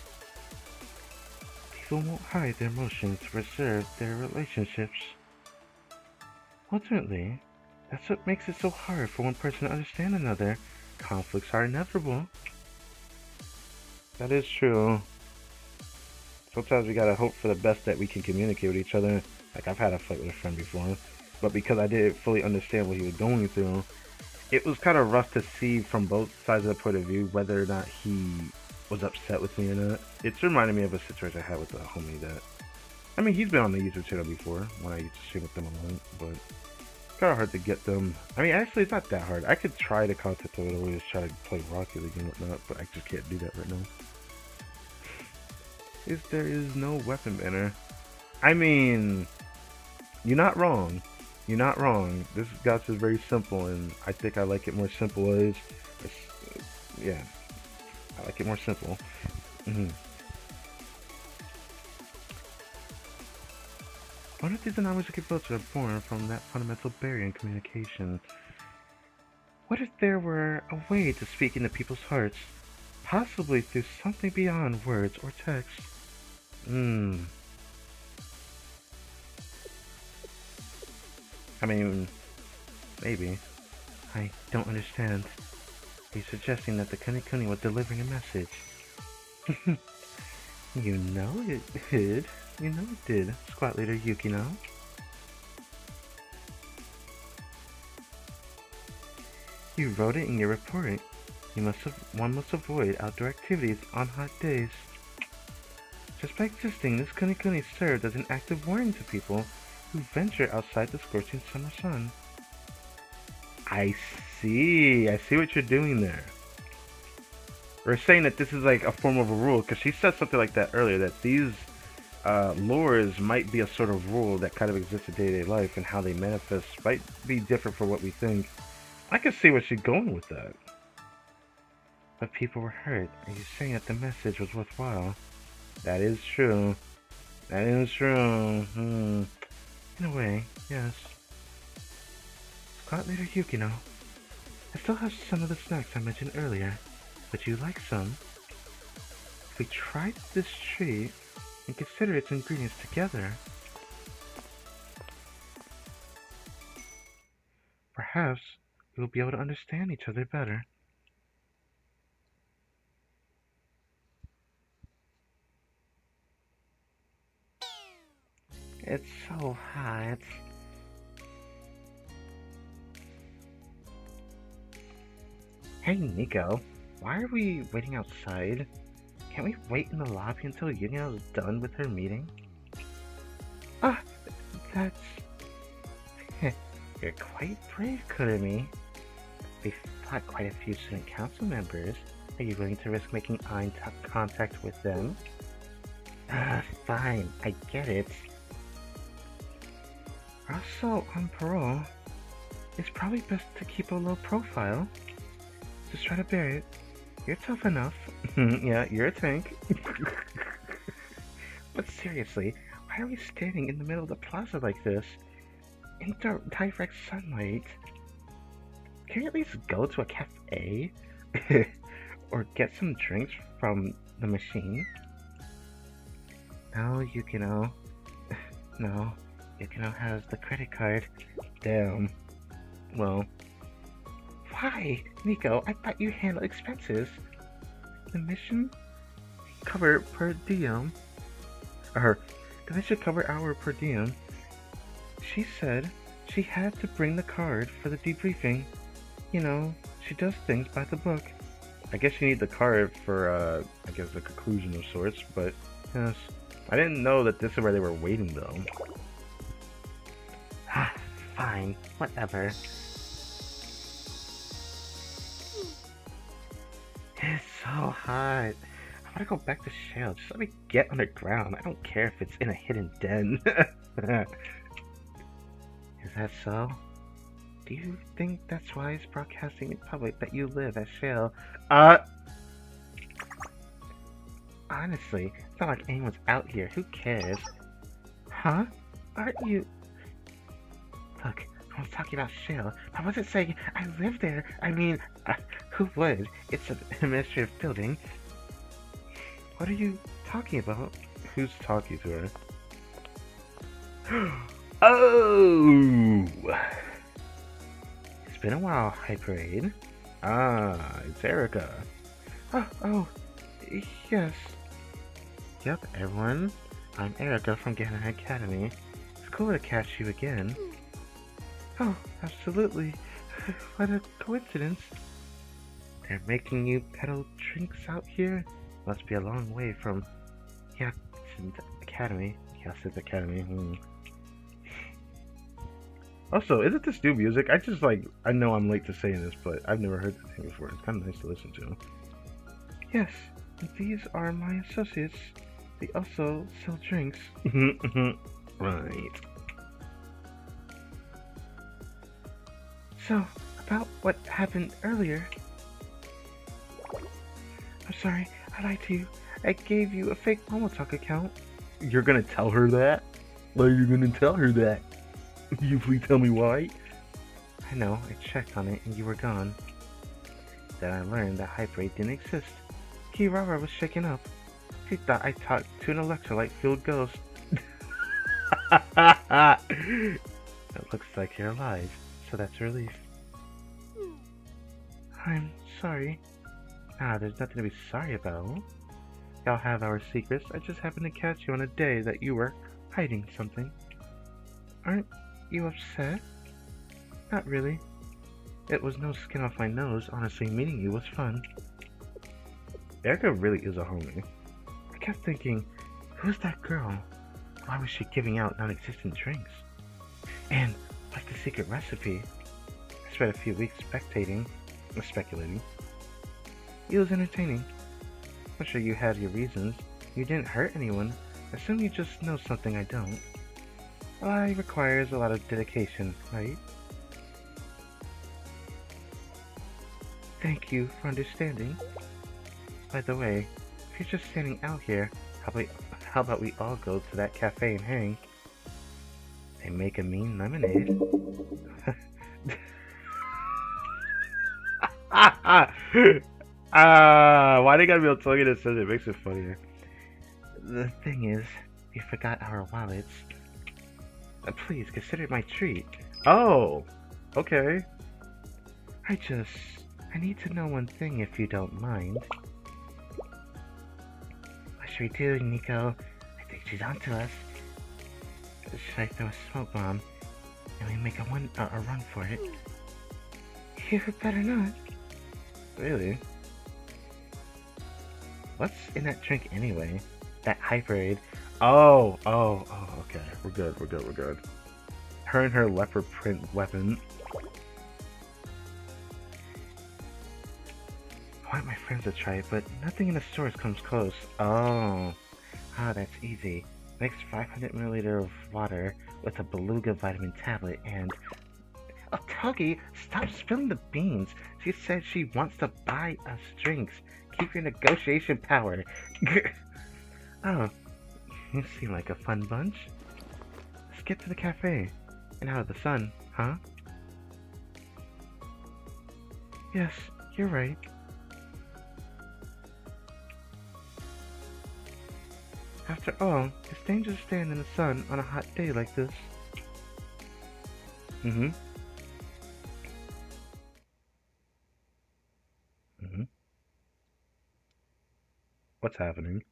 People won't hide their emotions to preserve their relationships. Ultimately, that's what makes it so hard for one person to understand another. Conflicts are inevitable. That is true. Sometimes we gotta hope for the best that we can communicate with each other. Like, I've had a fight with a friend before, but because I didn't fully understand what he was going through, it was kind of rough to see from both sides of the point of view whether or not he was upset with me or not. It's reminded me of a situation I had with a homie that... I mean, he's been on the YouTube channel before, when I used to stream with them a lot, but it's kind of hard to get them... I mean, actually, it's not that hard. I could try to contact them and always try to play Rocket League and whatnot, but I just can't do that right now. There is no weapon banner. I mean, you're not wrong. You're not wrong. This gacha is very simple, and I think I like it more simple as... yeah, I like it more simple. What if these anonymous votes are born from that fundamental barrier in communication? What if there were a way to speak into people's hearts, possibly through something beyond words or text? I mean, maybe. I don't understand. Are you suggesting that the Kuni was delivering a message? You know it did. You know it did, Squad Leader Yukino. You wrote it in your report. One must avoid outdoor activities on hot days. Just by existing, this Kuni served as an active warning to people who venture outside the scorching summer sun. I see what you're doing there. We're saying that this is like a form of a rule, because she said something like that earlier, that these lures might be a sort of rule that kind of exists in day-to-day life, and how they manifest might be different from what we think. I can see where she's going with that. But people were hurt. Are you saying that the message was worthwhile? That is true. That is true. In a way, yes. Squad Leader Yukino, I still have some of the snacks I mentioned earlier. Would you like some? If we tried this treat and consider its ingredients together, perhaps we will be able to understand each other better. It's so hot. Hey Nico, why are we waiting outside? Can't we wait in the lobby until Yukino is done with her meeting? Ah, that's... You're quite brave, Kurumi. We've fought quite a few student council members. Are you willing to risk making eye contact with them? Fine, I get it. Also, on parole, it's probably best to keep a low profile. Just try to bear it. You're tough enough. Yeah, you're a tank. But seriously, why are we standing in the middle of the plaza like this? In direct sunlight? Can you at least go to a cafe? Or get some drinks from the machine? No, Yukino. No. Yukino has the credit card. Damn. Well. Why? Nico, I thought you handled expenses. The mission cover per diem. The mission cover hour per diem. She said she had to bring the card for the debriefing. You know, she does things by the book. I guess you need the card for, I guess a conclusion of sorts, but yes. I didn't know that this is where they were waiting, though. Fine, whatever. It's so hot. I want to go back to Shale. Just let me get underground. I don't care if it's in a hidden den. Is that so? Do you think that's why it's broadcasting in public that you live at Shale? Honestly, it's not like anyone's out here. Who cares? Huh? Aren't you... Look, I was talking about Shale. I wasn't saying I live there. I mean, who would? It's an administrative building. What are you talking about? Who's talking to her? Oh! It's been a while, High Parade. It's Erica. Oh, yes. Yep, everyone. I'm Erica from Ghana Academy. It's cool to catch you again. Oh, absolutely. What a coincidence. They're making you peddle drinks out here? Must be a long way from Yakuza Academy. Yakuza Academy. Also, isn't this new music? I know I'm late to saying this, but I've never heard this thing before. It's kind of nice to listen to. Yes, these are my associates. They also sell drinks. Right. So, about what happened earlier. I'm sorry, I lied to you. I gave you a fake Momotalk account. You're gonna tell her that? Why are you gonna tell her that? You please tell me why? I know, I checked on it and you were gone. Then I learned that Hyperate didn't exist. Kirara was shaken up. She thought I talked to an electrolyte-filled ghost. It looks like you're alive, so that's a relief. I'm sorry. There's nothing to be sorry about. Y'all have our secrets. I just happened to catch you on a day that you were hiding something. Aren't you upset? Not really. It was no skin off my nose. Honestly, meeting you was fun. Erica really is a homie. I kept thinking, who's that girl? Why was she giving out non-existent drinks? And what's the secret recipe? I spent a few weeks speculating. It was entertaining. I'm sure you had your reasons. You didn't hurt anyone. I assume you just know something I don't. It requires a lot of dedication, right? Thank you for understanding. By the way, if you're just standing out here, how about we all go to that cafe and hang? They make a mean lemonade. Why they gotta be able to tell you this? It makes it funnier. The thing is, we forgot our wallets. Please consider it my treat. Oh, okay. I need to know one thing if you don't mind. What should we do, Nico? I think she's onto us. Should I throw a smoke bomb and we make a run for it? You better not. Really? What's in that drink anyway? That Hyperade. Oh, okay. We're good. Her and her leopard print weapon. I want my friends to try it, but nothing in the stores comes close. Oh, that's easy. Mix 500 milliliter of water with a beluga vitamin tablet and... Oh, Togi, stop spilling the beans. She said she wants to buy us drinks. Keep your negotiation power. Oh, you seem like a fun bunch. Let's get to the cafe and out of the sun, huh? Yes, you're right. After all, it's dangerous to stand in the sun on a hot day like this. Mm-hmm. Mm-hmm. What's happening?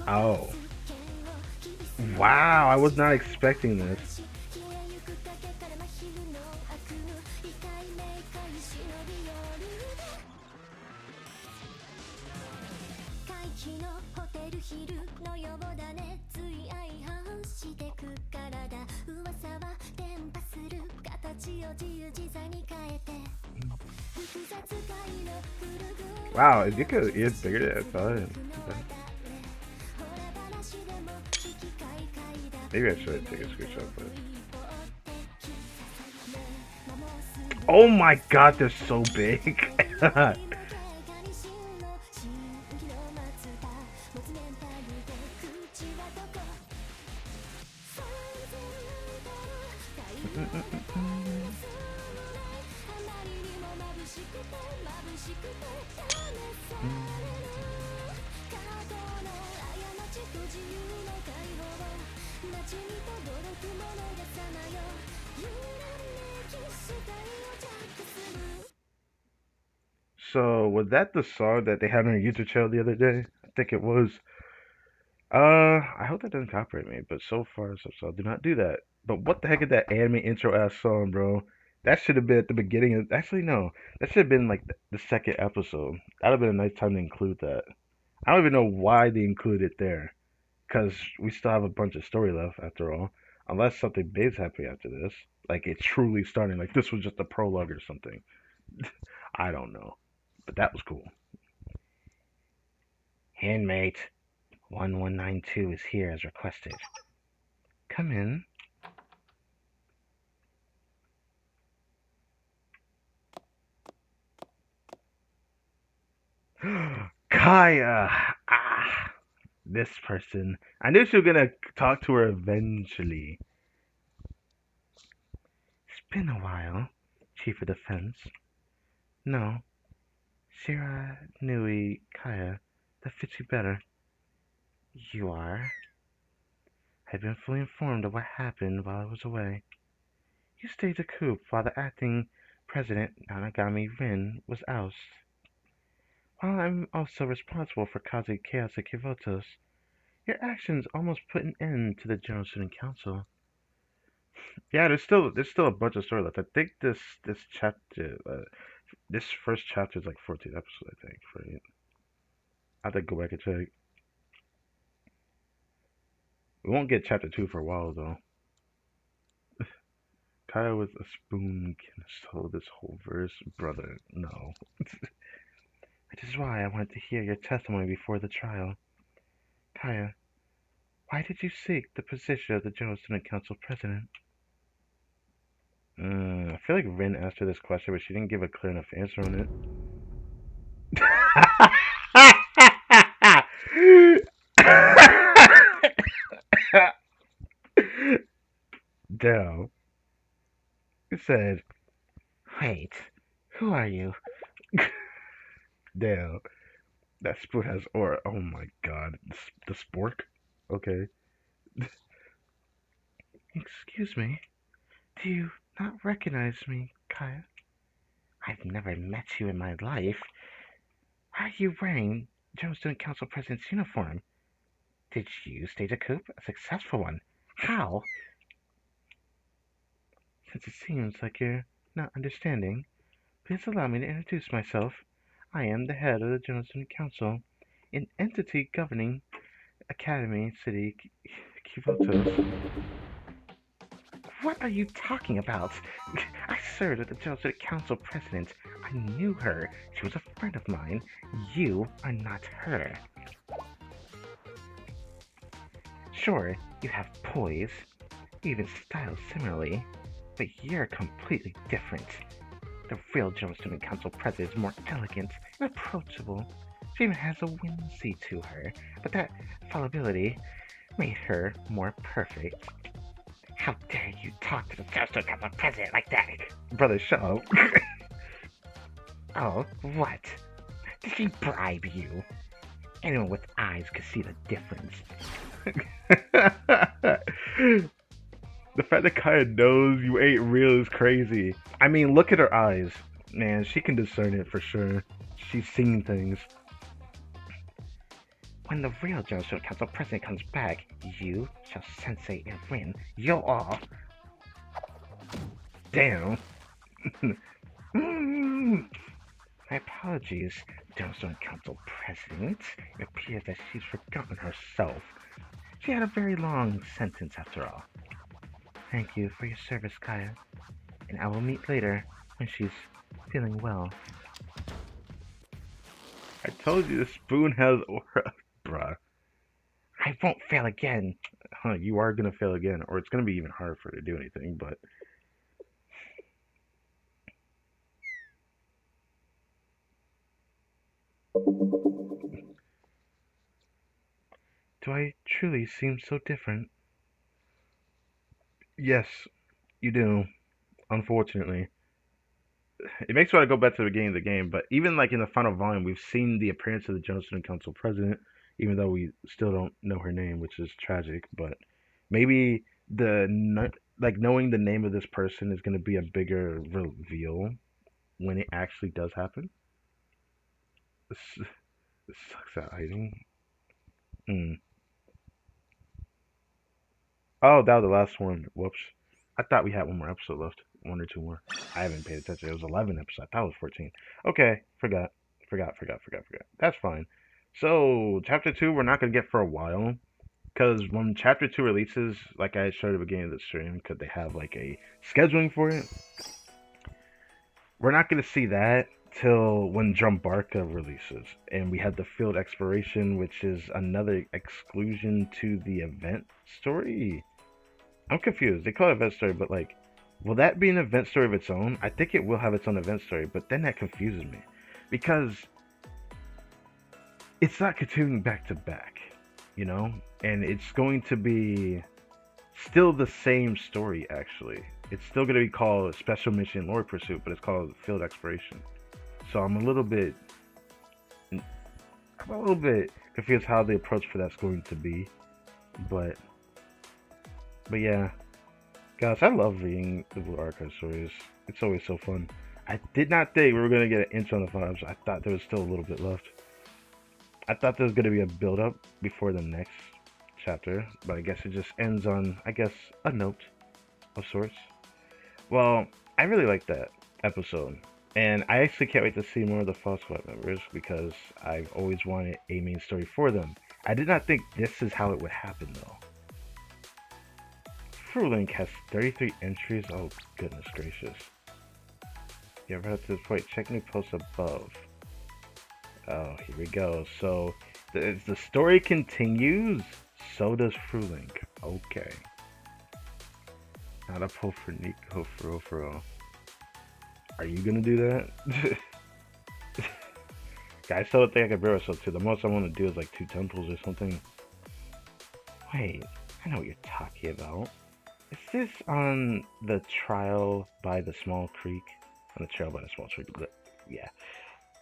Oh. Wow, I was not expecting this. Wow, you could you figured it out. Okay. Maybe I should take a screenshot of it. Oh my god, they're so big. So, was that the song that they had on their YouTube channel the other day? I think it was. I hope that doesn't copyright me, but so far, so do not do that. But what the heck is that anime intro ass song, bro? That should have been at the beginning of. Actually, no. That should have been like the second episode. That would have been a nice time to include that. I don't even know why they included it there. Because we still have a bunch of story left, after all. Unless something big's happening after this. Like, it's truly starting. Like, this was just a prologue or something. I don't know. But that was cool. Handmate 1192 is here as requested. Come in. Kaya! Ah! This person. I knew she was gonna talk to her eventually. It's been a while, Chief of Defense. No, Shira Nui Kaya. That fits you better. You are? I've been fully informed of what happened while I was away. You staged a coup while the acting president, Nanagami Rin, was ousted. While I'm also responsible for causing chaos at Kivotos, your actions almost put an end to the General Student Council. Yeah, there's still a bunch of story left. I think this chapter, this first chapter is like 14 episodes. I think, right? I have to go back and check. We won't get chapter 2 for a while though. Kaya with a spoon can swallow this whole verse, brother. No. Which is why I wanted to hear your testimony before the trial. Kaya, why did you seek the position of the General Student Council President? I feel like Rin asked her this question, but she didn't give a clear enough answer on it. Damn. It said, wait, who are you? Damn. That spoon has aura. Oh my god. The spork? Okay. Excuse me. Do you not recognize me, Kaya? I've never met you in my life. Why are you wearing General Student Council President's uniform? Did you stage a coup? A successful one? How? Since it seems like you're not understanding, please allow me to introduce myself. I am the head of the General Student Council, an entity governing Academy City Kivotos. What are you talking about? I served with the General Student Council President. I knew her. She was a friend of mine. You are not her. Sure, you have poise, you even style similarly, but you're completely different. The real General Student Council President is more elegant and approachable. She even has a whimsy to her, but that fallibility made her more perfect. How dare you talk to the General Student Council President like that? Brother, shut up. Oh, what? Did she bribe you? Anyone with eyes could see the difference. The fact that Kaya knows you ain't real is crazy. I mean, look at her eyes. Man, she can discern it for sure. She's seen things. When the real Judicial Council president comes back, you shall sensei and win. You'll all. Damn. My apologies, Judicial Council president. It appears that she's forgotten herself. She had a very long sentence after all. Thank you for your service, Kaya. And I will meet later when she's feeling well. I told you the spoon has aura. Bruh. I won't fail again. Huh, you are gonna fail again, or it's gonna be even harder for her to do anything, but. Do I truly seem so different? Yes, you do. Unfortunately. It makes me want to go back to the beginning of the game, but even like in the final volume, we've seen the appearance of the Johnson Council president, even though we still don't know her name, which is tragic. But maybe like knowing the name of this person is going to be a bigger reveal when it actually does happen. This sucks at hiding. Hmm. Oh, that was the last one. Whoops. I thought we had one more episode left. One or two more. I haven't paid attention. It was 11 episodes. I thought it was 14. Okay. Forgot. Forgot. That's fine. So, Chapter 2, we're not going to get for a while. Because when Chapter 2 releases, like I showed at the beginning of the stream, because they have like a scheduling for it, we're not going to see that till when Drumbarka releases. And we have the field exploration, which is another exclusion to the event story. I'm confused. They call it event story, but like, will that be an event story of its own? I think it will have its own event story, but then that confuses me. Because it's not continuing back to back, you know? And it's going to be still the same story, actually. It's still going to be called Special Mission Lord Pursuit, but it's called Field Exploration. So I'm a little bit confused how the approach for that's going to be. But yeah. Guys, I love reading the Blue Archive stories. It's always so fun. I did not think we were going to get an intro on the vibes. I thought there was still a little bit left. I thought there was going to be a build-up before the next chapter, but I guess it just ends on, I guess, a note of sorts. Well, I really like that episode, and I actually can't wait to see more of the Fall Squad members because I've always wanted a main story for them. I did not think this is how it would happen, though. Link has 33 entries. Oh, goodness gracious. You ever had to this point? Check new posts above. Oh, here we go. So, the story continues, so does Link. Okay. Not a pull for Nico, for real. Are you gonna do that? Guys, still think I could bring myself to. The most I want to do is like 2 temples or something. Wait, I know what you're talking about. Is this on the trial by the small creek? On the trail by the small creek, yeah.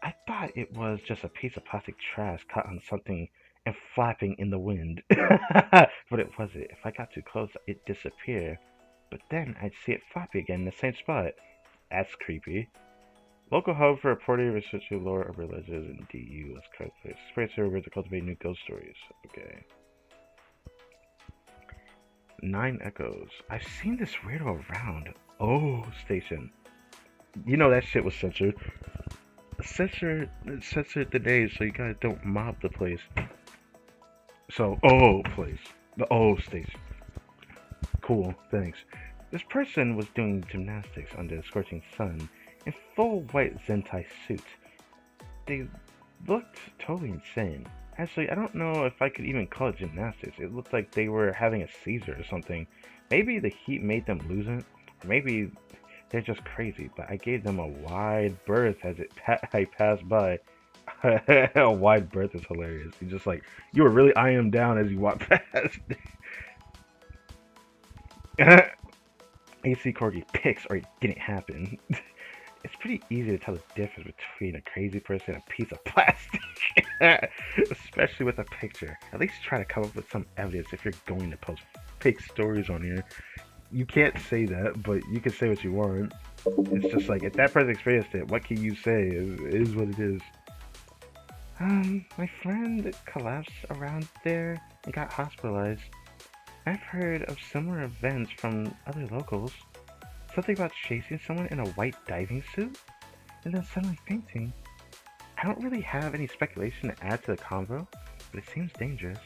I thought it was just a piece of plastic trash caught on something and flapping in the wind. But it wasn't. If I got too close, it'd disappear. But then I'd see it floppy again in the same spot. That's creepy. Local hub for reporting, researching lore, urban legends, and DU. That's correct place. Experience server to cultivate new ghost stories. Okay. 9 echoes. I've seen this weirdo around. Oh, station. You know that shit was censored. Censored the name so you guys don't mob the place. So, place. The station. Cool, thanks. This person was doing gymnastics under the scorching sun in full white Zentai suit. They looked totally insane. Actually, I don't know if I could even call it gymnastics. It looked like they were having a seizure or something. Maybe the heat made them lose it, or maybe they're just crazy. But I gave them a wide berth as I passed by. A wide berth is hilarious. You just like, you were really eyeing them down as you walked past. AC Corgi picks or it didn't happen. It's pretty easy to tell the difference between a crazy person and a piece of plastic. Especially with a picture. At least try to come up with some evidence if you're going to post fake stories on here. You can't say that, but you can say what you want. It's just like, if that person experienced it, what can you say? It is what it is. My friend collapsed around there and got hospitalized. I've heard of similar events from other locals. Something about chasing someone in a white diving suit and then suddenly fainting. I don't really have any speculation to add to the convo, but it seems dangerous.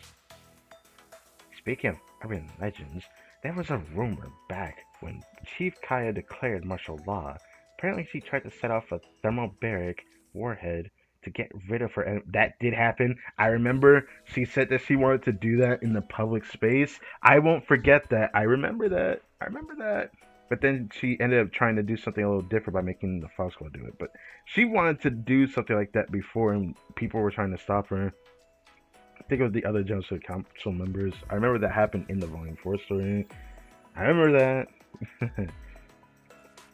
Speaking of urban legends, there was a rumor back when Chief Kaya declared martial law. Apparently she tried to set off a thermobaric warhead to get rid of her. That did happen. I remember she said that she wanted to do that in the public space. I won't forget that. I remember that. I remember that. But then she ended up trying to do something a little different by making the Fox Squad do it. But she wanted to do something like that before, and people were trying to stop her. I think it was the other General Council members. I remember that happened in the Volume 4 story. I remember that.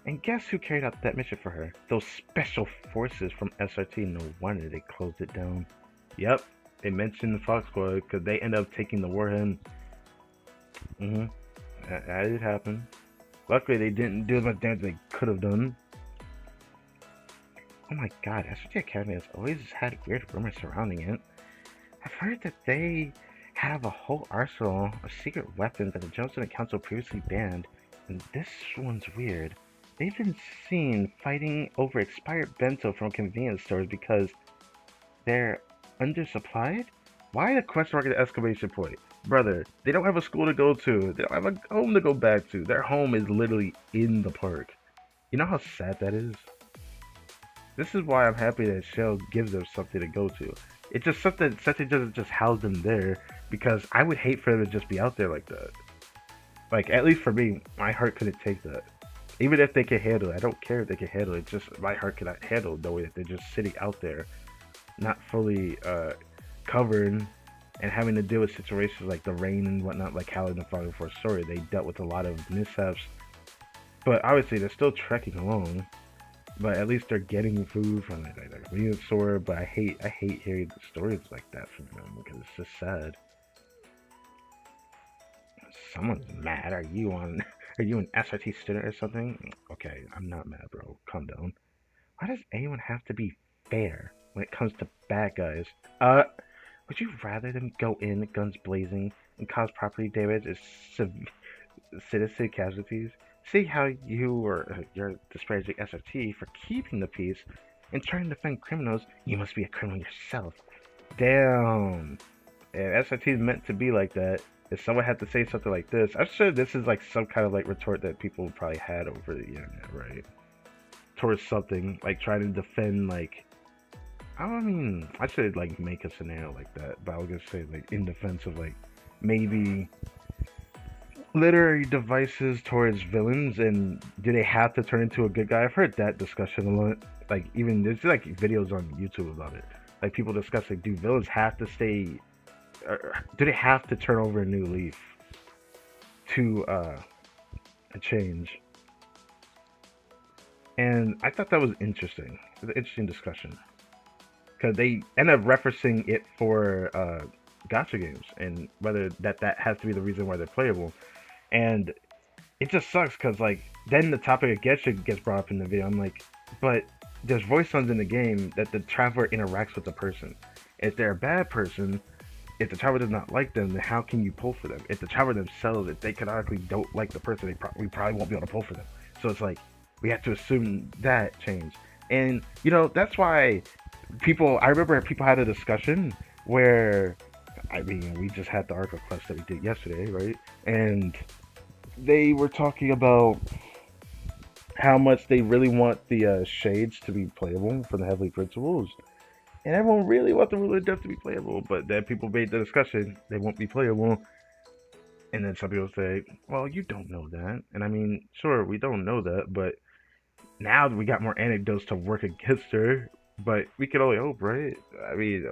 And guess who carried out that mission for her? Those special forces from SRT. No wonder they closed it down. Yep, they mentioned the Fox Squad because they ended up taking the warhead. That did happen. Luckily, they didn't do as much damage as they could have done. Oh my god, SRT Academy has always had weird rumors surrounding it. I've heard that they have a whole arsenal of secret weapons that the General Student Council previously banned, and this one's weird. They've been seen fighting over expired bento from convenience stores because they're undersupplied? Why the question mark at the exclamation point? Brother, they don't have a school to go to. They don't have a home to go back to. Their home is literally in the park. You know how sad that is? This is why I'm happy that Shell gives them something to go to. It's just something doesn't just house them there, because I would hate for them to just be out there like that. Like, at least for me, my heart couldn't take that. Even if they can handle it, I don't care if they can handle it. Just my heart cannot handle knowing that they're just sitting out there, not fully covered, and having to deal with situations like the rain and whatnot, like how in the Volume 4 story they dealt with a lot of mishaps. But obviously they're still trekking along. But at least they're getting food from the convenience store. But I hate hearing the stories like that from them because it's just sad. Someone's mad. Are you an SRT student or something? Okay, I'm not mad, bro. Calm down. Why does anyone have to be fair when it comes to bad guys? Would you rather them go in guns blazing and cause property damage as citizen casualties? See how you're disparaging SRT for keeping the peace and trying to defend criminals. You must be a criminal yourself. Damn. If SRT is meant to be like that, if someone had to say something like this, I'm sure this is like some kind of like retort that people probably had over the internet, right? Towards something, like trying to defend, like, I mean, I should like make a scenario like that, but I was gonna say like in defense of like maybe literary devices towards villains, and do they have to turn into a good guy? I've heard that discussion a lot. Like, even there's like videos on YouTube about it. Like, people discussing, do villains have to stay, or do they have to turn over a new leaf to a change? And I thought that was interesting. It was an interesting discussion because they end up referencing it for gacha games and whether that has to be the reason why they're playable. And it just sucks because, like, then the topic of Getcha gets brought up in the video. I'm like, but there's voice lines in the game that the traveler interacts with the person. If they're a bad person, if the traveler does not like them, then how can you pull for them? If the traveler themselves, if they canonically don't like the person, we probably won't be able to pull for them. So it's like, we have to assume that change. And, you know, that's why I remember people had a discussion where, I mean, we just had the arc of quest that we did yesterday, right? And they were talking about how much they really want the shades to be playable for the Heavenly Principles, and everyone really wants the Ruler of Death to be playable, but then people made the discussion they won't be playable, and then some people say, well, you don't know that. And I mean, sure, we don't know that, but now we got more anecdotes to work against her, but we can only hope, right? I mean,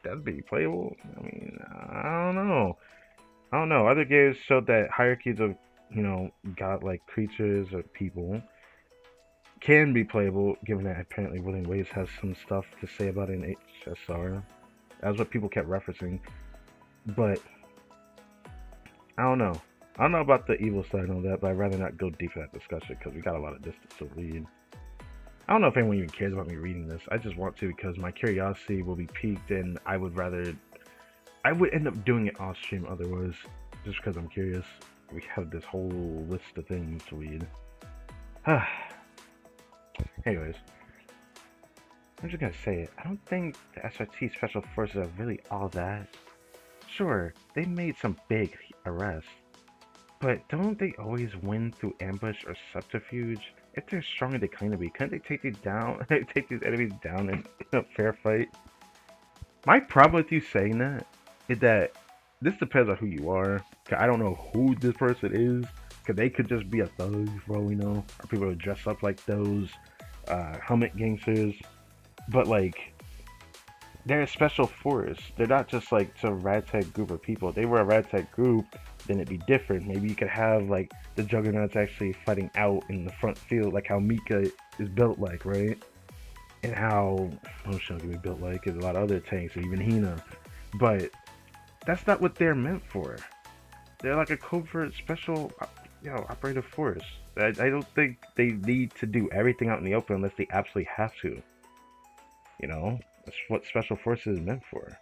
that'd be playable. I mean, I don't know. Other games showed that hierarchies of, you know, godlike creatures or people can be playable, given that apparently William Waves has some stuff to say about it in HSR. That's what people kept referencing. But I don't know. I don't know about the evil side and all that, but I'd rather not go deep in that discussion because we got a lot of distance to read. I don't know if anyone even cares about me reading this. I just want to because my curiosity will be piqued, and I would end up doing it off stream otherwise, just because I'm curious. We have this whole list of things to read. Anyways, I'm just gonna say it. I don't think the SRT Special Forces are really all that. Sure, they made some big arrests, but don't they always win through ambush or subterfuge? If they're stronger they claim to be, couldn't they take these down? Take these enemies down in a fair fight? My problem with you saying that is that this depends on who you are. I don't know who this person is, because they could just be a thug for all we know, or people who dress up like those helmet gangsters. But like, they're a special force. They're not just like some ragtag group of people. If they were a ragtag group, then it'd be different. Maybe you could have like the Juggernauts actually fighting out in the front field, like how Mika is built like, right? And how Ocean can be built like, and a lot of other tanks, or even Hina. But that's not what they're meant for. They're like a covert special, operative force. I don't think they need to do everything out in the open unless they absolutely have to. You know, that's what special forces is meant for.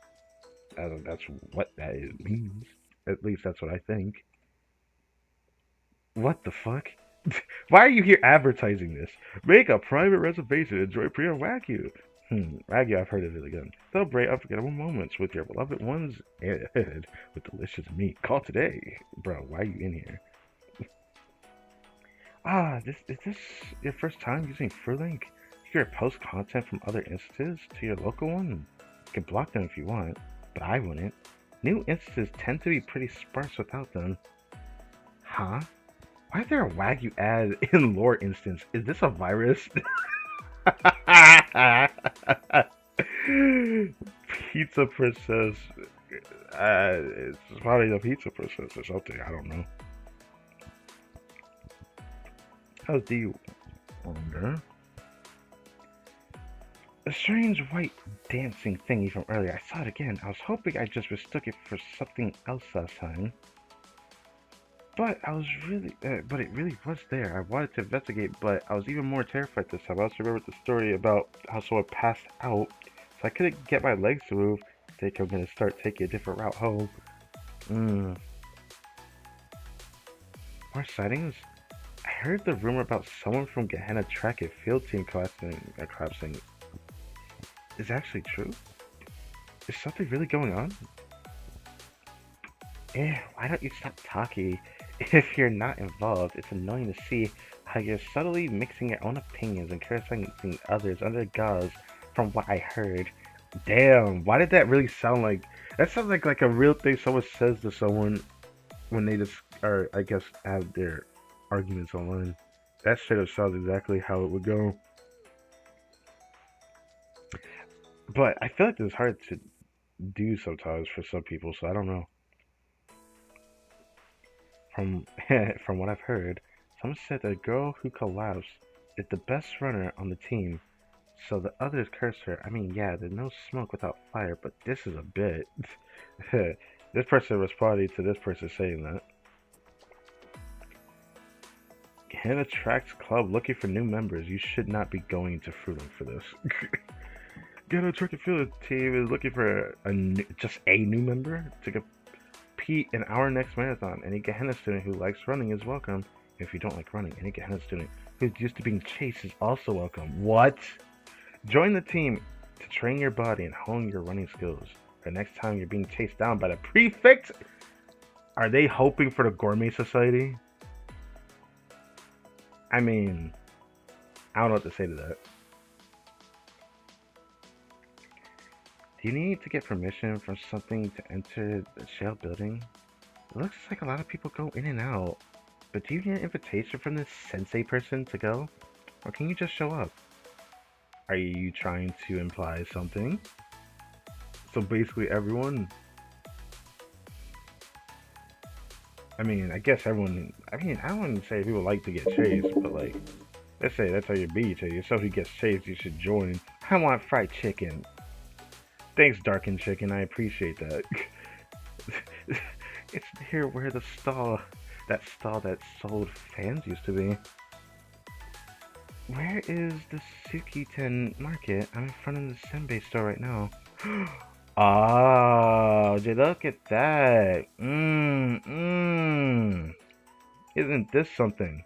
That's what that means. At least that's what I think. What the fuck? Why are you here advertising this? Make a private reservation. Enjoy pre-on Wagyu. Wagyu, I've heard is really good. Celebrate unforgettable moments with your beloved ones and with delicious meat. Call today. Bro, why are you in here? Is this your first time using FruLink? You can post content from other instances to your local one. You can block them if you want, but I wouldn't. New instances tend to be pretty sparse without them. Huh? Why is there a Wagyu ad in lore instance? Is this a virus? Pizza Princess. It's probably the Pizza Princess or something. I don't know. How do you wonder? A strange white dancing thingy from earlier. I saw it again. I was hoping I just mistook it for something else last time. But but it really was there. I wanted to investigate, but I was even more terrified this time. I also remembered the story about how someone passed out, so I couldn't get my legs to move. I think I'm gonna start taking a different route home. More sightings? I heard the rumor about someone from Gehenna track and field team collapsing. Is that actually true? Is something really going on? Why don't you stop talking? If you're not involved, it's annoying to see how you're subtly mixing your own opinions and criticizing others under gauze from what I heard. Damn, why did that really sound like... That sounds like a real thing someone says to someone when they just, or I guess, have their arguments online. That straight up sounds exactly how it would go. But I feel like this is hard to do sometimes for some people, so I don't know. From what I've heard, someone said the girl who collapsed is the best runner on the team, so the others curse her. I mean, yeah, there's no smoke without fire, but this is a bit. This person responding to this person saying that. Gehenna Tracks Club looking for new members. You should not be going to FruLink for this. Gehenna Track and Field team is looking for just a new member to compete in our next marathon. Any Gehenna student who likes running is welcome. If you don't like running, any Gehenna student who's used to being chased is also welcome. What? Join the team to train your body and hone your running skills. The next time you're being chased down by the prefect, are they hoping for the Gourmet Society? I mean, I don't know what to say to that. Do you need to get permission from something to enter the shell building? It looks like a lot of people go in and out. But do you need an invitation from this sensei person to go? Or can you just show up? Are you trying to imply something? So basically everyone... I mean, I guess everyone... I don't want to say people like to get chased, but like... Let's say that's how you're being chased. If somebody gets chased, you should join. I want fried chicken. Thanks, Darkened Chicken. I appreciate that. It's here where the stall that sold fans used to be. Where is the Sukiten market? I'm in front of the Senbei store right now. Oh, look at that. Isn't this something?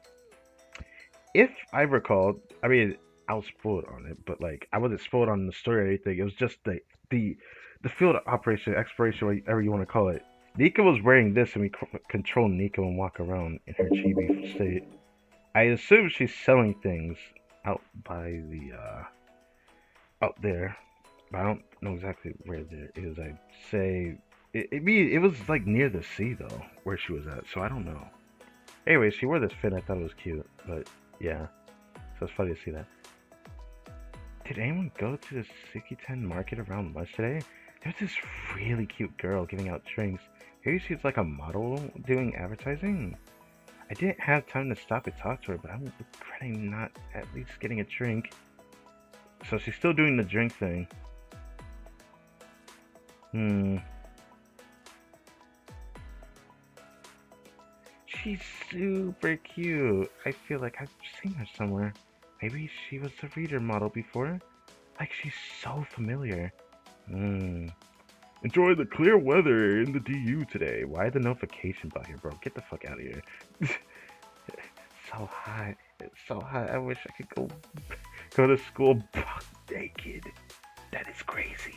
If I recall, I mean, I was spoiled on it, but like, I wasn't spoiled on the story or anything. It was just the, the field operation, exploration, whatever you want to call it. Nika was wearing this, and we control Nika and walk around in her chibi state. I assume she's selling things out by the, out there. But I don't know exactly where there is. I'd say it was like near the sea though, where she was at. So I don't know. Anyway, she wore this fit. I thought it was cute, but yeah, so it's funny to see that. Did anyone go to the Sukiten market around lunch today? There's this really cute girl giving out drinks. Maybe she's like a model doing advertising. I didn't have time to stop and talk to her, but I'm regretting not at least getting a drink. So she's still doing the drink thing. She's super cute. I feel like I've seen her somewhere. Maybe she was a reader model before? Like, she's so familiar. Enjoy the clear weather in the DU today. Why the notification bell here, bro? Get the fuck out of here. So hot. It's so hot. I wish I could go to school buck naked. That is crazy.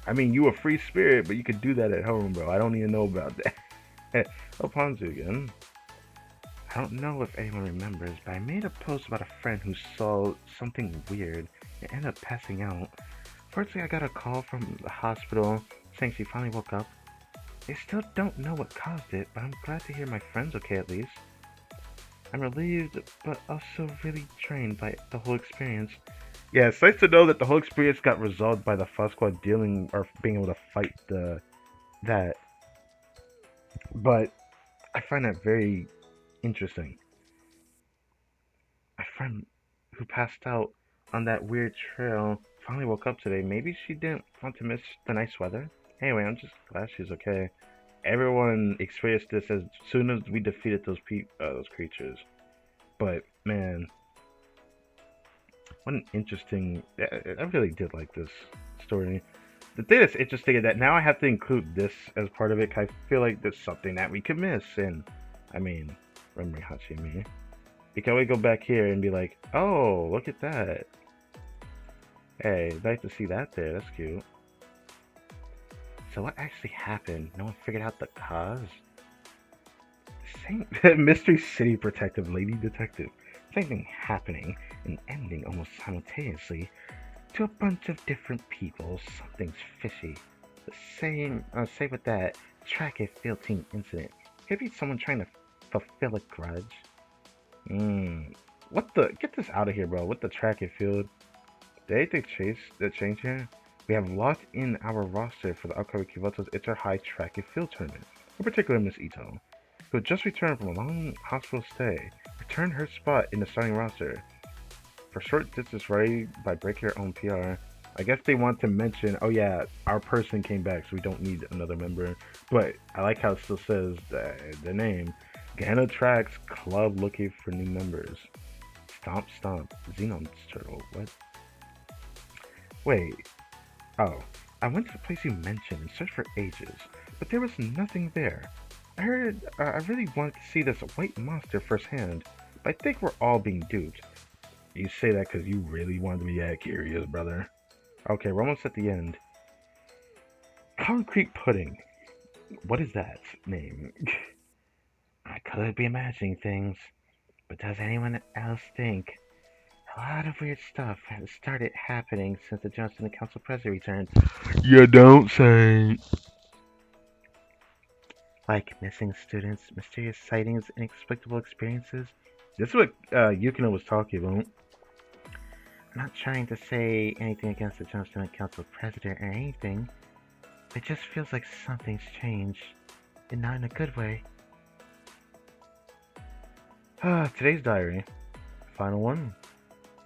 I mean, you a free spirit, but you could do that at home, bro. I don't even know about that. Oh, Ponzu again. I don't know if anyone remembers, but I made a post about a friend who saw something weird and ended up passing out. Fortunately, I got a call from the hospital saying she finally woke up. They still don't know what caused it, but I'm glad to hear my friend's okay at least. I'm relieved, but also really drained by the whole experience. Yeah, it's nice to know that the whole experience got resolved by the Fuzz Squad dealing or being able to fight that. But I find that very interesting. My friend who passed out on that weird trail finally woke up today. Maybe she didn't want to miss the nice weather. Anyway, I'm just glad she's okay. Everyone experienced this as soon as we defeated those creatures. But man, what an interesting. I really did like this story. The thing that's interesting is that now I have to include this as part of it. 'Cause I feel like there's something that we could miss, and I mean, remember Hachimi. Because we go back here and be like, oh, look at that. Hey, nice to see that there. That's cute. So what actually happened? No one figured out the cause? Same Mystery City Protective Lady Detective. Same thing happening and ending almost simultaneously to a bunch of different people. Something's fishy. The same with that track and field team incident. Could be someone trying to fulfill a grudge. What the? Get this out of here, bro. What the track and field? Did anything change here? We have locked in our roster for the upcoming Kivoto's Inter High Track and Field Tournament. In particular, Miss Ito, who had just returned from a long hospital stay, returned her spot in the starting roster. For short distance running by breaking her own PR, I guess they want to mention, oh yeah, our person came back, so we don't need another member. But I like how it still says the name. Ghana Tracks Club looking for new members. Stomp Stomp. Xenon's Turtle. What? Wait. Oh, I went to the place you mentioned and searched for ages, but there was nothing there. I heard I really wanted to see this white monster firsthand, but I think we're all being duped. You say that because you really wanted to be that curious, brother. Okay, we're almost at the end. Concrete Pudding. What is that name? I could be imagining things, but does anyone else think? A lot of weird stuff has started happening since the Johnson Council President returned. You don't say. Like missing students, mysterious sightings, inexplicable experiences. This is what Yukino was talking about. I'm not trying to say anything against the Johnson Council President or anything. It just feels like something's changed, and not in a good way. Today's diary. Final one.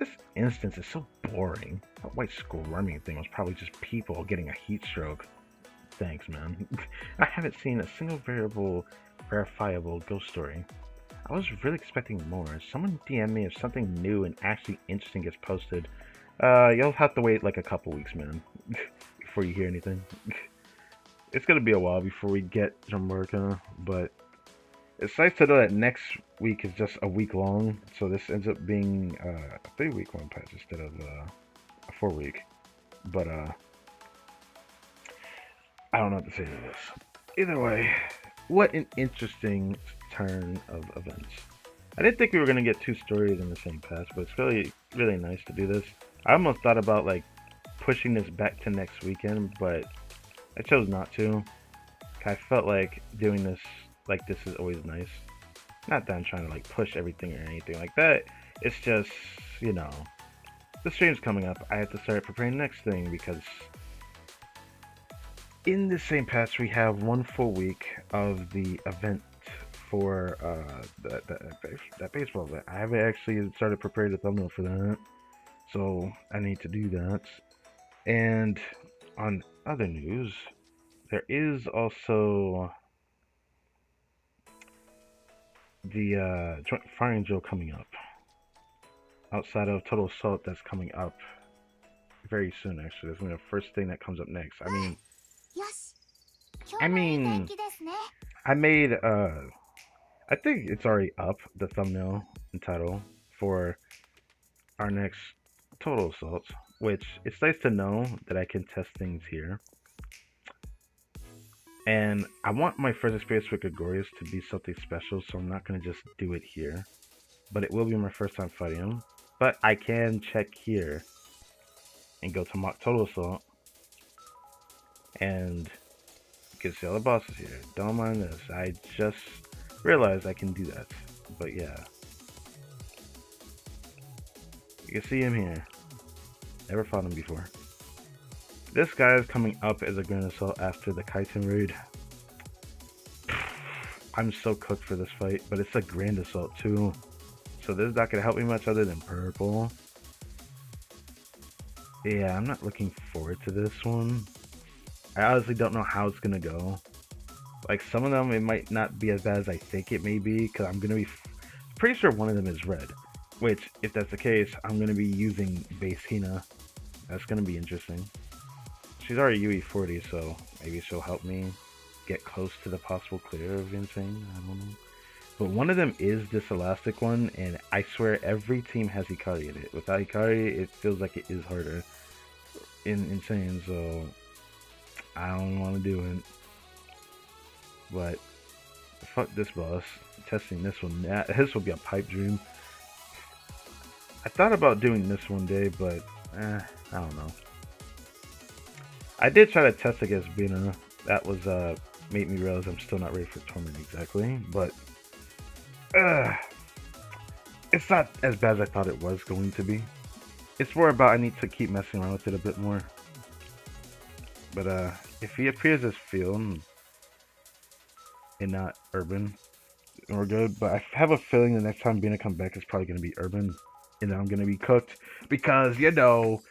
This instance is so boring. That white squirming thing was probably just people getting a heat stroke. Thanks, man. I haven't seen a single verifiable ghost story. I was really expecting more. Someone DM me if something new and actually interesting gets posted. You'll have to wait like a couple weeks, man, before you hear anything. It's gonna be a while before we get some work, but it's nice to know that next week is just a week long, so this ends up being a 3-week one patch instead of a 4-week. But I don't know what to say to this. Either way, what an interesting turn of events. I didn't think we were gonna get 2 stories in the same patch, but it's really, really nice to do this. I almost thought about like pushing this back to next weekend, but I chose not to. I felt like doing this like this is always nice. Not that I'm trying to like push everything or anything like that. It's just, you know, the stream's coming up. I have to start preparing the next thing because in the same patch we have 1 full week of the event for that baseball event. I haven't actually started preparing the thumbnail for that, so I need to do that. And on other news, there is also the joint firing drill coming up. Outside of Total Assault, that's coming up very soon. Actually, that's gonna be the first thing that comes up next. I made I think it's already up, the thumbnail and title for our next Total Assault, which it's nice to know that I can test things here. And I want my first experience with Gregorius to be something special, so I'm not going to just do it here. But it will be my first time fighting him. But I can check here and go to Mock Total Assault. And you can see all the bosses here. Don't mind this. I just realized I can do that. But yeah. You can see him here. Never fought him before. This guy is coming up as a Grand Assault after the Kaiten raid. I'm so cooked for this fight, but it's a Grand Assault too. So this is not going to help me much other than purple. Yeah, I'm not looking forward to this one. I honestly don't know how it's going to go. Like some of them, it might not be as bad as I think it may be, because I'm going to be pretty sure one of them is red. Which, if that's the case, I'm going to be using base Hina. That's going to be interesting. She's already UE40, so maybe she'll help me get close to the possible clear of Insane. I don't know. But one of them is this elastic one, and I swear every team has Hikari in it. Without Hikari, it feels like it is harder in Insane, so I don't want to do it. But fuck this boss. Testing this one. This will be a pipe dream. I thought about doing this one day, but I don't know. I did try to test against Bina. That was made me realize I'm still not ready for Torment exactly, but it's not as bad as I thought it was going to be. It's more about I need to keep messing around with it a bit more. But if he appears as field and not urban, we're good. But I have a feeling the next time Bina comes back is probably going to be urban, and then I'm going to be cooked because, you know,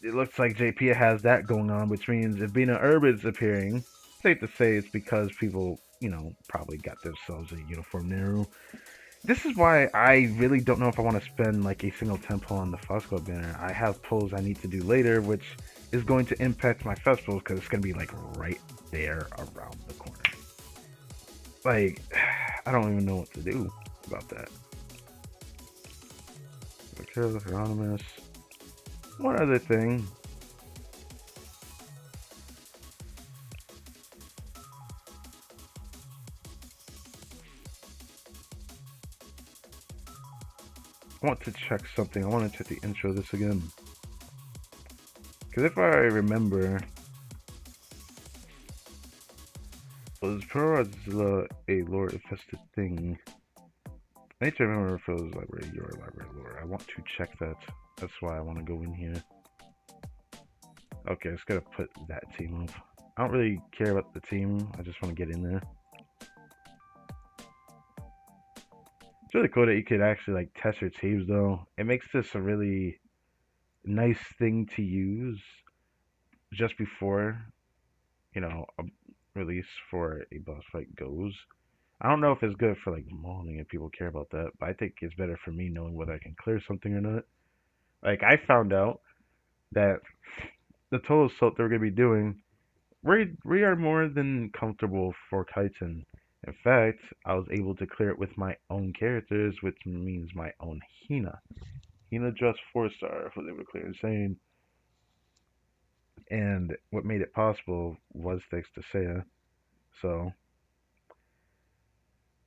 it looks like JP has that going on, which means if Bina Urban's appearing, safe to say it's because people, you know, probably got themselves a uniform Naru. This is why I really don't know if I want to spend like a single tempo on the Fosco banner. I have pulls I need to do later, which is going to impact my festivals because it's going to be like right there around the corner. Like, I don't even know what to do about that. Okay, Anonymous. One other thing. I want to check something. I want to check the intro of this again. Because if I remember, was Pro Godzilla a lore infested thing? I need to remember if it was library or library lore. I want to check that. That's why I want to go in here. Okay, it's gonna put that team up. I don't really care about the team. I just want to get in there. really cool that you could actually like test your saves though. It makes this a really nice thing to use just before, a release for a boss fight goes. I don't know if it's good for like modding if people care about that, but I think it's better for me knowing whether I can clear something or not. Like I found out that the total assault that we're gonna be doing, we are more than comfortable for Kaiten. In fact, I was able to clear it with my own characters, which means my own Hina. Hina just 4-star was able to clear insane, and what made it possible was thanks to Seiya. So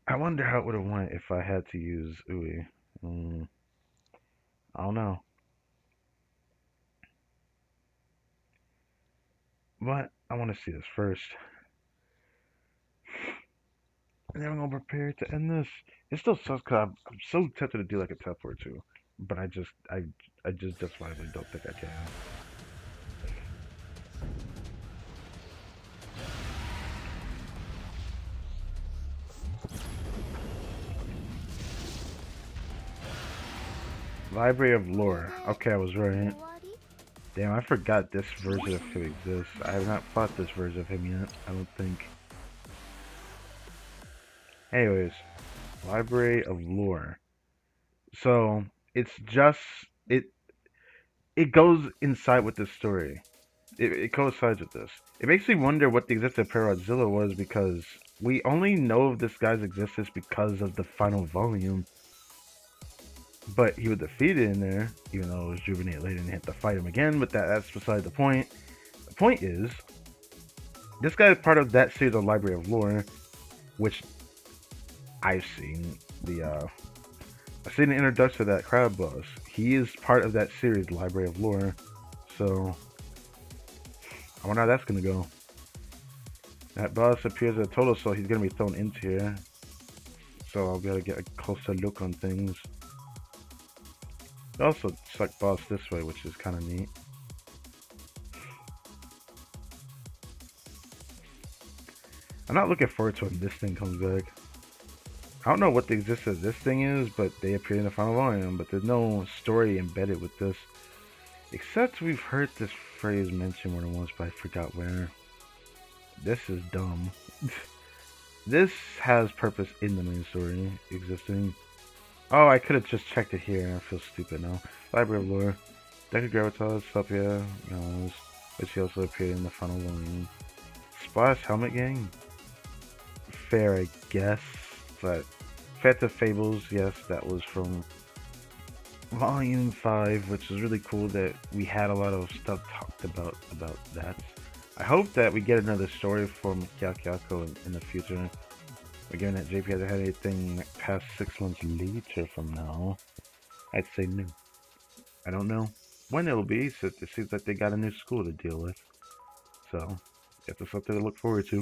I wonder how it would have went if I had to use Ui. Mm, I don't know. But I want to see this first. And then I'm gonna prepare to end this. It still sucks because I'm so tempted to do like a teleport too, but I just justifiably don't think I can. Library of Lore. Okay, I was right. Damn, I forgot this version of him exists. I have not fought this version of him yet. I don't think. Anyways, Library of Lore. So it's just it it goes inside with this story. It coincides with this. It makes me wonder what the existence of Paragodzilla was because we only know of this guy's existence because of the final volume. But he was defeated in there, even though it was rejuvenated later and they had to fight him again. But that's beside the point. The point is, this guy is part of that series of Library of Lore, which I've seen I've seen the introduction to that crab boss. He is part of that series, Library of Lore. So I wonder how that's gonna go. That boss appears at a total, so he's gonna be thrown into here. So I'll be able to get a closer look on things. It also select boss this way, which is kind of neat. I'm not looking forward to when this thing comes back. I don't know what the existence of this thing is, but they appear in the final volume, but there's no story embedded with this. Except we've heard this phrase mentioned more than once, but I forgot where. This is dumb. This has purpose in the main story existing. Oh, I could have just checked it here. I feel stupid now. Library of Lore. Deca Gravitas, Sapia, Gnomes, which also appeared in the final volume. Splash Helmet Gang? Fair, I guess. But Phantom Fables, yes, that was from Volume 5, which was really cool that we had a lot of stuff talked about that. I hope that we get another story from Kyakyako in the future. Given that JP hasn't had anything past 6 months later from now, I'd say no. I don't know when it'll be, so it seems like they got a new school to deal with. So, that's something to look forward to.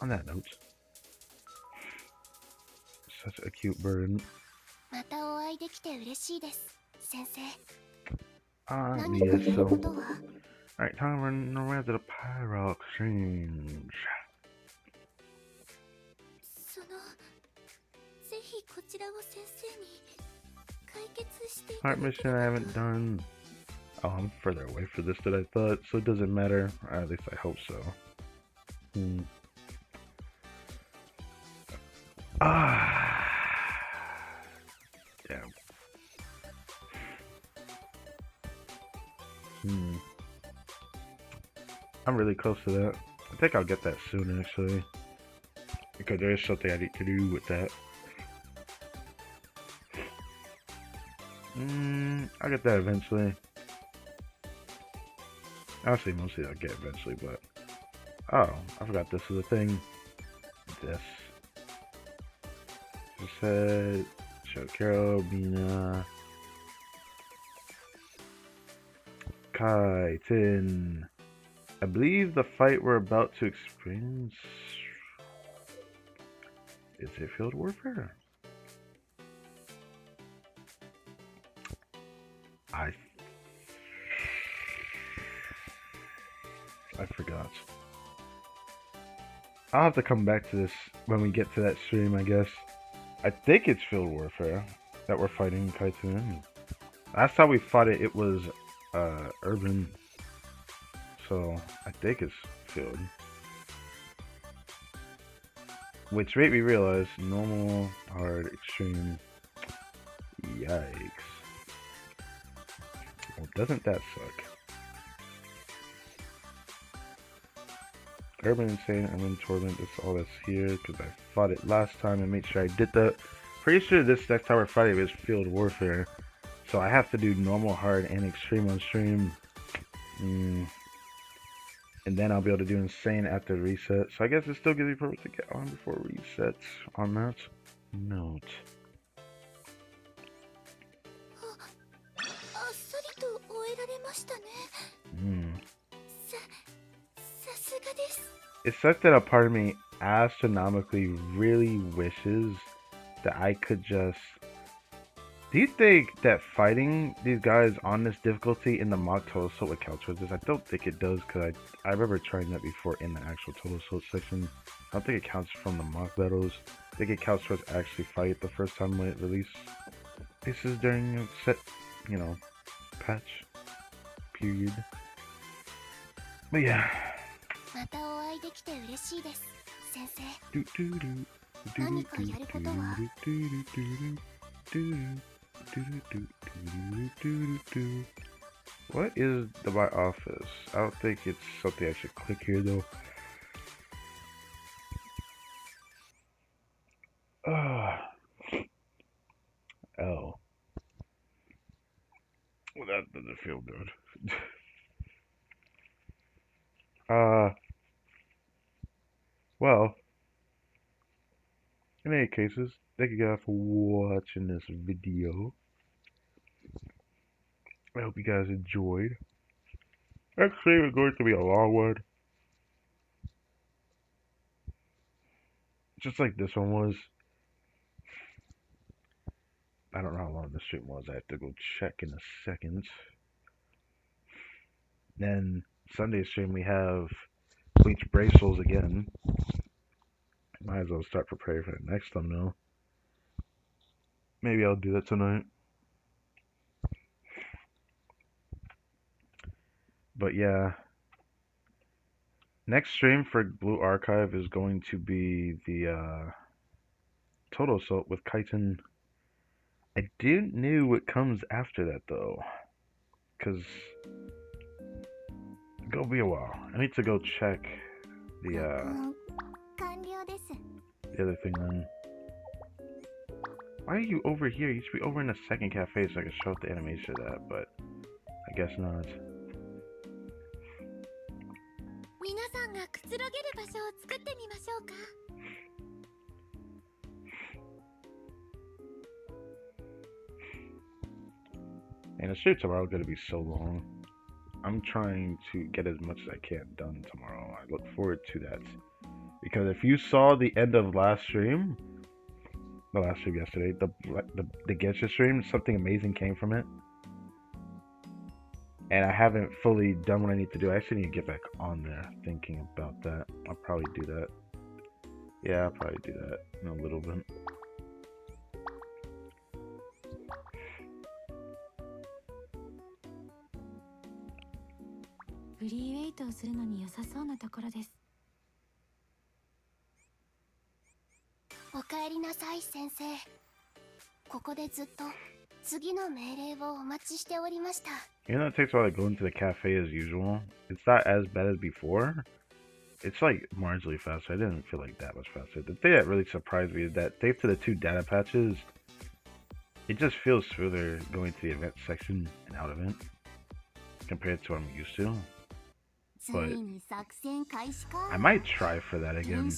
On that note, such a cute bird. Yes, so. Alright, time to run around to the Pyro Exchange. Part mission I haven't done. Oh, I'm further away for this than I thought, so it doesn't matter. Or at least I hope so. Damn. I'm really close to that. I think I'll get that soon, actually. Because there is something I need to do with that. I'll get that eventually. I'll say mostly I'll get eventually, but... Oh, I forgot this is a thing. This. Said Shokero, Bina, Kaiten. I believe the fight we're about to experience is a field warfare. I forgot. I'll have to come back to this when we get to that stream, I guess. I think it's field warfare that we're fighting Kaitun. Last time we fought it, it was urban. So I think it's field. Which made me realize normal, hard, extreme. Yikes. Well, doesn't that suck? Urban Insane, Urban Torment, that's all that's here because I fought it last time and made sure I did that. Pretty sure this next time we're fighting is field warfare. So I have to do normal, hard, and extreme on stream. And then I'll be able to do insane after reset. So I guess it still gives me purpose to get on before resets on that note. あっさりと終えられましたね。さすがです。 It's such that a part of me astronomically really wishes that I could just... Do you think that fighting these guys on this difficulty in the mock total assault would count towards this? I don't think it does because I remember trying that before in the actual total assault section. I don't think it counts from the mock battles. I think it counts towards actually fight the first time when it released. This is during a set, you know, patch period. But yeah. またお会いできて嬉しいです、先生。何かやることは？ What is the my office? I don't think it's something I should click here though. Oh. Well, that doesn't feel good. Well, in any cases, thank you guys for watching this video. I hope you guys enjoyed. Actually, it's going to be a long one. Just like this one was. I don't know how long the stream was. I have to go check in a second. Then Sunday stream we have Bleach Bracels again. Might as well start preparing for the next thumbnail. Maybe I'll do that tonight. But yeah. Next stream for Blue Archive is going to be the Total Assault with Kaiten. I didn't know what comes after that though. Cause it's gonna be a while. I need to go check the other thing then. Why are you over here? You should be over in the second cafe so I can show up the animation of that, but I guess not. 皆さんがくつろげる場所を作ってみましょうか。 And the stream tomorrow is gonna be so long. I'm trying to get as much as I can done tomorrow. I look forward to that. Because if you saw the end of last stream, the last stream yesterday, the Genshin stream, something amazing came from it. And I haven't fully done what I need to do. I actually need to get back on there thinking about that. I'll probably do that. Yeah, I'll probably do that in a little bit.おかえりなさい、先生。ここでずっと次の命令をお待ちしておりました。 You know, it takes a while to go into the cafe as usual. It's not as bad as before. It's like marginally faster. I didn't feel like that much faster. The thing that really surprised me is that thanks to the 2 data patches, it just feels smoother going to the event section and out of it compared to what I'm used to. But I might try for that again.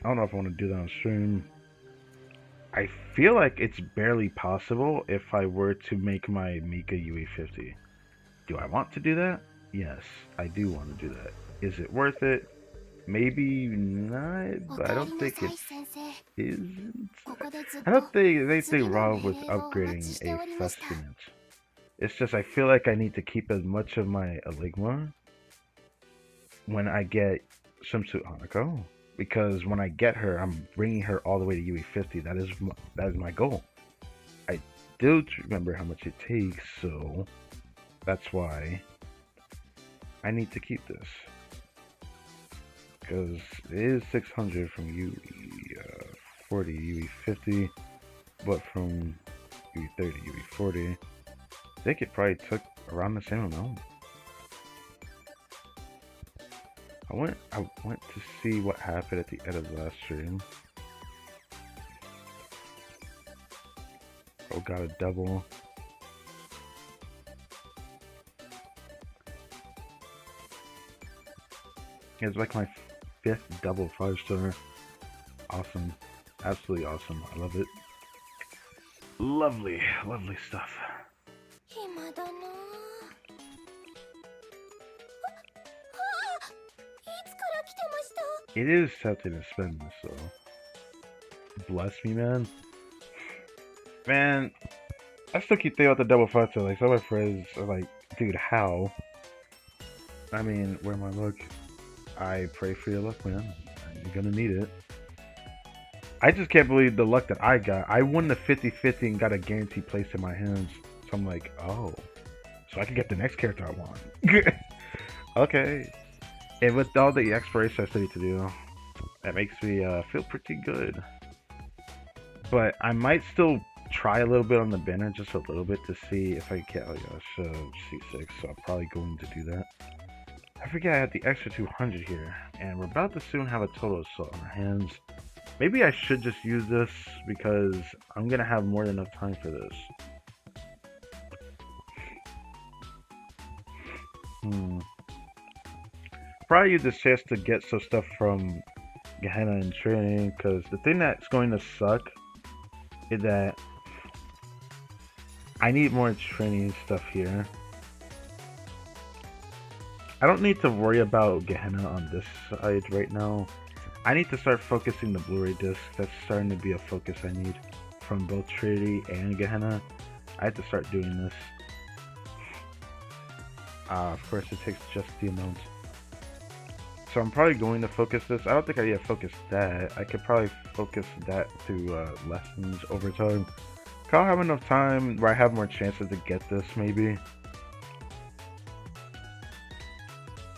I don't know if I want to do that on stream. I feel like it's barely possible if I were to make my Mika UE50. Do I want to do that? Yes, I do want to do that. Is it worth it? Maybe not, but I don't think it isn't. I don't think there's anything wrong with upgrading a flesh unit. It's just I feel like I need to keep as much of my Enigma when I get Swimsuit Hanako. because when I get her, I'm bringing her all the way to UE50. That is my goal. I do remember how much it takes, so that's why I need to keep this, because it is 600 from UE40 UE50, but from UE30 UE40, I think it probably took around the same amount. I went to see what happened at the end of the last stream. Oh, got a double. It's like my 5th double 5-star. Awesome. Absolutely awesome. I love it. Lovely, lovely stuff. 暇だなあ。いつから来てました？ It is tempting to spend this though. Bless me, man. Man, I still keep thinking about the double 5-star. Like, some of my friends are like, dude, how? I mean, where my luck? I pray for your luck, man. You're gonna need it. I just can't believe the luck that I got. I won the 50-50 and got a guaranteed place in my hands. So I'm like, oh, so I can get the next character I want. Okay. And with all the exploration I still need to do, that makes me feel pretty good. But I might still try a little bit on the banner, just a little bit, to see if I can get, oh yeah, C6, so I'm probably going to do that. I forget I had the extra 200 here, and we're about to soon have a total assault on our hands. Maybe I should just use this, because I'm going to have more than enough time for this. Probably use this chance to get some stuff from Gehenna and training, because the thing that's going to suck is that I need more training stuff here. I don't need to worry about Gehenna on this side right now. I need to start focusing the Blu-ray disc. That's starting to be a focus I need from both Trinity and Gehenna. I have to start doing this. Of course, it takes just the amount. So I'm probably going to focus this. I don't think I need to focus that. I could probably focus that to lessons over time. I'll have enough time where I have more chances to get this, maybe.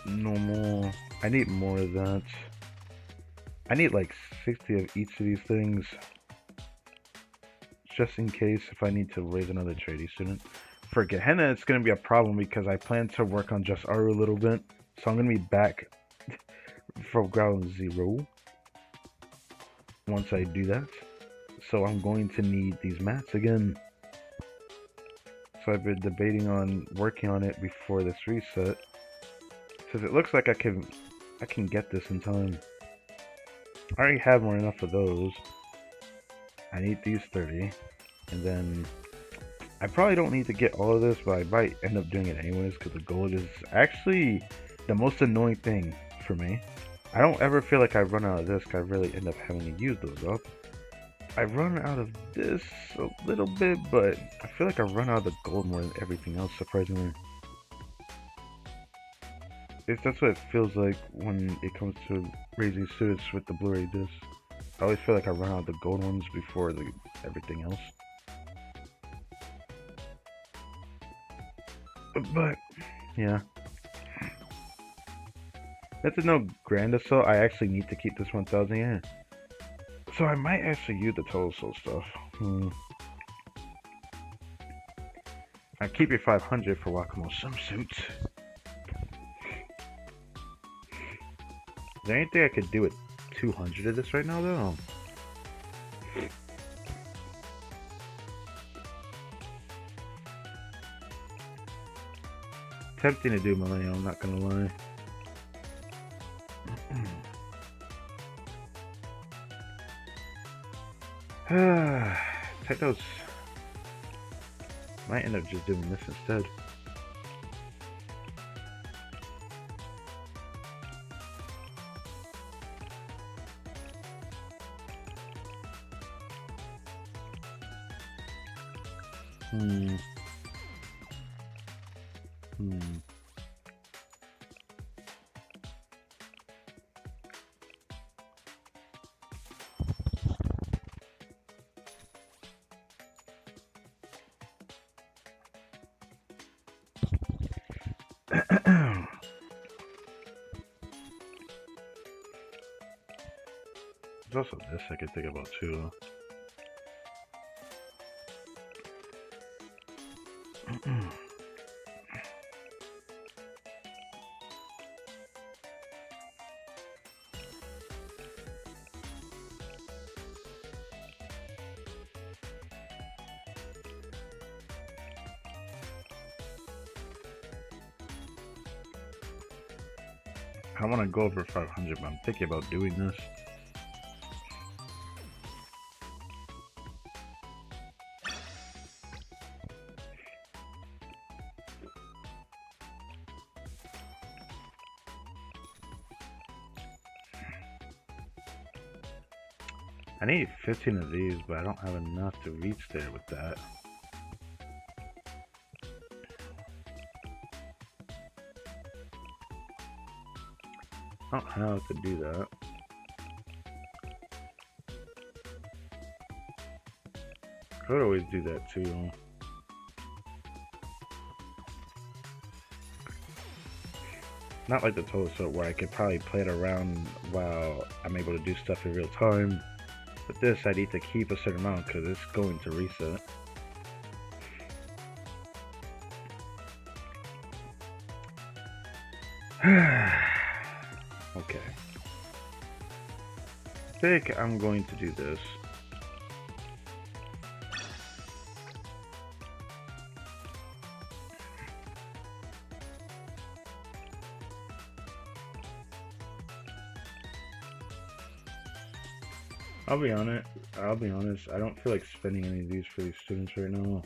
Normal. I need more of that. I need like 60 of each of these things, just in case if I need to raise another tradie student. For Gehenna, it's going to be a problem because I plan to work on just Aru a little bit, so I'm going to be back from ground zero once I do that. So I'm going to need these mats again. So I've been debating on working on it before this reset, because it looks like I can get this in time. I already have more enough of those. I need these 30, and then I probably don't need to get all of this, but I might end up doing it anyways because the gold is actually the most annoying thing for me. I don't ever feel like I run out of this because I really end up having to use those up. I run out of this a little bit, but I feel like I run out of the gold more than everything else, surprisingly. That's what it feels like when it comes to raising students with the Blu-ray disc. I always feel like I run out of the gold ones before everything else. But yeah. That's a no grand assault. I actually need to keep this 1000 in. So I might actually use the total soul stuff. I keep your 500 for Wakamo's swimsuits. Is there anything I could do with 200 of this right now, though? Tempting to do Millennium, I'm not gonna lie. Technos might end up just doing this instead. There's also this I could think about too. I want to go over 500, but I'm thinking about doing this. I need 15 of these, but I don't have enough to reach there with that. I don't have to do that. Could always do that too. Not like the total set where I could probably play it around while I'm able to do stuff in real time. With this, I need to keep a certain amount because it's going to reset. Okay. I think I'm going to do this. I'll be honest, I don't feel like spending any of these for these students right now.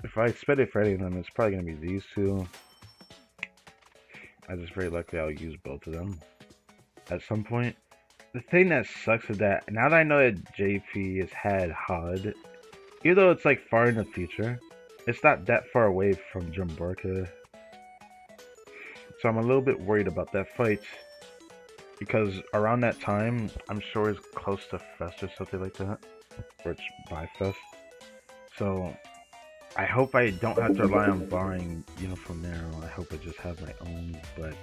If I spend it for any of them, it's probably going to be these two. I just very likely I'll use both of them at some point. The thing that sucks is that now that I know that JP has had HUD, even though it's like far in the future, it's not that far away from Jumbarka. So I'm a little bit worried about that fight. Because around that time, I'm sure it's close to Fest or something like that. Or it's by Fest. So, I hope I don't have to rely on buying, from there. I hope I just have my own. But,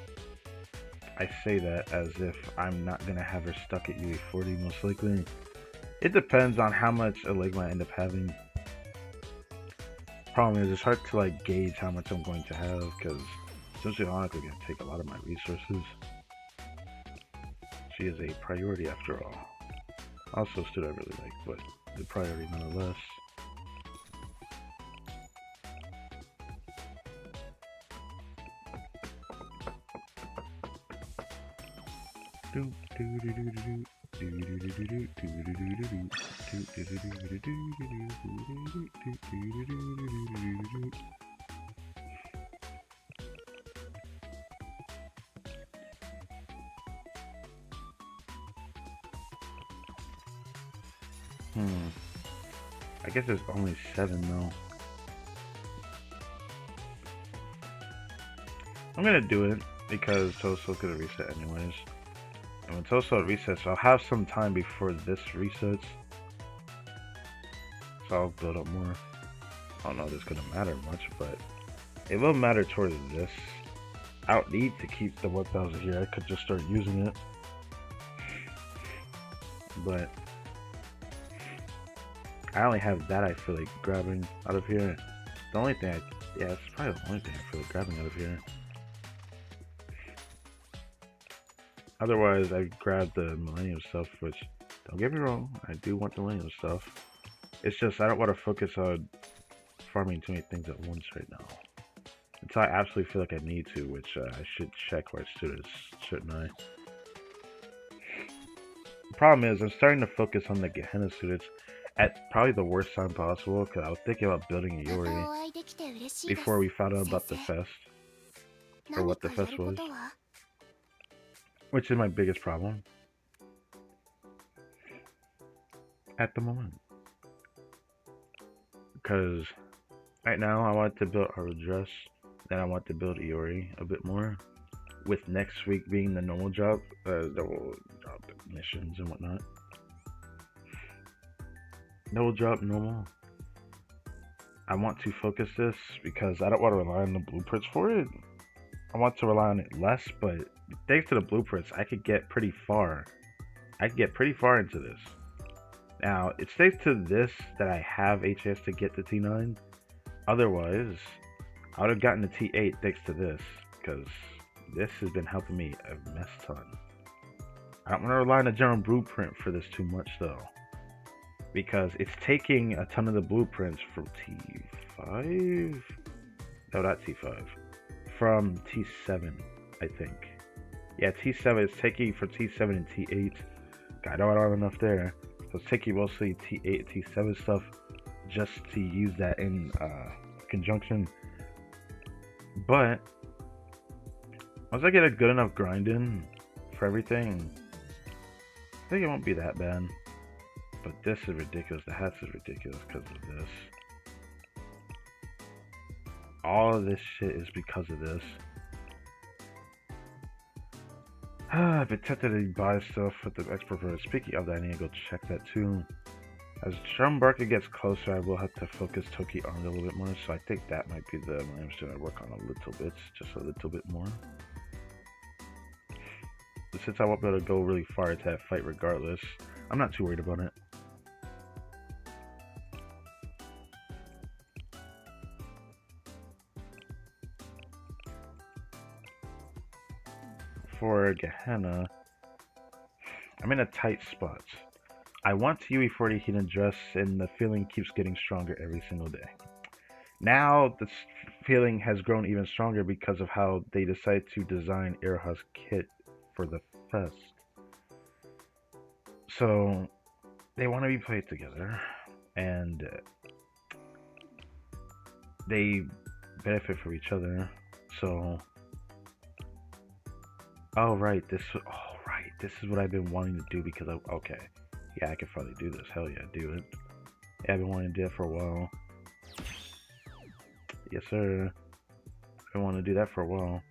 I say that as if I'm not going to have her stuck at UE40 most likely. It depends on how much Enigma I end up having. Problem is, it's hard to gauge how much I'm going to have. Because, essentially, honestly, going to take a lot of my resources. She is a priority after all. Also a student I really like, but the priority nonetheless. I guess there's only 7 though. I'm gonna do it because Toso's gonna reset anyways. And when Toso resets, I'll have some time before this resets. So I'll build up more. I don't know if it's gonna matter much, but it will matter towards this. I don't need to keep the 1000 here. I could just start using it. But I only have that I feel like grabbing out of here. The only thing it's probably the only thing I feel like grabbing out of here. Otherwise, I grabbed the Millennium stuff, which, don't get me wrong, I do want the Millennium stuff. It's just, I don't want to focus on farming too many things at once right now. Until I absolutely feel like I need to, which I should check my students, shouldn't I? The problem is, I'm starting to focus on the Gehenna students at probably the worst time possible, because I was thinking about building a Yori before we found out about the fest, or what the fest was, which is my biggest problem at the moment. Because right now I want to build a dress, then I want to build Iori a bit more, with next week being the normal job missions and whatnot. Double drop normal. I want to focus this because I don't want to rely on the blueprints for it. I want to rely on it less, but thanks to the blueprints, I could get pretty far I can get pretty far into this. Now, it's thanks to this that I have a chance to get to T9. Otherwise, I would have gotten to T8 thanks to this, because this has been helping me a mess ton. I don't want to rely on the general blueprint for this too much, though, because it's taking a ton of the blueprints from T5? No, not T5. From T7, I think. Yeah, T7 is taking for T7 and T8. I don't have enough there. So it's taking mostly T8 and T7 stuff just to use that in conjunction. But once I get a good enough grind in for everything, I think it won't be that bad. But this is ridiculous. The hats is ridiculous because of this. All of this shit is because of this. I've been tempted to buy stuff with the expert version. Speaking of that, I need to go check that too. As Drumbarker gets closer, I will have to focus Toki on it a little bit more. So I think that might be the I'm just gonna work on a little bit, just a little bit more. But since I won't be able to go really far into that fight regardless, I'm not too worried about it. For Gehenna, I'm in a tight spot. I want UE40 Hidden Dress, and the feeling keeps getting stronger every single day. Now, this feeling has grown even stronger because of how they decided to design Iroha's kit for the fest. So, they want to be played together, and they benefit from each other. So, oh right, this is what I've been wanting to do because okay. Yeah, I can finally do this. Hell yeah, do it. Yeah, I've been wanting to do that for a while. Yes, sir. I've been wanting to do that for a while.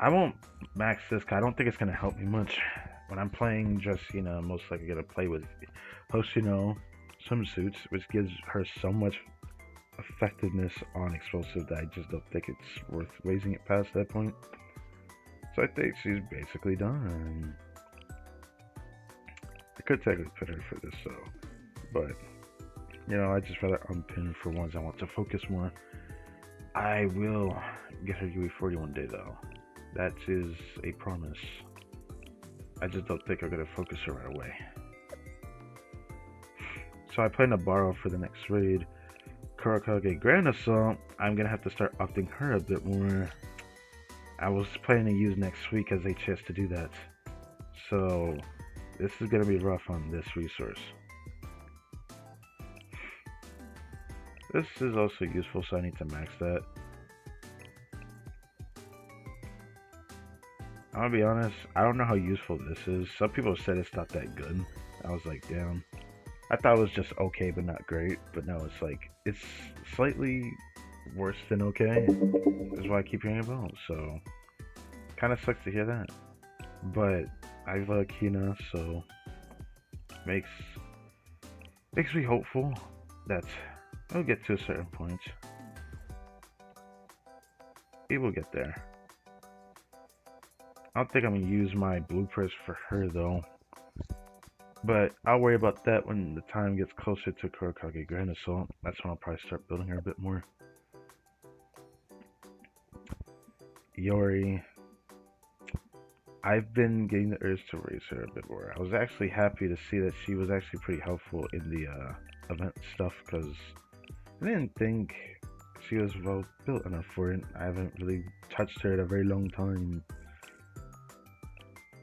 I won't max this because I don't think it's going to help me much. When I'm playing Justina, I'm most likely going to play with Hoshino swimsuits, which gives her so much effectiveness on explosive that I just don't think it's worth raising it past that point. So I think she's basically done. I could technically pin her for this though, but you know, I just rather unpin for ones I want to focus more. I will get her UE40 one day though. That is a promise. I just don't think I'm gonna focus her right away. So I plan to borrow for the next raid Kurakage Grand Assault. I'm gonna have to start opting her a bit more. I was planning to use next week as a chance to do that. So this is going to be rough on this resource. This is also useful, so I need to max that. I'm going to be honest, I don't know how useful this is. Some people said it's not that good. I was like, damn. I thought it was just okay, but not great. But no, it's like, it's slightly worse than okay. That's why I keep hearing about it. So, kind of sucks to hear that. But I like Hina, so makes me hopeful that it'll get to a certain point. It will get there. I don't think I'm gonna use my blueprints for her though. But I'll worry about that when the time gets closer to Kurakage Grand Assault. That's when I'll probably start building her a bit more. Yori. I've been getting the urge to raise her a bit more. I was actually happy to see that she was actually pretty helpful in the event stuff because I didn't think she was well built enough for it. I haven't really touched her in a very long time.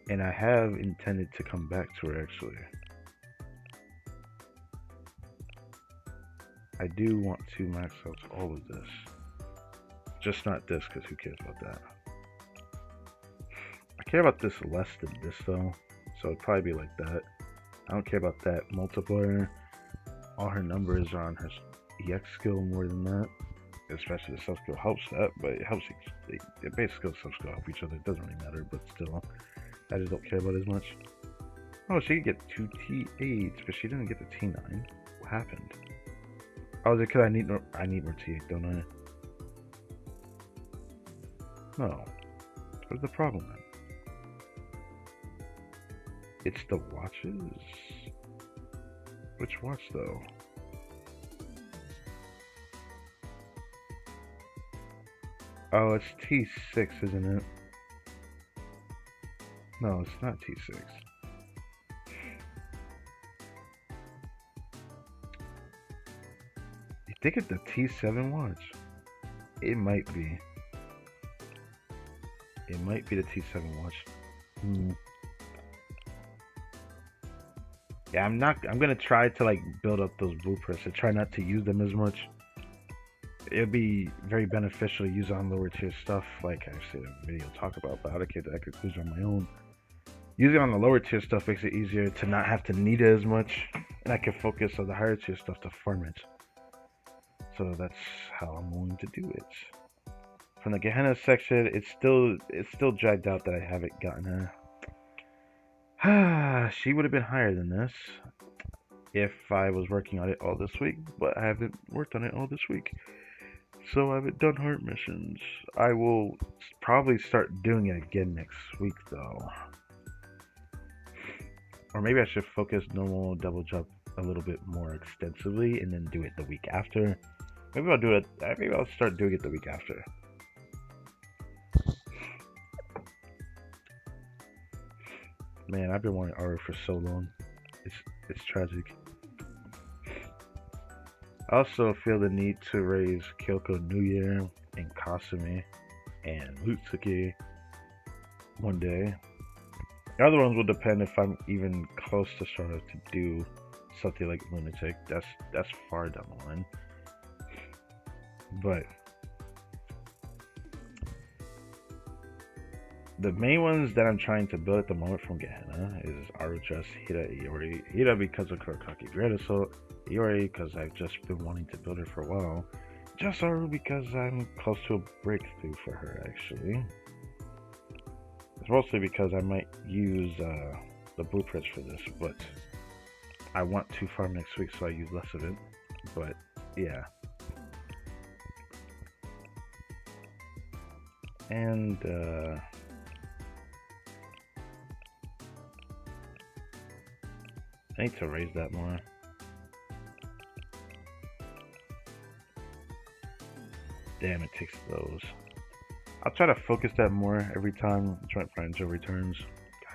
And I have intended to come back to her actually. I do want to max out all of this. Just not this, because who cares about that? I care about this less than this though, so it'd probably be like that. I don't care about that multiplier. All her numbers are on her EX skill more than that. Especially the sub skill helps that, but it helps the base skill and sub skill help each other. It doesn't really matter, but still, I just don't care about it as much. Oh, she could get 2 T8s, but she didn't get the T9. What happened? Oh, is it because I need more T8, don't I? No. What's the problem then? It's the watches. Which watch though? Oh, it's T6, isn't it? No, it's not T6. You think it's the T7 watch? It might be. It might be the T7 watch. Yeah, I'm gonna try to like build up those blueprints and try not to use them as much. It'd be very beneficial to use on lower tier stuff, like I said in a video talk about, but I came to that conclusion on my own. Using on the lower tier stuff makes it easier to not have to need it as much, and I can focus on the higher tier stuff to farm it. So that's how I'm going to do it. From the Gehenna section, it's still dragged out that I haven't gotten her. She would have been higher than this if I was working on it all this week, but I haven't worked on it all this week. So I haven't done heart missions. I will probably start doing it again next week though. Or maybe I should focus normal double jump a little bit more extensively and then do it the week after. Maybe I'll do it. Maybe I'll start doing it the week after. Man, I've been wanting Aru for so long. It's tragic. I also feel the need to raise Kyoko New Year and Kasumi and Lutsuki one day. The other ones will depend if I'm even close to starting to do something like Lunatic. That's far down the line. But the main ones that I'm trying to build at the moment from Gehenna is Aruchas, Hira, Iori. Hira because of Kurokaki Great Assault, Iori because I've just been wanting to build her for a while. Just Aru because I'm close to a breakthrough for her actually. It's mostly because I might use the blueprints for this, but I want to farm next week so I use less of it. But yeah. And I need to raise that more. Damn, it takes those. I'll try to focus that more every time Joint Friendship returns.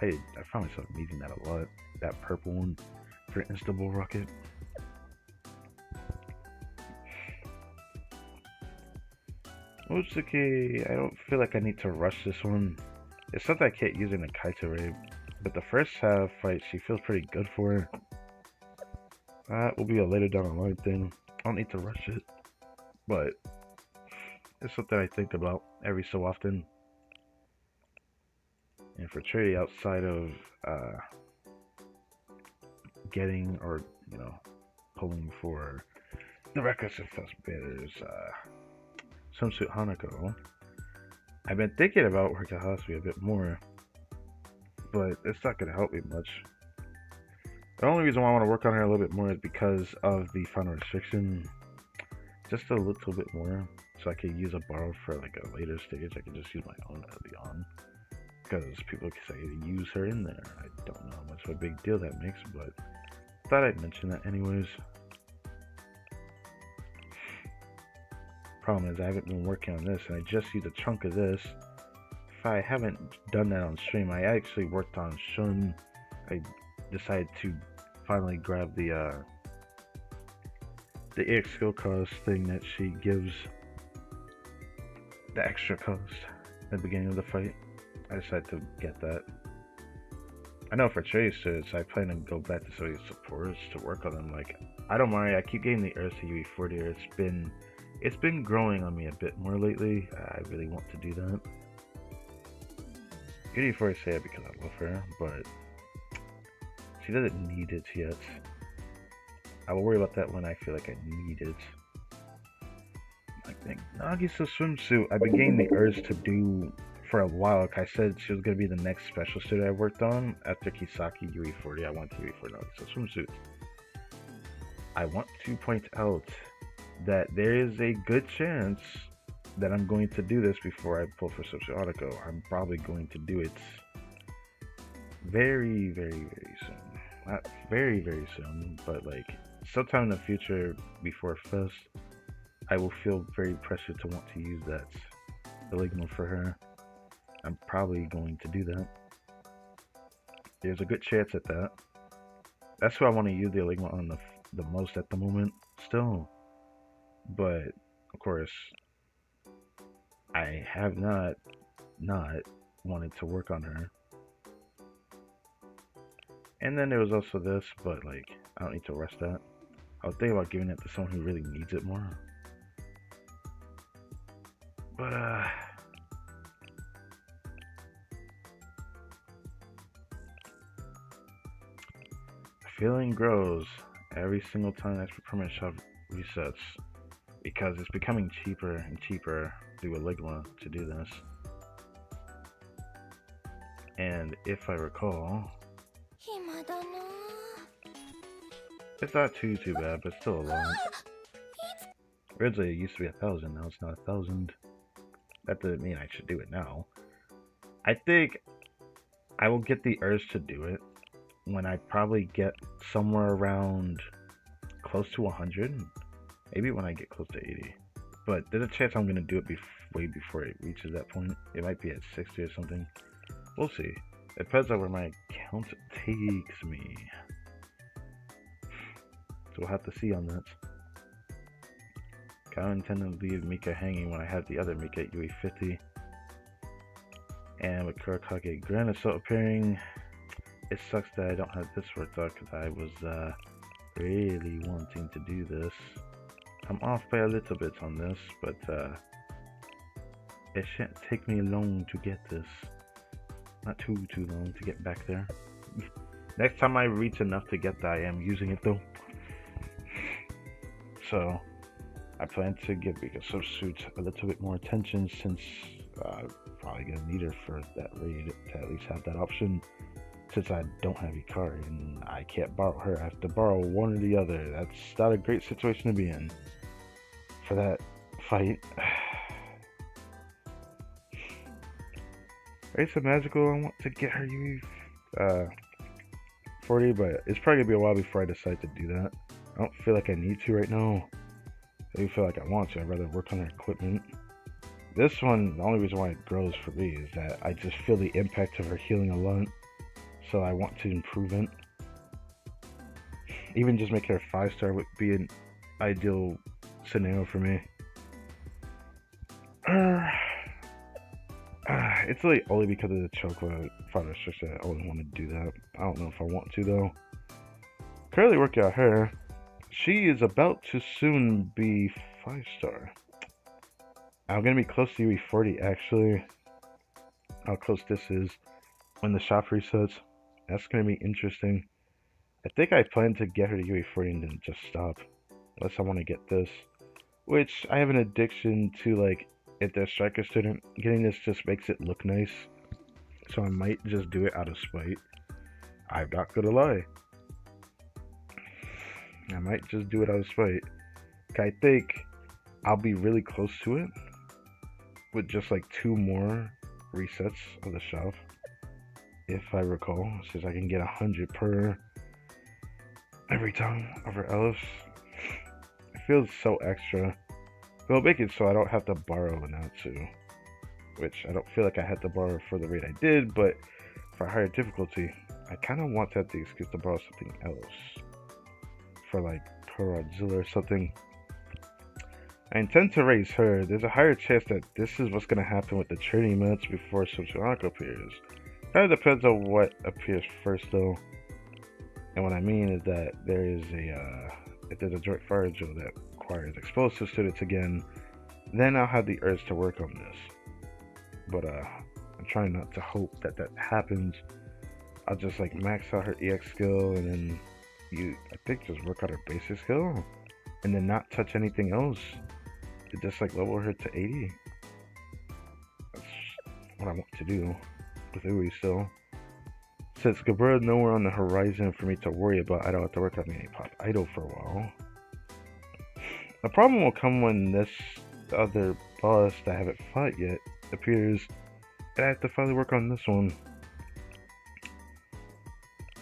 I found myself needing that a lot. That purple one for Instable Rocket. Utsuki, I don't feel like I need to rush this one. It's something I can't use in a Kaito raid, but the first half fight, she feels pretty good for her. That will be a later down the line thing. I don't need to rush it, but it's something I think about every so often. And for trading outside of getting or, you know, pulling for the Reckless Infest banners, Swimsuit Hanako, I've been thinking about working Hasui a bit more, but it's not going to help me much. The only reason why I want to work on her a little bit more is because of the final restriction. Just a little bit more, so I can use a borrow for like a later stage. I can just use my own early on, because people can say to use her in there. I don't know how much of a big deal that makes, but thought I'd mention that anyways. Problem is I haven't been working on this, and I just used a chunk of this. If I haven't done that on stream, I actually worked on Shun. I decided to finally grab the EX skill cost thing that she gives the extra cost at the beginning of the fight. I decided to get that. I know for Tracers, I plan to go back to some of these supports to work on them. Like, I don't mind, I keep getting the Ursa UE40. It's been growing on me a bit more lately. I really want to do that. UE40 say it because I love her, but she doesn't need it yet. I will worry about that when I feel like I need it. I think Nagisa's swimsuit, I've been getting the urge to do for a while. Like I said, she was going to be the next special suit I worked on. After Kisaki UE40, I want to UE40 Nagisa swimsuit. I want to point out that there is a good chance that I'm going to do this before I pull for Swimsuit Hanako. I'm probably going to do it very, very, very soon. Not very, very soon, but like sometime in the future before Fest, I will feel very pressured to want to use that Eligma for her. I'm probably going to do that. There's a good chance at that. That's who I want to use the Eligma on the most at the moment, still. But of course, I have not wanted to work on her. And then there was also this, but like I don't need to rush that. I was thinking about giving it to someone who really needs it more. But the feeling grows every single time the extra permanent shop resets because it's becoming cheaper and cheaper through Eligma to do this. And if I recall, it's not too bad, but still a lot. Originally it used to be 1,000, now it's not 1,000. That doesn't mean I should do it now. I think I will get the urge to do it when I probably get somewhere around close to 100. Maybe when I get close to 80. But there's a chance I'm going to do it way before it reaches that point. It might be at 60 or something. We'll see. It depends on where my account takes me. So we'll have to see on that. I don't intend to leave Mika hanging when I have the other Mika at UE50. And with Kurakage Graniso appearing, it sucks that I don't have this worked out because I was really wanting to do this. I'm off by a little bit on this, but it shouldn't take me long to get this. Not too long to get back there. Next time I reach enough to get that, I am using it though. So I plan to give Mika Substitute a little bit more attention since I'm probably gonna need her for that raid to at least have that option. Since I don't have Ikari and I can't borrow her, I have to borrow one or the other. That's not a great situation to be in for that fight. Race of Magical, I want to get her UE 40, but it's probably gonna be a while before I decide to do that. I don't feel like I need to right now. I do feel like I want to. I'd rather work on her equipment. This one, the only reason why it grows for me is that I just feel the impact of her healing a lot. So I want to improve it. Even just make her a 5-star would be an ideal scenario for me. It's really only because of the chocolate fire restriction I only want to do that. I don't know if I want to though. Currently working on her. She is about to soon be 5-star. I'm gonna be close to UE40 actually. How close this is when the shop resets. That's gonna be interesting. I think I plan to get her to UE40 and then just stop. Unless I want to get this. Which I have an addiction to, like, if they're striker student, getting this just makes it look nice. So I might just do it out of spite. I'm not gonna lie. I might just do it out of spite. I think I'll be really close to it with just like 2 more resets of the shop. If I recall, since I can get 100 per every time over Elves. It feels so extra. It'll make it so I don't have to borrow Anatsu, which I don't feel like I had to borrow for the rate I did, but for higher difficulty, I kind of want to have the excuse to borrow something else. For like Godzilla or something. I intend to raise her. There's a higher chance that this is what's going to happen with the training match before Sochiranko appears. Kind of depends on what appears first though. And what I mean is that there is if there's a joint fire drill that requires explosive students again, then I'll have the urge to work on this. But I'm trying not to hope that happens. I'll just like max out her EX skill and then I think just work out her basic skill and then not touch anything else. To just like level her to 80. That's what I want to do with Ui still. Since Gabura's nowhere on the horizon for me to worry about, I don't have to work on the pop idol for a while. The problem will come when this other boss that I haven't fought yet appears, and I have to finally work on this one.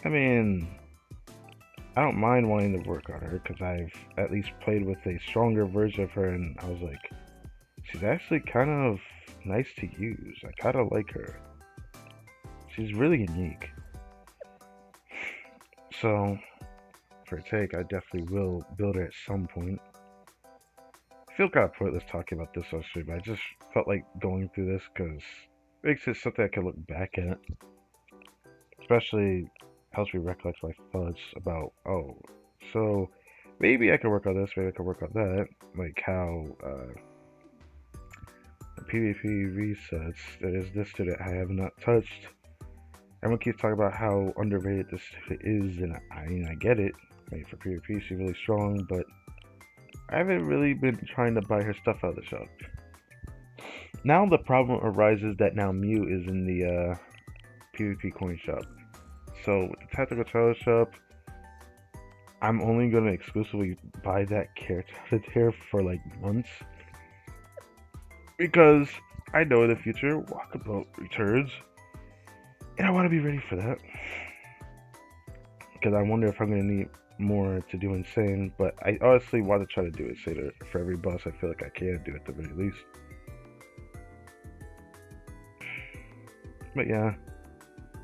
I mean, I don't mind wanting to work on her because I've at least played with a stronger version of her, and I was like, she's actually kind of nice to use. I kind of like her. She's really unique. So, for a take, I definitely will build her at some point. I feel kind of pointless talking about this on stream, but I just felt like going through this because it makes it something I can look back at. Especially helps me recollect my thoughts about, oh, so maybe I could work on this, maybe I could work on that. Like how the PvP resets, there is this student I have not touched. Everyone keeps talking about how underrated this student is, and I mean, I get it. I mean, for PvP, she's really strong, but I haven't really been trying to buy her stuff out of the shop. Now the problem arises that now Mew is in the PvP coin shop. So with the Tactical Child shop, I'm only going to exclusively buy that character out of there for like months. Because I know in the future Walkabout returns. And I want to be ready for that. Because I wonder if I'm going to need more to do Insane. But I honestly want to try to do Insane for every boss I feel like I can do at the very least. But yeah.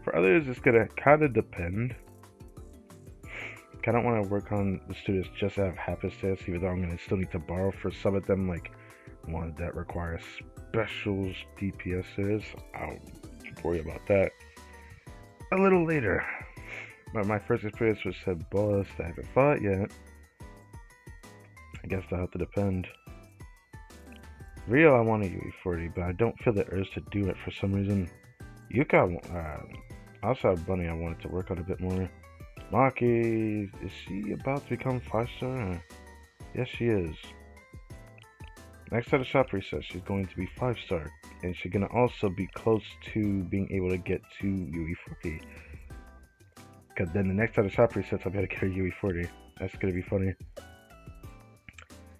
For others, it's going to kind of depend. I don't want to work on the students just out of happenstance, even though I'm going to still need to borrow for some of them, like ones that require special DPSs. I'll worry about that a little later. But my first experience with said boss I haven't fought yet. I guess that'll have to depend. Real, I want a UE40, but I don't feel the urge to do it for some reason. Yuka, outside Bunny, I wanted to work on a bit more. Maki, is she about to become 5-star? Yes, she is. Next time the shop resets, she's going to be 5-star, and she's going to also be close to being able to get to UE40. Because then the next time the shop resets, I'm going to get her UE40. That's going to be funny.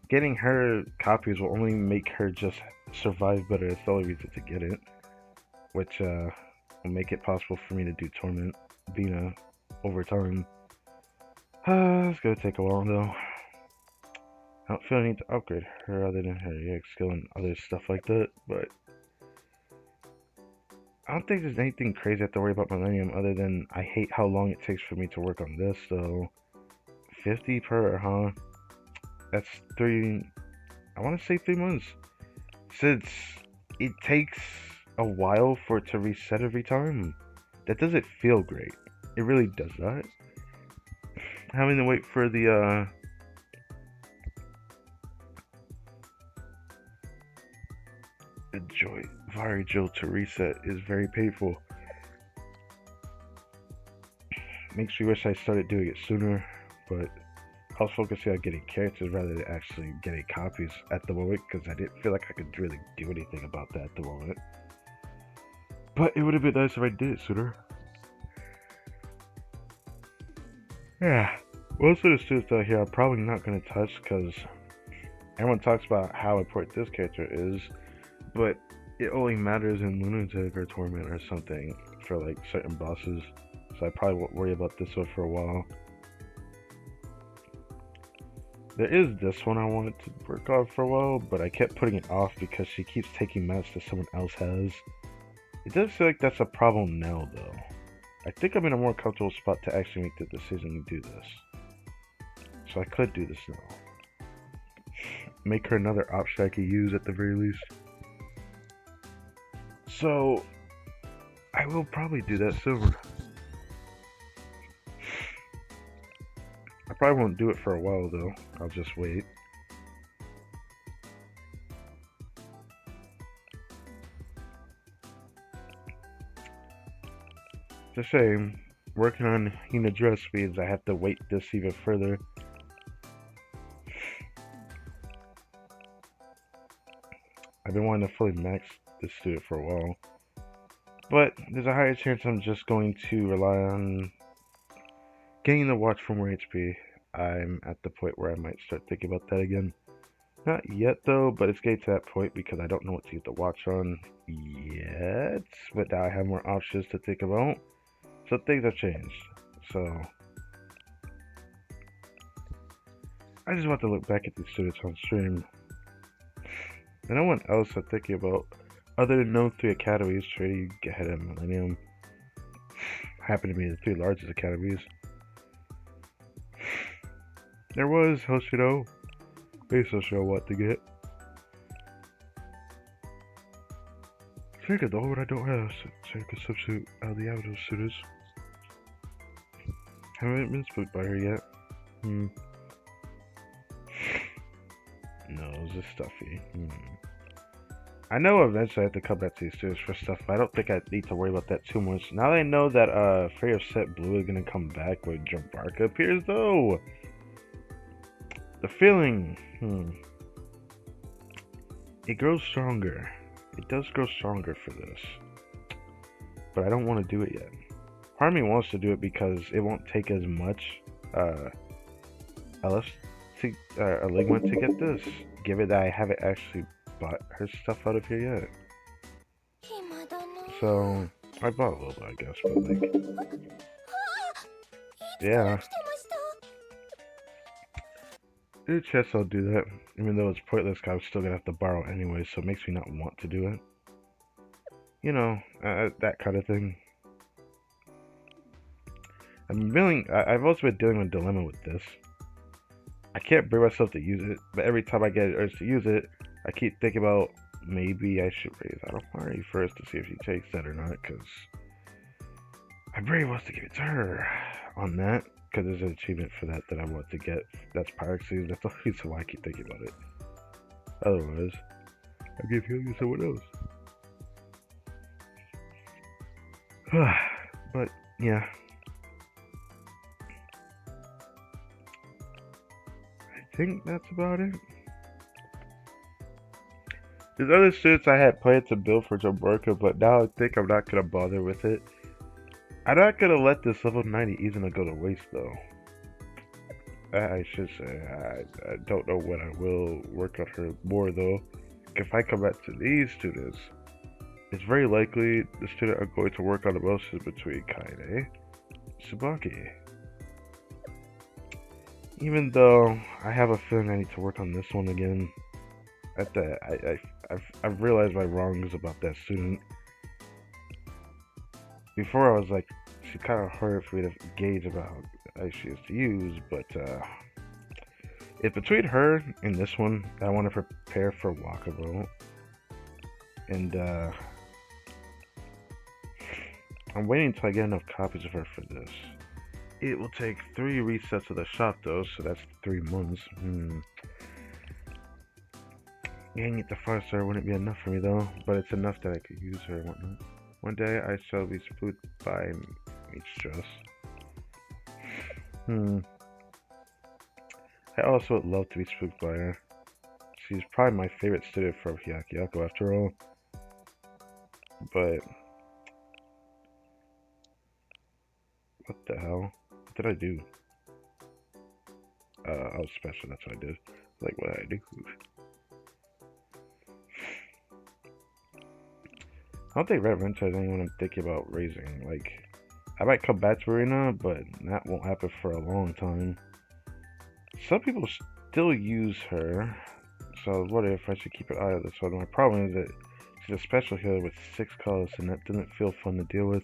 Getting her copies will only make her just survive better. That's the only reason to get it. Which will make it possible for me to do Torment Bina over time. It's going to take a while though. I don't feel I need to upgrade her other than her EX skill and other stuff like that, but I don't think there's anything crazy I have to worry about Millennium other than I hate how long it takes for me to work on this, so 50 per, huh? That's I want to say 3 months. Since it takes a while for it to reset every time, that doesn't feel great. It really does not. Having to wait for the Varigil to reset is very painful. Makes me wish I started doing it sooner, but I was focusing on getting characters rather than actually getting copies at the moment because I didn't feel like I could really do anything about that at the moment. But it would have been nice if I did it sooner. Yeah, most of the students out here I'm probably not going to touch because everyone talks about how important this character is, but it only matters in Lunatic or Torment or something for like certain bosses, so I probably won't worry about this one for a while. There is this one I wanted to work on for a while, but I kept putting it off because she keeps taking maps that someone else has. It does feel like that's a problem now though. I think I'm in a more comfortable spot to actually make the decision to do this. So I could do this now. Make her another option I could use at the very least. So I will probably do that soon. I probably won't do it for a while though. I'll just wait. It's a shame. Working on Hina dress means I have to wait this even further. I've been wanting to fully max this student for a while. But there's a higher chance I'm just going to rely on getting the watch for more HP. I'm at the point where I might start thinking about that again. Not yet though, but it's getting to that point because I don't know what to get the watch on yet. But now I have more options to think about. So things have changed. So I just want to look back at these students on stream. And no one else I'm thinking about other than known 3 academies, Trinity, Gehenna, and Millennium. Happen to be the 3 largest academies. There was Hoshino. Base Hoshino what to get. Take it though, but I don't have take a substitute out of the Avenue students. Haven't been spooked by her yet. No, it's just stuffy. I know eventually I have to come back to these students for stuff, but I don't think I need to worry about that too much. Now that I know that Fairy of Set Blue is gonna come back when Jambarka appears though. The feeling, it grows stronger. It does grow stronger for this. But I don't want to do it yet. Part of me wants to do it because it won't take as much LS to a Ligma to get this. Given that I haven't actually bought her stuff out of here yet. So I bought a little bit, I guess, but like, yeah. There's a chance I'll do that, even though it's pointless. I'm still gonna have to borrow anyway, so it makes me not want to do it. You know, that kind of thing. I've also been dealing with a dilemma with this. I can't bring myself to use it, but every time I get an urge to use it, I keep thinking about maybe I should raise Adamari first to see if she takes that or not, because my brain wants to give it to her on that, because there's an achievement for that I want to get. That's Pyroxene. That's the reason why I keep thinking about it. Otherwise, I'll give healing to someone else. But, yeah. I think that's about it. There's other students I had planned to build for Jamborka, but now I think I'm not going to bother with it. I'm not going to let this level 90 Izuna go to waste, though. I should say, I don't know when I will work on her more, though. If I come back to these students, it's very likely the student I'm going to work on the most is between Kaine and Tsubaki. Even though I have a feeling I need to work on this one again. I've realized my wrongs about that student. Before I was like, she's kind of hard for me to gauge about how she is to use, but it's between her and this one that I want to prepare for Walkabout. And I'm waiting until I get enough copies of her for this. It will take 3 resets of the shop though, so that's 3 months. Getting it to 5-star wouldn't be enough for me though, but it's enough that I could use her and whatnot. One day I shall be spooked by Mistress. I also would love to be spooked by her. She's probably my favorite student from Hyakuyaku after all. But what the hell? What did I do? I was special, that's what I did. Like, what did I do? I don't think Red Renta is anyone I'm thinking about raising. Like, I might come back to Arena, but that won't happen for a long time. Some people still use her, so I was wondering if I should keep an eye on this one. My problem is that she's a special healer with 6 colors, and that doesn't feel fun to deal with.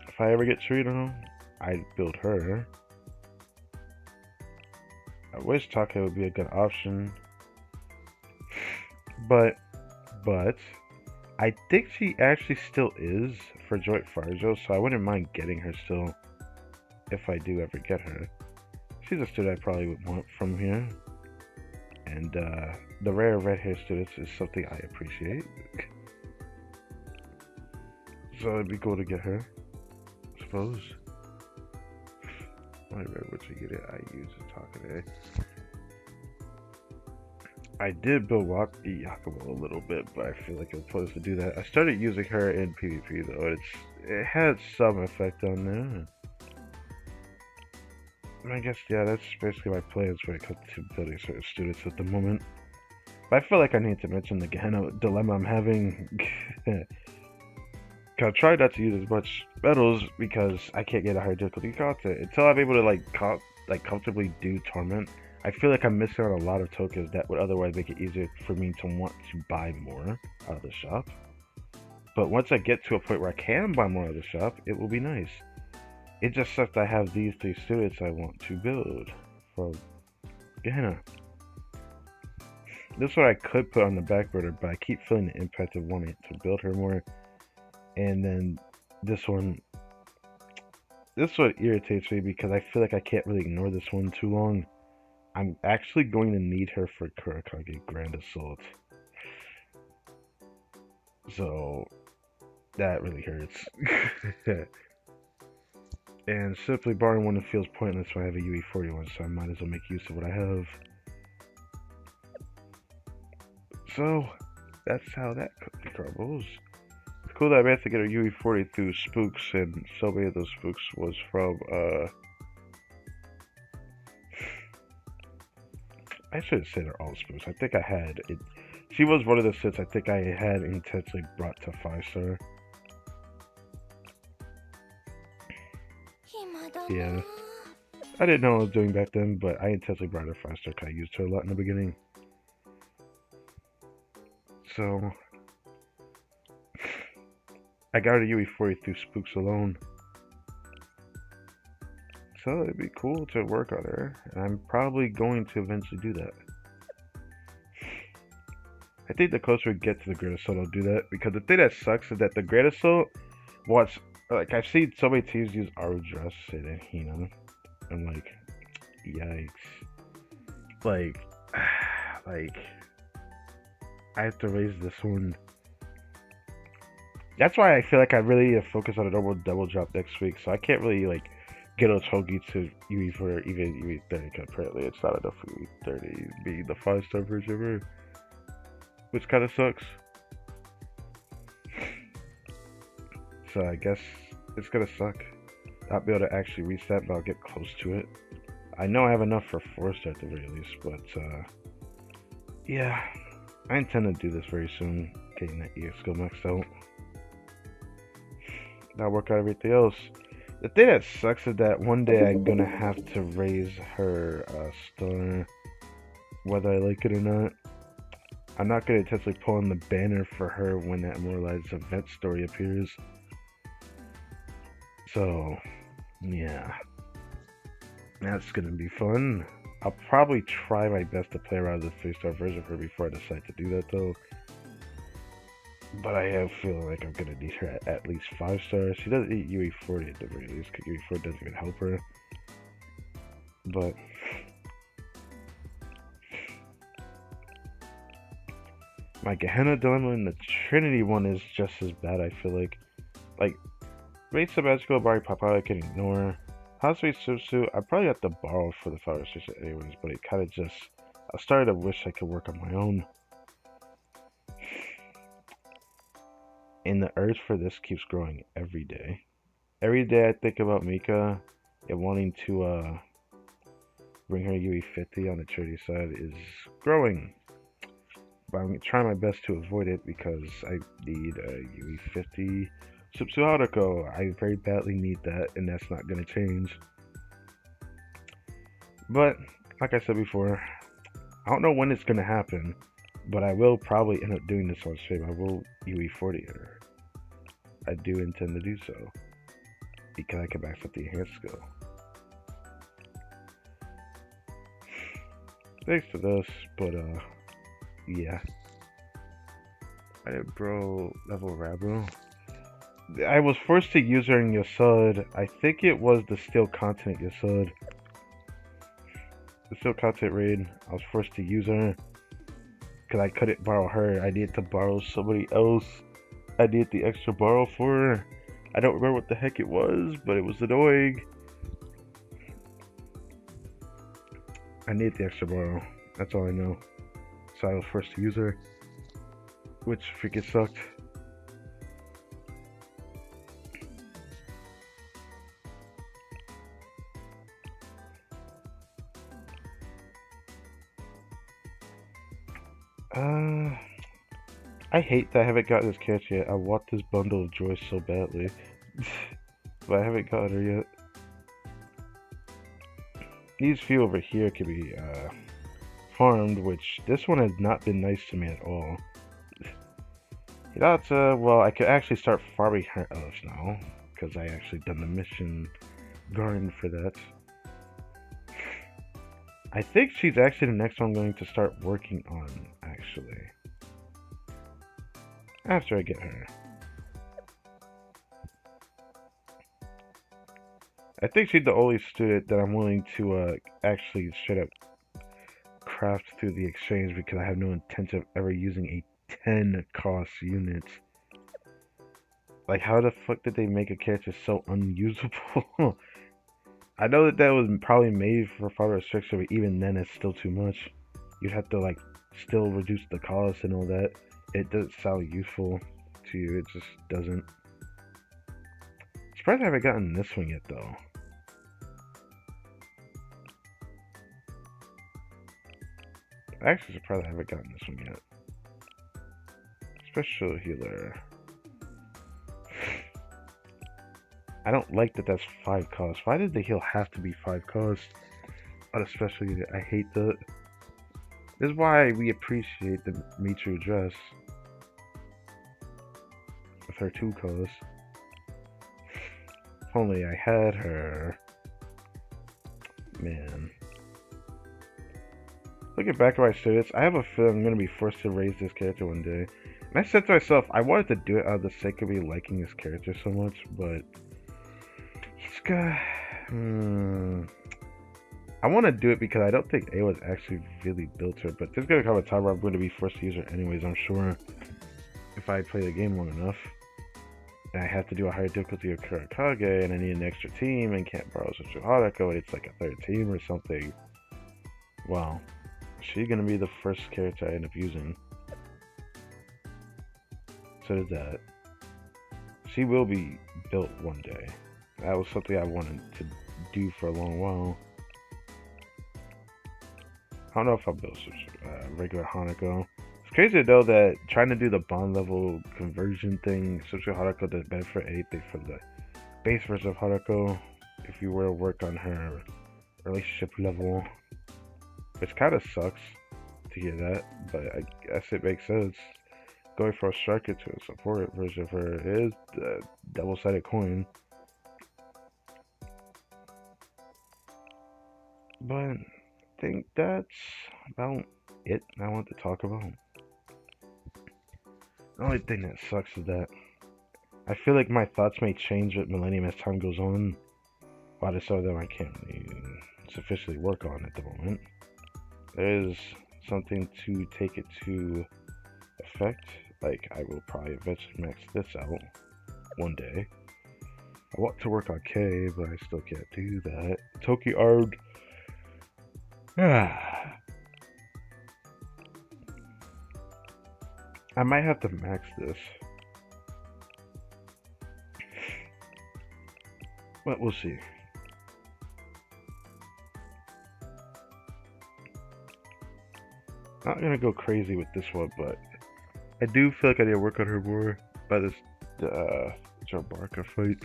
If I ever get Torino, I'd build her. I wish Take would be a good option. But I think she actually still is for Joint Farjo, so I wouldn't mind getting her still if I do ever get her. She's a student I probably would want from here. And the rare red hair students is something I appreciate. So it'd be cool to get her, I suppose. I read what you get it, I use it talking today. I did build Yakumo a little bit, but I feel like I'm supposed to do that. I started using her in PvP though. It had some effect on there. And I guess yeah, that's basically my plans when it comes to building certain students at the moment. But I feel like I need to mention the Gehenna dilemma I'm having. I try not to use as much medals because I can't get a higher difficulty content until I'm able to like comfortably do Torment. I feel like I'm missing out a lot of tokens that would otherwise make it easier for me to want to buy more out of the shop. But once I get to a point where I can buy more out of the shop, it will be nice. It just sucks I have these 3 students I want to build from Gehenna. This one I could put on the back burner, but I keep feeling the impact of wanting to build her more. And then this one irritates me because I feel like I can't really ignore this one too long. I'm actually going to need her for Kurakage Grand Assault. So that really hurts. And simply borrowing one feels pointless when I have a UE41, so I might as well make use of what I have. So that's how that cookie crumbles. It's cool that I managed to get a UE40 through spooks, and so many of those spooks was from I shouldn't say they're all spooks. I think I had it. She was one of the sets I think I had intentionally brought to 5-star. Yeah. I didn't know what I was doing back then, but I intentionally brought her 5-star because I used her a lot in the beginning. So I got a UE40 through spooks alone. So it'd be cool to work on her, and I'm probably going to eventually do that. I think the closer we get to the Great Assault, I'll do that, because the thing that sucks is that the Great Assault, like, I've seen so many teams use Arudras and Hina. I'm like, yikes. Like, I have to raise this one. That's why I feel like I really need to focus on a normal double drop next week, so I can't really, like, get Otogi to UE for even UE30, because apparently it's not enough for UE30 being the 5-star version of her, which kind of sucks. So I guess it's gonna suck not be able to actually reach that, but I'll get close to it. I know I have enough for 4-star at the very least, but yeah, I intend to do this very soon, getting that EX skill maxed out. Now work out everything else. The thing that sucks is that one day I'm gonna have to raise her star, whether I like it or not. I'm not gonna intentionally pull in the banner for her when that immortalized event story appears. So, yeah, that's gonna be fun. I'll probably try my best to play around with the 3-star version of her before I decide to do that, though. But I have feeling like I'm gonna need her at least 5 stars. She doesn't need UE40 at the very least, because UE40 doesn't even help her. But my Gehenna Dilemma and the Trinity one is just as bad, I feel like. Like, rates of magical Bari Papaya I can ignore. Houseway Subsu, I probably have to borrow for the fire station anyways, but it kind of just, I started to wish I could work on my own. And the urge for this keeps growing every day. Every day I think about Mika and wanting to bring her UE50 on the charity side is growing. But I'm trying my best to avoid it because I need a UE50 Subsu Haruko. I very badly need that, and that's not going to change. But, like I said before, I don't know when it's going to happen, but I will probably end up doing this on stream. I will UE40 her. I do intend to do so, because I can max up the enhanced skill. Thanks to this, but yeah. I did bro level Rabu. I was forced to use her in Yasud. I think it was the Steel Continent Yasud. The Steel Continent raid. I was forced to use her because I couldn't borrow her. I needed to borrow somebody else. I needed the extra borrow for her. I don't remember what the heck it was, but it was annoying. I needed the extra borrow. That's all I know. So I was forced to use her, which freaking sucked. I hate that I haven't gotten this character yet. I want this bundle of joy so badly. But I haven't gotten her yet. These few over here can be farmed, which this one has not been nice to me at all. Hirata, well, I could actually start farming her elves now, because I actually done the mission grind for that. I think she's actually the next one I'm going to start working on, actually. After I get her. I think she's the only student that I'm willing to actually straight up craft through the exchange because I have no intention of ever using a 10 cost unit. Like, how the fuck did they make a character so unusable? I know that was probably made for fodder restriction, but even then it's still too much. You'd have to, like, still reduce the cost and all that. It doesn't sound useful to you, it just doesn't. Surprised I haven't gotten this one yet, though. Actually surprised I haven't gotten this one yet. Special healer. I don't like that that's 5 cost. Why did the heal have to be 5 cost on a special healer? I hate that. This is why we appreciate the Mitsu dress. With her 2 cost. If only I had her. Man. Looking back at my students, I have a feeling I'm going to be forced to raise this character one day. And I said to myself, I wanted to do it out of the sake of me liking this character so much, but he's got... I want to do it because I don't think Awa's actually really built her, but there's going to come a time where I'm going to be forced to use her anyways, I'm sure, if I play the game long enough. And I have to do a higher difficulty of Kurakage, and I need an extra team, and can't borrow such a Haruko, and it's like a 3rd team or something. Wow. She's gonna be the first character I end up using. So there's that. She will be built one day. That was something I wanted to do for a long while. I don't know if I'll build regular Hanako. It's crazy to know that trying to do the bond level conversion thing, Social Hanako does better for anything from the base version of Hanako if you were to work on her relationship level. Which kind of sucks to hear that, but I guess it makes sense. Going from a striker to a support version of her is a double-sided coin. But I think that's about it I want to talk about. The only thing that sucks is that I feel like my thoughts may change with Millennium as time goes on. While there's some of them I can't really sufficiently work on at the moment. There is something to take it to effect. Like, I will probably eventually max this out one day. I want to work on K, but I still can't do that. Toki Arg. I might have to max this. But we'll see. Not gonna go crazy with this one, but I do feel like I need to work on her more by this Jabarka fight.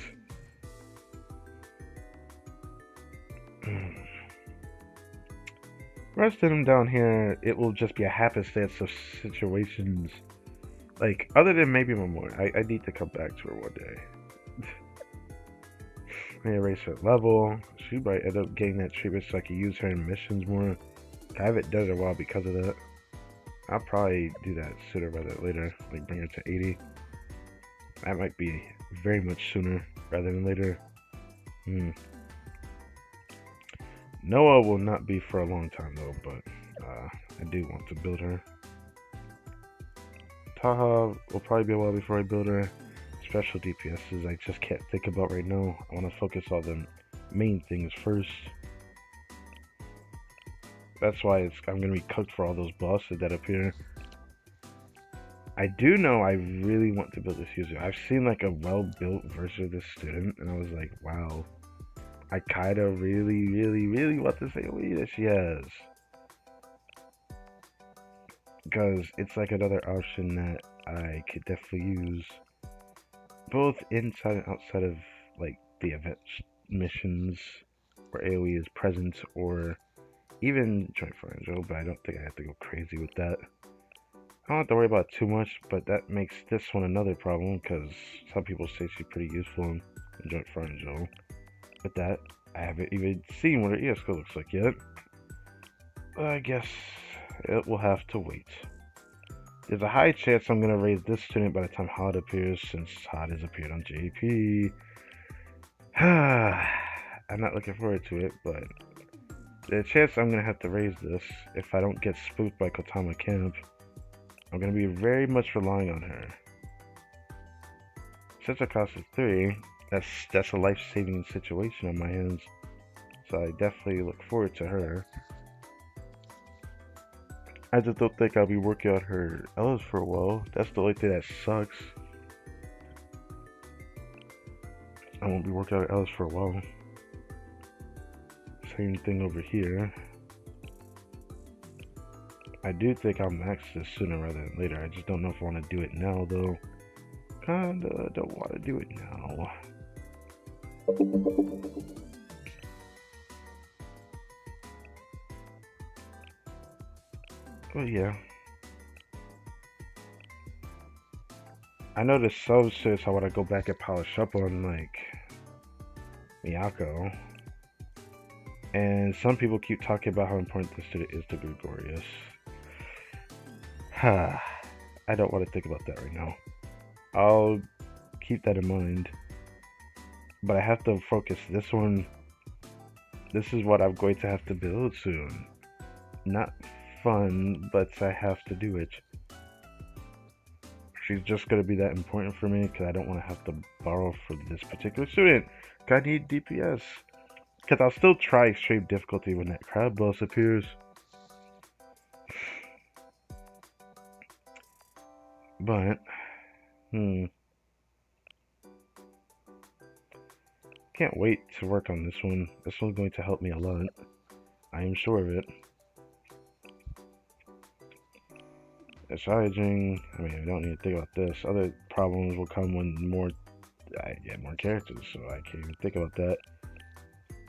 Rest of them down here, it will just be a happenstance of situations. Like, other than maybe Memorial, I need to come back to her one day. I erase her level. She might end up getting that treatment so I can use her in missions more. I haven't done it in a while because of that. I'll probably do that sooner rather than later, like bring her to 80. That might be very much sooner rather than later. Noah will not be for a long time though, but I do want to build her. Taha will probably be a while before I build her. Special DPSs I just can't think about right now. I want to focus on the main things first. That's why I'm going to be cooked for all those bosses that appear. I do know I really want to build this user. I've seen like a well-built version of this student, and I was like, wow. I kind of really want the same lead that she has. Because it's like another option that I could definitely use both inside and outside of like the event missions where AoE is present, or even Joint Fire Angel, but I don't think I have to go crazy with that. I don't have to worry about it too much, but that makes this one another problem because some people say she's pretty useful in Joint Fire Angel. With that, I haven't even seen what her ESCO looks like yet. I guess it will have to wait. There's a high chance I'm going to raise this student by the time Hod appears, since Hod has appeared on JP. I'm not looking forward to it, but there's a chance I'm going to have to raise this if I don't get spooked by Kotama Camp. I'm going to be very much relying on her. Since her cost is 3, that's a life-saving situation on my hands. So I definitely look forward to her. I just don't think I'll be working on her Ellis for a while. That's the only thing that sucks. I won't be working on Ellis for a while. Same thing over here. I do think I'll max this sooner rather than later. I just don't know if I want to do it now, though. Kinda don't want to do it now. But yeah. I noticed some students I want to go back and polish up on, like Miyako. And some people keep talking about how important this student is to Gregorius. I don't want to think about that right now. I'll keep that in mind. But I have to focus this one. This is what I'm going to have to build soon. Not fun, but I have to do it. She's just going to be that important for me because I don't want to have to borrow for this particular student. I need DPS. Because I'll still try extreme difficulty when that crab boss appears. But, can't wait to work on this one. This one's going to help me a lot. I am sure of it. Assuaging, I mean, I don't need to think about this. Other problems will come when I get more characters, so I can't even think about that.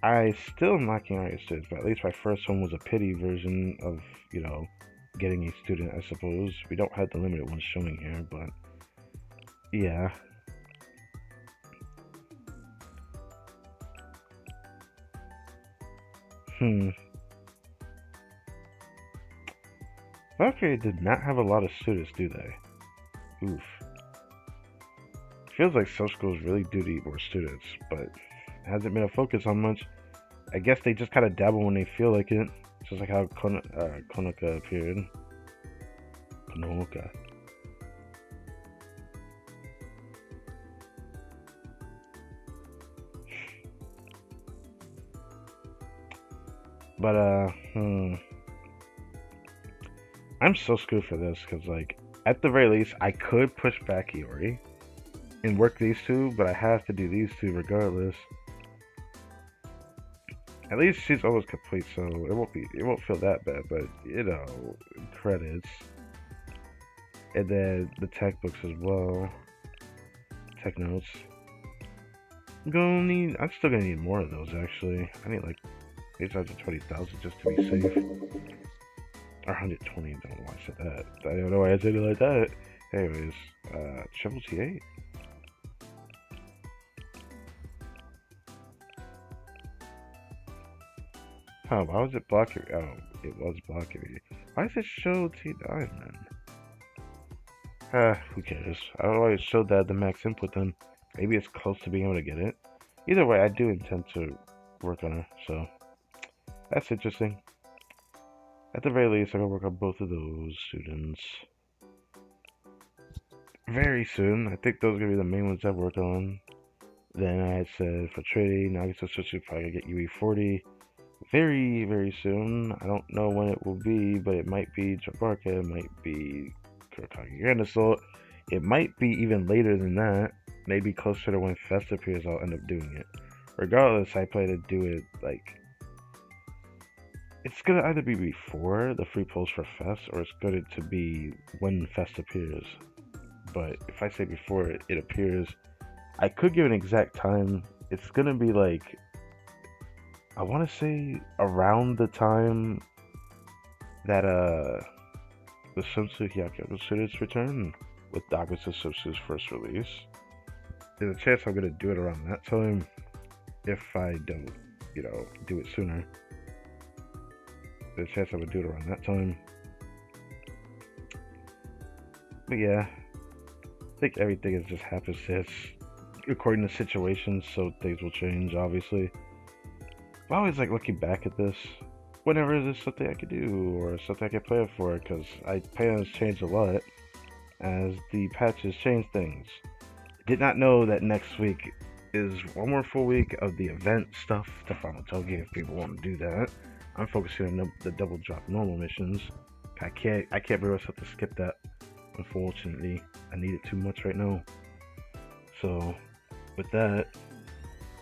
I still am lacking artists, but at least my first one was a pity version of, you know, getting a student, I suppose. We don't have the limited ones showing here, but yeah. Valkyrie did not have a lot of students, do they? Oof. Feels like social schools really do need more students, but it hasn't been a focus on much. I guess they just kind of dabble when they feel like it. Just like how Konoka appeared. Konoka. But, I'm so screwed for this, because, like, at the very least, I could push back Iori and work these two, but I have to do these two regardless. At least she's almost complete, so it won't feel that bad, but, you know, credits. And then the tech books as well. Tech notes. I'm still gonna need more of those, actually. I need, like, 820,000 just to be safe. Or 120, I don't know why I said that. I don't know why I said it like that. Anyways, triple T8. Huh, why was it blocking? Oh, it was blocking me. Why does it show T9 then? Who cares? I don't know why it showed that the max input then. Maybe it's close to being able to get it. Either way, I do intend to work on her, so that's interesting. At the very least, I'm going to work on both of those students very soon. I think those are going to be the main ones I work on. Then I had said for trading, Nagasaki probably going to get UE40 very, very soon. I don't know when it will be, but it might be Jabarka, it might be Kurakagi Grand Assault. It might be even later than that. Maybe closer to when Fest appears, I'll end up doing it. Regardless, I plan to do it, like, it's gonna either be before the free polls for Fest, or it's going to be when Fest appears. but if I say before it appears, I could give an exact time. It's gonna be like, I want to say around the time that the Subsu Hyaku Students return with Dagusa Subsu's first release. There's a chance I'm gonna do it around that time if I don't, do it sooner. There's a chance I'm gonna do it around that time. But yeah, I think everything is just happenstance according to situations, so things will change, obviously. I always like looking back at this whenever there's something I could do or something I could plan for, because plan has changed a lot as the patches change things. Did not know that next week is one more full week of the event stuff, the final togi if people want to do that. I'm focusing on the double drop normal missions. I can't bring myself to skip that, unfortunately. I need it too much right now. So with that,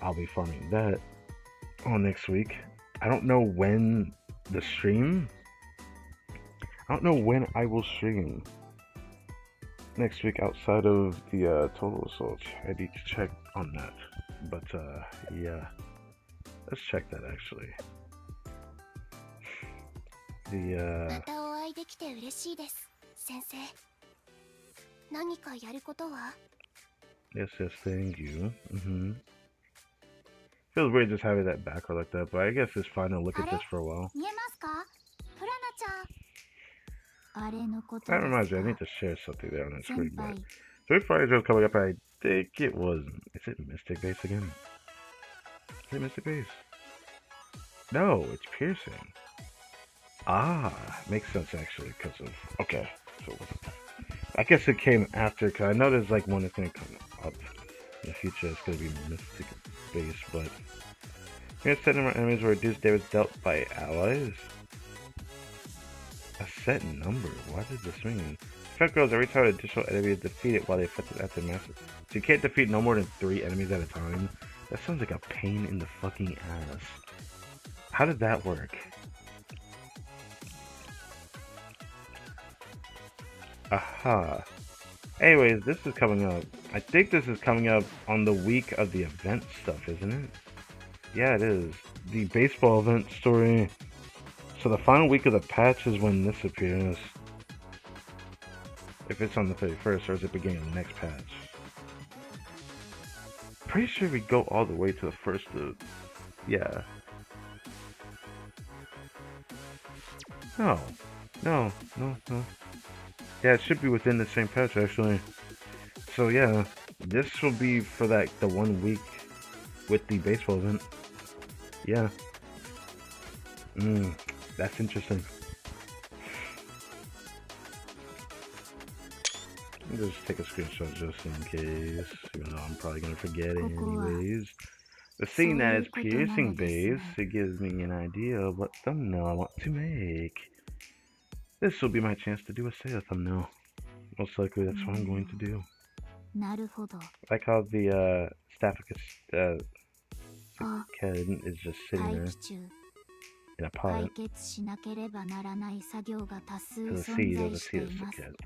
I'll be farming that on next week. I don't know when the stream. I don't know when I will stream next week outside of the total assault. I need to check on that. But yeah, let's check that actually. The またお会いできて嬉しいです、先生。何かやることは？ yes, thank you. Feels weird just having that background like that, but I guess it's fine to look at this for a while. 見えますか？プラナちゃん。あれのこと That です reminds me, I か？ need to share something there on the 先 screen, but 輩。 Three Fires was coming up, and I think it was. Is it Mystic Base again? Is it Mystic Base? No, it's Piercing. Ah, makes sense actually, because of. Okay, so I guess it came after, because I know there's like one that's going to come up in the future. It's going to be Mystic Base, but. Here, set number of enemies were reduced damage dealt by allies. A set number? What does this mean? Effect grows every time an additional enemy is defeated while the affected after massive. So you can't defeat no more than 3 enemies at a time? That sounds like a pain in the fucking ass. How did that work? Aha. Anyways, this is coming up. I think this is coming up on the week of the event stuff, isn't it? Yeah, it is. The baseball event story. So the final week of the patch is when this appears. If it's on the 31st, or is it beginning of the next patch? Pretty sure we go all the way to the first of... Yeah. No. Yeah, it should be within the same patch, actually. So yeah, this will be for the 1 week with the baseball event. Yeah. That's interesting. Let me just take a screenshot just in case, even though I'm probably gonna forget it anyways. But seeing that it's piercing base, it gives me an idea of what thumbnail I want to make. This will be my chance to do a Seiya thumbnail. Most likely that's what I'm going to do. Like how the Staphicus kid is just sitting there in a pot. There's a seed, there's a seed, there's a kid.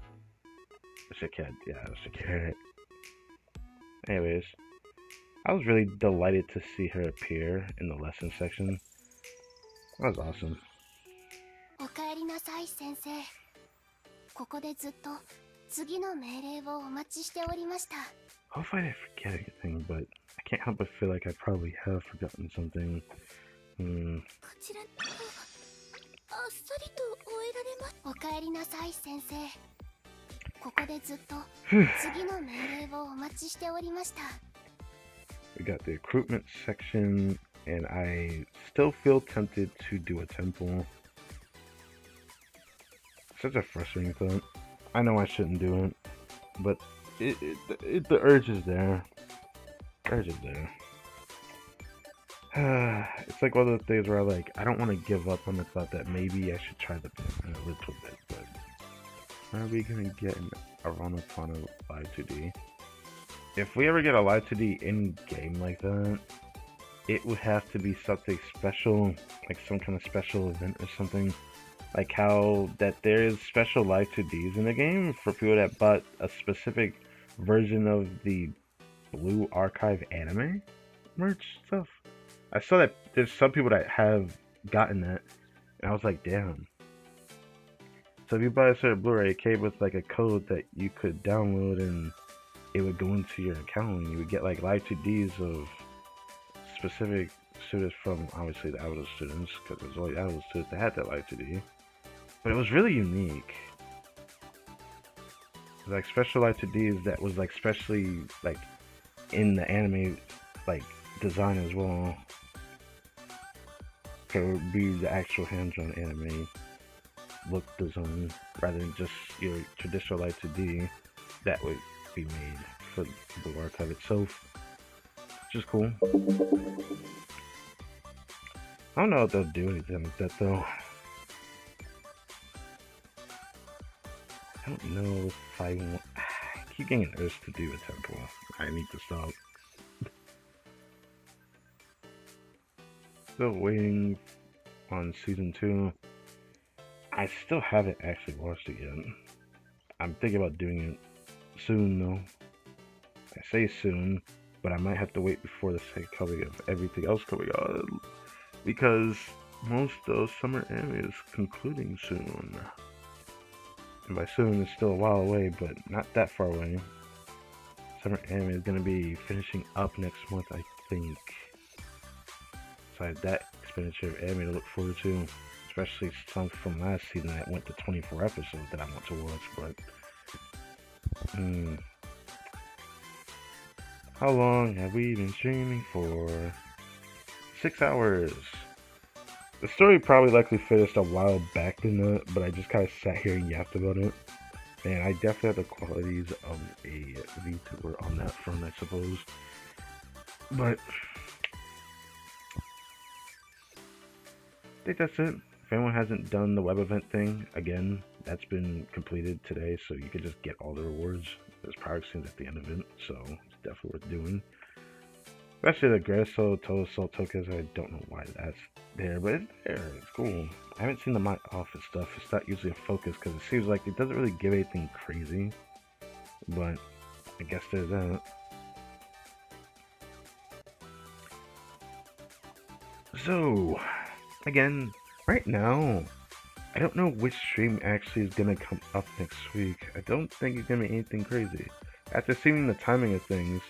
There's a kid, yeah, there's a kid. Anyways, I was really delighted to see her appear in the lesson section. That was awesome. Hopefully I didn't forget anything, but I can't help but feel like I probably have forgotten something. We got the recruitment section, and I still feel tempted to do a temple. Such a frustrating thought. I know I shouldn't do it, but the urge is there. The urge is there. It's like one of those things where I don't want to give up on the thought that maybe I should try the a little bit, but are we gonna get a run upon a live 2D? If we ever get a live 2D in game like that, it would have to be something special, like some kind of special event or something. like how that there is special live 2Ds in the game for people that bought a specific version of the Blue Archive anime merch stuff. I saw that there's some people that have gotten that, and I was like, damn. So if you buy a certain Blu-ray, it came with like a code that you could download, and it would go into your account, and you would get like live 2Ds of specific students from obviously the Avatar students, because it was only Avatar students that had that live 2D. But it was really unique. Like special live 2Ds that was like specially like in the anime like design as well. So it would be the actual hand-drawn anime look design rather than just your traditional live 2D that would be made for the archive itself, which is cool. I don't know if they'll do anything with that though. I don't know if I want. I keep getting an urge to do a temple. I need to stop. Still waiting on season 2. I still haven't actually watched it yet. I'm thinking about doing it soon though. I say soon, but I might have to wait before the second coming of everything else coming on, because most of summer anime is concluding soon. And by soon, it's still a while away, but not that far away. Summer anime is going to be finishing up next month, I think. So I have that expenditure of anime to look forward to. Especially some from last season that went to 24 episodes that I want to watch, but... How long have we been streaming for? 6 hours. The story probably likely finished a while back than that, but I just kind of sat here and yapped about it. And I definitely have the qualities of a VTuber on that front, I suppose. But I think that's it. If anyone hasn't done the web event thing, again, that's been completed today, so you can just get all the rewards. There's product scenes at the end of it, so it's definitely worth doing. Especially the Greso Total tokens, I don't know why that's there, but it's there, it's cool. I haven't seen the My Office stuff, it's not usually a focus because it seems like it doesn't really give anything crazy, but I guess there's that. So, again, right now, I don't know which stream actually is gonna come up next week. I don't think it's gonna be anything crazy. After seeing the timing of things,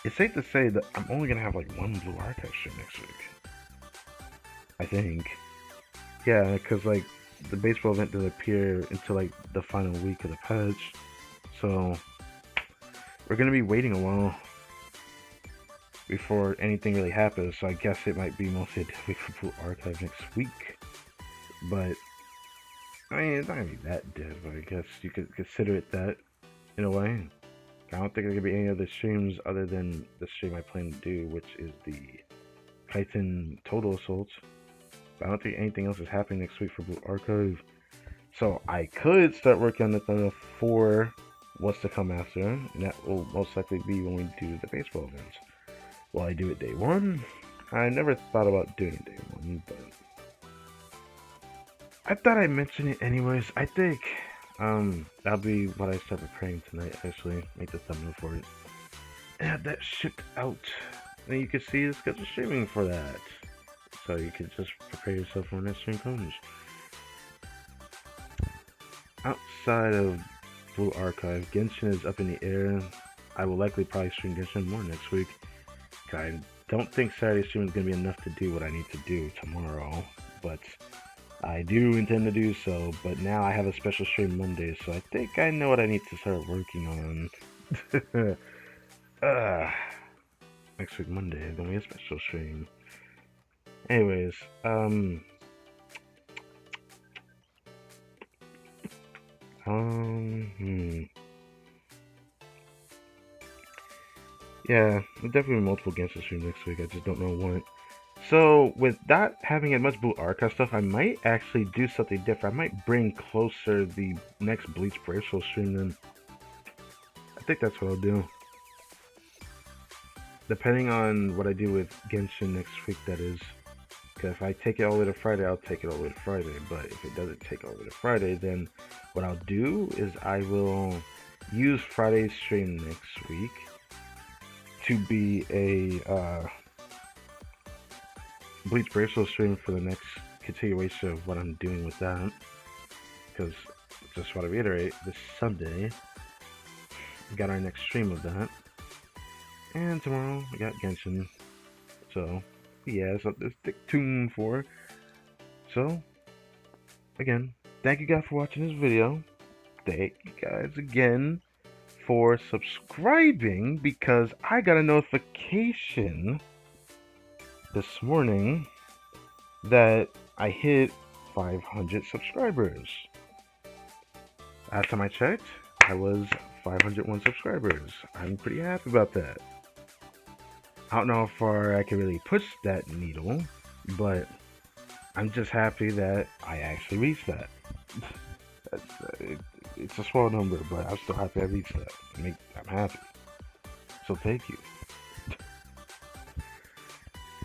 it's safe to say that I'm only gonna have like one Blue Archive stream next week. I think. Yeah, because like the baseball event doesn't appear until like the final week of the patch. So we're gonna be waiting a while before anything really happens. So I guess it might be mostly a dead week for Blue Archive next week. But I mean, it's not gonna be that dead, but I guess you could consider it that in a way. I don't think there could be any other streams other than the stream I plan to do, which is the Titan Total Assault. But I don't think anything else is happening next week for Blue Archive. So I could start working on the thumbnail for what's to come after, and that will most likely be when we do the baseball events. Will I do it day 1? I never thought about doing it day 1, but I thought I'd mention it anyways. I think that'll be what I start preparing tonight, actually. Make the thumbnail for it. And have that shipped out. And you can see the schedule streaming for that. So you can just prepare yourself for when that stream comes. Outside of Blue Archive, Genshin is up in the air. I will likely probably stream Genshin more next week. I don't think Saturday stream is going to be enough to do what I need to do tomorrow. But I do intend to do so, but now I have a special stream Monday, so I think I know what I need to start working on. Next week Monday is gonna be a special stream. Anyways, yeah, there'll definitely be multiple Genshin streams next week. I just don't know what. So, with not having as much Blue Archive stuff, I might actually do something different. I might bring closer the next Bleach Brave Soul stream then. I think that's what I'll do. Depending on what I do with Genshin next week, that is. said, if I take it all the way to Friday, I'll take it all the way to Friday. But if it doesn't take all the way to Friday, then what I'll do is I will use Friday's stream next week to be a Bleach Brave Soul stream for the next continuation of what I'm doing with that. Because, just want to reiterate, this Sunday, we got our next stream of that. And tomorrow, we got Genshin. So, yeah, something to stick tuned for. So, again, thank you guys for watching this video. Thank you guys again for subscribing, because I got a notification this morning that I hit 500 subscribers. Last time I checked, I was 501 subscribers. I'm pretty happy about that. I don't know how far I can really push that needle, but I'm just happy that I actually reached that. It's a small number, but I'm still happy I reached that. I'm happy. So thank you.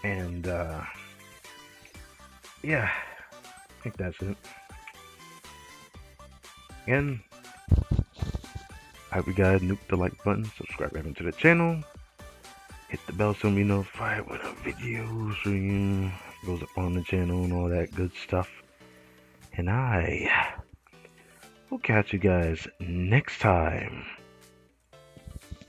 And, yeah, I think that's it. Again, I hope you guys nuke the like button, subscribe to the channel, hit the bell so be notified when a video stream goes up on the channel and all that good stuff. And I will catch you guys next time.